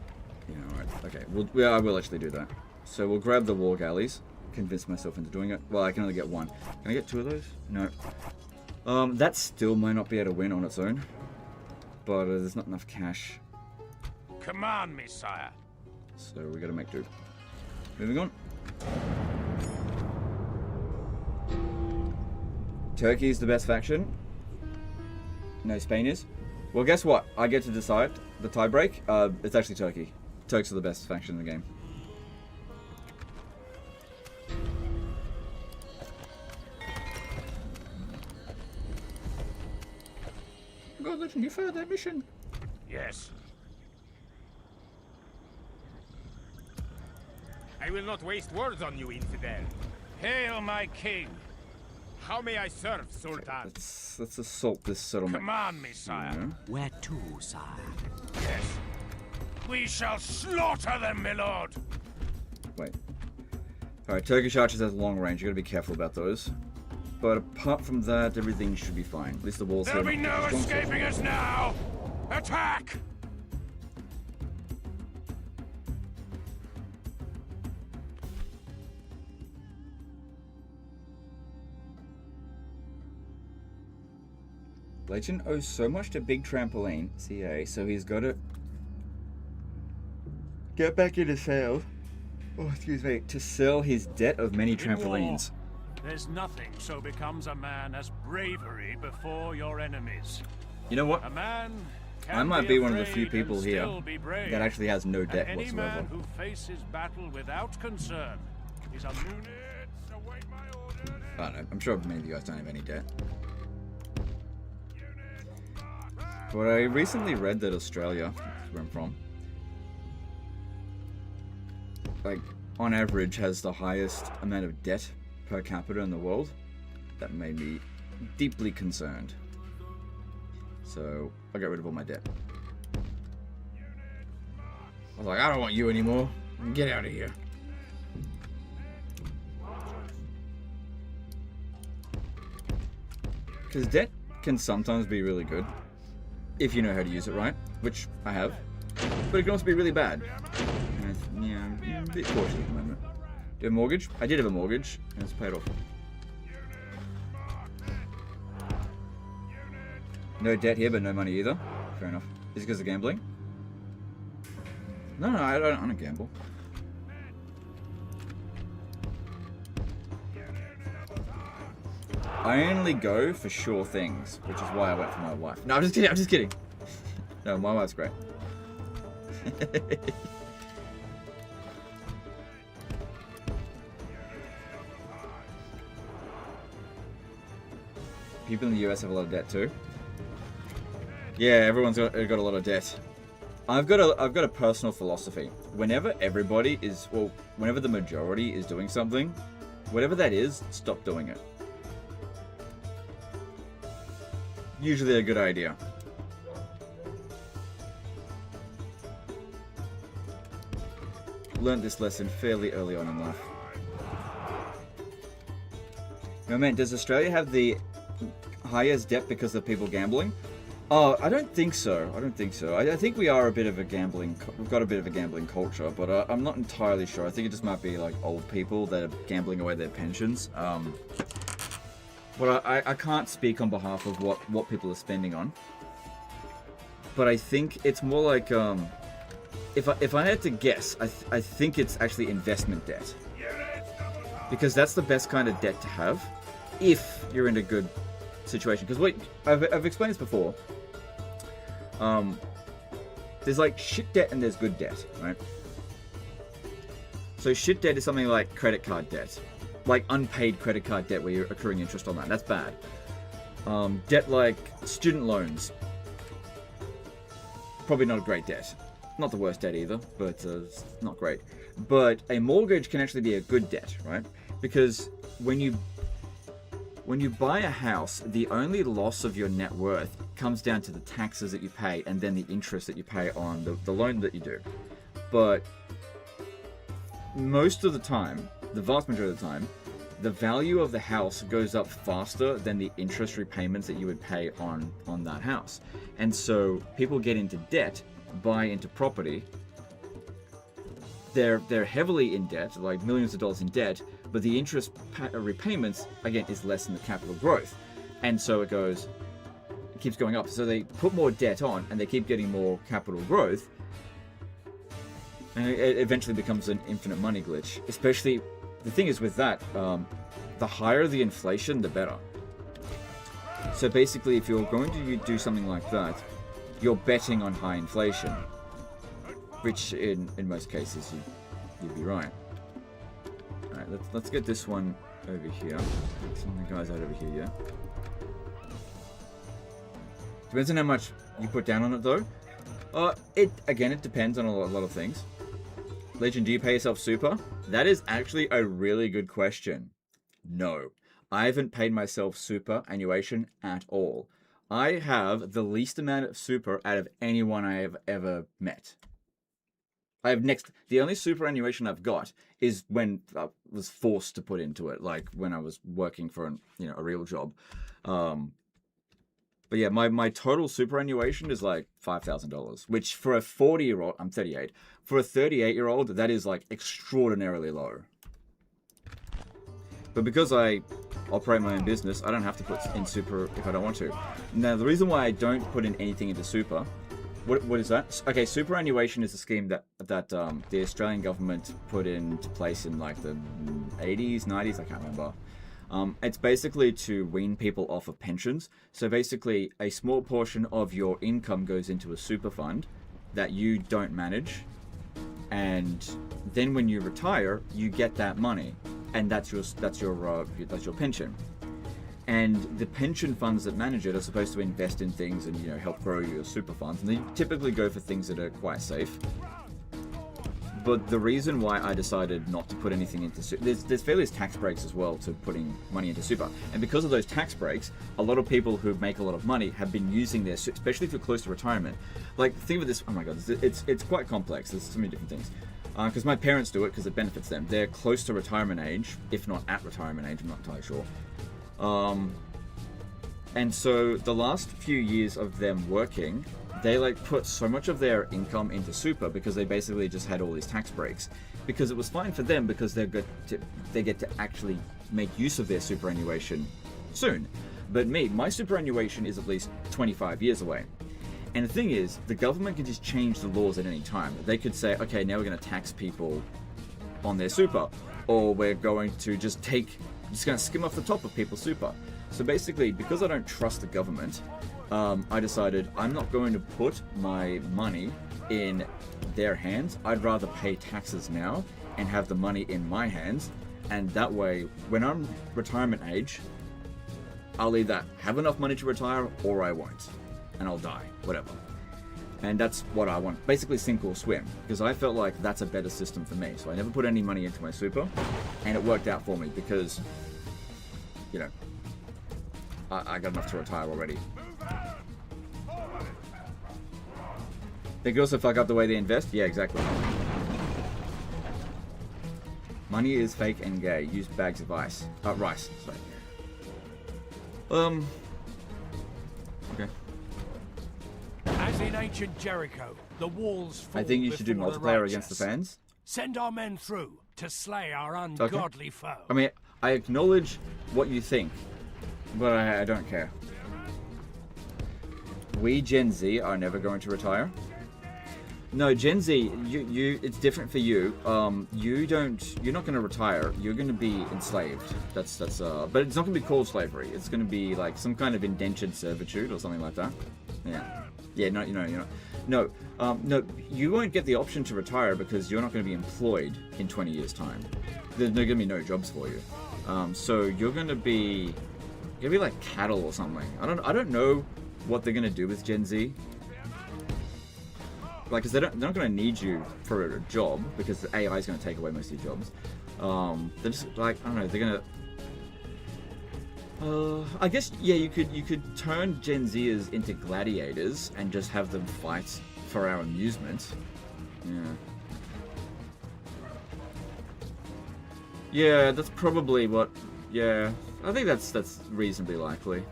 S1: Yeah, alright. Okay, I will actually do that. So we'll grab the war galleys. Convince myself into doing it. Well, I can only get one. Can I get 2 of those? No. That still might not be able to win on its own. But there's not enough cash.
S2: Command me, sire.
S1: So we gotta make do. Moving on. Turkey is the best faction. No, Spain is. Well, guess what? I get to decide the tiebreak. It's actually Turkey. Turks are the best faction in the game. go, Legend, you failed that mission.
S6: Yes. I will not waste words on you, infidel. Hail my king. How may I serve, Sultan?
S1: Let's assault this settlement.
S6: Command me, sire.
S7: Where to, sire?
S6: Yes. We shall slaughter them, my lord.
S1: Wait. Alright, Turkish archers has long range. You gotta be careful about those. But apart from that, everything should be fine. At least the walls
S6: There'll be no escaping us now. Attack!
S1: Legend owes so much to Big Trampoline, CA, so he's got to get back into sales. Oh, excuse me, to sell his debt of many trampolines.
S3: There's nothing so becomes a man as bravery before your enemies.
S1: You know what?
S3: A man can
S1: I might be one of the few
S3: afraid
S1: people
S3: and
S1: here
S3: still be brave.
S1: that actually has no debt
S3: And any
S1: whatsoever.
S3: man who faces battle without concern is a
S6: Units, await my orders.
S1: I don't know, I'm sure many of you guys don't have any debt. But I recently read that Australia, where I'm from, like, on average has the highest amount of debt per capita in the world. That made me deeply concerned. So, I got rid of all my debt. I was like, I don't want you anymore. Get out of here. Because debt can sometimes be really good, if you know how to use it right, which I have. But it can also be really bad. And yeah, I'm a bit cautious at the moment. Do you have a mortgage? I did have a mortgage, and it's paid off. No debt here, but no money either. Fair enough. Is it because of gambling? No, I don't gamble. I only go for sure things, which is why I went for my wife. No, I'm just kidding. No, my wife's great. People in the US have a lot of debt too. Yeah, everyone's got a lot of debt. I've got a personal philosophy. Whenever everybody is, well, whenever the majority is doing something, whatever that is, stop doing it. Usually a good idea. Learned this lesson fairly early on in life. No man, does Australia have the highest debt because of people gambling? Oh, I don't think so. I think we are a bit of a gambling. We've got a bit of a gambling culture, but I'm not entirely sure. I think it just might be like old people that are gambling away their pensions. But I can't speak on behalf of what people are spending on. But I think it's more like if I had to guess, I think it's actually investment debt. Because that's the best kind of debt to have if you're in a good situation. Because wait, I've explained this before. There's like shit debt and there's good debt, right? So shit debt is something like credit card debt. Like unpaid credit card debt where you're accruing interest on that. That's bad. Debt like student loans. Probably not a great debt. Not the worst debt either, but it's not great. But a mortgage can actually be a good debt, right? Because when you buy a house, the only loss of your net worth comes down to the taxes that you pay and then the interest that you pay on the loan that you do. But most of the time, the vast majority of the time, the value of the house goes up faster than the interest repayments that you would pay on that house. And so people get into debt, buy into property. They're heavily in debt, like millions of dollars in debt, but the interest repayments, again, is less than the capital growth. And so it keeps going up. So they put more debt on and they keep getting more capital growth. And it eventually becomes an infinite money glitch. Especially, the thing is with that, the higher the inflation, the better. So basically, if you're going to do something like that, you're betting on high inflation. Which, in most cases, you'd be right. Alright, let's get this one over here. Some of the guys out over here, yeah? Depends on how much you put down on it, though. It depends on a lot of things. Legend, do you pay yourself super? That is actually a really good question. No, I haven't paid myself superannuation at all. I have the least amount of super out of anyone I have ever met. The only superannuation I've got is when I was forced to put into it, like when I was working for a real job. But yeah, my total superannuation is like $5,000, which for a 40-year-old, I'm 38, for a 38-year-old, that is like extraordinarily low. But because I operate my own business, I don't have to put in super if I don't want to. Now, the reason why I don't put in anything into super, what is that? Okay, superannuation is a scheme that the Australian government put into place in like the 80s, 90s, I can't remember. It's basically to wean people off of pensions. So basically, a small portion of your income goes into a super fund that you don't manage, and then when you retire, you get that money, and that's your pension. And the pension funds that manage it are supposed to invest in things and help grow your super funds, and they typically go for things that are quite safe. But the reason why I decided not to put anything into super, there's various tax breaks as well to putting money into super, and because of those tax breaks, a lot of people who make a lot of money have been using their, especially if you're close to retirement. Like, think of this. Oh my god, it's quite complex. There's so many different things. Because my parents do it because it benefits them. They're close to retirement age, if not at retirement age. I'm not entirely sure. And so the last few years of them working, they like put so much of their income into super because they basically just had all these tax breaks. Because it was fine for them because they get to actually make use of their superannuation soon. But my superannuation is at least 25 years away. And the thing is, the government can just change the laws at any time. They could say, okay, now we're going to tax people on their super, or we're going to just going to skim off the top of people's super. So basically, because I don't trust the government, I decided I'm not going to put my money in their hands. I'd rather pay taxes now and have the money in my hands. And that way, when I'm retirement age, I'll either have enough money to retire or I won't. And I'll die, whatever. And that's what I want. Basically sink or swim, because I felt like that's a better system for me. So I never put any money into my super, and it worked out for me because, I got enough to retire already. They could also fuck up the way they invest. Yeah, exactly. Money is fake and gay. Use bags of rice. Sorry. Okay.
S3: As in ancient Jericho, the walls fall.
S1: I think you should do multiplayer against the fans.
S3: Send our men through to slay our ungodly foe.
S1: I mean, I acknowledge what you think, but I don't care. We Gen Z are never going to retire. No, Gen Z, it's different for you. You're not going to retire. You're going to be enslaved. But it's not going to be called slavery. It's going to be like some kind of indentured servitude or something like that. Yeah. No, you won't get the option to retire because you're not going to be employed in 20 years' time. There's going to be no jobs for you. So you're going to be like cattle or something. I don't know what they're going to do with Gen Z. Like, because they're not going to need you for a job because the AI is going to take away most of your jobs. They're just like, I don't know, they're going to... I guess, yeah, you could turn Gen Zers into gladiators and just have them fight for our amusement. Yeah, that's probably what... Yeah, I think that's reasonably likely.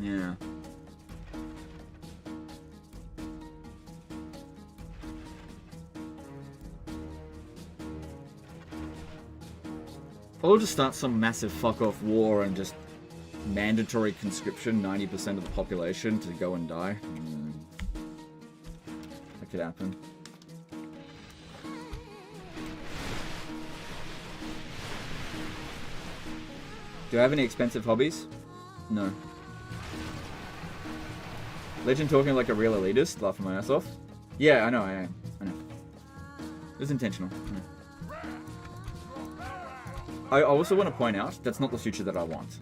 S1: Yeah. Or just start some massive fuck-off war and just mandatory conscription 90% of the population to go and die. That could happen. Do I have any expensive hobbies? No. Legend talking like a real elitist, laughing my ass off. Yeah, I know. It was intentional. I also want to point out, that's not the future that I want.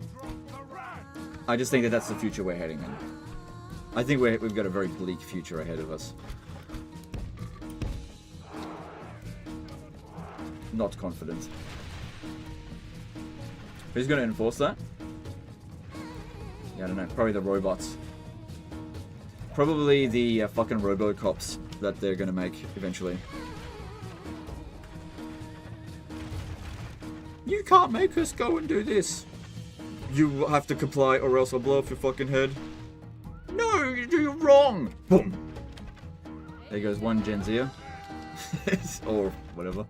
S1: I just think that that's the future we're heading in. I think we've got a very bleak future ahead of us. Not confident. Who's going to enforce that? Yeah, I don't know. Probably the robots. Probably the fucking RoboCops that they're going to make eventually. You can't make us go and do this. You have to comply or else I'll blow off your fucking head. No, you're wrong. Boom. There goes one Gen Zer. Or whatever.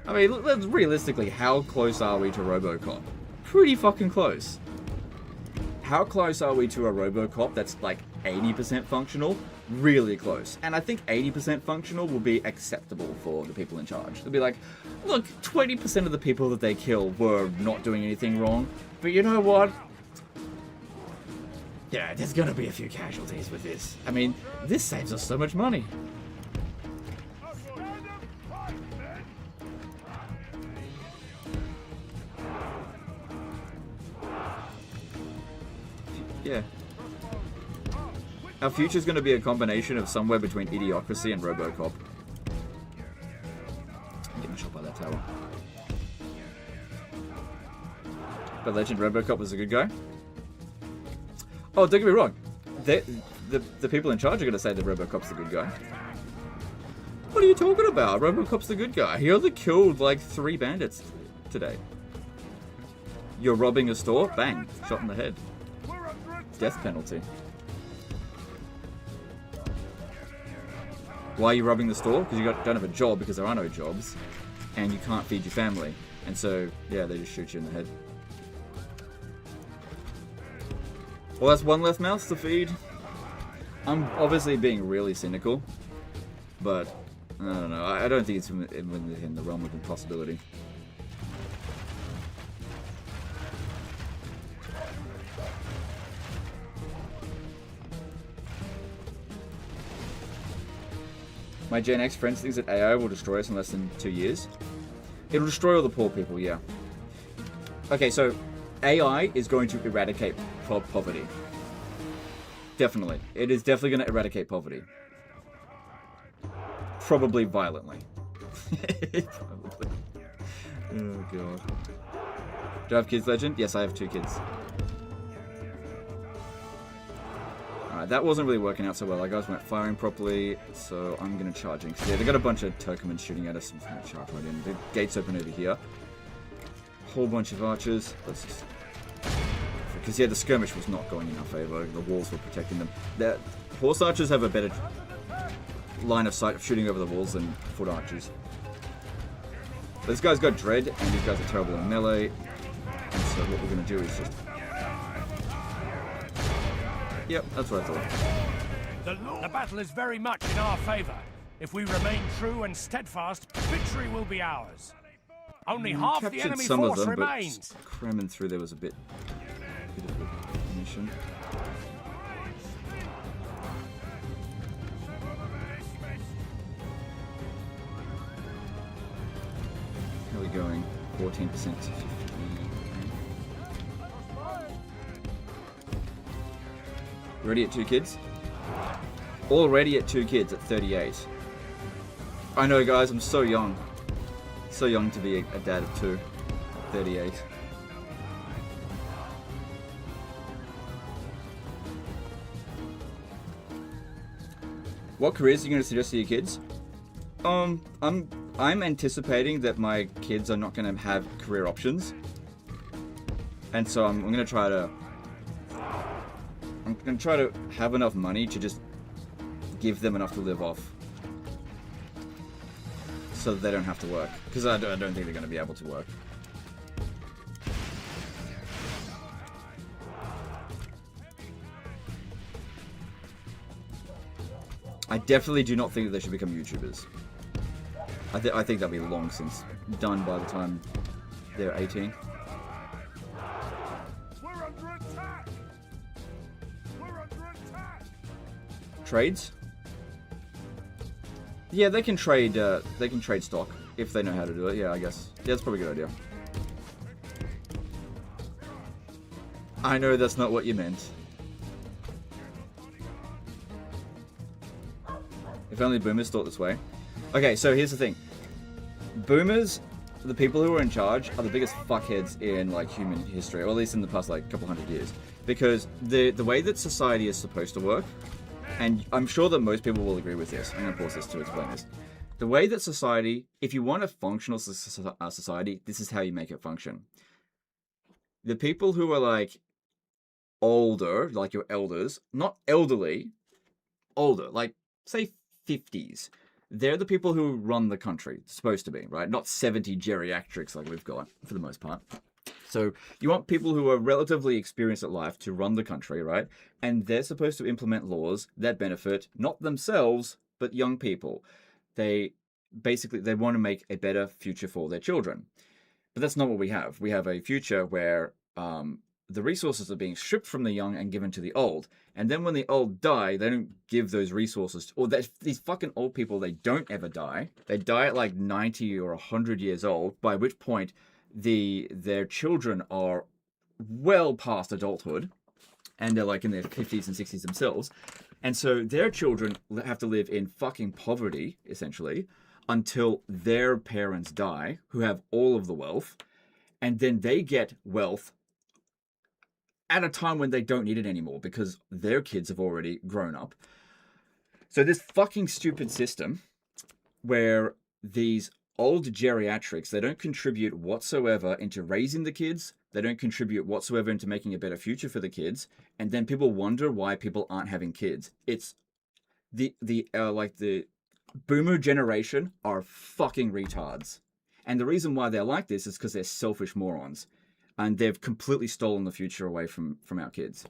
S1: I mean, let's realistically, how close are we to RoboCop? Pretty fucking close. How close are we to a RoboCop that's like 80% functional? Really close. And I think 80% functional will be acceptable for the people in charge. They'll be like, look, 20% of the people that they kill were not doing anything wrong, but you know what? Yeah, there's gonna be a few casualties with this. I mean, this saves us so much money. Yeah. Our future's going to be a combination of somewhere between Idiocracy and RoboCop. I'm getting shot by that tower. But Legend RoboCop was a good guy. Oh, don't get me wrong. The people in charge are going to say that RoboCop's the good guy. What are you talking about? RoboCop's the good guy. He only killed like 3 bandits today. You're robbing a store? Bang. Shot in the head. Death penalty. Why are you robbing the store? Because you don't have a job, because there are no jobs, and you can't feed your family. And so, yeah, they just shoot you in the head. Well, that's one less mouse to feed. I'm obviously being really cynical, but I don't know. I don't think it's within the realm of impossibility. My Gen X friend thinks that AI will destroy us in less than 2 years. It'll destroy all the poor people, yeah. Okay, so AI is going to eradicate poverty. Definitely. It is definitely going to eradicate poverty. Probably violently. Probably. Oh, God. Do I have kids, Legend? Yes, I have 2 kids. Alright, that wasn't really working out so well. Our guys weren't firing properly, so I'm going to charge in. Yeah, they got a bunch of Turkmen shooting at us. I'm going to charge right in. The gate's open over here. Whole bunch of archers. Let's just... Because, yeah, the skirmish was not going in our favor. The walls were protecting them. The horse archers have a better line of sight of shooting over the walls than foot archers. But this guy's got dread, and these guys are terrible in melee. And so what we're going to do is just... Yep, that's what I thought.
S3: The battle is very much in our favor. If we remain true and steadfast, victory will be ours. Only half the enemy force remains.
S1: But cramming through there was a bit of a mission. How are we going? 14% to 50. Already at 2 kids? Already at 2 kids at 38. I know, guys, I'm so young. So young to be a dad of 2 at 38. What careers are you going to suggest to your kids? I'm anticipating that my kids are not going to have career options. And so I'm going to try to have enough money to just give them enough to live off, so that they don't have to work. Because I don't think they're going to be able to work. I definitely do not think that they should become YouTubers. I think they'll be long since done by the time they're 18.
S2: We're under attack.
S1: Trades? Yeah, they can trade stock if they know how to do it. Yeah, I guess. Yeah, that's probably a good idea. I know that's not what you meant. If only boomers thought this way. Okay, so here's the thing. Boomers, the people who are in charge, are the biggest fuckheads in like human history, or at least in the past like couple hundred years. Because the way that society is supposed to work, and I'm sure that most people will agree with this. I'm going to pause this to explain this. The way that society, if you want a functional society, this is how you make it function. The people who are like older, like your elders, not elderly, older, like say 50s. They're the people who run the country, supposed to be, right? Not 70 geriatrics like we've got, for the most part. So you want people who are relatively experienced at life to run the country, right? And they're supposed to implement laws that benefit not themselves, but young people. They want to make a better future for their children. But that's not what we have. We have a future where the resources are being stripped from the young and given to the old. And then when the old die, they don't give those resources. Or these fucking old people, they don't ever die. They die at like 90 or 100 years old, by which point their children are well past adulthood. And they're like in their 50s and 60s themselves. And so their children have to live in fucking poverty, essentially, until their parents die, who have all of the wealth. And then they get wealth at a time when they don't need it anymore because their kids have already grown up. So this fucking stupid system where these old geriatrics, they don't contribute whatsoever into raising the kids, they don't contribute whatsoever into making a better future for the kids, and then people wonder why people aren't having kids. It's the boomer generation are fucking retards. And the reason why they're like this is because they're selfish morons. And they've completely stolen the future away from our kids.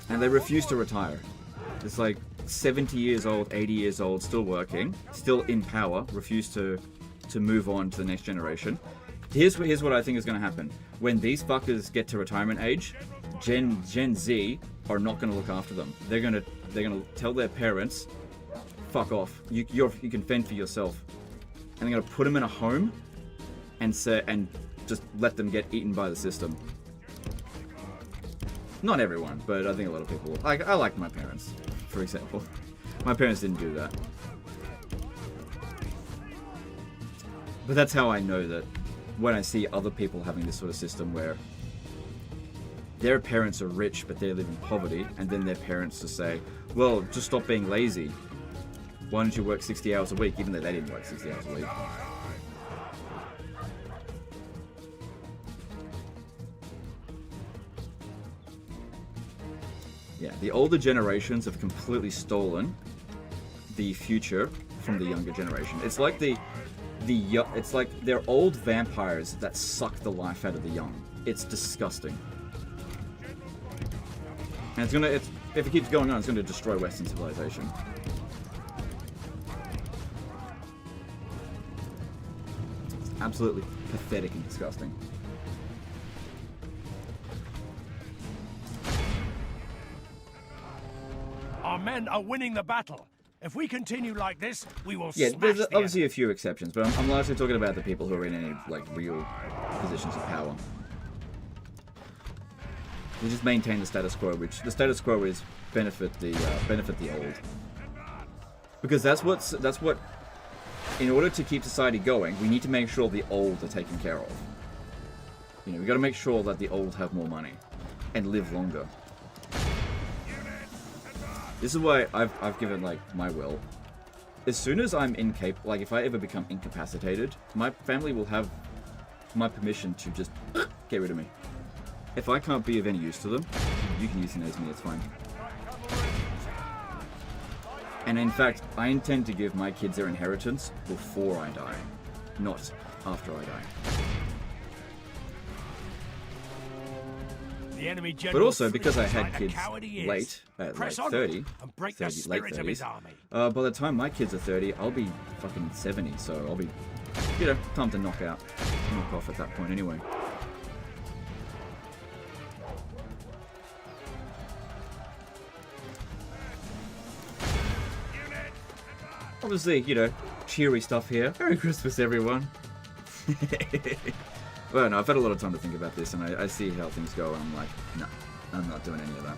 S1: And they refuse to retire. It's like 70 years old, 80 years old, still working, still in power, refuse to move on to the next generation. Here's what I think is going to happen. When these fuckers get to retirement age, Gen Z are not going to look after them. They're going to tell their parents, "Fuck off. You can fend for yourself." And they're going to put them in a home and just let them get eaten by the system. Not everyone, but I think a lot of people. I like my parents, for example. My parents didn't do that. But that's how I know that when I see other people having this sort of system where their parents are rich but they live in poverty, and then their parents just say, well, just stop being lazy. Why don't you work 60 hours a week, even though they didn't work 60 hours a week? Yeah, the older generations have completely stolen the future from the younger generation. It's like it's like they're old vampires that suck the life out of the young. It's disgusting. And if it keeps going on, it's gonna destroy Western civilization. It's absolutely pathetic and disgusting.
S3: Our men are winning the battle. If we continue like this, we will
S1: Yeah,
S3: smash
S1: there's
S3: the
S1: obviously
S3: enemy.
S1: a few exceptions, but I'm largely talking about the people who are in any like real positions of power. They just maintain the status quo, which the status quo is benefit the old. Because that's what. In order to keep society going, we need to make sure the old are taken care of. You know, we got to make sure that the old have more money and live longer. This is why I've given like my will. As soon as I'm incapable, like if I ever become incapacitated, my family will have my permission to just get rid of me. If I can't be of any use to them, you can euthanize me, it's fine. And in fact, I intend to give my kids their inheritance before I die, not after I die.
S3: The enemy
S1: But
S3: general
S1: also because I
S3: flees
S1: had
S3: like the
S1: kids
S3: coward he is.
S1: late, at
S3: Press
S1: like
S3: onward
S1: 30,
S3: and break the
S1: 30 late
S3: spirit of his
S1: 30s,
S3: army.
S1: by the time my kids are 30, I'll be fucking 70, so I'll be, you know, time to knock off at that point anyway. Obviously, you know, cheery stuff here. Merry Christmas, everyone. Well, no, I've had a lot of time to think about this, and I see how things go, and I'm like, no, I'm not doing any of that.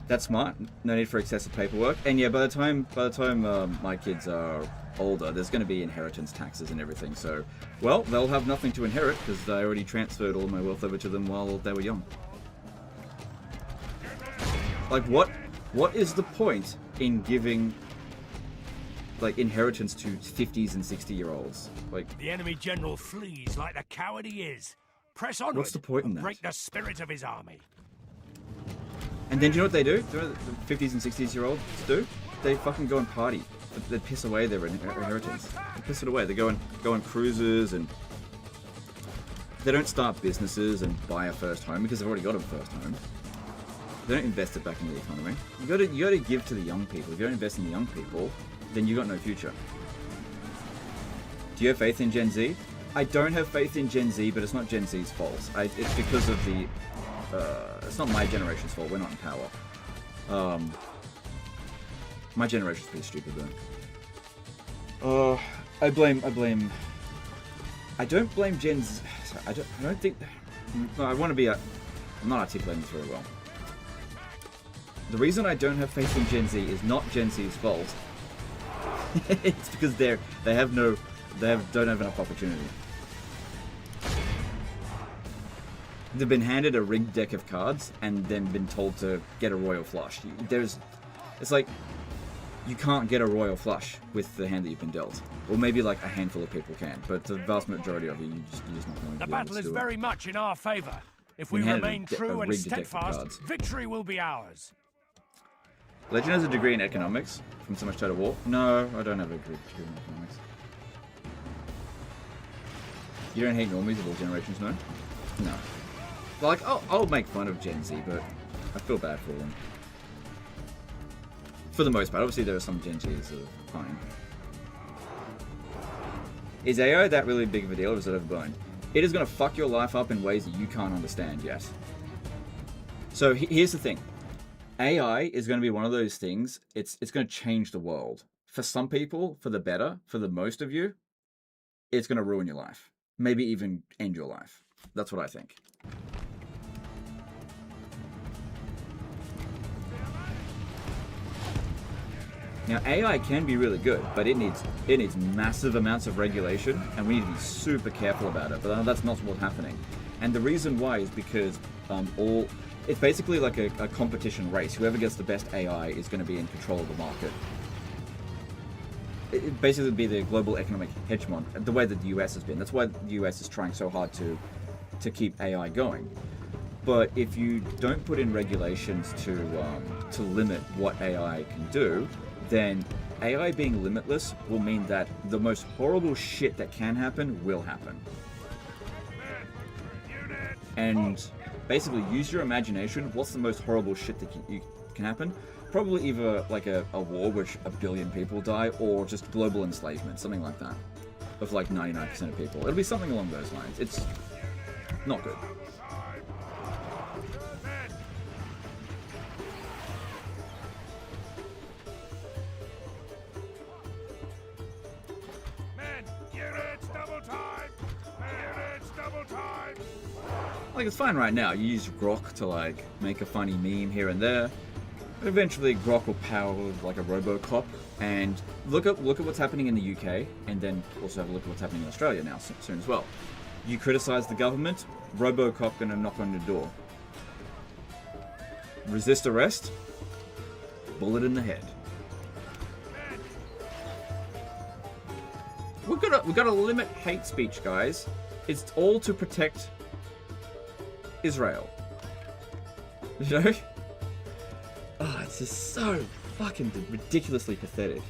S1: That's smart. No need for excessive paperwork. And yeah, by the time my kids are older, there's going to be inheritance taxes and everything. So, well, they'll have nothing to inherit because I already transferred all my wealth over to them while they were young. Like, what is the point in giving, like, inheritance to 50s and 60-year-olds? Like,
S3: the enemy general flees like the coward he is. Press onward.
S1: What's the point in
S3: and
S1: that?
S3: break the spirit of his army.
S1: And then do you know what they do? Do you know what the 50s and 60s-year-olds do? They fucking go and party. They piss away their inheritance. They piss it away. They go on cruises, and they don't start businesses and buy a first home because they've already got a first home. They don't invest it back into the economy. You gotta give to the young people. If you don't invest in the young people, then you got no future. Do you have faith in Gen Z? I don't have faith in Gen Z, but it's not Gen Z's fault. It's because of the. It's not my generation's fault. We're not in power. My generation's pretty stupid though. I don't blame Gen Z. I don't think. No, I want to be. I'm not articulating this very well. The reason I don't have faith in Gen Z is not Gen Z's fault. It's because don't have enough opportunity. They've been handed a rigged deck of cards and then been told to get a royal flush. It's like you can't get a royal flush with the hand that you've been dealt. Or maybe like a handful of people can, but the vast majority of you, you're just not going to be able to do it.
S3: The battle is very much in our favor. If we remain true and steadfast, victory will be ours.
S1: Legend has a degree in economics from so much Total War. No, I don't have a degree in economics. You don't hate normies of all generations, no? No. Like, I'll make fun of Gen Z, but I feel bad for them. For the most part. Obviously, there are some Gen Zs that are fine. Is AI that really big of a deal, or is it overblown? It is going to fuck your life up in ways that you can't understand yet. So here's the thing. AI is going to be one of those things, it's going to change the world. For some people, for the better, for the most of you, it's going to ruin your life. Maybe even end your life. That's what I think. Now, AI can be really good, but it needs massive amounts of regulation, and we need to be super careful about it. But that's not what's happening. And the reason why is because it's basically like a competition race. Whoever gets the best AI is going to be in control of the market. It basically be the global economic hegemon, the way that the US has been. That's why the US is trying so hard to keep AI going. But if you don't put in regulations to limit what AI can do, then AI being limitless will mean that the most horrible shit that can happen will happen. And basically, use your imagination. What's the most horrible shit that can happen? Probably either like a war which 1 billion people die, or just global enslavement, something like that, of like 99% of people. It'll be something along those lines. It's not good. Like, it's fine right now. You use Grok to like make a funny meme here and there. But eventually Grok will power like a RoboCop, and look at what's happening in the UK, and then also have a look at what's happening in Australia now soon as well. You criticize the government, RoboCop gonna knock on your door. Resist arrest, bullet in the head. We gotta limit hate speech, guys. It's all to protect Israel. You know? Oh, it's just so fucking ridiculously pathetic.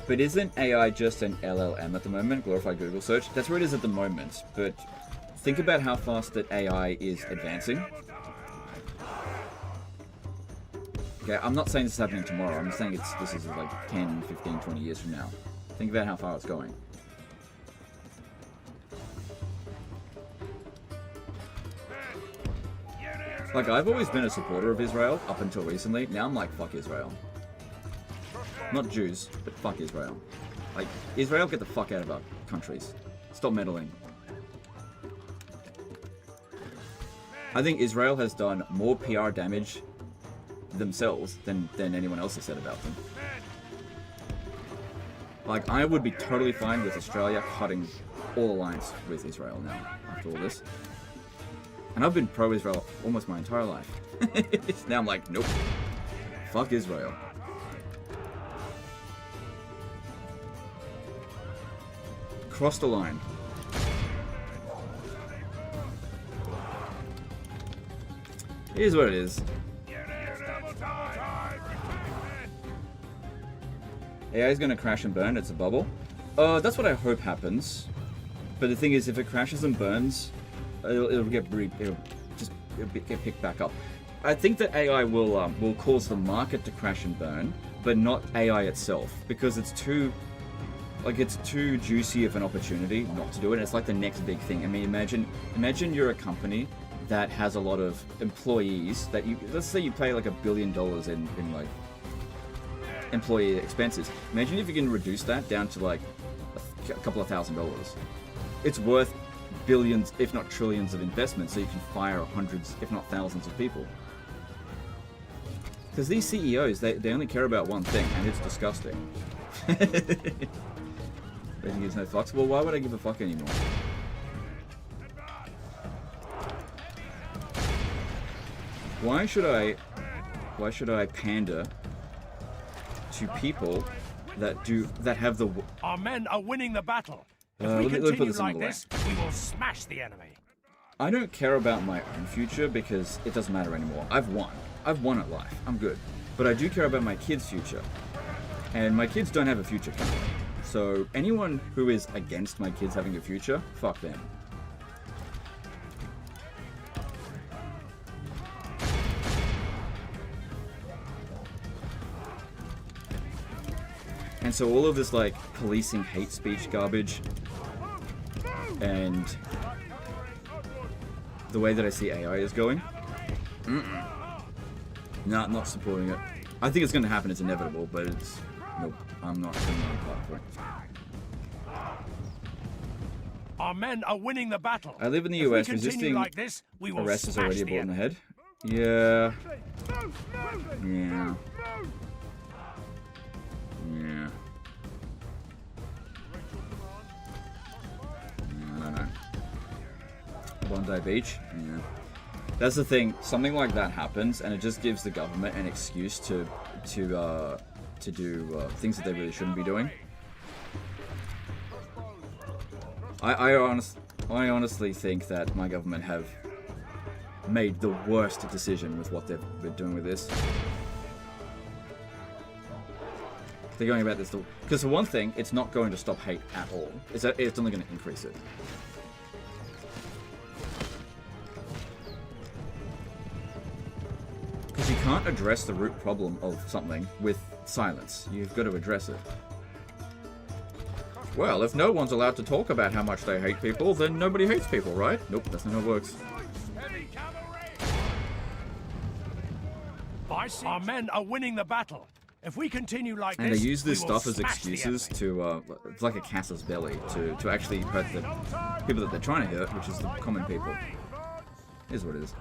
S1: But isn't AI just an LLM at the moment, glorified Google search? That's where it is at the moment, but think about how fast that AI is advancing. Okay, I'm not saying this is happening tomorrow, I'm saying this is like 10, 15, 20 years from now. Think about how far it's going. Like, I've always been a supporter of Israel, up until recently. Now I'm like, fuck Israel. Not Jews, but fuck Israel. Like, Israel, get the fuck out of our countries. Stop meddling. I think Israel has done more PR damage themselves than anyone else has said about them. Like, I would be totally fine with Australia cutting all alliance with Israel now, after all this. And I've been pro-Israel almost my entire life. Now I'm like, nope. Fuck Israel. Cross the line. Here's what it is. AI is going to crash and burn. It's a bubble. That's what I hope happens. But the thing is, if it crashes and burns, it'll get picked back up. I think that AI will cause the market to crash and burn, but not AI itself, because it's too juicy of an opportunity not to do it. It's like the next big thing. I mean, imagine you're a company that has a lot of employees that let's say you pay like $1 billion in like employee expenses. Imagine if you can reduce that down to like a couple of $1,000s. It's worth billions, if not trillions, of investment, so you can fire hundreds, if not thousands, of people. Because these CEOs, they only care about one thing, and it's disgusting. They gives no fucks. Well, why would I give a fuck anymore? Why should I pander to people that have the...
S3: Our men are winning the battle. If we
S1: let me put
S3: continue
S1: this
S3: like
S1: another way.
S3: this, we will smash the enemy.
S1: I don't care about my own future because it doesn't matter anymore. I've won. I've won at life. I'm good. But I do care about my kids' future. And my kids don't have a future currently. So anyone who is against my kids having a future, fuck them. And so all of this like policing hate speech garbage and the way that I see AI is going, no, not supporting it. I think it's going to happen, it's inevitable, but it's, nope, I'm not going to part for it.
S3: Our men are winning the battle.
S1: I live in the
S3: If we
S1: US,
S3: continue
S1: resisting
S3: like this, we will
S1: arrest is
S3: smash
S1: already a
S3: the
S1: bullet in the
S3: enemy.
S1: head. Yeah. Yeah. Yeah. I don't know. Bondi Beach? Yeah. That's the thing. Something like that happens, and it just gives the government an excuse to do things that they really shouldn't be doing. I honestly think that my government have made the worst decision with what they've been doing with this. They're going about this because for one thing, it's not going to stop hate at all. It's only going to increase it. Because you can't address the root problem of something with silence. You've got to address it. Well, if no one's allowed to talk about how much they hate people, then nobody hates people, right? Nope, that's not how it works.
S3: Our men are winning the battle. If we continue like
S1: And
S3: this,
S1: they use this
S3: we will
S1: stuff as
S3: smash the
S1: excuses
S3: enemy.
S1: to, it's like a casus belli, to actually hurt the people that they're trying to hurt, which is the common people. Here's what it is.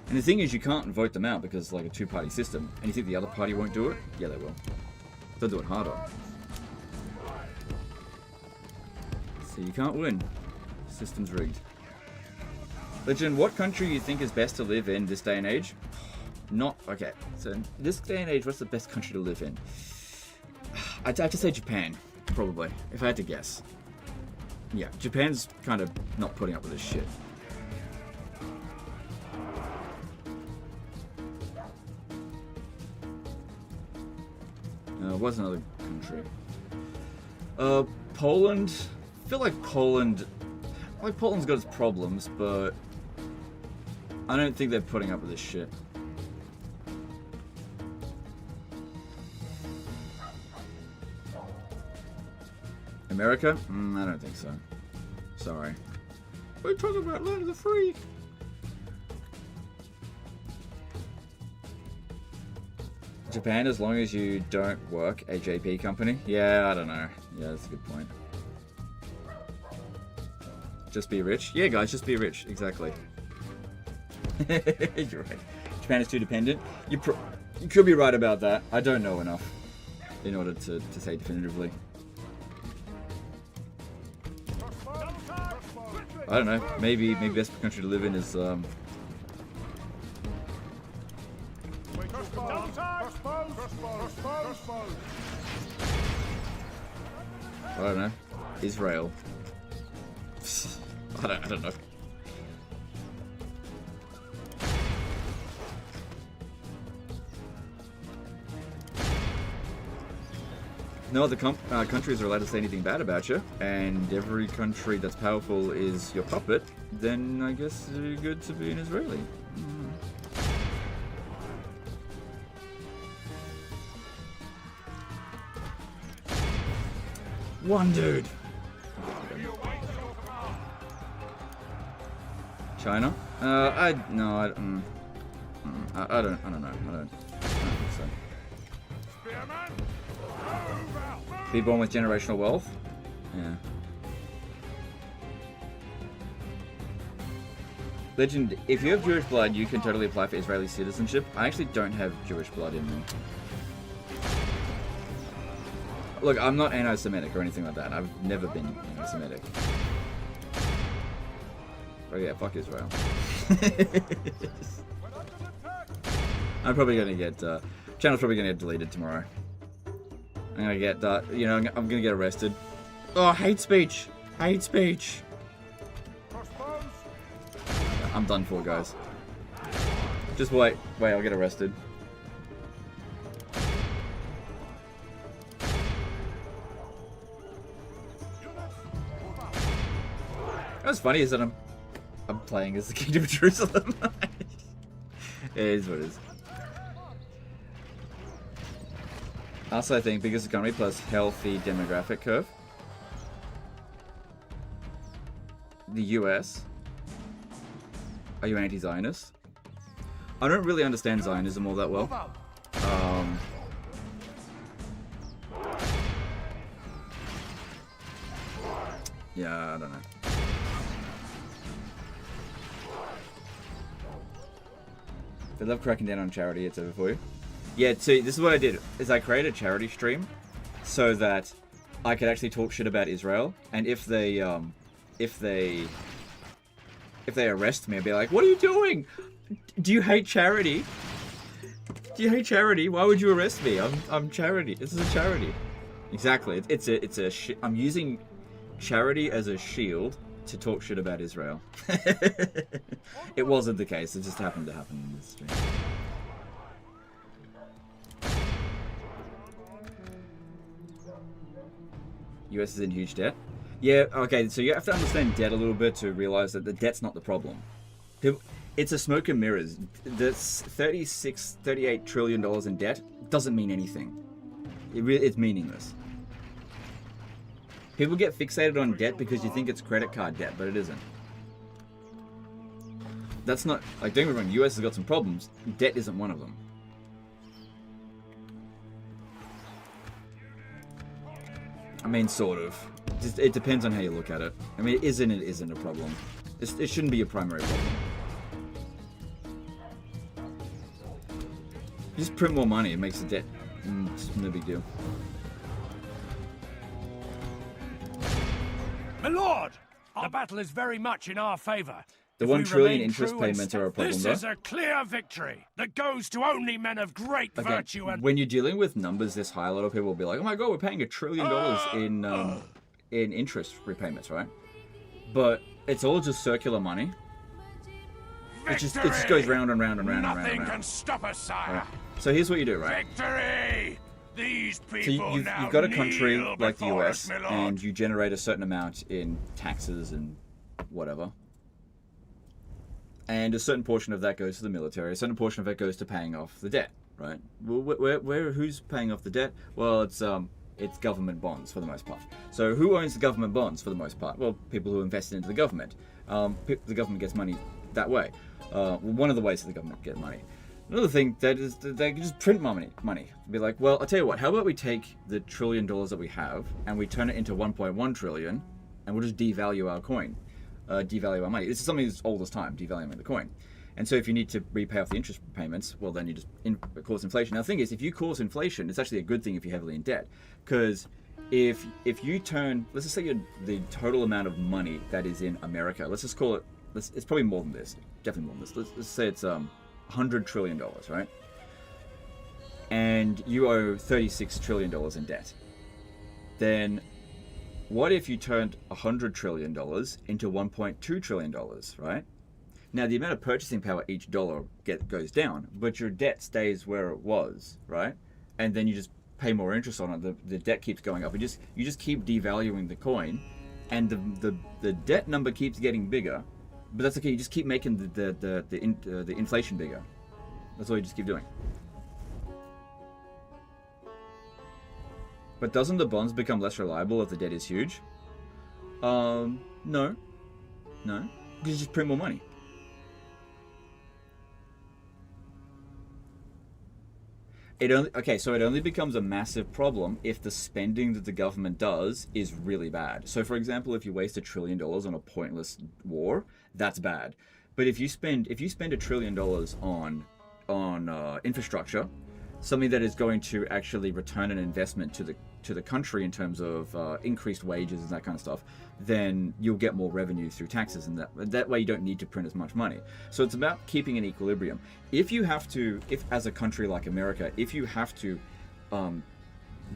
S1: And the thing is, you can't vote them out because it's like a two-party system. And you think the other party won't do it? Yeah, they will. They'll do it harder. So you can't win. System's rigged. Legend, what country do you think is best to live in this day and age? Not... Okay, so in this day and age, what's the best country to live in? I'd have to say Japan, probably, if I had to guess. Yeah, Japan's kind of not putting up with this shit. was another country. Poland. I feel like Poland's got its problems, but I don't think they're putting up with this shit. America? I don't think so. Sorry. We're talking about land of the free. Japan, as long as you don't work a JP company? Yeah, I don't know. Yeah, that's a good point. Just be rich? Yeah, guys, just be rich. Exactly. You're right. Japan is too dependent. You could be right about that. I don't know enough in order to say definitively. I don't know. Maybe best country to live in is I don't know. Israel. I don't know. No other countries are allowed to say anything bad about you, and every country that's powerful is your puppet, then I guess you're good to be an Israeli. One dude. China? I don't know. I don't think so. Be born with generational wealth? Yeah. Legend, if you have Jewish blood, you can totally apply for Israeli citizenship. I actually don't have Jewish blood in me. Look, I'm not anti-Semitic or anything like that. I've never been anti-Semitic. Oh yeah, fuck Israel. I'm probably gonna get, channel's probably gonna get deleted tomorrow. I'm gonna get, you know, I'm gonna get arrested. Oh, hate speech! Hate speech! I'm done for, guys. Just wait, I'll get arrested. What's funny is that I'm playing as the Kingdom of Jerusalem. It is what it is. Also, I think biggest economy plus healthy demographic curve. The US. Are you anti-Zionist? I don't really understand Zionism all that well. Yeah, I don't know. They love cracking down on charity. It's over for you. Yeah, see, this is what I did. Is I created a charity stream so that I could actually talk shit about Israel, and if they arrest me, I'd be like, "What are you doing? Do you hate charity? Do you hate charity? Why would you arrest me? I'm charity. This is a charity." Exactly. I'm using charity as a shield to talk shit about Israel. It wasn't the case. It just happened to happen in this stream. US is in huge debt. Yeah, okay, so you have to understand debt a little bit to realize that the debt's not the problem. It's a smoke and mirrors. This $38 trillion in debt doesn't mean anything. It's meaningless. People get fixated on debt because you think it's credit card debt, but it isn't. That's not, like, don't get me wrong, US has got some problems. Debt isn't one of them. I mean, sort of. It depends on how you look at it. I mean, it isn't a problem. It shouldn't be a primary problem. Just print more money, it makes the debt. It's no big deal.
S3: My lord, the battle is very much in our favor.
S1: The 1 trillion interest payments are a problem, though.
S3: This is a clear victory that goes to only men of great virtue and...
S1: When you're dealing with numbers this high, a lot of people will be like, "Oh my god, we're paying $1 trillion in interest repayments, right?" But it's all just circular money. It just goes round and round and round and round.
S2: Nothing can stop us, sire.
S1: Right. So here's what you do, right?
S2: Victory!
S3: These
S1: So
S3: people
S1: you've got a country like the US, and you generate a certain amount in taxes and whatever. And a certain portion of that goes to the military, a certain portion of it goes to paying off the debt, right? Well, who's paying off the debt? Well, it's government bonds for the most part. So who owns the government bonds for the most part? Well, people who invested into the government. The government gets money that way. One of the ways that the government gets money. Another thing that is they can just print money. Be like, well, I'll tell you what. How about we take the $1 trillion that we have and we turn it into 1.1 trillion, and we'll just devalue our coin, devalue our money. This is something that's old as time, devaluing the coin. And so if you need to repay off the interest payments, well, then you just cause inflation. Now, the thing is, if you cause inflation, it's actually a good thing if you're heavily in debt, because if you turn, let's just say the total amount of money that is in America, let's just call it, it's probably more than this, definitely more than this. Let's say it's $100 trillion, right? And you owe $36 trillion in debt. Then what if you turned $100 trillion into $1.2 trillion, right? Now, the amount of purchasing power each dollar goes down, but your debt stays where it was, right? And then you just pay more interest on it. The debt keeps going up. You just keep devaluing the coin, and the debt number keeps getting bigger. But that's okay. You just keep making the inflation bigger. That's all you just keep doing. But doesn't the bonds become less reliable if the debt is huge? No. Because you just print more money. So it only becomes a massive problem if the spending that the government does is really bad. So, for example, if you waste $1 trillion on a pointless war, that's bad. But if you spend $1 trillion on infrastructure, something that is going to actually return an investment to the country in terms of increased wages and that kind of stuff, then you'll get more revenue through taxes, and that way you don't need to print as much money. So it's about keeping an equilibrium. If as a country like America, if you have to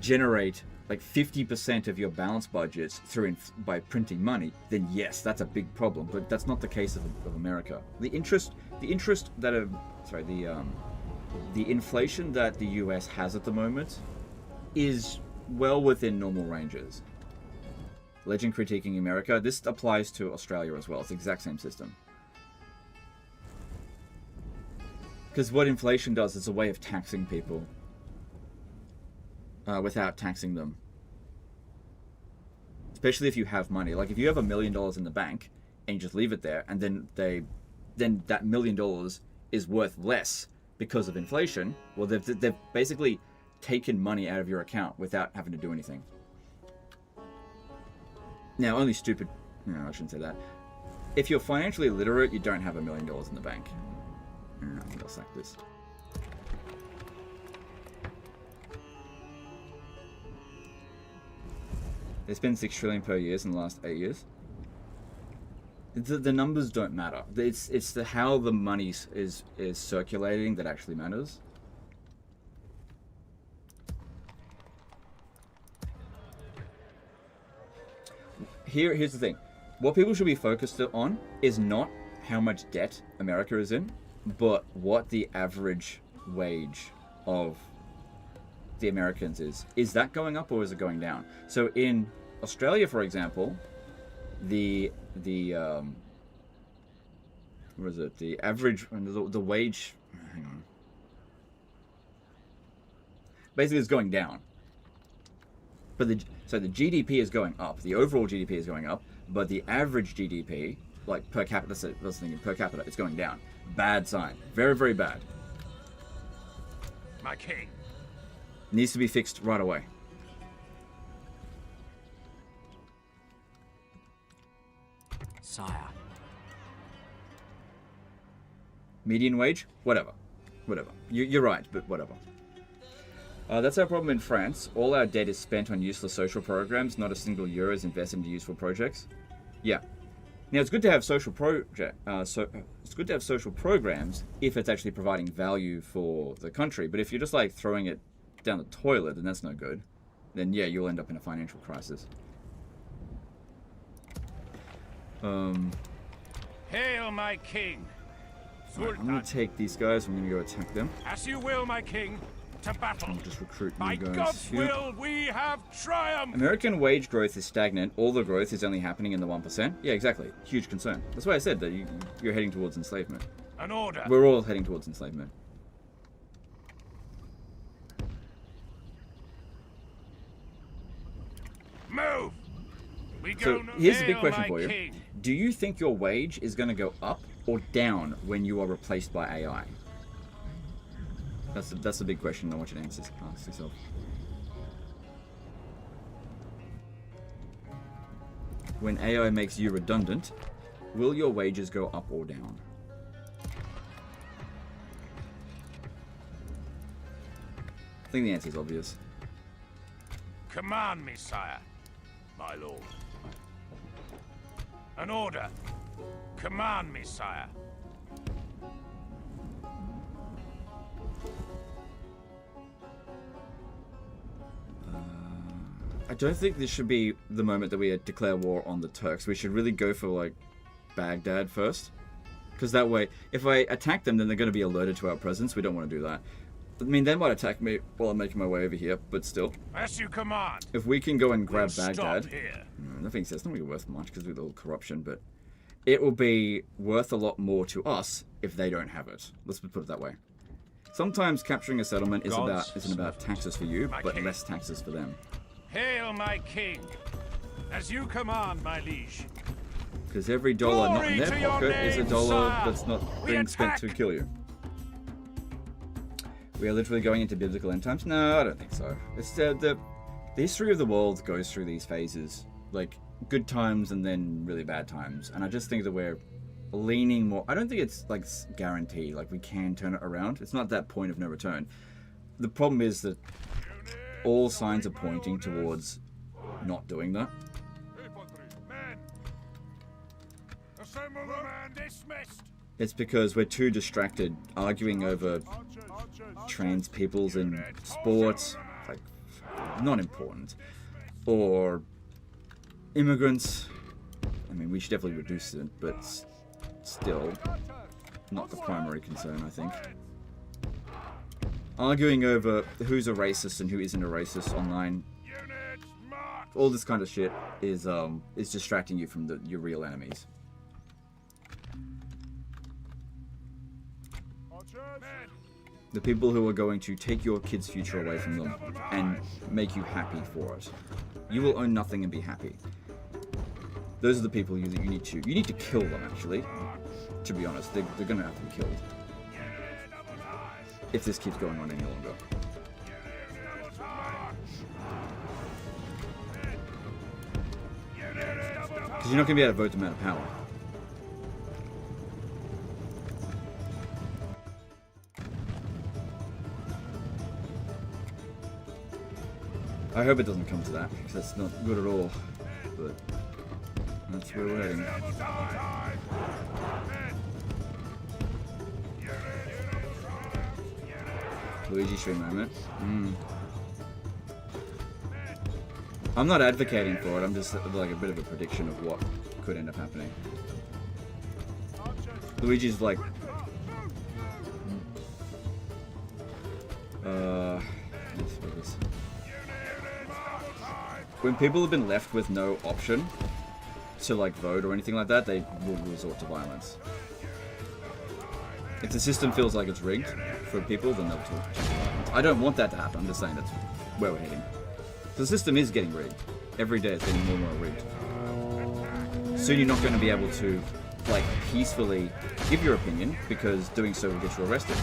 S1: generate like 50% of your balanced budgets by printing money, then yes, that's a big problem. But that's not the case of America. The inflation that the US has at the moment is well within normal ranges. Legend critiquing America. This applies to Australia as well. It's the exact same system. Because what inflation does is a way of taxing people without taxing them. Especially if you have money. Like if you have $1 million in the bank and you just leave it there, and then that $1 million is worth less because of inflation. Well, they've basically taken money out of your account without having to do anything. Now, only stupid... No, I shouldn't say that. If you're financially literate, you don't have $1 million in the bank. I think I'll sack this. They spend $6 trillion per year in the last 8 years. The numbers don't matter. It's how the money is circulating that actually matters. Here's the thing. What people should be focused on is not how much debt America is in, but what the average wage of the Americans is. Is that going up or is it going down? So in Australia, for example, the what is it? The average, the wage. Hang on. Basically, it's going down. But so the GDP is going up. The overall GDP is going up, but the average GDP, like per capita, let's think per capita, it's going down. Bad sign. Very, very bad.
S6: My king.
S1: Needs to be fixed right away.
S7: Sire.
S1: Median wage? Whatever. You're right, but whatever. That's our problem in France. All our debt is spent on useless social programs. Not a single euro is invested into useful projects. Yeah. Now it's good to have social it's good to have social programs if it's actually providing value for the country. But if you're just like throwing it down the toilet, then that's no good. Then yeah, you'll end up in a financial crisis.
S6: Hail, my king.
S1: Right, I'm gonna take these guys. I'm gonna go attack them.
S6: As you will, my king.
S3: to battle.
S1: I'll just recruit
S3: By
S1: you guys.
S3: God's
S1: here.
S3: will, we have triumphed.
S1: American wage growth is stagnant. All the growth is only happening in the 1%. Yeah, exactly. Huge concern. That's why I said that you're heading towards enslavement.
S3: An order.
S1: We're all heading towards enslavement.
S3: Move. We
S1: So
S3: go no
S1: here's a big
S3: hail,
S1: question
S3: my
S1: for you.
S3: king.
S1: Do you think your wage is going to go up or down when you are replaced by AI? That's a big question I want you to ask yourself. When AI makes you redundant, will your wages go up or down? I think the answer is obvious.
S3: Command me, sire. My lord. An order. Command me, sire.
S1: I don't think this should be the moment that we declare war on the Turks. We should really go for, like, Baghdad first. Because that way, if I attack them, then they're going to be alerted to our presence. We don't want to do that. I mean, they might attack me while I'm making my way over here, but still.
S3: As you command.
S1: If we can go and grab
S3: We'll
S1: Baghdad...
S3: stop here.
S1: Nothing says it's not really worth much because of all corruption, but it will be worth a lot more to us if they don't have it. Let's put it that way. Sometimes capturing a settlement isn't about taxes for you, but
S3: king.
S1: less taxes for them.
S3: Hail, my king. As you command, my liege.
S1: Because every dollar not in
S3: Glory
S1: their
S3: to your
S1: pocket is a
S3: name,
S1: dollar
S3: sire.
S1: that's not
S3: We
S1: being spent to
S3: attack.
S1: kill you. We are literally going into biblical end times? No, I don't think so. It's the history of the world goes through these phases, like good times and then really bad times. And I just think that we're leaning more. I don't think it's like guaranteed, like we can turn it around. It's not that point of no return. The problem is that all signs are pointing towards not doing that.
S3: Men. Assemble the man. Dismissed.
S1: It's because we're too distracted arguing over trans peoples in sports, like not important, or immigrants. I mean, we should definitely reduce it, but still not the primary concern, I think. Arguing over who's a racist and who isn't a racist online, all this kind of shit is distracting you from your real enemies. The people who are going to take your kid's future away from them and make you happy for it. You will own nothing and be happy. Those are the people that you need to kill them, actually. To be honest, they're going to have to be killed. If this keeps going on any longer. Because you're not going to be able to vote them out of power. I hope it doesn't come to that, because that's not good at all. But that's where we're heading. Luigi stream moment. I'm not advocating for it, I'm just like a bit of a prediction of what could end up happening. Luigi's like... let's do this. When people have been left with no option to like vote or anything like that, they will resort to violence. If the system feels like it's rigged for people, then they'll talk to violence. I don't want that to happen, I'm just saying that's where we're heading. The system is getting rigged. Every day it's getting more and more rigged. Soon you're not going to be able to like peacefully give your opinion, because doing so will get you arrested.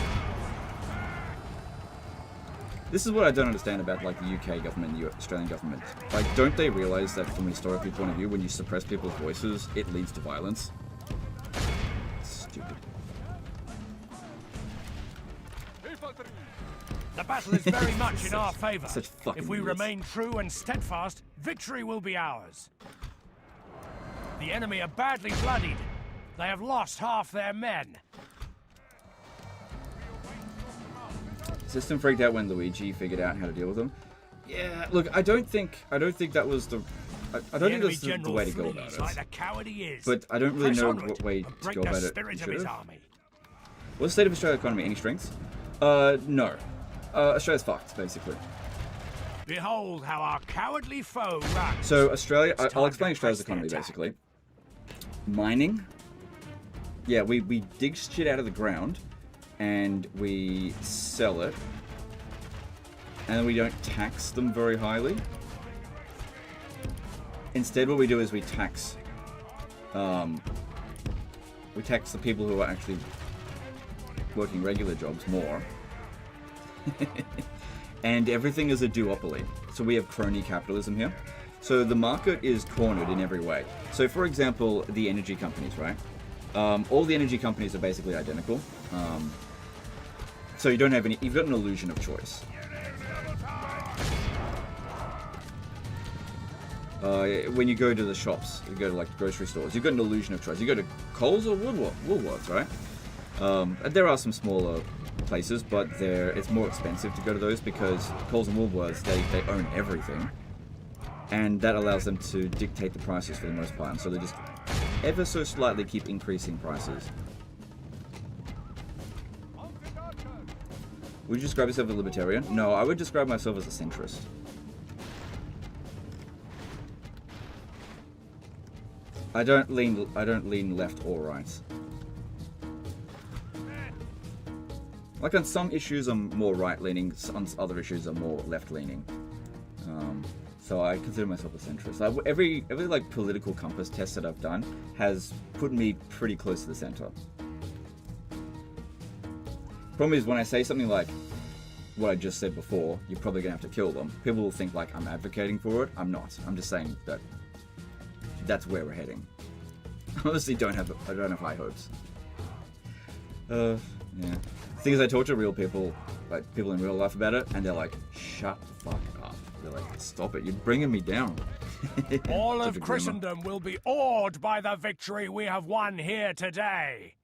S1: This is what I don't understand about like the UK government and the Australian government. Like, don't they realise that from a historical point of view, when you suppress people's voices, it leads to violence? Stupid.
S3: The battle is very much in our favour.
S1: Such fucking
S3: If we
S1: idiots.
S3: remain true and steadfast, victory will be ours. The enemy are badly bloodied. They have lost half their men.
S1: System freaked out when Luigi figured out how to deal with them. Yeah, look, I don't think that was the... I don't think that's the way to go about it.
S3: Like the coward he is.
S1: But I don't really
S3: Press
S1: know
S3: onward
S1: what way
S3: and
S1: to
S3: break
S1: go
S3: the
S1: about it.
S3: spirit of his army.
S1: What's the state of Australia's economy? Any strengths? No. Australia's fucked, basically.
S3: Behold how our cowardly foe runs.
S1: So Australia,
S3: It's
S1: I'll
S3: time
S1: explain
S3: to
S1: Australia's
S3: press the
S1: economy,
S3: attack.
S1: basically. Mining. Yeah, we dig shit out of the ground, and we sell it. And we don't tax them very highly. Instead, what we do is we tax the people who are actually working regular jobs more. And everything is a duopoly. So we have crony capitalism here. So the market is cornered in every way. So for example, the energy companies, right? All the energy companies are basically identical. So you don't have any, you've got an illusion of choice. When you go to the shops, you go to like grocery stores, you've got an illusion of choice. You go to Coles or Woolworths, right? There are some smaller places, but it's more expensive to go to those because Coles and Woolworths, they own everything. And that allows them to dictate the prices for the most part. And so they just ever so slightly keep increasing prices. Would you describe yourself as a libertarian? No, I would describe myself as a centrist. I don't lean left or right. Like on some issues I'm more right-leaning, on other issues I'm more left-leaning. So I consider myself a centrist. Every like political compass test that I've done has put me pretty close to the center. Problem is when I say something like what I just said before, you're probably gonna have to kill them. People will think like I'm advocating for it. I'm not. I'm just saying that that's where we're heading. I honestly don't have high hopes. Yeah. The thing is, I talk to real people, like people in real life about it, and they're like, "Shut the fuck up." They're like, "Stop it! You're bringing me down."
S3: All of Christendom will be awed by the victory we have won here today.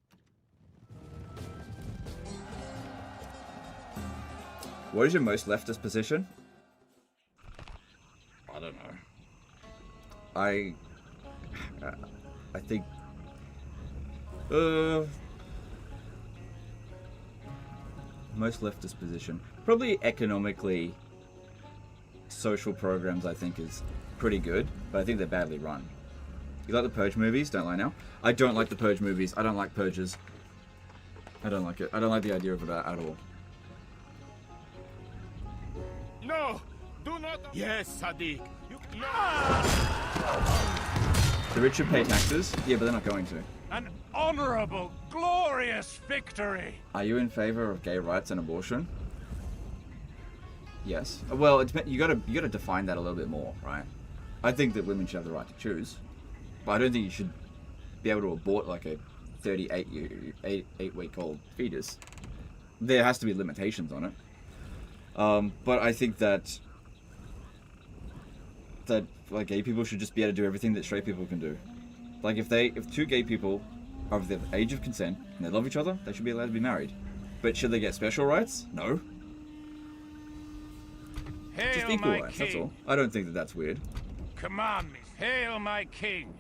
S1: What is your most leftist position? I don't know. I think most leftist position, probably economically, social programs I think is pretty good, but I think they're badly run. You like the Purge movies? Don't lie now. I don't like the Purge movies. I don't like purges. I don't like it. I don't like the idea of it at all.
S6: No! Do not... Yes, Sadiq. No!
S1: The rich should pay taxes? Yeah, but they're not going to.
S3: An honorable, glorious victory!
S1: Are you in favor of gay rights and abortion? Yes. Well, it depends. You gotta define that a little bit more, right? I think that women should have the right to choose, but I don't think you should be able to abort like a 8-week-old fetus. There has to be limitations on it. But I think that like gay people should just be able to do everything that straight people can do. Like if two gay people are of the age of consent and they love each other, they should be allowed to be married. But should they get special rights? No.
S6: Hail
S1: Just equal
S6: my
S1: rights,
S6: king.
S1: that's all. I don't think that that's weird.
S6: Command me. Hail my king.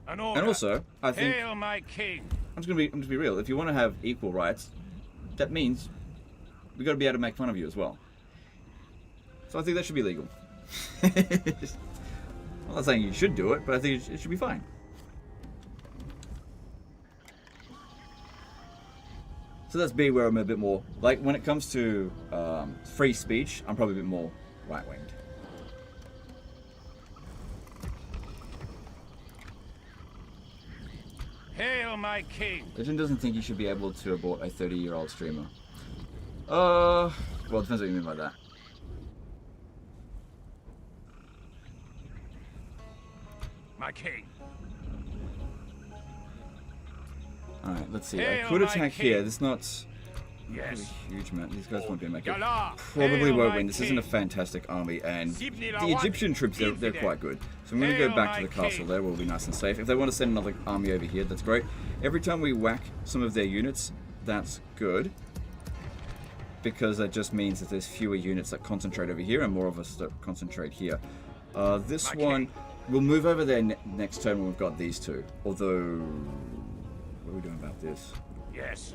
S1: And also, I think
S6: Hail my king.
S1: I'm just gonna be real. If you want to have equal rights, that means we got to be able to make fun of you as well. So I think that should be legal. I'm not saying you should do it, but I think it should be fine. So that's B, where I'm a bit more like when it comes to free speech, I'm probably a bit more right-winged.
S6: Hail my king.
S1: Legend doesn't think you should be able to abort a 30-year-old streamer. Well, it depends what you mean by that.
S6: My king.
S1: Alright, let's see.
S6: Hail
S1: I could
S6: my
S1: attack
S6: king.
S1: here. This is not
S6: Yes.
S1: really huge, man. These guys won't be able to make it.
S6: Galah.
S1: Probably
S6: Hail
S1: won't
S6: my
S1: win. This isn't a
S6: king.
S1: fantastic army, and
S6: Sibni
S1: the
S6: Rawat.
S1: Egyptian troops, they're
S6: Infidel.
S1: quite good. So I'm going to go
S6: Hail
S1: back to
S6: my
S1: the castle
S6: king.
S1: there. We'll be nice and safe. If they want to send another army over here, that's great. Every time we whack some of their units, that's good. Because that just means that there's fewer units that concentrate over here and more of us that concentrate here. This
S6: My
S1: one,
S6: king.
S1: we'll move over there next turn when we've got these two. Although, what are we doing about this?
S6: Yes.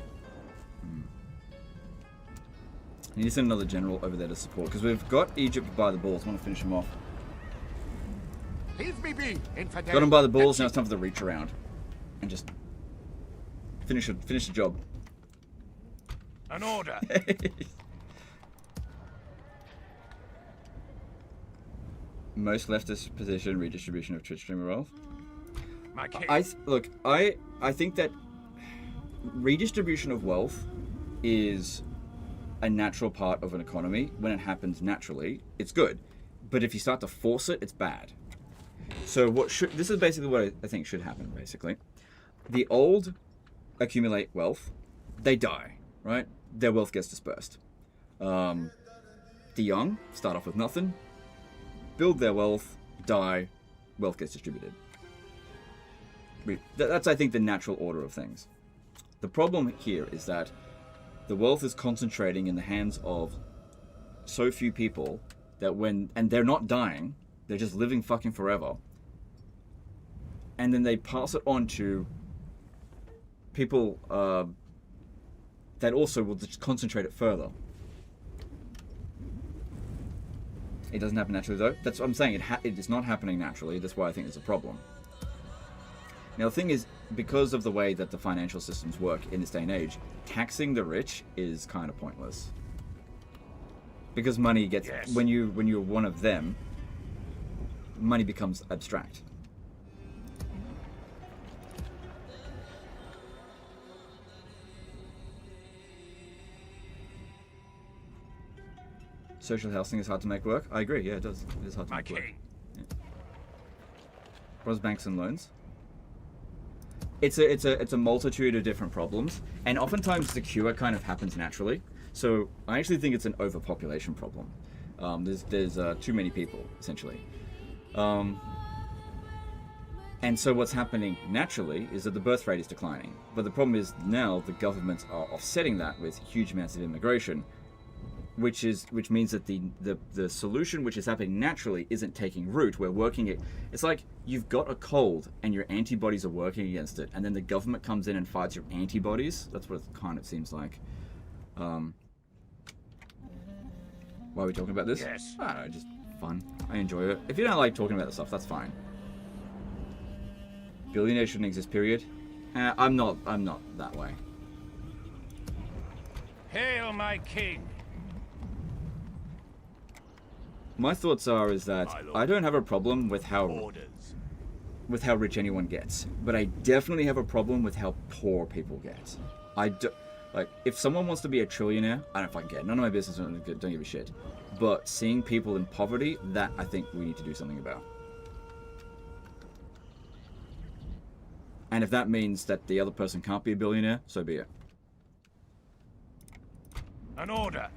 S1: I need to send another general over there to support, because we've got Egypt by the balls. I want to finish him off.
S2: Leave me be, infidel.
S1: Got him by the balls, now it's time for the reach around. And just finish the job.
S3: An order.
S1: Most leftist position, redistribution of Twitch streamer wealth.
S3: My king.
S1: Look, I think that redistribution of wealth is a natural part of an economy. When it happens naturally, it's good. But if you start to force it, it's bad. So this is basically what I think should happen, basically. The old accumulate wealth, they die, right? Their wealth gets dispersed. The young start off with nothing, build their wealth, die, wealth gets distributed. That's, I think, the natural order of things. The problem here is that the wealth is concentrating in the hands of so few people that and they're not dying, they're just living fucking forever. And then they pass it on to people that also will just concentrate it further. It doesn't happen naturally though. That's what I'm saying. It is not happening naturally. That's why I think it's a problem. Now the thing is, because of the way that the financial systems work in this day and age, taxing the rich is kind of pointless. Because money gets when you're one of them, money becomes abstract. Social housing is hard to make work. I agree. Yeah, it does. It is hard to make work. Yeah. What is banks and loans? It's a multitude of different problems, and oftentimes the cure kind of happens naturally. So I actually think it's an overpopulation problem. There's too many people essentially, and so what's happening naturally is that the birth rate is declining. But the problem is now the governments are offsetting that with huge amounts of immigration, which means that the solution which is happening naturally isn't taking root. We're working it. It's like you've got a cold and your antibodies are working against it, and then the government comes in and fights your antibodies. That's what it kind of seems like. Why are we talking about this?
S3: Yes.
S1: I don't know, just fun. I enjoy it. If you don't like talking about this stuff, that's fine. Billionaire shouldn't exist, period. I'm not that way.
S3: Hail, my king.
S1: My thoughts is that I don't have a problem with how rich anyone gets, but I definitely have a problem with how poor people get. Like, if someone wants to be a trillionaire, I don't fucking care. None of my business, don't give a shit. But seeing people in poverty, that I think we need to do something about. And if that means that the other person can't be a billionaire, so be it.
S3: An order.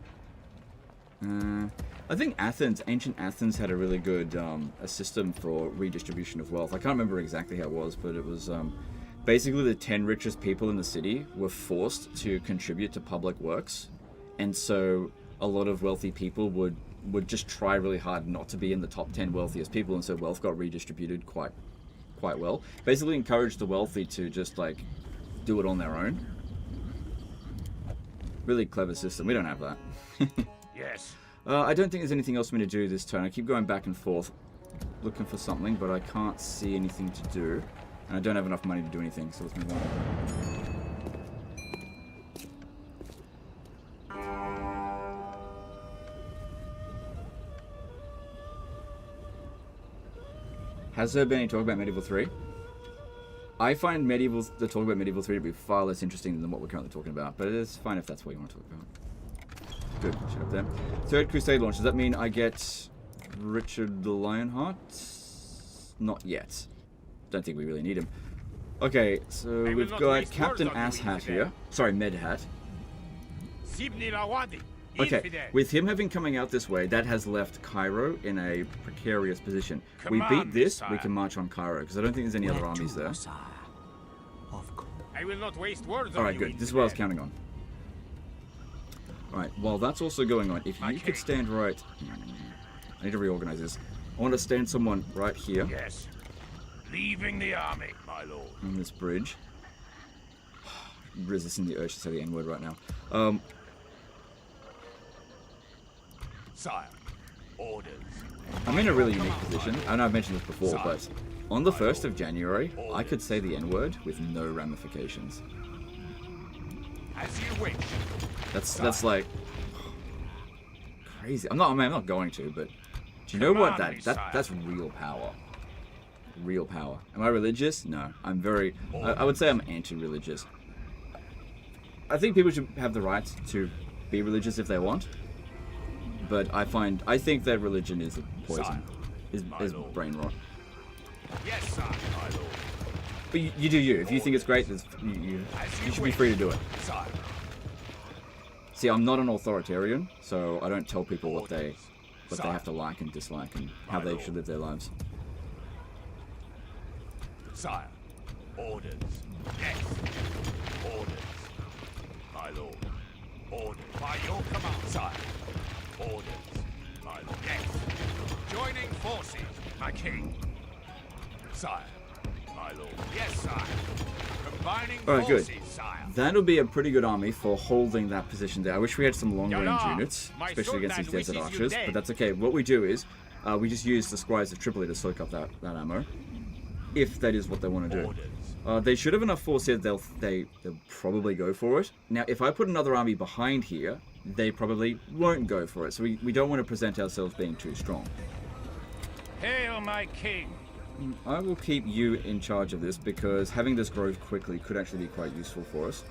S1: I think ancient Athens had a really good a system for redistribution of wealth. I can't remember exactly how it was, but it was basically the 10 richest people in the city were forced to contribute to public works, and so a lot of wealthy people would just try really hard not to be in the top 10 wealthiest people, and so wealth got redistributed quite well. Basically encouraged the wealthy to just like do it on their own. Really clever system. We don't have that.
S3: Yes.
S1: I don't think there's anything else for me to do this turn. I keep going back and forth looking for something, but I can't see anything to do. And I don't have enough money to do anything, so let's move on. Has there been any talk about Medieval 3? I find the talk about Medieval 3 to be far less interesting than what we're currently talking about, but it is fine if that's what you want to talk about. Good, shut up there. Third Crusade launch, does that mean I get Richard the Lionheart? Not yet. Don't think we really need him. Okay, so we've got Captain Asshat here. Sorry, Medhat. Okay, with him having coming out this way, that has left Cairo in a precarious position. We beat this, we can march on Cairo, because I don't think there's any other armies there.
S6: I will not waste words.
S1: Alright, good. This is what I was counting on. Alright, while that's also going on, if you could stand right... I need to reorganize this. I want to stand someone right here.
S3: Yes. Leaving the army, my lord.
S1: On this bridge. Resisting the urge to say the N-word right now.
S2: Sire. Orders.
S1: I'm in a really unique position. I know I've mentioned this before, but on the 1st of January, I could say the N-word with no ramifications.
S2: As you wish.
S1: That's like crazy. I'm not going to, but do you know what that's real power. Real power. Am I religious? No. I'm very I would say I'm anti-religious. I think people should have the right to be religious if they want. But I think that religion is a poison. Is brain rot.
S2: Yes, sir, my lord.
S1: But you do you. If you think it's great, you should be free to do it.
S2: Sire.
S1: See, I'm not an authoritarian, so I don't tell people what they have to like and dislike and how they should live their lives.
S2: Sire. Orders. Yes. Orders. My lord. Orders. By your command, sire. Orders. My lord. Yes. Joining forces, my king. Sire. My lord. Yes, sire. Combining
S1: Alright, good.
S2: forces, sire.
S1: That'll be a pretty good army for holding that position there. I wish we had some long-range units, especially against these desert archers, but that's okay. What we do is, we just use the squires of Tripoli to soak up that ammo, if that is what they want to do. They should have enough force here, they'll probably go for it. Now, if I put another army behind here, they probably won't go for it, so we don't want to present ourselves being too strong.
S6: Hail, my king!
S1: I will keep you in charge of this because having this grow quickly could actually be quite useful for us.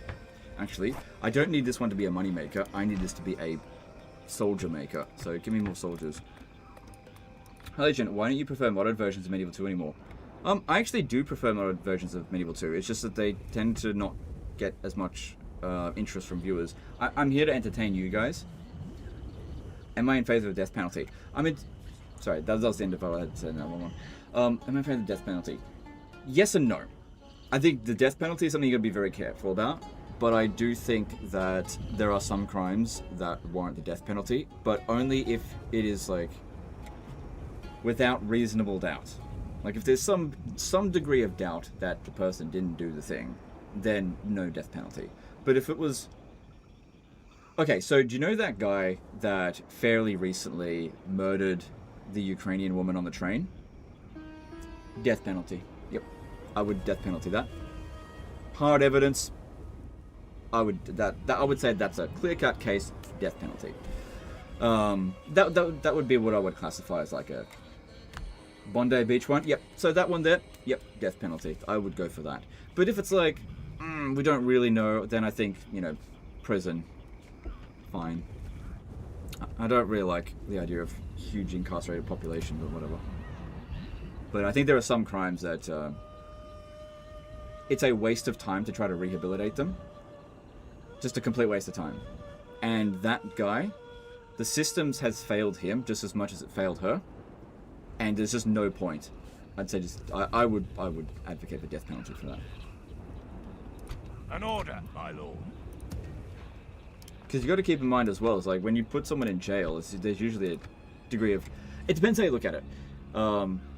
S1: Actually, I don't need this one to be a money maker. I need this to be a soldier maker. So give me more soldiers. Hi, Legend, why don't you prefer modded versions of Medieval 2 anymore? I actually do prefer modded versions of Medieval 2. It's just that they tend to not get as much interest from viewers. I'm here to entertain you guys. Am I in favor of the death penalty? Sorry, that was the end of what I had to say in that one. Am I in favor of the death penalty? Yes and no. I think the death penalty is something you're going to be very careful about, but I do think that there are some crimes that warrant the death penalty, but only if it is, like, without reasonable doubt. Like, if there's some degree of doubt that the person didn't do the thing, then no death penalty. But if it was... Okay, so do you know that guy that fairly recently murdered the Ukrainian woman on the train? Death penalty. Yep. I would death penalty that. Hard evidence. I would say that's a clear-cut case, death penalty. That would be what I would classify as like a Bondi Beach one. Yep. So that one there, yep, death penalty. I would go for that. But if it's like, we don't really know, then I think, prison. Fine. I don't really like the idea of huge incarcerated populations or whatever. But I think there are some crimes that it's a waste of time to try to rehabilitate them. Just a complete waste of time. And that guy, the systems has failed him just as much as it failed her. And there's just no point. I'd say I would advocate the death penalty for that.
S6: An order, my lord.
S1: Because you got to keep in mind as well, it's like when you put someone in jail, there's usually a degree of... It depends how you look at it.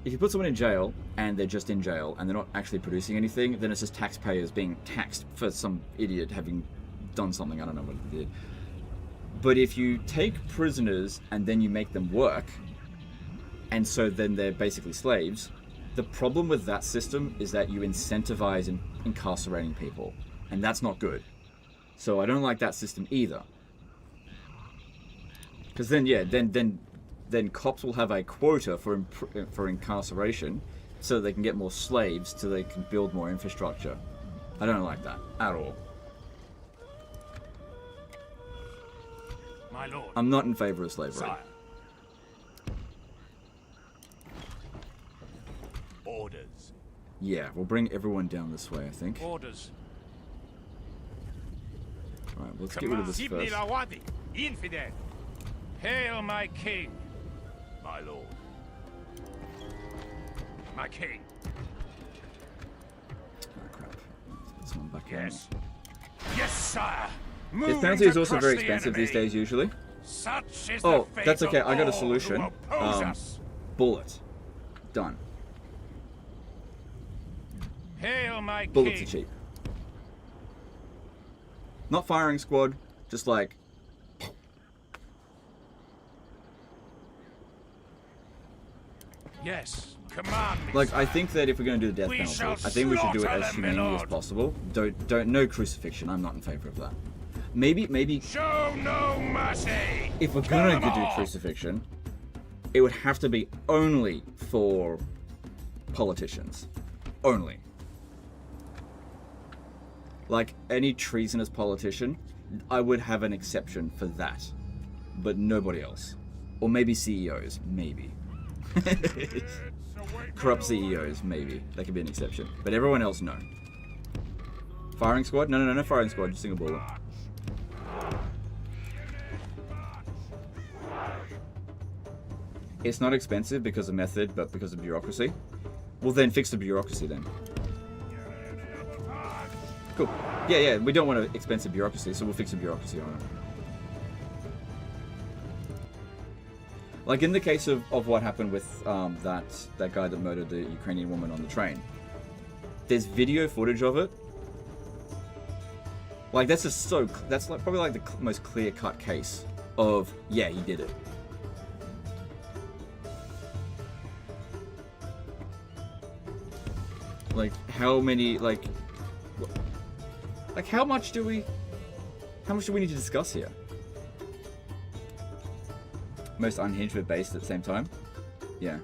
S1: If you put someone in jail and they're just in jail and they're not actually producing anything, then it's just taxpayers being taxed for some idiot having done something. I don't know what he did. But if you take prisoners and then you make them work, and so then they're basically slaves, the problem with that system is that you incentivize incarcerating people, and that's not good. So I don't like that system either. Because then, yeah, then cops will have a quota for incarceration, so they can get more slaves, so they can build more infrastructure. I don't like that at all.
S6: My lord.
S1: I'm not in favor of slavery.
S2: Sire. Orders.
S1: Yeah, we'll bring everyone down this way, I think.
S6: Orders.
S1: Alright, let's get rid of this
S6: Ibn
S1: first.
S6: al-Awadi, infidel. Hail, my king.
S2: My lord.
S6: My king.
S1: Oh crap. This one back
S6: Yes. Yes, sire.
S1: Death penalty is also very expensive these days, usually.
S6: Such is
S1: Oh,
S6: the fate
S1: that's okay.
S6: of
S1: I got a
S6: all
S1: solution.
S6: who oppose us.
S1: Bullet. Done.
S6: Hail, my
S1: Bullets
S6: king.
S1: are cheap. Not firing squad, just like...
S3: Yes, command me.
S1: Like, I think that if we're going to do the death
S3: We
S1: penalty,
S3: shall
S1: I think we should do it
S3: slaughter
S1: as
S3: them, my
S1: humanely as
S3: lord.
S1: possible. No crucifixion. I'm not in favor of that. Maybe
S3: Show no mercy.
S1: if we're
S3: Kill
S1: going
S3: them
S1: to do
S3: all.
S1: crucifixion, it would have to be only for politicians. Only. Like, any treasonous politician, I would have an exception for that. But nobody else. Or maybe CEOs. Maybe. Corrupt CEOs, maybe. That could be an exception. But everyone else, no. Firing squad? No firing squad. Just single bullet. It's not expensive because of method, but because of bureaucracy. Well, then fix the bureaucracy then. Cool. Yeah, we don't want an expensive bureaucracy, so we'll fix the bureaucracy on it. Like in the case of what happened with that guy that murdered the Ukrainian woman on the train. There's video footage of it. Like that's that's like probably like the most clear-cut case of yeah, he did it. Like how many like how much do we need to discuss here? Most unhinged but based at the same time? Yeah.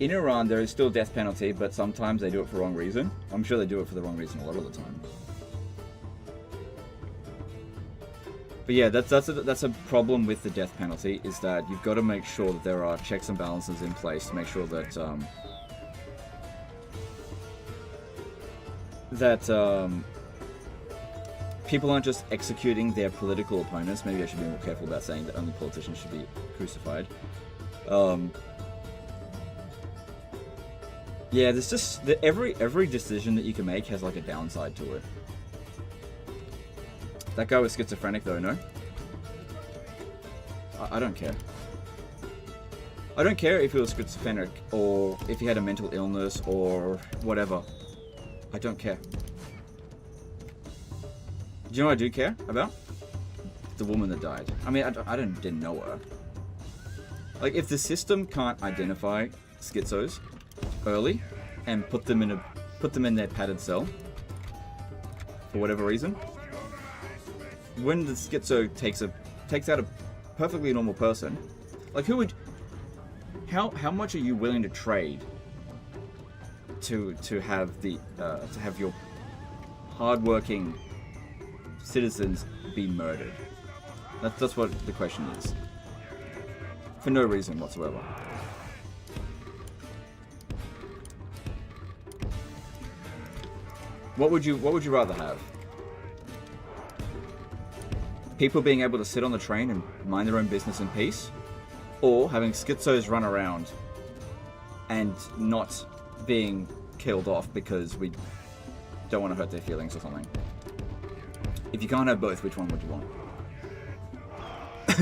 S1: In Iran, there is still death penalty, but sometimes they do it for the wrong reason. I'm sure they do it for the wrong reason a lot of the time. But yeah, that's a problem with the death penalty, is that you've got to make sure that there are checks and balances in place to make sure that people aren't just executing their political opponents. Maybe I should be more careful about saying that only politicians should be crucified. Yeah, there's just every decision that you can make has like a downside to it. That guy was schizophrenic though, no? I don't care. I don't care if he was schizophrenic or if he had a mental illness or whatever. I don't care. Do you know what I do care about? The woman that died. I mean, I didn't know her. Like, if the system can't identify schizos early and put them in their padded cell for whatever reason, when the schizo takes out a perfectly normal person, like how much are you willing to trade to have your hardworking citizens be murdered? That's what the question is. For no reason whatsoever. What would you rather have? People being able to sit on the train and mind their own business in peace? Or having schizos run around and not being killed off because we don't want to hurt their feelings or something? If you can't have both, which one would you want?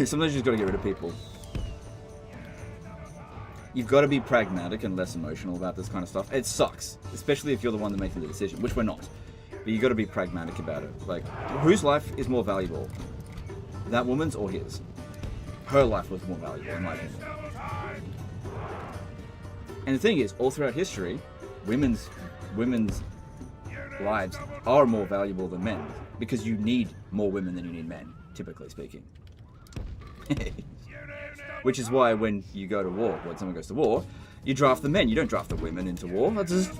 S1: Sometimes you just got to get rid of people. You've got to be pragmatic and less emotional about this kind of stuff. It sucks, especially if you're the one that making the decision, which we're not. But you got to be pragmatic about it. Like, whose life is more valuable? That woman's or his? Her life was more valuable, in my opinion. And the thing is, all throughout history, women's lives are more valuable than men, because you need more women than you need men, typically speaking. Which is why when you go to war, when someone goes to war, you draft the men, you don't draft the women into war. That's just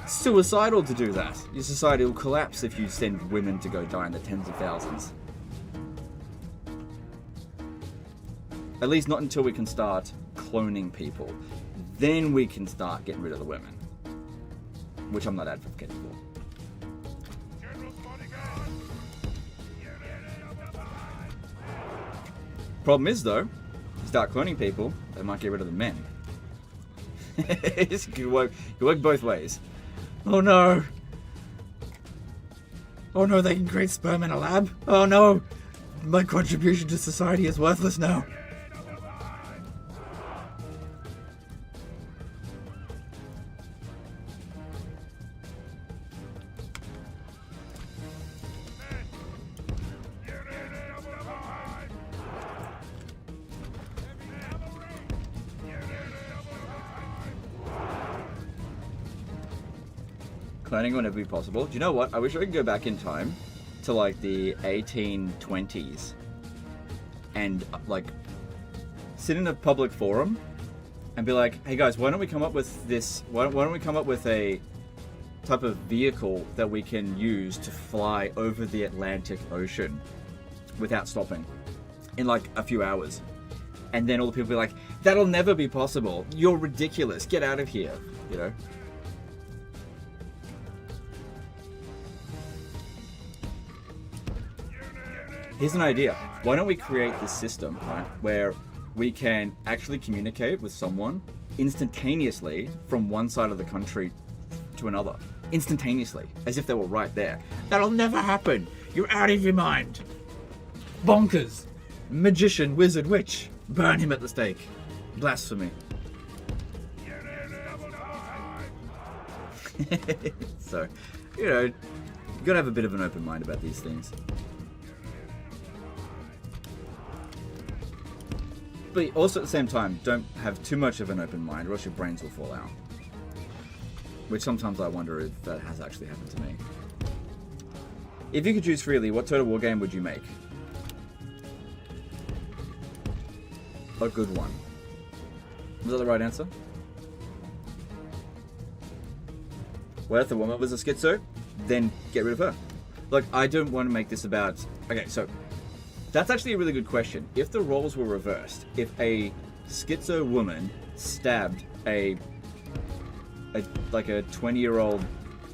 S1: suicidal to do that. Your society will collapse if you send women to go die in the tens of thousands. At least not until we can start cloning people. Then we can start getting rid of the women. Which I'm not advocating for. Problem is though, you start cloning people, they might get rid of the men. It could work both ways. Oh no! Oh no, they can create sperm in a lab? Oh no! My contribution to society is worthless now. Cloning whenever possible. Do you know what? I wish I could go back in time to like the 1820s and like sit in a public forum and be like, hey guys, why don't we come up with this? Why don't we come up with a type of vehicle that we can use to fly over the Atlantic Ocean without stopping in like a few hours? And then all the people be like, that'll never be possible. You're ridiculous. Get out of here. You know? Here's an idea. Why don't we create this system, right, where we can actually communicate with someone instantaneously from one side of the country to another. Instantaneously. As if they were right there. That'll never happen. You're out of your mind. Bonkers. Magician, wizard, witch. Burn him at the stake. Blasphemy. So, you know, you gotta have a bit of an open mind about these things. But also at the same time, don't have too much of an open mind or else your brains will fall out. Which sometimes I wonder if that has actually happened to me. If you could choose freely, what Total War game would you make? A good one. Was that the right answer? What if the woman was a schizo? Then get rid of her. Look, I don't want to make this about... Okay, so... That's actually a really good question. If the roles were reversed, if a schizo woman stabbed a 20-year-old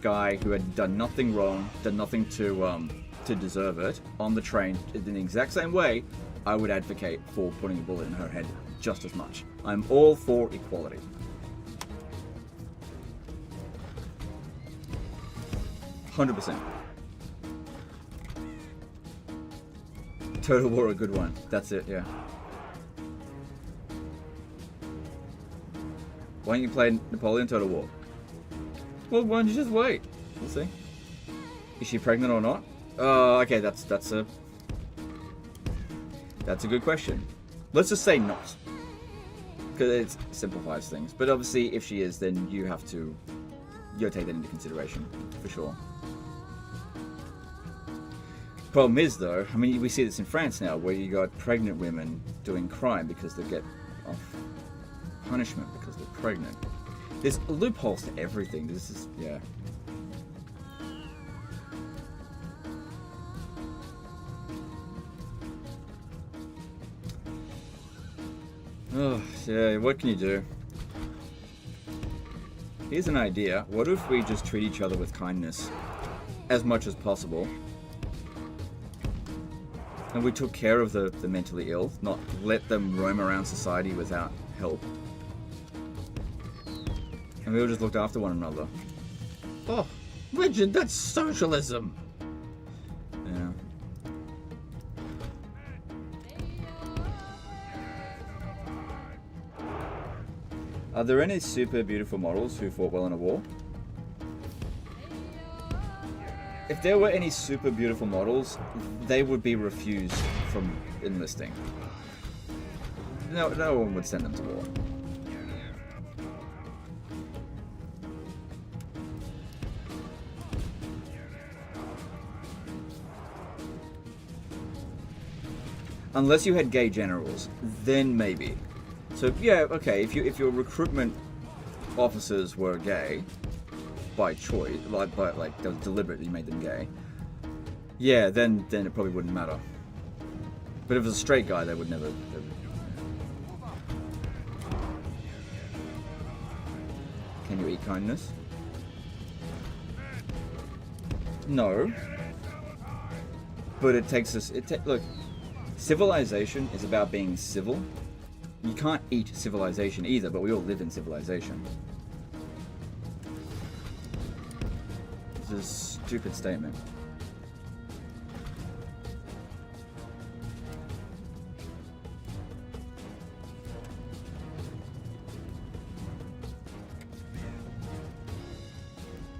S1: guy who had done nothing wrong, done nothing to deserve it, on the train in the exact same way, I would advocate for putting a bullet in her head just as much. I'm all for equality. %. Total War, a good one. That's it, yeah. Why don't you play Napoleon Total War? Well, why don't you just wait? We'll see. Is she pregnant or not? Okay, that's a good question. Let's just say not. Because it simplifies things. But obviously, if she is, then you have to... You'll take that into consideration, for sure. Problem is, though, I mean, we see this in France now, where you got pregnant women doing crime because they get off punishment because they're pregnant. There's loopholes to everything. This is, yeah. Oh, yeah, what can you do? Here's an idea. What if we just treat each other with kindness as much as possible? And we took care of the mentally ill, not let them roam around society without help. And we all just looked after one another. Oh, Legend, that's socialism! Yeah. Are there any super beautiful models who fought well in a war? If there were any super beautiful models, they would be refused from enlisting. No one would send them to war. Unless you had gay generals, then maybe. So yeah, okay, if your recruitment officers were gay, by choice, like they deliberately made them gay, yeah, then it probably wouldn't matter. But if it was a straight guy, they would never. Can you eat kindness? No. But it takes us. Look, civilization is about being civil. You can't eat civilization either, but we all live in civilization. A stupid statement.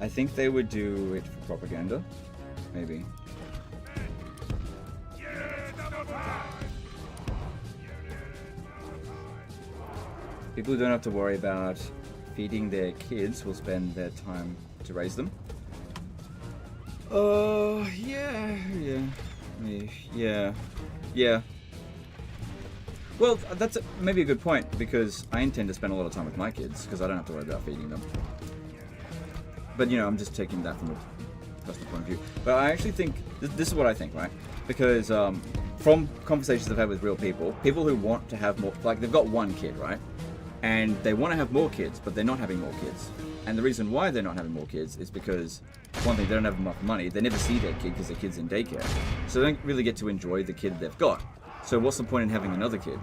S1: I think they would do it for propaganda. Maybe. People who don't have to worry about feeding their kids will spend their time to raise them. Yeah. Well, that's maybe a good point, because I intend to spend a lot of time with my kids, because I don't have to worry about feeding them. But, you know, I'm just taking that from a personal point of view. But I actually think, this is what I think, right? Because from conversations I've had with real people who want to have more, like, they've got one kid, right? And they want to have more kids, but they're not having more kids. And the reason why they're not having more kids is because, one thing, they don't have enough money. They never see their kid because their kid's in daycare. So they don't really get to enjoy the kid they've got. So what's the point in having another kid?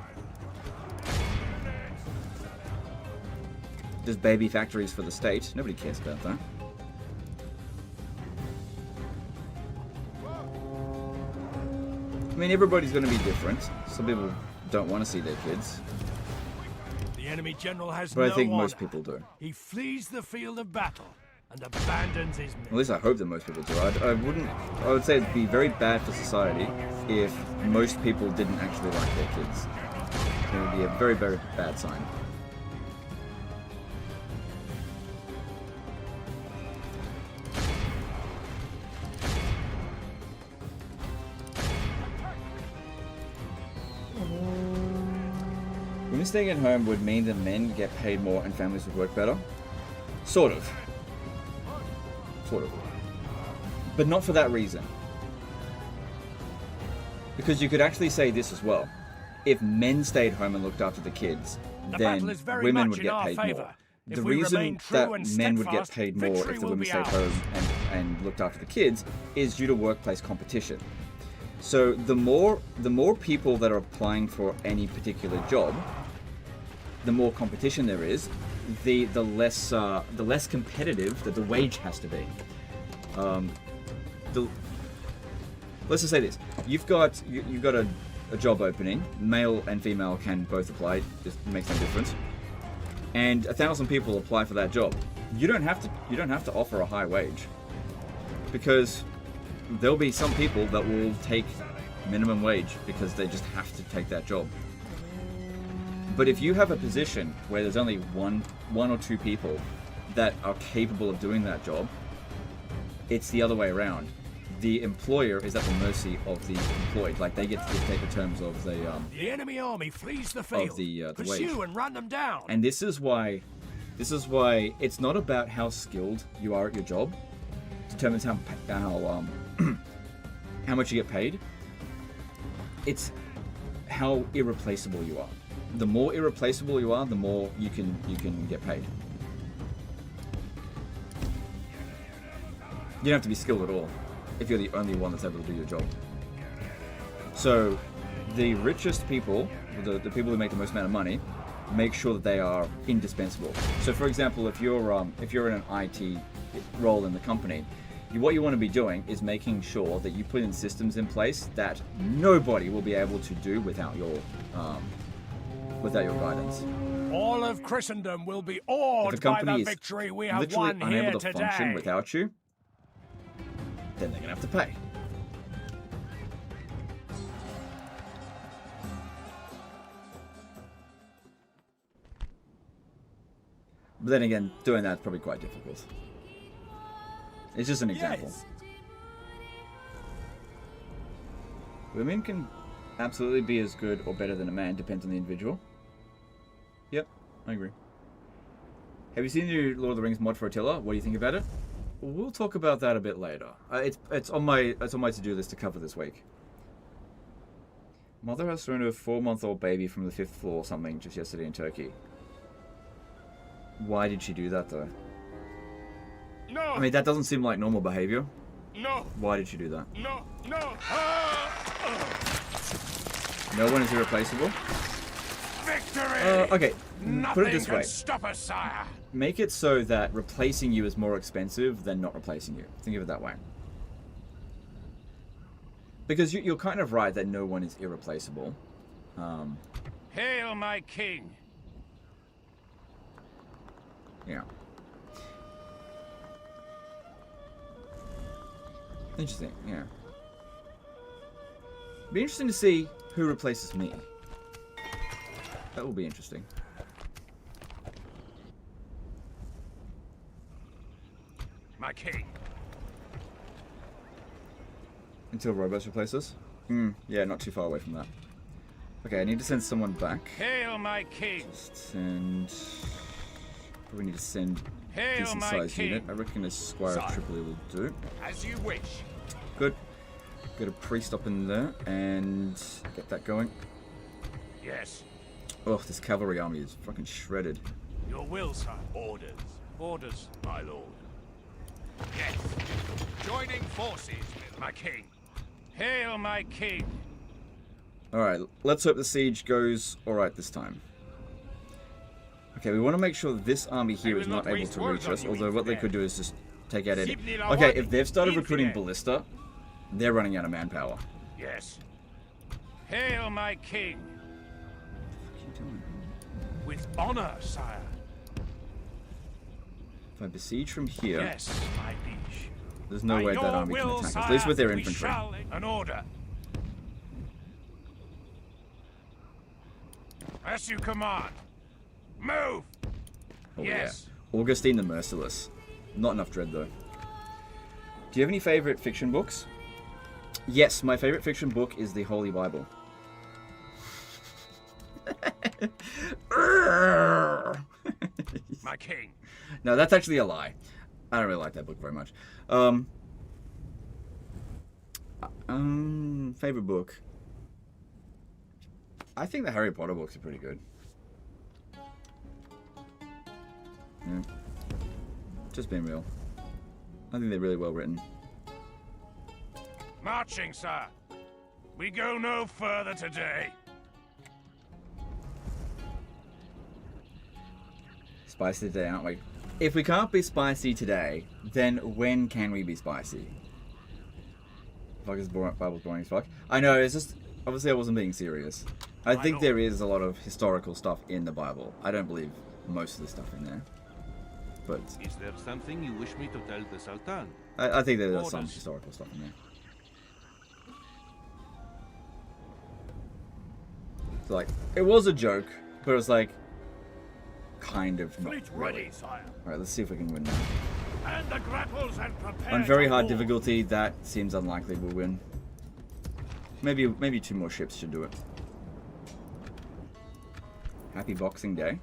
S1: There's baby factories for the state. Nobody cares about that. I mean, everybody's going to be different. Some people don't want to see their kids.
S3: The enemy general has
S1: But
S3: no
S1: I think
S3: honor.
S1: most people do.
S3: He flees the field of battle and abandons his men.
S1: At least I hope that most people do. I would say it'd be very bad for society if most people didn't actually like their kids. It would be a very, very bad sign. Women staying at home would mean that men get paid more and families would work better? Sort of. Sort of. But not for that reason. Because you could actually say this as well. If men stayed home and looked after the kids, then women would get paid more. The reason that men would get paid more if the women stayed home and looked after the kids is due to workplace competition. So the more people that are applying for any particular job, the more competition there is, the less competitive that the wage has to be. Let's just say this: you've got a job opening, male and female can both apply. Just makes no difference. And 1,000 people apply for that job. You don't have to offer a high wage, because there'll be some people that will take minimum wage because they just have to take that job. But if you have a position where there's only one or two people that are capable of doing that job, it's the other way around. The employer is at the mercy of the employed. Like, they get to dictate the terms of the
S3: enemy army flees the field.
S1: Of the
S3: Pursue
S1: wage.
S3: and run them down.
S1: And this is why it's not about how skilled you are at your job. It determines how much you get paid. It's how irreplaceable you are. The more irreplaceable you are, the more you can get paid. You don't have to be skilled at all if you're the only one that's able to do your job. So the richest people, the people who make the most amount of money, make sure that they are indispensable. So for example, if you're in an IT role in the company, what you want to be doing is making sure that you put in systems in place that nobody will be able to do without your guidance.
S3: All of Christendom will be awed by the victory we have
S1: literally
S3: won
S1: unable
S3: here
S1: to
S3: today.
S1: function without you, then they're gonna have to pay. But then again, doing that's probably quite difficult. It's just an example.
S3: Yes.
S1: Women can absolutely be as good or better than a man, depends on the individual. Yep, I agree. Have you seen the new Lord of the Rings mod for Attila? What do you think about it? We'll talk about that a bit later. It's on my to-do list to cover this week. Mother has thrown a 4-month-old baby from the 5th floor or something just yesterday in Turkey. Why did she do that though?
S6: No!
S1: I mean, that doesn't seem like normal behavior.
S6: No!
S1: Why did she do that?
S6: No! No!
S1: No one is irreplaceable?
S6: Victory!
S1: Okay, put it this
S6: Nothing
S1: way.
S6: can stop us, sire.
S1: Make it so that replacing you is more expensive than not replacing you. Think of it that way. Because you're kind of right that no one is irreplaceable.
S6: Hail my king!
S1: Yeah. Interesting, yeah. Be interesting to see who replaces me. That will be interesting.
S6: My king.
S1: Until robots replace us? Yeah, not too far away from that. Okay, I need to send someone back.
S6: Hail my king!
S1: Just send... Probably need to send a decent sized unit. I reckon a Squire of Tripoli will do.
S2: As you wish.
S1: Good. Get a priest up in there and get that going.
S6: Yes.
S1: Oh, this cavalry army is fucking shredded.
S3: Your will, sire.
S6: Orders. Orders, my lord.
S2: Yes. Joining forces with
S6: My king. Hail my king!
S1: Alright, let's hope the siege goes alright this time. Okay, we want to make sure this army here is not able to reach us, although what they could do is just take out Eddie. Okay, if they've started recruiting Ballista, they're running out of manpower.
S6: Yes. Hail my king!
S1: What are you doing?
S3: With honor, sire.
S1: If I besiege from here,
S3: Yes, my liege.
S1: there's no way that army can attack us, at least with their infantry.
S3: An order.
S6: As you command. Move!
S1: Oh
S6: Yes.
S1: yeah. Augustine the Merciless. Not enough dread though. Do you have any favorite fiction books? Yes, my favorite fiction book is the Holy Bible.
S6: My king.
S1: No, that's actually a lie. I don't really like that book very much. Favorite book. I think the Harry Potter books are pretty good. Yeah. Just being real. I think they're really well written.
S6: Marching, sir. We go no further today.
S1: Spicy today, aren't we? If we can't be spicy today, then when can we be spicy? Fuck, this Bible's boring as fuck. I know, it's just... Obviously I wasn't being serious. I think there is a lot of historical stuff in the Bible. I don't believe most of the stuff in there. But...
S8: Is there something you wish me to tell the Sultan?
S1: I think there's some historical stuff in there. So like, it was a joke, but it was like... kind of not really. Alright, let's see if we can win now.
S3: And the grapples and prepare
S1: On very
S3: to
S1: hard
S3: war.
S1: difficulty, that seems unlikely we'll win. Maybe 2 more ships should do it. Happy Boxing Day.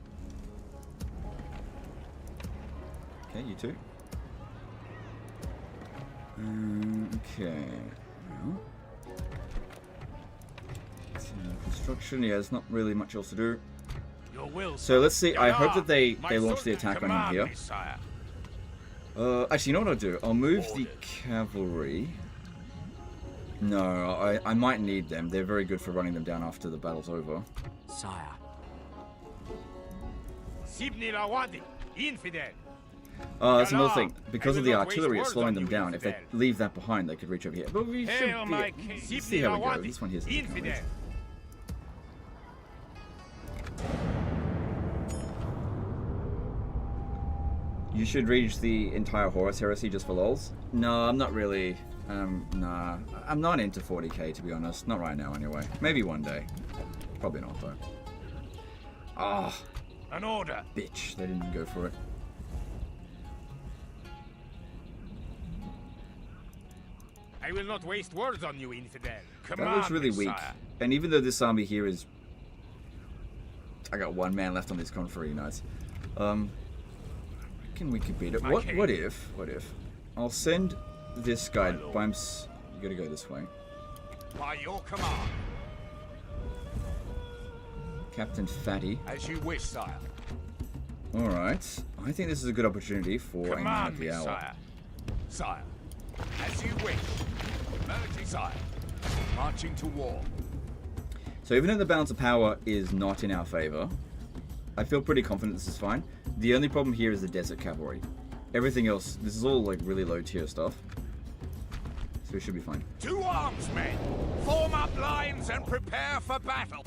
S1: Okay, you too. Okay. Well. Construction, yeah, there's not really much else to do.
S3: Your will,
S1: So let's see, I hope that they
S6: My
S1: launch the
S6: sultan
S1: attack on him
S6: command
S1: here.
S6: me, sire.
S1: Actually, you know what I'll do? I'll move the cavalry. No, I might need them. They're very good for running them down after the battle's over.
S7: Sire.
S6: Sibni Lawadi, infidel.
S1: That's another thing. Because
S6: I
S1: of
S6: will
S1: the
S6: not waste
S1: artillery, it's
S6: words
S1: slowing
S6: on
S1: them
S6: you,
S1: down. If they
S6: infidel.
S1: leave that behind, they could reach over here. But we should
S6: Hail my
S1: be...
S6: king.
S1: Let's see how we go.
S6: Sibni
S1: This one here's
S6: infidel.
S1: You should read the entire Horus Heresy just for lols. No, I'm not really. Nah. I'm not into 40k, to be honest. Not right now, anyway. Maybe one day. Probably not, though. Ah,
S6: An order.
S1: bitch. They didn't go for it.
S6: I will not waste words on you, infidel.
S1: That
S6: Command
S1: looks really
S6: me,
S1: weak.
S6: sire.
S1: And even though this army here is... I got 1 man left on these Confrérie Knights. Reckon we could beat it.
S6: My
S1: What
S6: king.
S1: if... I'll send this guy... You gotta go this way.
S2: By your command.
S1: Captain Fatty.
S2: As you wish, sire.
S1: Alright. I think this is a good opportunity for a man
S6: Command
S1: of
S6: me,
S1: the hour.
S6: sire.
S2: Sire. As you wish. Merging, sire. Marching to war.
S1: So even though the balance of power is not in our favor, I feel pretty confident this is fine. The only problem here is the desert cavalry. Everything else, this is all like really low tier stuff. So we should be fine.
S2: To arms, men! Form up lines and prepare for battle!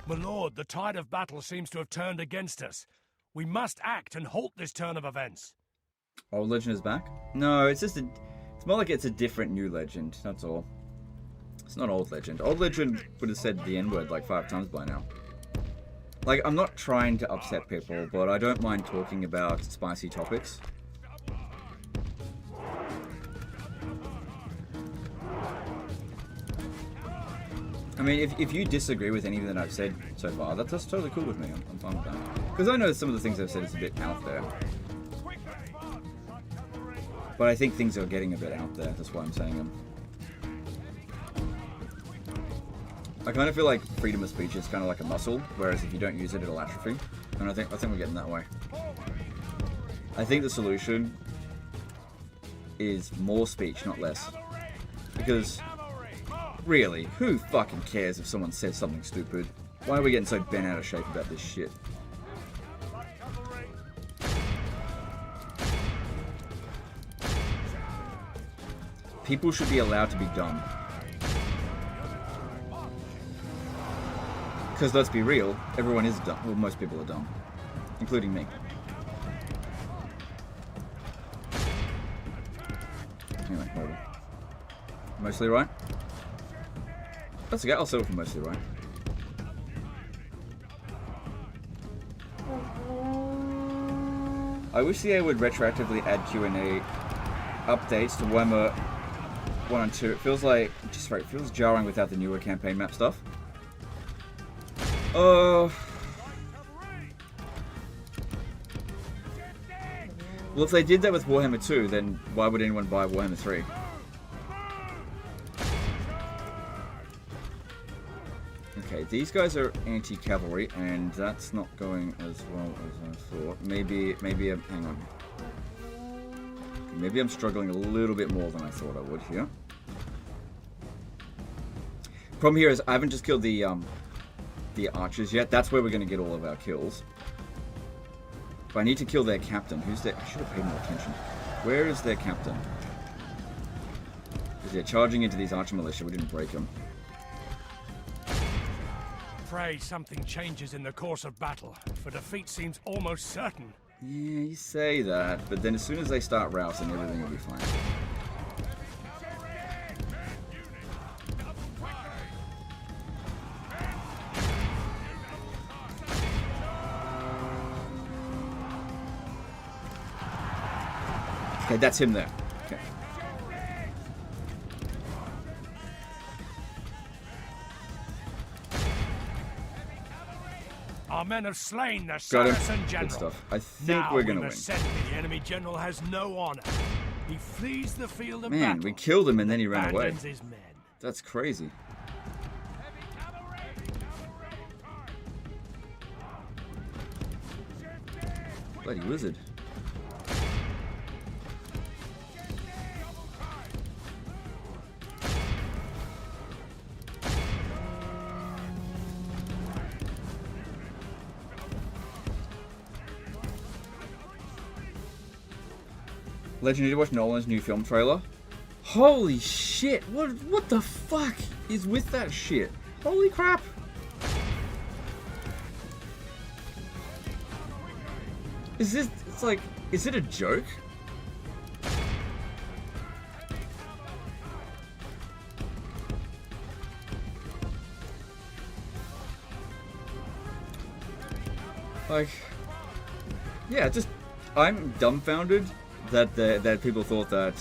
S3: My lord, the tide of battle seems to have turned against us. We must act and halt this turn of events.
S1: Old legend is back? No, it's just it's more like it's a different new legend, that's all. It's not old legend. Old legend would have said the N-word like 5 times by now. Like, I'm not trying to upset people, but I don't mind talking about spicy topics. I mean, if you disagree with anything that I've said so far, that's totally cool with me. I'm fine with that. Because I know some of the things I've said is a bit out there. But I think things are getting a bit out there. That's why I'm saying them. I kind of feel like freedom of speech is kind of like a muscle, whereas if you don't use it, it'll atrophy. And I think we're getting that way. I think the solution is more speech, not less. Because, really, who fucking cares if someone says something stupid? Why are we getting so bent out of shape about this shit? People should be allowed to be dumb. Because let's be real, everyone is dumb. Well, most people are dumb. Including me. Anyway, whatever. Mostly right? That's okay, I'll settle for mostly right. I wish the A would retroactively add Q&A updates to Warhammer 1 and 2. It feels like, just right, it feels jarring without the newer campaign map stuff. Well, if they did that with Warhammer 2, then why would anyone buy Warhammer 3? Okay, these guys are anti-cavalry, and that's not going as well as I thought. Maybe I'm, hang on. Maybe I'm struggling a little bit more than I thought I would here. Problem here is I haven't just killed the archers yet. That's where we're going to get all of our kills. But I need to kill their captain. Who's their... I should have paid more attention. Where is their captain? Because they're charging into these archer militia. We didn't break them.
S3: Pray something changes in the course of battle, for defeat seems almost certain.
S1: Yeah, you say that, but then as soon as they start rousing, everything will be fine. Okay, that's him there. Okay.
S3: Our men have slain the
S1: Got him.
S3: Saracen general.
S1: Good stuff. I think
S3: now
S1: we're gonna
S3: we
S1: win.
S3: must send the enemy general has no honor. He flees the field of
S1: Man,
S3: battle.
S1: we killed him and then he ran away.
S3: Abandons his men.
S1: That's crazy. Bloody wizard. Legend, did you watch Nolan's new film trailer? Holy shit! What the fuck is with that shit? Holy crap! Is this... It's like... Is it a joke? Like... Yeah, just... I'm dumbfounded that people thought that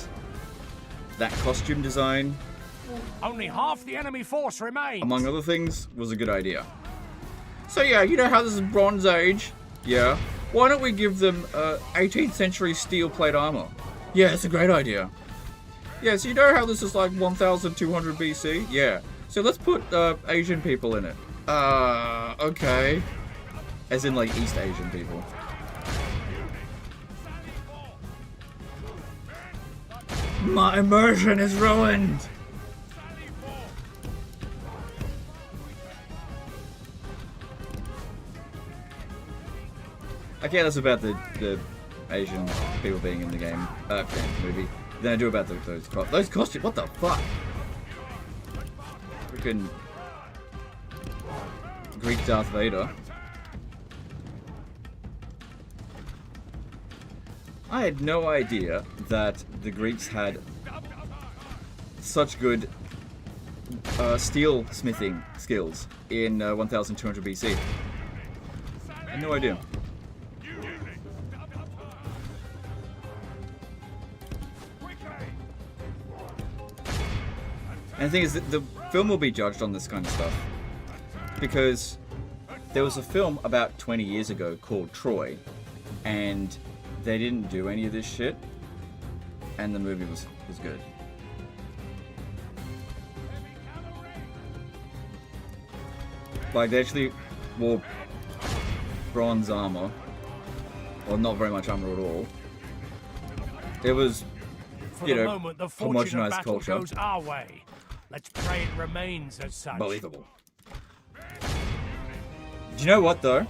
S1: costume design,
S3: Only half the enemy force remains.
S1: among other things, was a good idea. So yeah, you know how this is Bronze Age? Yeah. Why don't we give them 18th century steel plate armor? Yeah, it's a great idea. Yeah, so you know how this is like 1200 BC? Yeah. So let's put Asian people in it. Okay. As in like East Asian people. My immersion is ruined! I care less about the Asian people being in the game, movie, than I do about those costumes. What the fuck? Freaking Greek Darth Vader. I had no idea that the Greeks had such good steel smithing skills in 1200 BC. I had no idea. And the thing is that film will be judged on this kind of stuff. Because there was a film about 20 years ago called Troy, and they didn't do any of this shit, and the movie was good. Like, they actually wore bronze armor, or not very much armor at all. It was,
S3: For
S1: you
S3: the
S1: know,
S3: moment, the fortune of
S1: homogenized
S3: battle
S1: culture.
S3: goes our way. Let's pray it remains as such.
S1: Believable. Do you know what, though?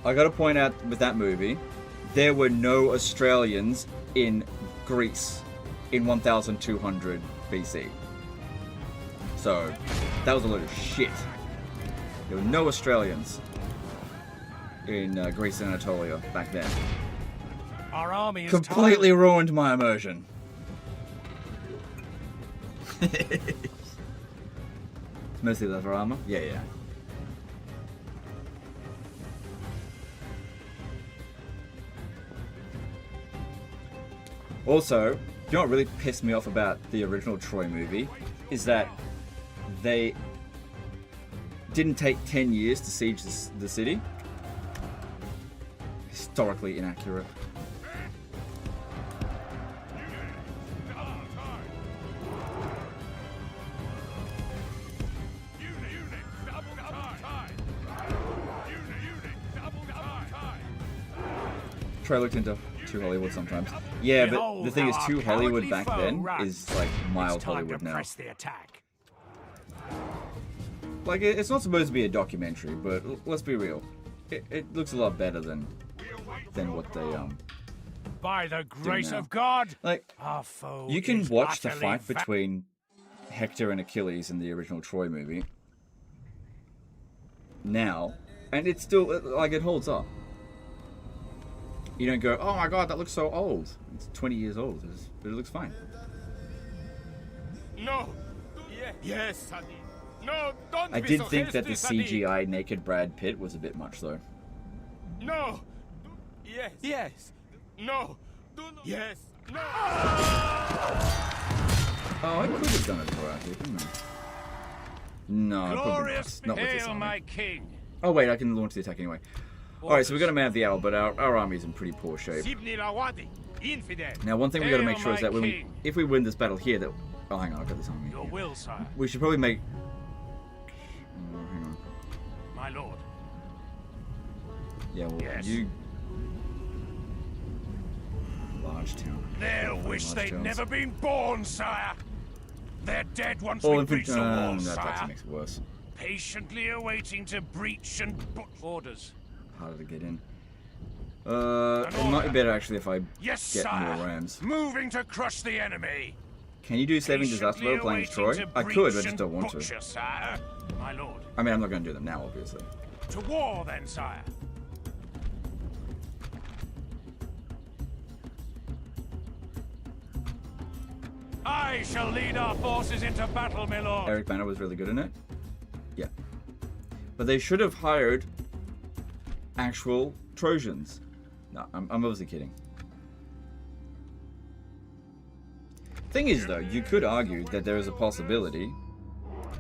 S1: I gotta point out with that movie, there were no Australians in Greece in 1200 BC. So, that was a load of shit. There were no Australians in Greece and Anatolia back then.
S3: Our army is
S1: Completely ruined my immersion. It's mostly leather armor? Yeah. Also, you know what really pissed me off about the original Troy movie is that they didn't take 10 years to siege the city. Historically inaccurate. Troy looked into too Hollywood sometimes. Yeah, but the thing is, too Hollywood back then is like mild Hollywood now.
S3: Press the attack.
S1: Like, it's not supposed to be a documentary, but let's be real. It looks a lot better than what they
S3: By the grace
S1: now.
S3: of God,
S1: like.
S3: our foe
S1: You can
S3: is
S1: watch the
S3: utterly
S1: fight between Hector and Achilles in the original Troy movie now, and it's still like it holds up. You don't go, oh my god, that looks so old. It's 20 years old, but it looks fine.
S6: No. Yes, Sonny. No, don't
S1: I
S6: be
S1: did
S6: so
S1: think that the
S6: hasty, Sonny.
S1: CGI naked Brad Pitt was a bit much, though.
S6: No. Yes. Yes. No. Do not. Yes. No.
S1: Oh, I could have done it for out here, couldn't I? No, probably
S3: Glorious
S1: not with this
S6: Hail,
S1: army.
S6: my king.
S1: Oh wait, I can launch the attack anyway. Alright, so we got a man of the hour, but our army's in pretty poor shape.
S6: Sibni Lawadi, infidel.
S1: Now, one thing we got to
S6: Hail,
S1: make sure is
S6: my
S1: that when
S6: king.
S1: if we win this battle here, that oh, hang on, I've got this on me.
S3: Your will, sire.
S1: We should probably make. Oh, hang on.
S3: My lord.
S1: Yeah, well,
S3: Yes.
S1: you. Large town.
S3: They'll wish
S1: large
S3: they'd
S1: towns.
S3: never been born, sire. They're dead once
S1: All
S3: we
S1: infantry.
S3: breach the walls,
S1: That actually
S3: sire.
S1: makes it worse.
S3: Patiently awaiting to breach and orders.
S1: Harder to get in. It might be better actually if I
S3: Yes,
S1: get
S3: sire.
S1: more rams.
S3: Moving to crush the enemy.
S1: Can you do saving disaster
S3: Patiently
S1: mode playing as Troy?
S3: awaiting to
S1: I could, but I
S3: breach
S1: just don't want
S3: and
S1: to.
S3: butcher, sire. My lord.
S1: I mean, I'm not going to do them now, obviously.
S3: To war, then, sire. I shall lead our forces into battle, my lord.
S1: Eric Banner was really good in it. Yeah. But they should have hired actual Trojans. No, I'm obviously kidding. Thing is, though, you could argue that there is a possibility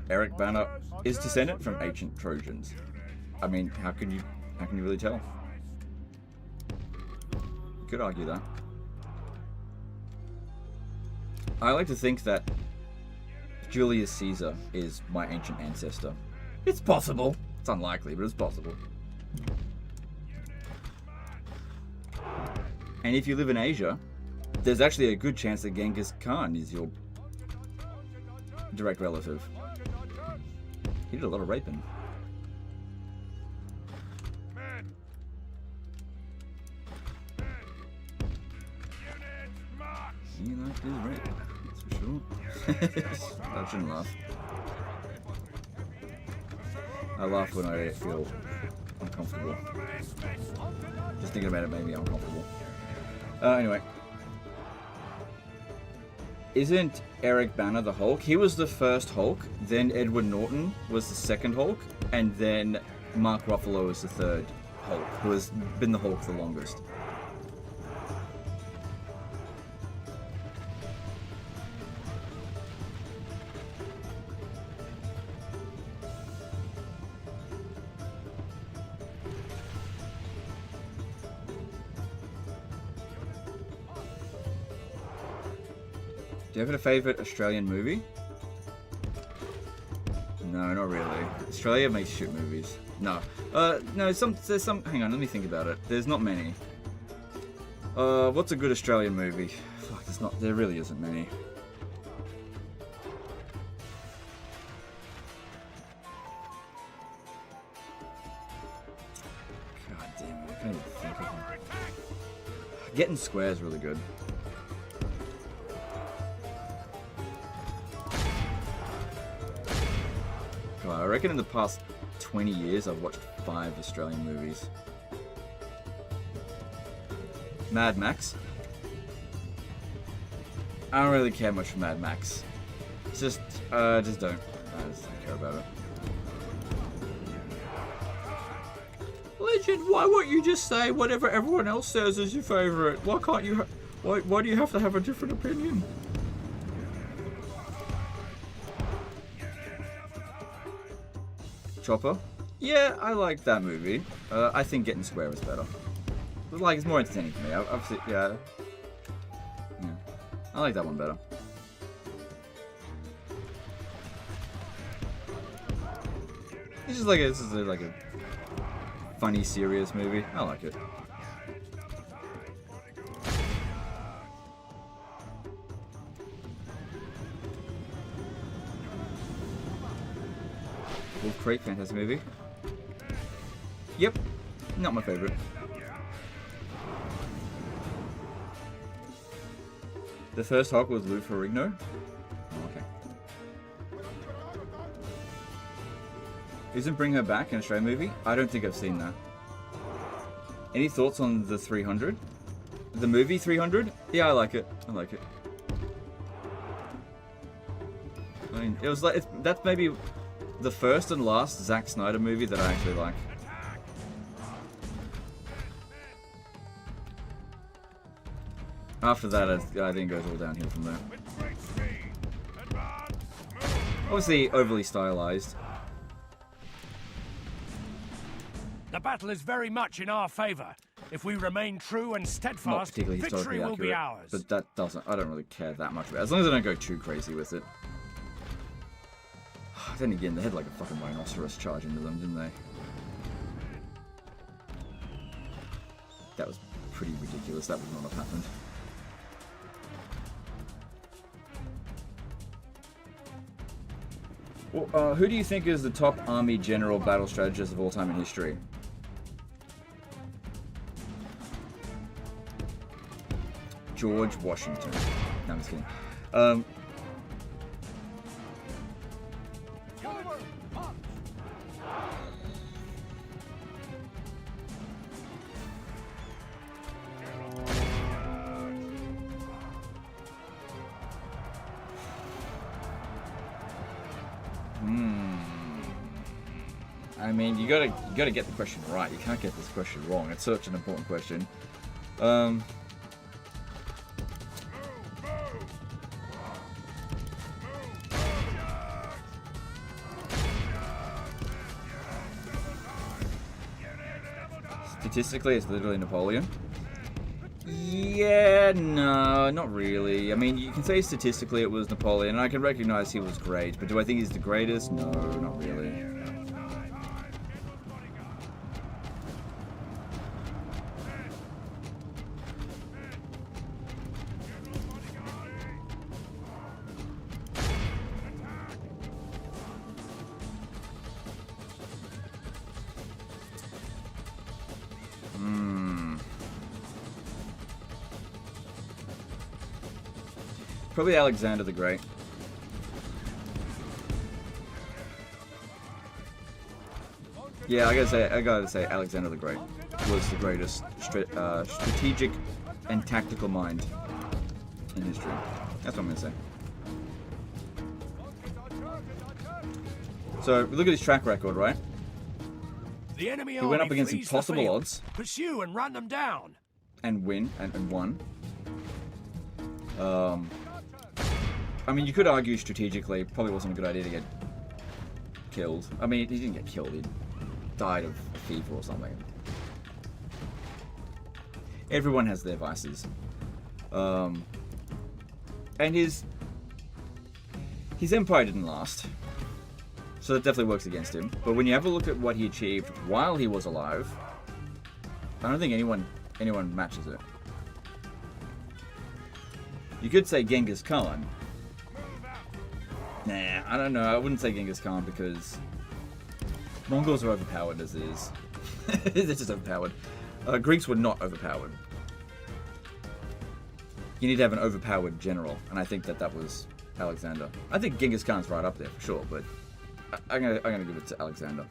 S1: Eric Banner is descendant from ancient Trojans. I mean, how can you really tell? You could argue that. I like to think that Julius Caesar is my ancient ancestor. It's possible. It's unlikely, but it's possible. And if you live in Asia, there's actually a good chance that Genghis Khan is your direct relative. He did a lot of raping. He liked his rape, that's for sure. I shouldn't laugh. I laugh when I feel uncomfortable. Just thinking about it made me uncomfortable. Anyway. Isn't Eric Banner the Hulk? He was the first Hulk, then Edward Norton was the second Hulk, and then Mark Ruffalo is the third Hulk, who has been the Hulk the longest. Do you have a favourite Australian movie? No, not really. Australia makes shit movies. No. No, there's some... Hang on, let me think about it. There's not many. What's a good Australian movie? Fuck, there really isn't many. God damn it, I can't even think of them. Getting Square is really good. God, I reckon in the past 20 years I've watched 5 Australian movies. Mad Max. I don't really care much for Mad Max. It's just don't. I just don't care about it. Legend, why won't you just say whatever everyone else says is your favorite? Why can't you? Why do you have to have a different opinion? Chopper? Yeah, I like that movie. I think Getting Square is better. Like, it's more entertaining for me. Yeah. I like that one better. It's just like this is like a funny, serious movie. I like it. Wolf Creek, fantastic movie. Yep, not my favorite. The first Hulk was Lou Ferrigno. Oh, okay. Isn't Bring Her Back an Australian movie? I don't think I've seen that. Any thoughts on the 300? The movie 300? Yeah, I like it. I like it. I mean, it was like that's maybe the first and last Zack Snyder movie that I actually like. After that, I think it goes all downhill from there. Obviously, overly stylized.
S3: The battle is very much in our favor. If we remain true and
S1: Not
S3: steadfast,
S1: particularly
S3: victory
S1: historically
S3: will be
S1: accurate,
S3: ours.
S1: but that doesn't. I don't really care that much about it, as long as I don't go too crazy with it. Then again, they had like a fucking rhinoceros charge into them, didn't they? That was pretty ridiculous. That would not have happened. Well, who do you think is the top army general battle strategist of all time in history? George Washington. No, I'm just kidding. I mean, you gotta get the question right. You can't get this question wrong. It's such an important question. Statistically, it's literally Napoleon. Yeah, no, not really. I mean, you can say statistically it was Napoleon, and I can recognize he was great, but do I think he's the greatest? No, not really. Probably Alexander the Great. Yeah, I gotta say Alexander the Great was the greatest strategic and tactical mind in history. That's what I'm gonna say. So look at his track record, right?
S3: The enemy
S1: He went up against
S3: flees the
S1: impossible
S3: field.
S1: odds
S3: Pursue and run them down.
S1: and won. I mean, you could argue strategically, it probably wasn't a good idea to get killed. I mean, he didn't get killed, he died of fever or something. Everyone has their vices. And his his empire didn't last. So that definitely works against him. But when you have a look at what he achieved while he was alive, I don't think anyone matches it. You could say Genghis Khan. Nah, I don't know. I wouldn't say Genghis Khan because Mongols are overpowered as it is. They're just overpowered. Greeks were not overpowered. You need to have an overpowered general, and I think that was Alexander. I think Genghis Khan's right up there for sure, but I'm gonna give it to Alexander.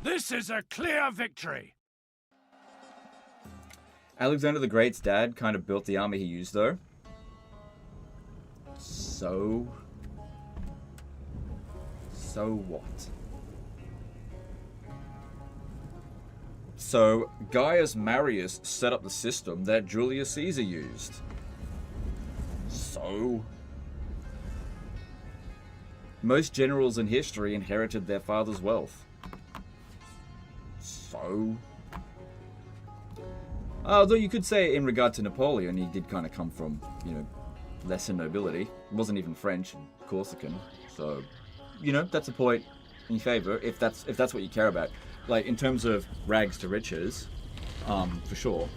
S3: This is a clear victory.
S1: Alexander the Great's dad kind of built the army he used, though. So what? So Gaius Marius set up the system that Julius Caesar used. So most generals in history inherited their father's wealth. So although you could say in regard to Napoleon, he did kind of come from, you know, lesser nobility. He wasn't even French and Corsican. So, you know, that's a point in your favor if that's what you care about. Like in terms of rags to riches, for sure.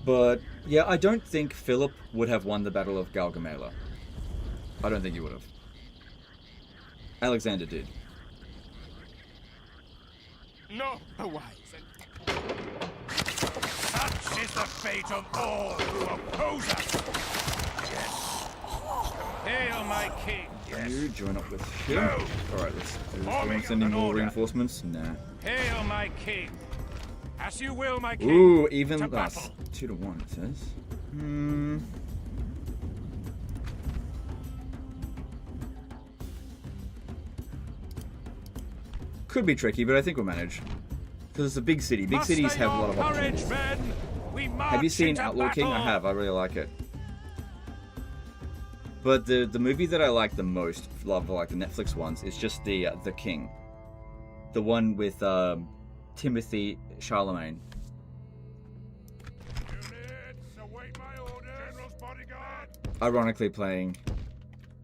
S1: But yeah, I don't think Philip would have won the Battle of Gaugamela. I don't think he would have. Alexander did.
S6: No, wise.
S3: Such is the fate of all who oppose us.
S6: Hail, my king.
S1: You join up with him. Alright, let's do this. Do you want sending more reinforcements? Nah.
S6: Hail, my king.
S3: As you will, my king.
S1: Ooh, even
S3: to
S1: that's
S3: battle.
S1: 2-1 it says. Could be tricky, but I think we'll manage. Because it's a big city. Big cities have a lot of opportunities. Have you seen Outlaw King? I have. I really like it. But the movie that I like the most, love like the Netflix ones, is just the King, the one with Timothy Chalamet.
S3: Units, await my orders. General's bodyguard.
S1: Ironically playing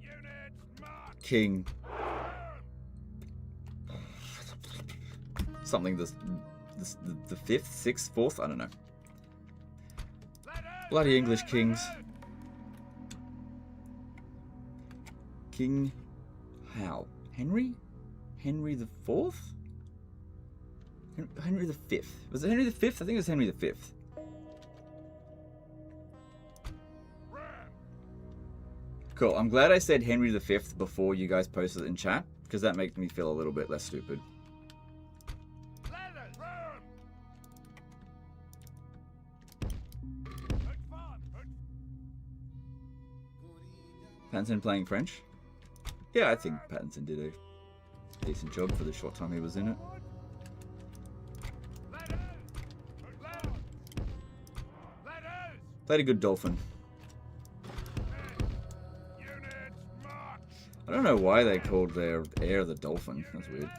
S3: Units, march.
S1: King. Something the 5th, 6th, 4th, I don't know. Bloody English kings. King how? Henry? Henry the 4th? Henry the 5th. Was it Henry the 5th? I think it was Henry the 5th. Cool. I'm glad I said Henry the 5th before you guys posted it in chat, because that makes me feel a little bit less stupid. Pattinson playing French? Yeah, I think Pattinson did a decent job for the short time he was in it. Played a good dolphin. I don't know why they called their heir the dolphin. That's weird.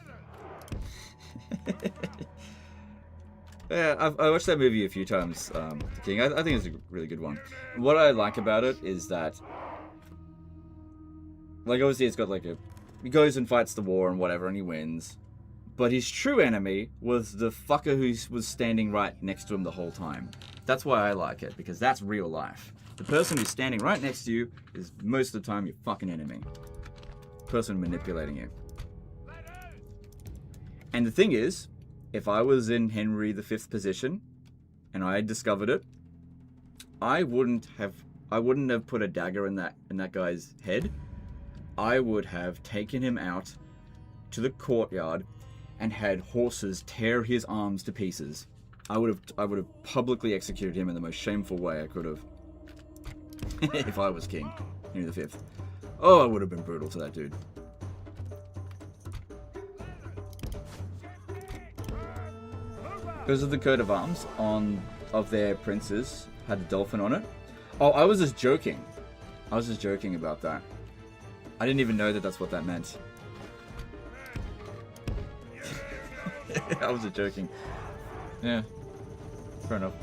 S1: Yeah, I watched that movie a few times, The King. I think it's a really good one. What I like about it is that, like, obviously it's got like he goes and fights the war and whatever, and he wins. But his true enemy was the fucker who was standing right next to him the whole time. That's why I like it, because that's real life. The person who's standing right next to you is most of the time your fucking enemy. Person manipulating you. And the thing is, if I was in Henry V's position and I had discovered it, I wouldn't have put a dagger in that guy's head. I would have taken him out to the courtyard and had horses tear his arms to pieces. I would have publicly executed him in the most shameful way I could have. If I was king, Henry V. Oh, I would have been brutal to that dude. Because of the coat of arms of their princes had the dolphin on it. Oh, I was just joking. I was just joking about that. I didn't even know that that's what that meant. I was just joking. Yeah, fair enough.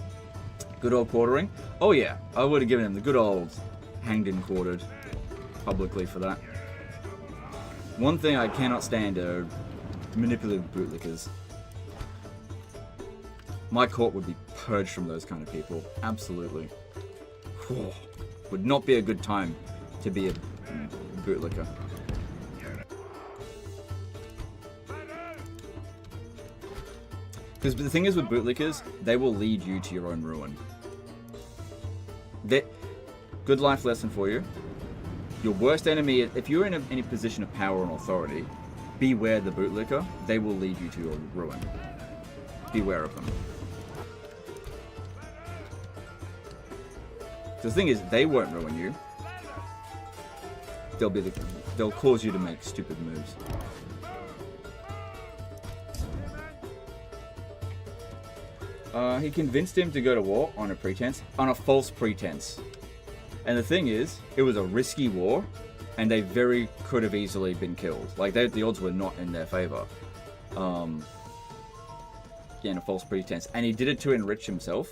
S1: Good old quartering. Oh yeah, I would have given him the good old hanged and quartered publicly for that. One thing I cannot stand are manipulative bootlickers. My court would be purged from those kind of people. Absolutely. Would not be a good time to be a bootlicker. Because the thing is with bootlickers, they will lead you to your own ruin. Good life lesson for you. Your worst enemy, if you're in any position of power and authority, beware the bootlicker. They will lead you to your ruin. Beware of them. The thing is, they won't ruin you. They'll cause you to make stupid moves. He convinced him to go to war on a false pretense. And the thing is, it was a risky war, and they very could have easily been killed. Like, the odds were not in their favor. In a false pretense. And he did it to enrich himself.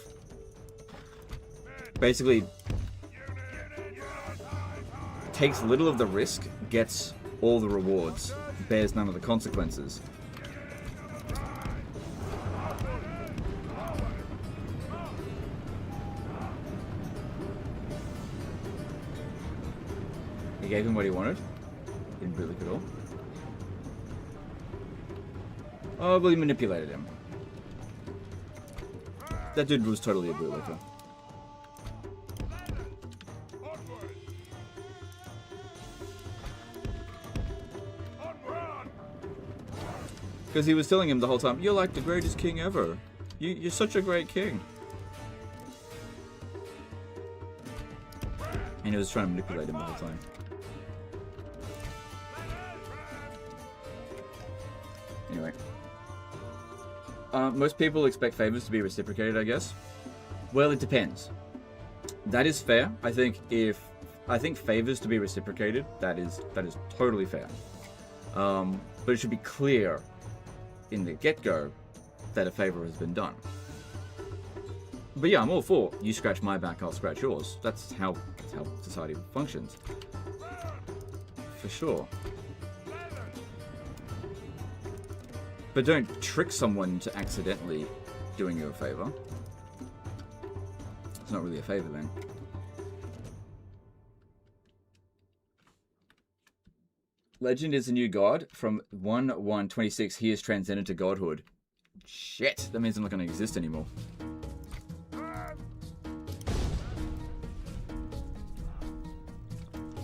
S1: Basically, takes little of the risk, gets all the rewards, bears none of the consequences. He gave him what he wanted. Didn't really at all. Oh, but he manipulated him. That dude was totally a bootlicker. Because he was telling him the whole time, "You're like the greatest king ever. You're such a great king." And he was trying to manipulate him the whole time. Anyway. Most people expect favors to be reciprocated, I guess. Well, it depends. That is fair. I think favors to be reciprocated, that is totally fair. But it should be clear in the get-go that a favor has been done. But yeah, I'm all for you scratch my back, I'll scratch yours. That's how society functions. For sure. But don't trick someone into accidentally doing you a favor. It's not really a favor then. Legend is a new god. From 1/1/26, he is transcended to godhood. Shit, that means I'm not going to exist anymore.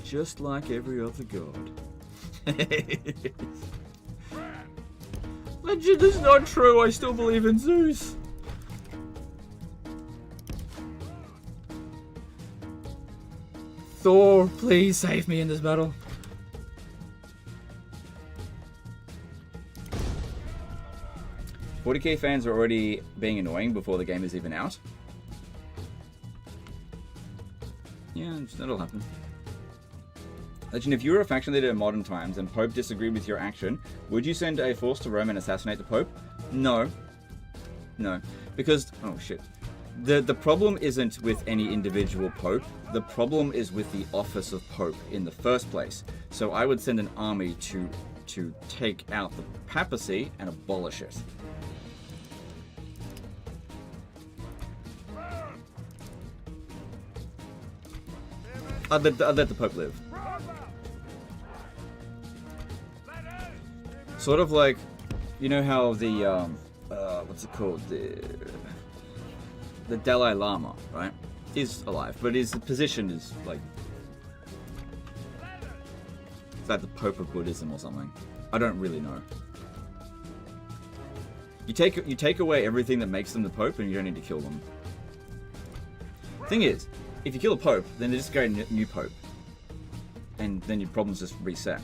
S1: Just like every other god. Legend is not true, I still believe in Zeus. Thor, please save me in this battle. $40k fans are already being annoying before the game is even out. Yeah, that'll happen. Legend, if you were a faction leader in modern times and Pope disagreed with your action, would you send a force to Rome and assassinate the Pope? No. No. Because, oh shit. The problem isn't with any individual Pope. The problem is with the office of Pope in the first place. So I would send an army to take out the papacy and abolish it. I'd let the Pope live. Sort of like, you know how the, what's it called? The Dalai Lama, right? He's alive, but his position is like, it's like the Pope of Buddhism or something. I don't really know. You take away everything that makes them the Pope, and you don't need to kill them. Thing is, if you kill a Pope, then they just get a new Pope, and then your problems just reset.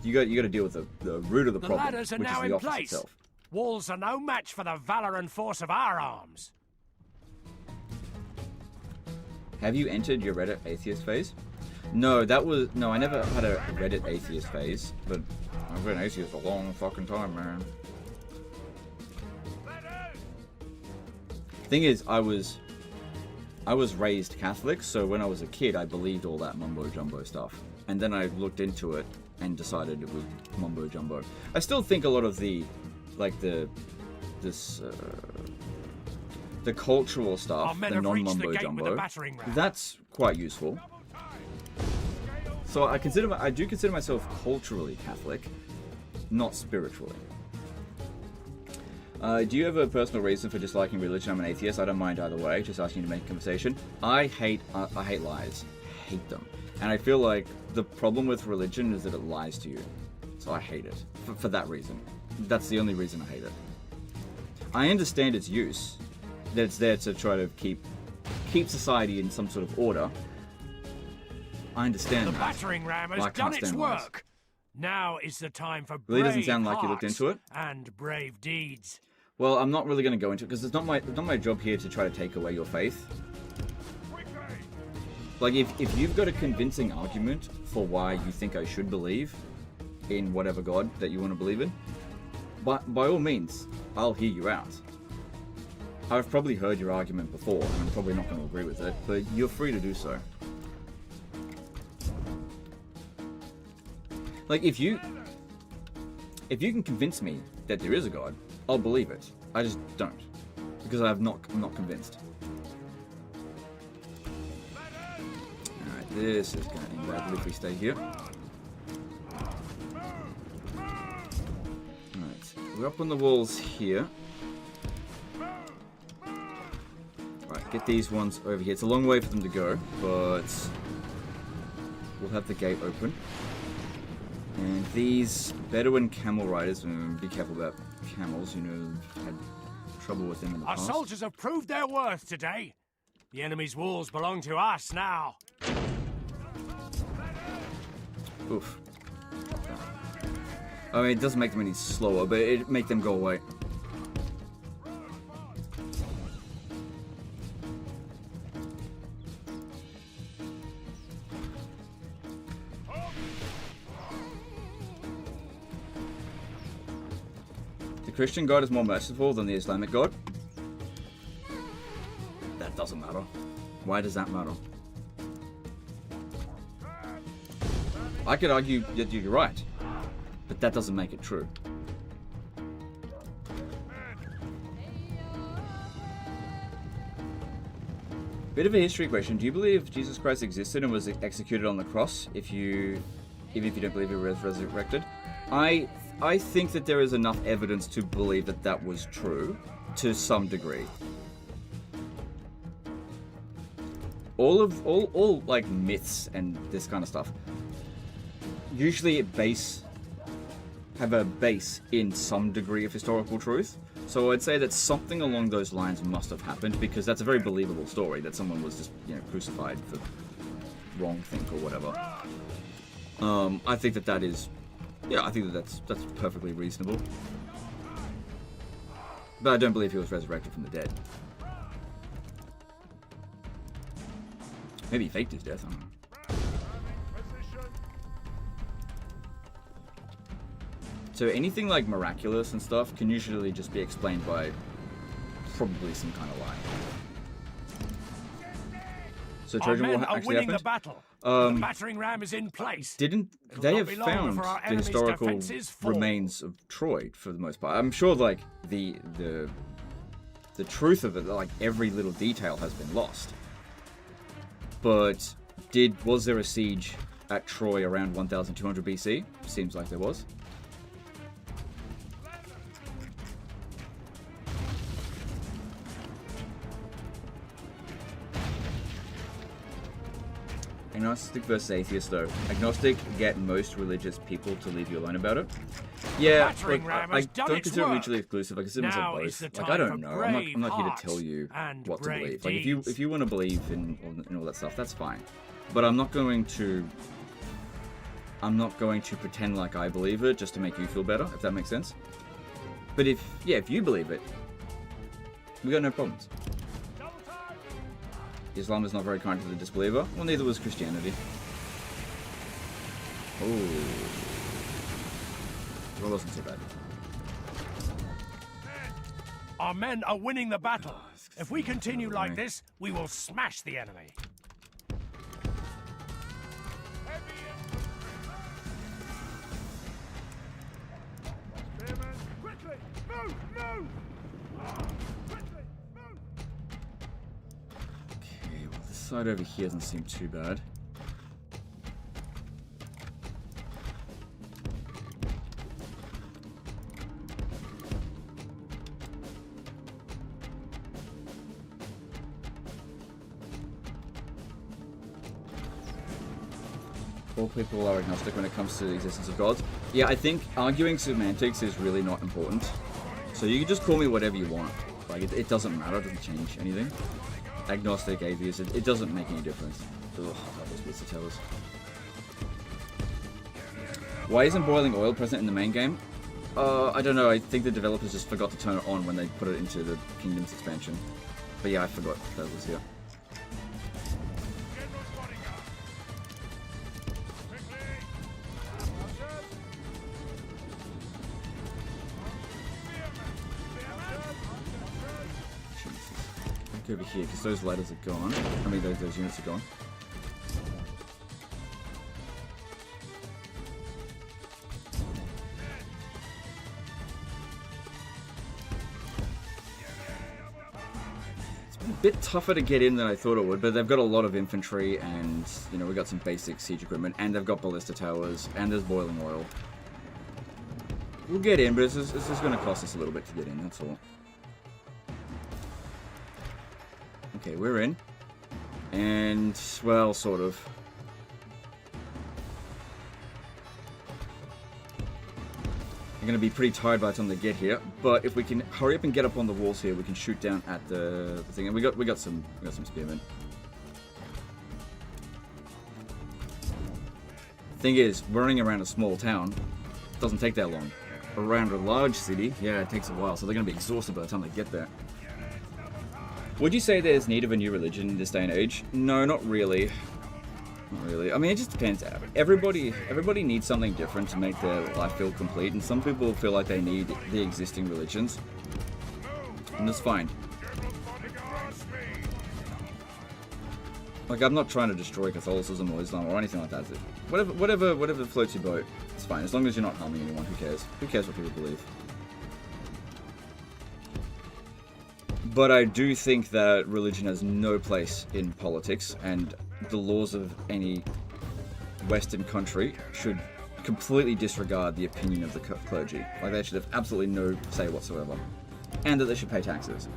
S1: You got to deal with the root of the problem,
S3: ladders are
S1: which
S3: now
S1: is the
S3: in
S1: office
S3: place.
S1: itself.
S3: Walls are no match for the valor and force of our arms.
S1: Have you entered your Reddit atheist phase? No, I never had a Reddit atheist phase, but I've been atheist a long fucking time, man. Thing is, I was raised Catholic, so when I was a kid, I believed all that mumbo-jumbo stuff. And then I looked into it and decided it was mumbo-jumbo. I still think a lot of the, like, the cultural stuff, the non-mumbo-jumbo, that's quite useful. So I do consider myself culturally Catholic, not spiritually. Do you have a personal reason for disliking religion? I'm an atheist. I don't mind either way. Just asking you to make a conversation. I hate lies. Hate them. And I feel like the problem with religion is that it lies to you. So I hate it. For that reason. That's the only reason I hate it. I understand its use. That it's there to try to keep society in some sort of order. I understand that.
S3: The battering ram has done its work. Now is the time for
S1: really
S3: brave
S1: doesn't sound like you looked into it.
S3: And brave deeds.
S1: Well, I'm not really going to go into it because it's not my job here to try to take away your faith. Like, if you've got a convincing argument for why you think I should believe in whatever God that you want to believe in, by all means, I'll hear you out. I've probably heard your argument before, and I'm probably not going to agree with it, but you're free to do so. Like, if you can convince me that there is a God, I'll believe it. I just don't, because I'm not convinced. Alright, this is going to end badly if we stay here. Alright, we're up on the walls here. Right, get these ones over here. It's a long way for them to go, but we'll have the gate open. And these Bedouin camel riders, be careful about camels, you know, had trouble with them in the past.
S3: Our soldiers have proved their worth today. The enemy's walls belong to us now.
S1: Oof. I mean, it doesn't make them any slower, but it make them go away. The Christian God is more merciful than the Islamic God. That doesn't matter. Why does that matter? I could argue that you're right, but that doesn't make it true. Bit of a history question. Do you believe Jesus Christ existed and was executed on the cross even if you don't believe he was resurrected? I think that there is enough evidence to believe that that was true to some degree. All like myths and this kind of stuff usually have a base in some degree of historical truth. So I'd say that something along those lines must have happened, because that's a very believable story that someone was just, you know, crucified for wrongthink or whatever. I think that is, yeah, I think that's perfectly reasonable. But I don't believe he was resurrected from the dead. Maybe he faked his death, I don't know. So anything like miraculous and stuff can usually just be explained by probably some kind of lie. So Trojan War actually happened.
S3: The battle. The battering ram is in place.
S1: They have found the historical remains of Troy for the most part. I'm sure like the truth of it, like every little detail has been lost. But was there a siege at Troy around 1200 BC? Seems like there was. Agnostic versus atheist, though. Agnostic get most religious people to leave you alone about it. Yeah, like, I don't consider it mutually exclusive. I consider myself both. Like, I don't know. I'm not here to tell you what to believe. Like, if you want to believe in all that stuff, that's fine. But I'm not going to pretend like I believe it just to make you feel better, if that makes sense. But if you believe it, we got no problems. Islam is not very kind to the disbeliever. Well, neither was Christianity. Oh. Well, it wasn't so bad.
S3: Our men are winning the battle. If we continue
S1: Right.
S3: like this, we will smash the enemy.
S6: Quickly! Move! Move! Quickly! Move!
S1: Okay, well, this side over here doesn't seem too bad. All people are agnostic when it comes to the existence of gods. Yeah, I think arguing semantics is really not important. So you can just call me whatever you want. Like, it doesn't matter, it doesn't change anything. Agnostic, atheist, it doesn't make any difference. Ugh, that was Wizard Towers. Why isn't boiling oil present in the main game? I don't know, I think the developers just forgot to turn it on when they put it into the Kingdoms expansion. But yeah, I forgot that was here. Over here because those ladders are gone. I mean, those units are gone. It's been a bit tougher to get in than I thought it would, but they've got a lot of infantry, and you know, we got some basic siege equipment, and they've got ballista towers, and there's boiling oil. We'll get in, but it's just going to cost us a little bit to get in. That's all. Okay, we're in. And, well, sort of. I'm going to be pretty tired by the time they get here, but if we can hurry up and get up on the walls here, we can shoot down at the thing. And we got some spearmen. Thing is, running around a small town doesn't take that long. Around a large city, yeah, it takes a while, so they're going to be exhausted by the time they get there. Would you say there's need of a new religion in this day and age? No, not really. Not really. I mean, it just depends. Everybody needs something different to make their life feel complete, and some people feel like they need the existing religions. And that's fine. Like, I'm not trying to destroy Catholicism or Islam or anything like that. Whatever floats your boat, it's fine. As long as you're not harming anyone, who cares? Who cares what people believe? But I do think that religion has no place in politics, and the laws of any Western country should completely disregard the opinion of the clergy. Like, they should have absolutely no say whatsoever. And that they should pay taxes.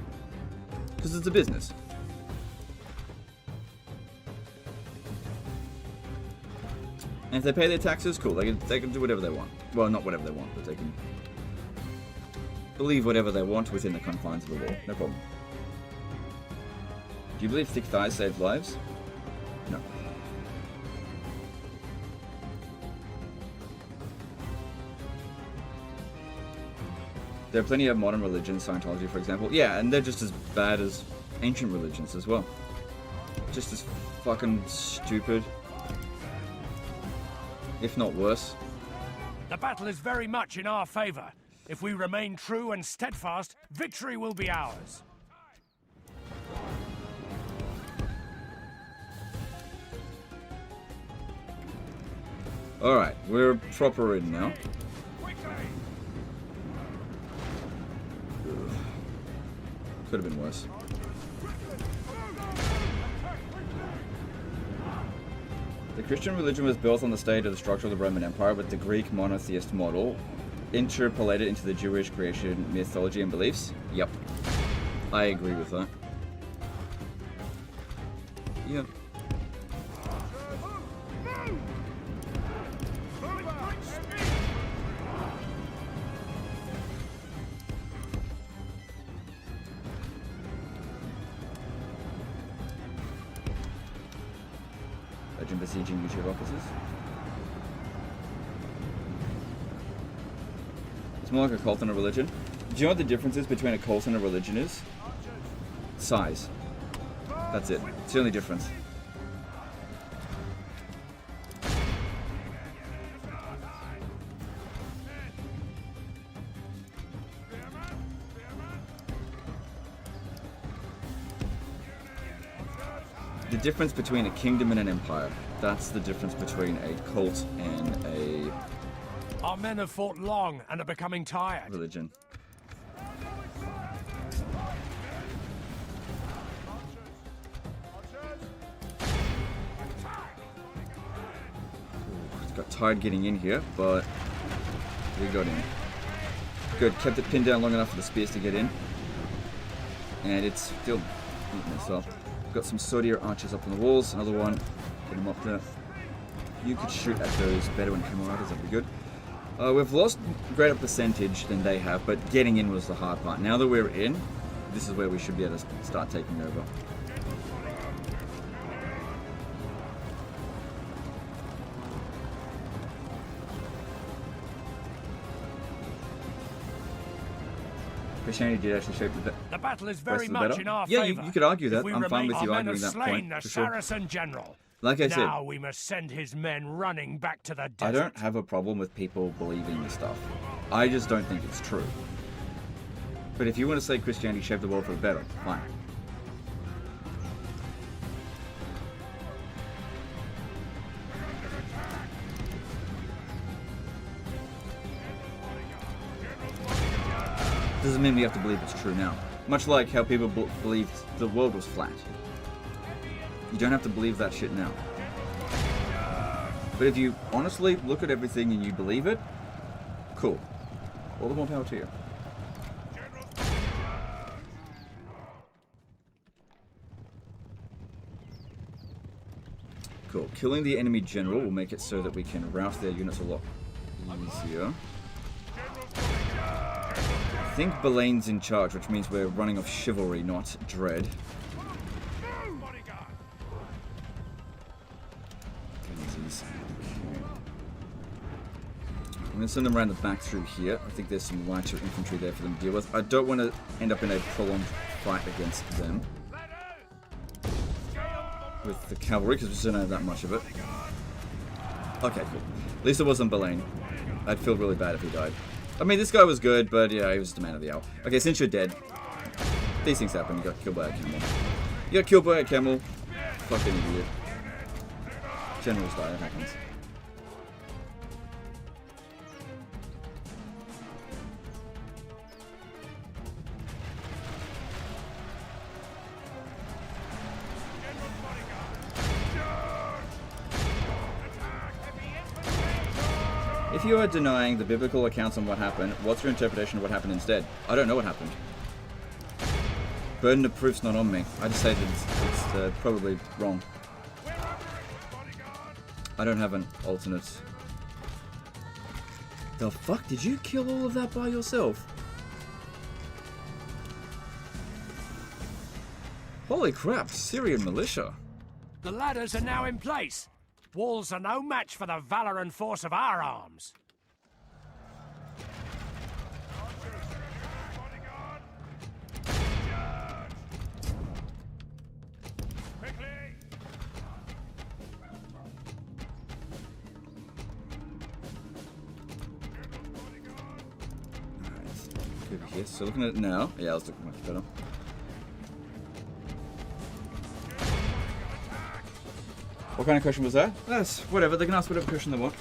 S1: Because it's a business. And if they pay their taxes, cool, they can do whatever they want. Well, not whatever they want, but they can believe whatever they want within the confines of the law. No problem. Do you believe thick thighs save lives? No. There are plenty of modern religions, Scientology for example. Yeah, and they're just as bad as ancient religions as well. Just as fucking stupid. If not worse.
S3: The battle is very much in our favor. If we remain true and steadfast, victory will be ours.
S1: Alright, we're proper in now. Ugh. Could have been worse. The Christian religion was built on the state of the structure of the Roman Empire, with the Greek monotheist model interpolated into the Jewish creation mythology and beliefs. Yep. I agree with that. Yep. Legend besieging YouTube offices. It's more like a cult and a religion. Do you know what the difference is between a cult and a religion is? Size. That's it. It's the only difference. the difference between a kingdom and an empire. That's the difference between a cult and a
S3: Our men have fought long and are becoming tired.
S1: religion. Got tired getting in here, but we got in. Good, kept it pinned down long enough for the spears to get in. And it's still eating us up. Got some Sortier archers up on the walls, another one. Get them up there. You could shoot at those Bedouin camel riders, that'd be good. We've lost greater percentage than they have, but getting in was the hard part. Now that we're in, this is where we should be able to start taking over. Christianity did actually shape
S3: The battle is very
S1: rest of the
S3: much
S1: battle.
S3: in our
S1: Yeah,
S3: favor.
S1: you could argue that.
S3: If we
S1: I'm fine
S3: remain,
S1: with you
S3: our men
S1: arguing
S3: have
S1: that
S3: slain
S1: point,
S3: the
S1: for sure.
S3: Saracen general.
S1: Like I said,
S3: Now we must send his men running back to the desert.
S1: I don't have a problem with people believing this stuff. I just don't think it's true. But if you want to say Christianity shaped the world for the better, fine. Doesn't mean we have to believe it's true now. Much like how people believed the world was flat. You don't have to believe that shit now. But if you honestly look at everything and you believe it, cool. All the more power to you. Cool. Killing the enemy general will make it so that we can rout their units a lot easier. I think Belane's in charge, which means we're running off chivalry, not dread. I'm going to send them around the back through here. I think there's some lighter infantry there for them to deal with. I don't want to end up in a prolonged fight against them with the cavalry, because we just don't have that much of it. Okay, cool. At least it wasn't Belane. I'd feel really bad if he died. I mean, this guy was good, but yeah, he was the man of the hour. Okay, since you're dead, these things happen. You got killed by a camel. You got killed by a camel. Fucking idiot. Generals die, that happens. If you are denying the biblical accounts on what happened, what's your interpretation of what happened instead? I don't know what happened. Burden of proof's not on me. I just say that it's probably wrong. I don't have an alternate. The fuck? Did you kill all of that by yourself? Holy crap, Syrian militia.
S3: The ladders are now in place. Walls are no match for the valor and force of our arms.
S1: Over here. So looking at it now, yeah, it's looking much better. What kind of question was that? That's whatever. They can ask whatever question they want.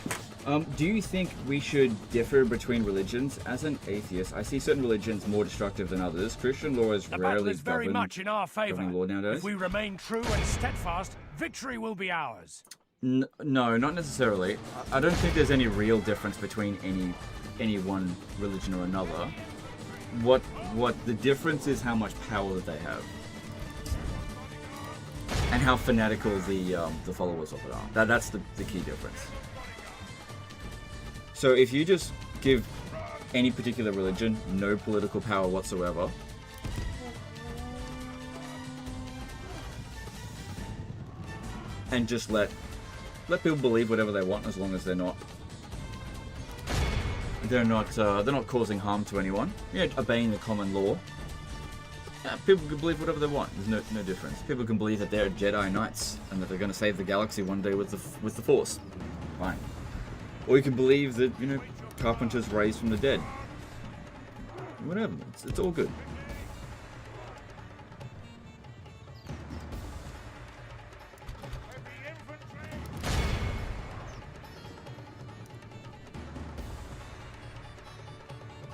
S1: Do you think we should differ between religions? As an atheist, I see certain religions more destructive than others. Christian law is
S3: The battle
S1: rarely
S3: is very much in our favor.
S1: governing law nowadays.
S3: If we remain true and steadfast, victory will be ours.
S1: No, not necessarily. I don't think there's any real difference between any one religion or another. What the difference is how much power that they have. And how fanatical the followers of it are. That's the key difference. So if you just give any particular religion no political power whatsoever, and just let people believe whatever they want as long as they're not causing harm to anyone. Yeah, obeying the common law. People can believe whatever they want. There's no difference. People can believe that they're Jedi Knights and that they're going to save the galaxy one day with the Force. Fine. Or you can believe that, you know, carpenters raised from the dead. Whatever. It's all good.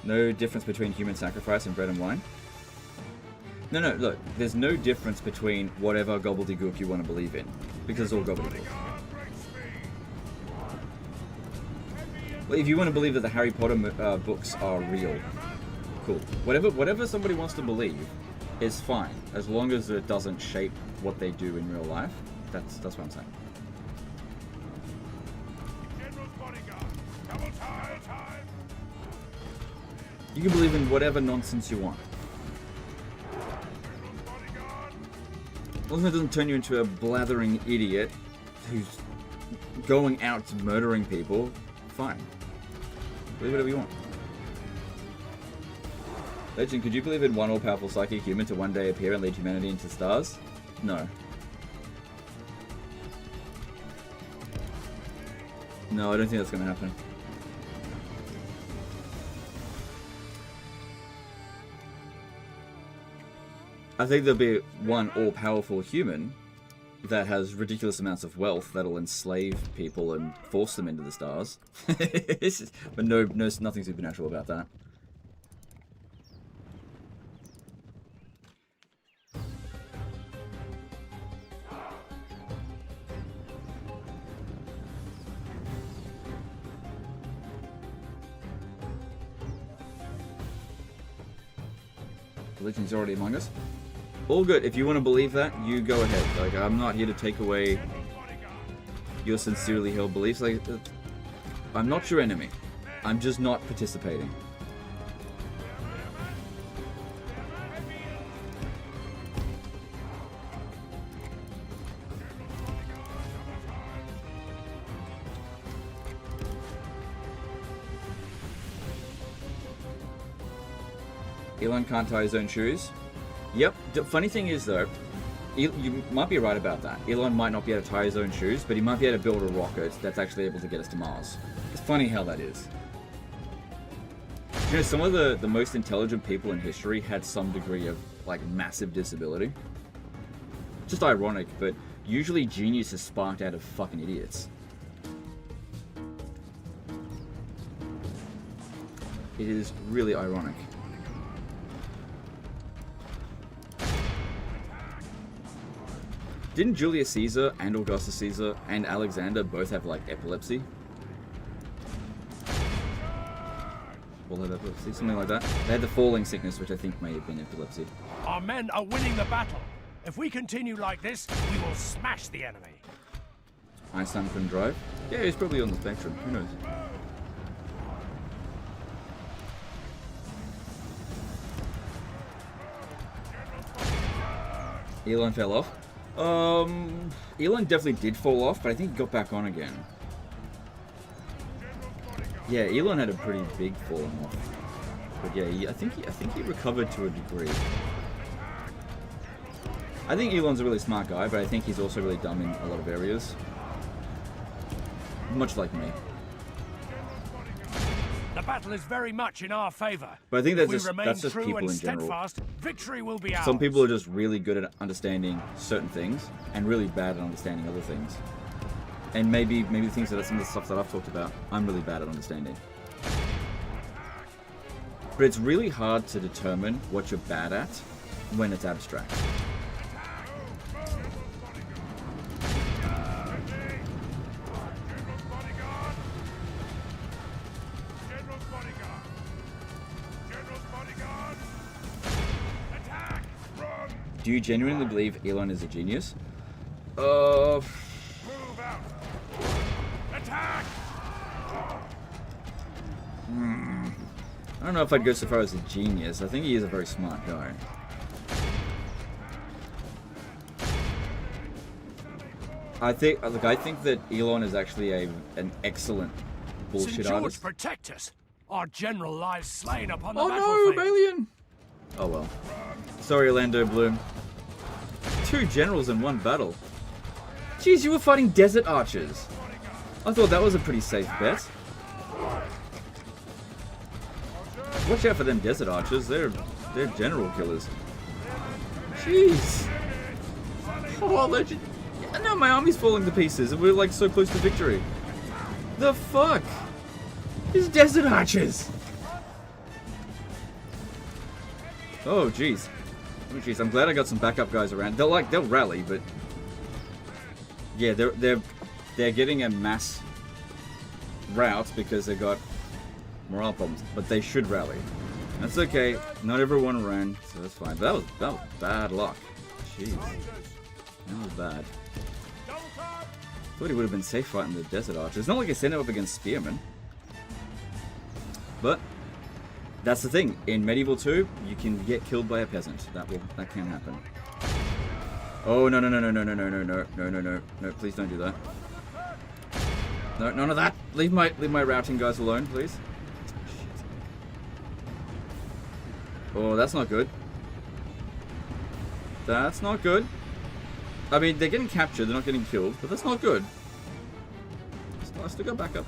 S1: No difference between human sacrifice and bread and wine? No, no, look, there's no difference between whatever gobbledygook you want to believe in, because it's all gobbledygook. Well, if you want to believe that the Harry Potter books are real, cool. Whatever somebody wants to believe is fine, as long as it doesn't shape what they do in real life. That's what I'm saying. You can believe in whatever nonsense you want. As long as it doesn't turn you into a blathering idiot who's going out murdering people, fine. Believe whatever you want. Legend, could you believe in one all-powerful psychic human to one day appear and lead humanity into stars? No. No, I don't think that's going to happen. I think there'll be one all-powerful human that has ridiculous amounts of wealth that'll enslave people and force them into the stars. But nothing supernatural about that. Religion's already among us. All good. If you want to believe that, you go ahead. Like, I'm not here to take away your sincerely held beliefs. Like, I'm not your enemy. I'm just not participating. Elon can't tie his own shoes. Yep. The funny thing is, though, you might be right about that. Elon might not be able to tie his own shoes, but he might be able to build a rocket that's actually able to get us to Mars. It's funny how that is. You know, some of the most intelligent people in history had some degree of, like, massive disability. Just ironic, but usually genius is sparked out of fucking idiots. It is really ironic. Didn't Julius Caesar and Augustus Caesar and Alexander both have, like, epilepsy? All had epilepsy, something like that. They had the falling sickness, which I think may have been epilepsy.
S3: Our men are winning the battle. If we continue like this, we will smash the enemy.
S1: Einstein couldn't drive? Yeah, he's probably on the spectrum. Who knows? Elon fell off. Elon definitely did fall off, but I think he got back on again. Yeah, Elon had a pretty big falling off. But yeah, I think he recovered to a degree. I think Elon's a really smart guy, but I think he's also really dumb in a lot of areas. Much like me.
S3: The battle is very much in our favor.
S1: But I think that's
S3: if
S1: just people in general.
S3: Steadfast, victory will be ours.
S1: Some people are just really good at understanding certain things and really bad at understanding other things. And maybe the things that are some of the stuff that I've talked about, I'm really bad at understanding. But it's really hard to determine what you're bad at when it's abstract. Do you genuinely believe Elon is a genius?
S2: Move out. Attack!
S1: I don't know if I'd go so far as a genius. I think he is a very smart guy. I think that Elon is actually an excellent bullshit
S3: St. George,
S1: artist.
S3: protect us. Our general lies slain upon the
S1: Oh
S3: battlefield.
S1: no, Balian! Oh well. Sorry, Orlando Bloom. 2 generals in one battle. Jeez, you were fighting desert archers. I thought that was a pretty safe bet. Watch out for them desert archers. They're general killers. Jeez. Oh, Legend. No, my army's falling to pieces, and we're like so close to victory. The fuck? These desert archers. Oh, jeez. Oh, jeez. I'm glad I got some backup guys around. They'll rally, but yeah, they're getting a mass rout because they got morale problems. But they should rally. That's okay. Not everyone ran, so that's fine. But that was bad luck. Jeez, that was bad. Thought he would have been safe fighting the Desert Archer. It's not like I sent him up against Spearmen. But that's the thing. In Medieval 2, you can get killed by a peasant. That can happen. Oh no no no no no no no no no no no no no! Please don't do that. No, none of that. Leave my routing guys alone, please. Shit. Oh, that's not good. That's not good. I mean, they're getting captured, they're not getting killed, but that's not good. I still got backup.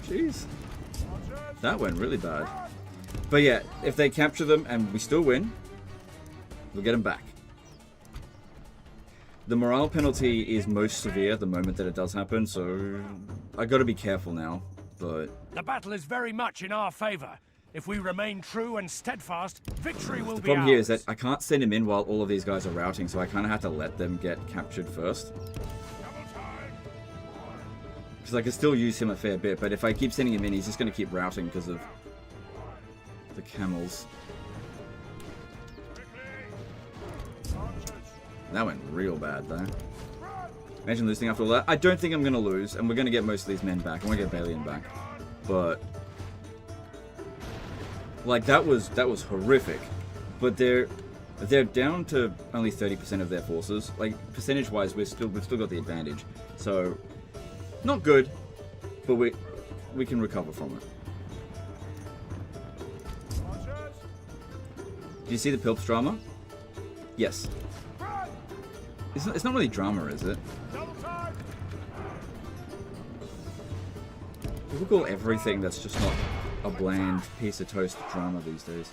S1: Jeez. That went really bad. But yeah, if they capture them and we still win, we'll get them back. The morale penalty is most severe the moment that it does happen, so I gotta be careful now, but...
S3: The battle is very much in our favor. If we remain true and steadfast, victory will be ours.
S1: The problem here is that I can't send him in while all of these guys are routing, so I kind of have to let them get captured first. Because I can still use him a fair bit, but if I keep sending him in, he's just going to keep routing because of the camels. That went real bad, though. Imagine losing after all that. I don't think I'm going to lose, and we're going to get most of these men back. I'm going to get Balian back. But... like, that was horrific. But they're down to only 30% of their forces. Like, percentage-wise, we've still got the advantage. So, not good, but we can recover from it. Do you see the Pilps drama? Yes. It's not really drama, is it? People call everything that's just not a bland piece of toast drama these days.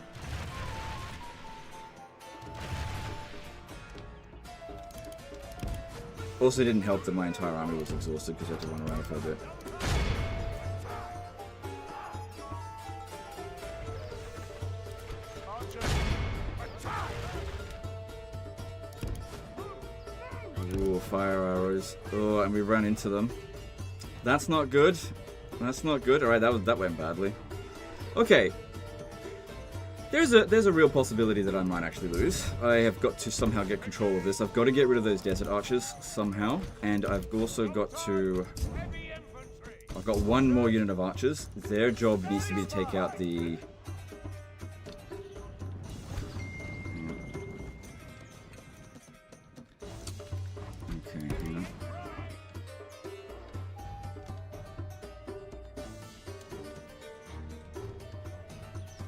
S1: Also didn't help that my entire army was exhausted because I had to run around for a bit. Ooh, fire arrows. Oh, and we ran into them. That's not good. That's not good. Alright, that went badly. Okay. There's a real possibility that I might actually lose. I have got to somehow get control of this. I've got to get rid of those desert archers somehow. And I've also got to... I've got one more unit of archers. Their job needs to be to take out the... Okay, hang on.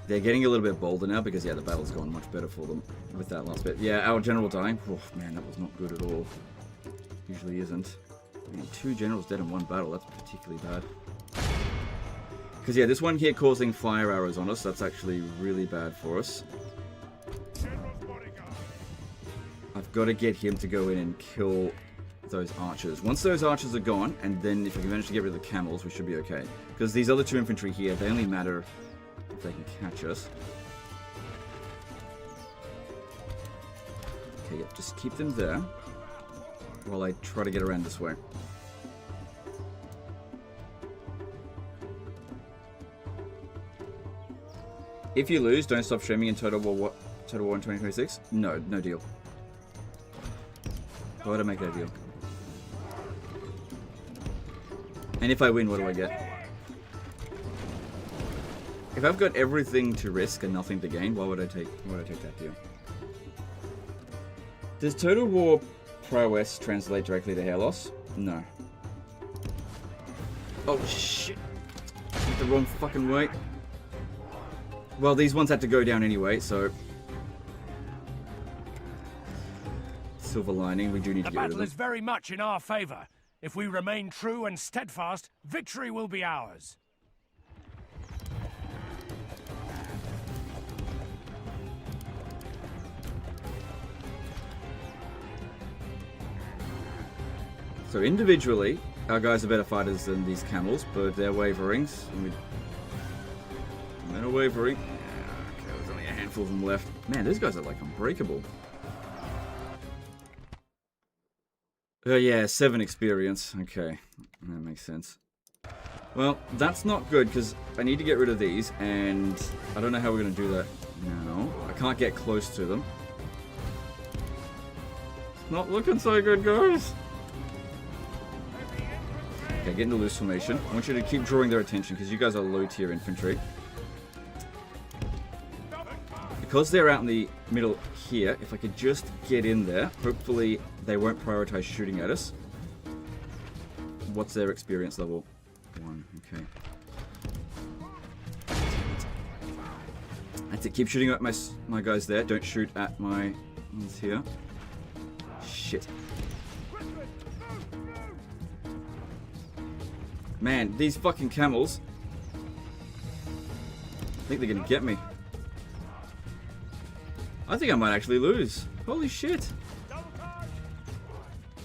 S1: They're getting a little bit bolder now because, yeah, the battle's gone much better for them with that last bit. Yeah, our general dying. Oh, man, that was not good at all. Usually isn't. I mean, 2 generals dead in one battle. That's particularly bad. Because, yeah, this one here causing fire arrows on us. That's actually really bad for us. I've got to get him to go in and kill those archers. Once those archers are gone, and then if I can manage to get rid of the camels, we should be okay. Because these other 2 infantry here, they only matter... if they can catch us. Okay, yep, just keep them there while I try to get around this way. If you lose, don't stop streaming in Total War in 2026. No deal. Why would I make that deal? And if I win, what do I get? If I've got everything to risk and nothing to gain, why would I take that deal? Does Total War prowess translate directly to hair loss? No. Oh shit! Went the wrong fucking way. Well, these ones had to go down anyway, so silver lining. We do need to get rid of them.
S3: The battle is very much in our favor. If we remain true and steadfast, victory will be ours.
S1: So individually, our guys are better fighters than these camels, but they're wavering. Men are wavering. Yeah, okay, there's only a handful of them left. Man, those guys are like unbreakable. Yeah, 7 experience. Okay, that makes sense. Well, that's not good because I need to get rid of these, and I don't know how we're going to do that now. I can't get close to them. It's not looking so good, guys. Okay, get into loose formation. I want you to keep drawing their attention because you guys are low-tier infantry. Because they're out in the middle here, if I could just get in there, hopefully they won't prioritize shooting at us. What's their experience level? 1, okay. That's it, keep shooting at my guys there. Don't shoot at my ones here. Shit. Man, these fucking camels. I think they're gonna get me. I think I might actually lose. Holy shit.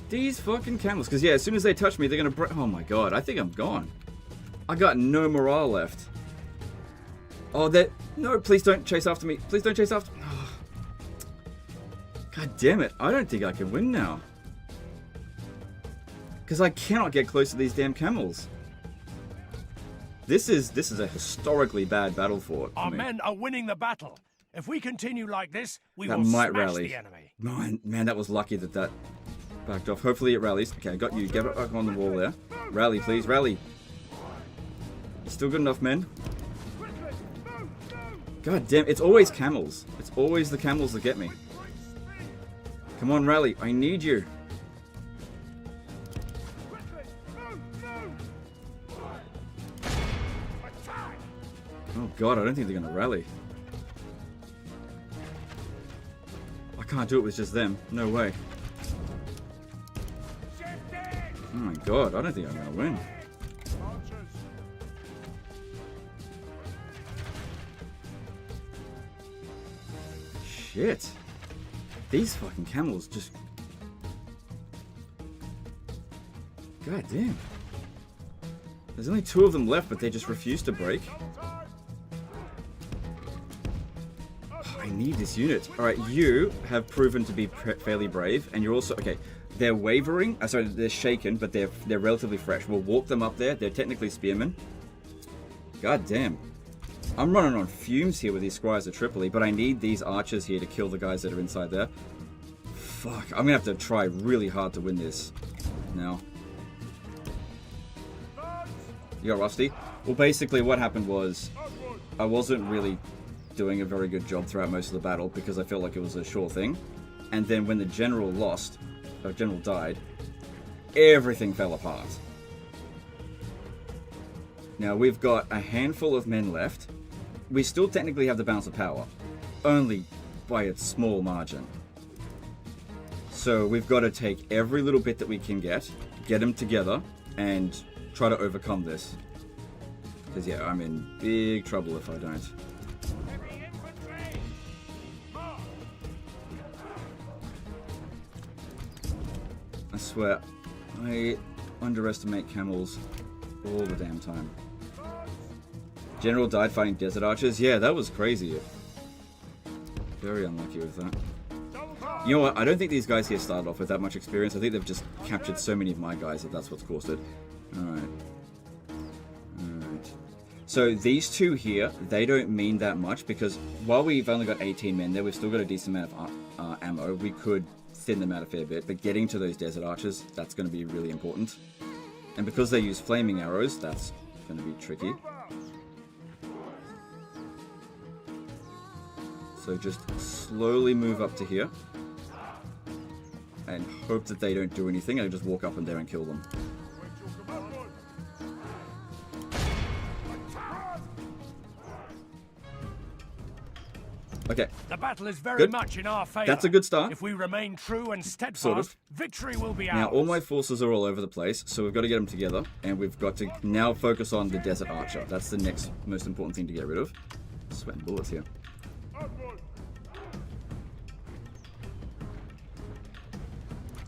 S1: These fucking camels. Because, yeah, as soon as they touch me, they're going to break. Oh, my God. I think I'm gone. I got no morale left. Oh, that. No, please don't chase after me. Please don't chase after me. Oh. God damn it. I don't think I can win now. Because I cannot get close to these damn camels. This is a historically bad battle for
S3: Our
S1: me.
S3: men are winning the battle. If we continue like this, we will
S1: might
S3: smash
S1: rally.
S3: the enemy.
S1: Man, that was lucky that backed off. Hopefully it rallies. Okay, I got you. Get back on the wall there. Rally, please. Rally. Still good enough, men. God damn. It's always camels. It's always the camels that get me. Come on, rally. I need you. Oh, God. I don't think they're going to rally. I can't do it with just them. No way. Oh my God, I don't think I'm going to win. Shit. These fucking camels just... God damn. There's only 2 of them left, but they just refuse to break. I need this unit. Alright, you have proven to be fairly brave, and you're also... Okay, they're wavering. Sorry, they're shaken, but they're relatively fresh. We'll walk them up there. They're technically spearmen. God damn. I'm running on fumes here with these squires of Tripoli, but I need these archers here to kill the guys that are inside there. Fuck, I'm gonna have to try really hard to win this now. You got Rusty? Well, basically what happened was I wasn't really doing a very good job throughout most of the battle because I felt like it was a sure thing. And then when the general general died, everything fell apart. Now we've got a handful of men left. We still technically have the balance of power, only by a small margin. So we've got to take every little bit that we can get them together, and try to overcome this. Because yeah, I'm in big trouble if I don't. I swear, I underestimate camels all the damn time. General died fighting desert archers. Yeah, that was crazy. Very unlucky with that. You know what? I don't think these guys here started off with that much experience. I think they've just captured so many of my guys that that's what's caused it. Alright. Alright. So these 2 here, they don't mean that much because while we've only got 18 men there, we've still got a decent amount of ammo. We could thin them out a fair bit, but getting to those desert archers, that's going to be really important. And because they use flaming arrows, that's going to be tricky. So just slowly move up to here. And hope that they don't do anything, and just walk up in there and kill them. Okay.
S3: The battle is very
S1: Good.
S3: much in our favor.
S1: That's a good start.
S3: If we remain true and steadfast,
S1: Sort of.
S3: victory will be ours.
S1: Now, all my forces are all over the place, so we've got to get them together, and we've got to now focus on the Desert Archer. That's the next most important thing to get rid of. Sweating bullets here.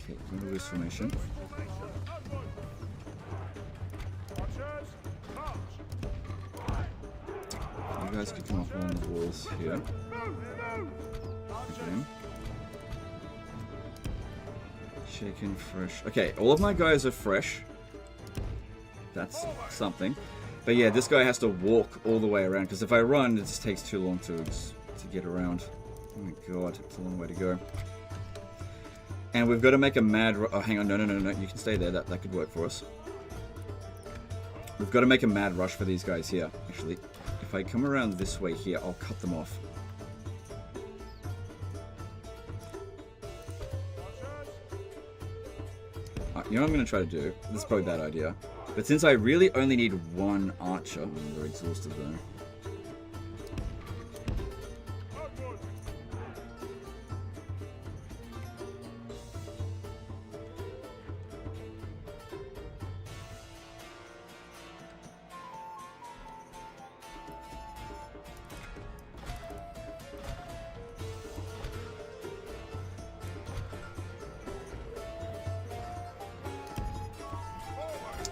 S1: Okay, loose formation. You guys can come up along the walls here. Okay. Shaken, fresh. Okay, all of my guys are fresh. That's something. But yeah, this guy has to walk all the way around, because if I run, it just takes too long to get around. Oh my god, it's a long way to go. And we've got to make a mad... Oh, hang on, no, you can stay there. That could work for us. We've got to make a mad rush for these guys here, actually. If I come around this way here, I'll cut them off. You know what I'm going to try to do? This is probably a bad idea. But since I really only need one archer... We're exhausted though.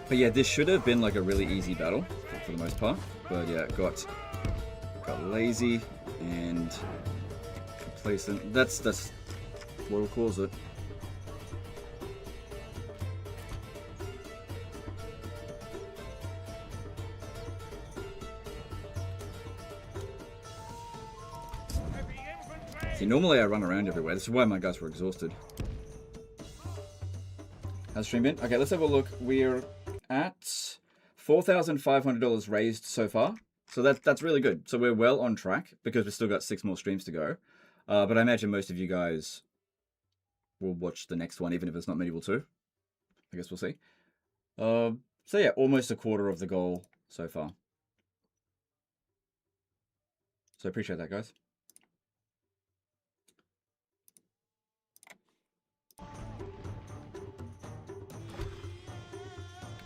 S1: But yeah, this should have been like a really easy battle for the most part. But yeah, got lazy and complacent. That's what we'll call it. See, normally I run around everywhere. This is why my guys were exhausted. How's stream been? Okay, let's have a look. We're at $4,500 raised so far. So that's really good. So we're well on track because we've still got 6 more streams to go. But I imagine most of you guys will watch the next one, even if it's not medieval 2. I guess we'll see. So yeah, almost a quarter of the goal so far. So I appreciate that, guys.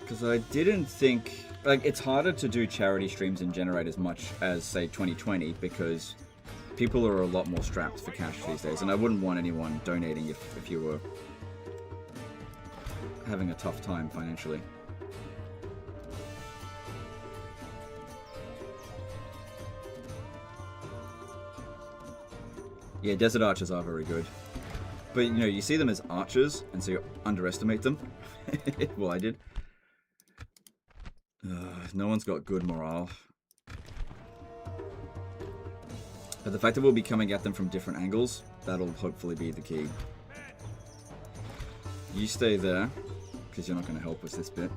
S1: Because I didn't think... Like, it's harder to do charity streams and generate as much as, say, 2020, because people are a lot more strapped for cash these days, and I wouldn't want anyone donating if you were having a tough time financially. Yeah, desert archers are very good. But, you know, you see them as archers, and so you underestimate them. Well, I did. No one's got good morale. But the fact that we'll be coming at them from different angles, that'll hopefully be the key. You stay there, because you're not going to help us this bit.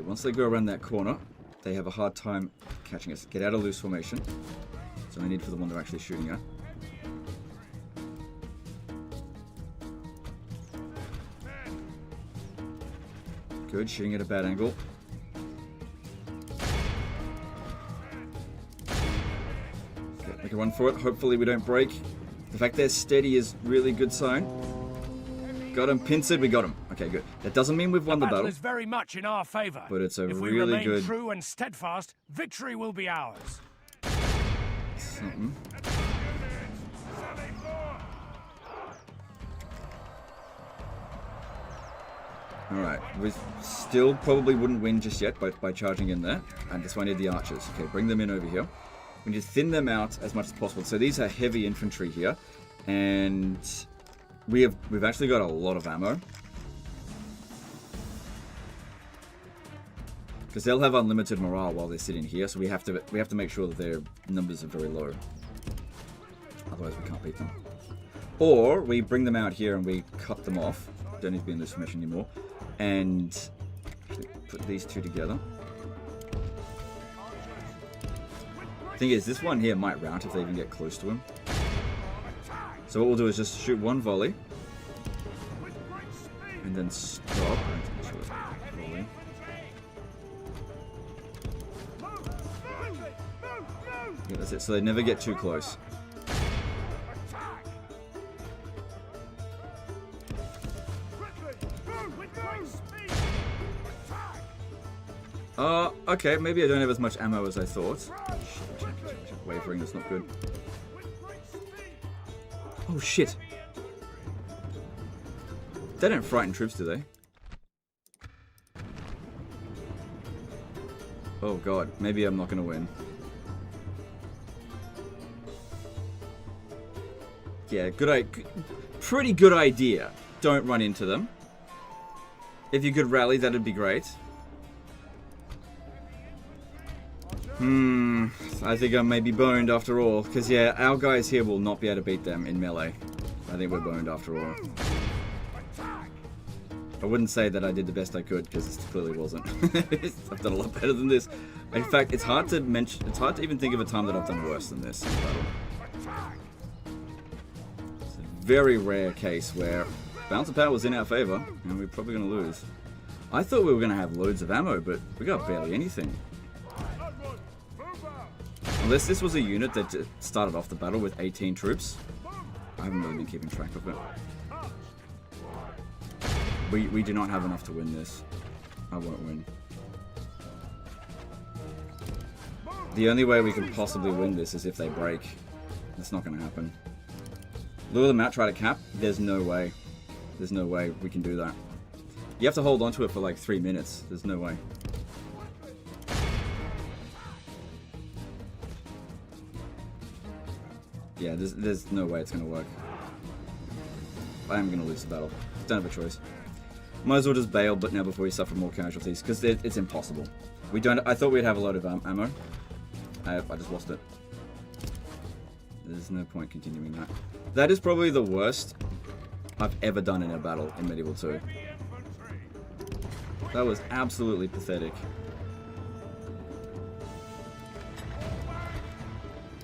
S1: Once they go around that corner, they have a hard time catching us. Get out of loose formation. So I need for the one they're actually shooting at. Good, shooting at a bad angle. Okay, make a run for it. Hopefully we don't break. The fact they're steady is really good sign. Got him, pincered, we got him. Okay, good. That doesn't mean we've won the battle.
S3: Is very much in our favor.
S1: But it's a
S3: if we
S1: really
S3: remain
S1: good...
S3: true and steadfast, victory will be ours.
S1: Something. Alright, we still probably wouldn't win just yet by charging in there. And that's why I need the archers. Okay, bring them in over here. We need to thin them out as much as possible. So these are heavy infantry here. And we've actually got a lot of ammo. Because they'll have unlimited morale while they sit in here, so we have to make sure that their numbers are very low. Otherwise we can't beat them. Or we bring them out here and we cut them off. Don't need to be in this formation anymore. And put these two together. Thing is, this one here might rout if they even get close to him. So what we'll do is just shoot one volley. And then stop. Yeah, that's it. So they never get too close. Okay, maybe I don't have as much ammo as I thought. Wavering, that's not good. Oh shit! They don't frighten troops, do they? Oh god, maybe I'm not gonna win. Yeah, pretty good idea. Don't run into them. If you could rally, that'd be great. I think I may be boned after all. Because, yeah, our guys here will not be able to beat them in melee. I think we're boned after all. I wouldn't say that I did the best I could, because it clearly wasn't. I've done a lot better than this. In fact, it's hard to even think of a time that I've done worse than this in battle. It's a very rare case where balance of power was in our favor, and we're probably going to lose. I thought we were going to have loads of ammo, but we got barely anything. Unless this was a unit that started off the battle with 18 troops. I haven't really been keeping track of it. We do not have enough to win this. I won't win. The only way we can possibly win this is if they break. That's not going to happen. Lure them out, try to cap? There's no way. There's no way we can do that. You have to hold on to it for like 3 minutes. There's no way. Yeah, there's no way it's going to work. I am going to lose the battle. Don't have a choice. Might as well just bail, but now before we suffer more casualties, because it's impossible. We don't. I thought we'd have a lot of ammo. I just lost it. There's no point continuing that. That is probably the worst I've ever done in a battle in Medieval 2. That was absolutely pathetic.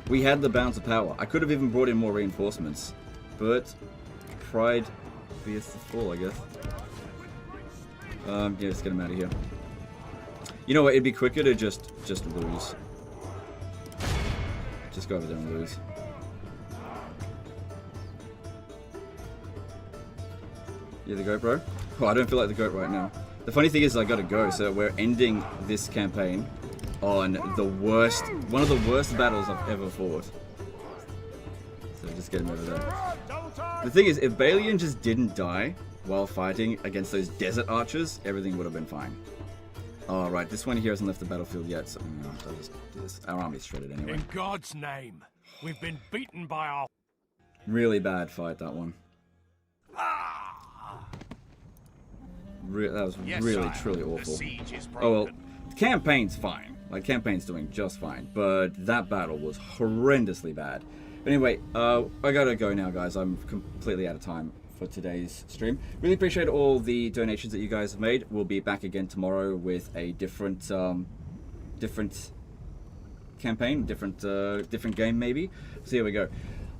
S1: We had the bounce of power. I could have even brought in more reinforcements, but pride beats the fall, I guess. Yeah, let's get him out of here. You know what? It'd be quicker to just lose. Just go over there and lose. You the goat, bro? Oh, I don't feel like the goat right now. The funny thing is, I gotta go, so we're ending this campaign on the worst, one of the worst battles I've ever fought. So just get him over there. The thing is, if Balian just didn't die while fighting against those desert archers, everything would have been fine. Oh, right, this one here hasn't left the battlefield yet, so I'll just do this. Our army's shredded anyway.
S3: In God's name, we've been beaten by our...
S1: Really bad fight, that one. That was really, truly awful. Oh, well, campaign's fine. Like, campaign's doing just fine, but that battle was horrendously bad. But anyway, I gotta go now, guys. I'm completely out of time for today's stream. Really appreciate all the donations that you guys have made. We'll be back again tomorrow with a different campaign, different game maybe. So here we go.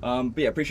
S1: But yeah, appreciate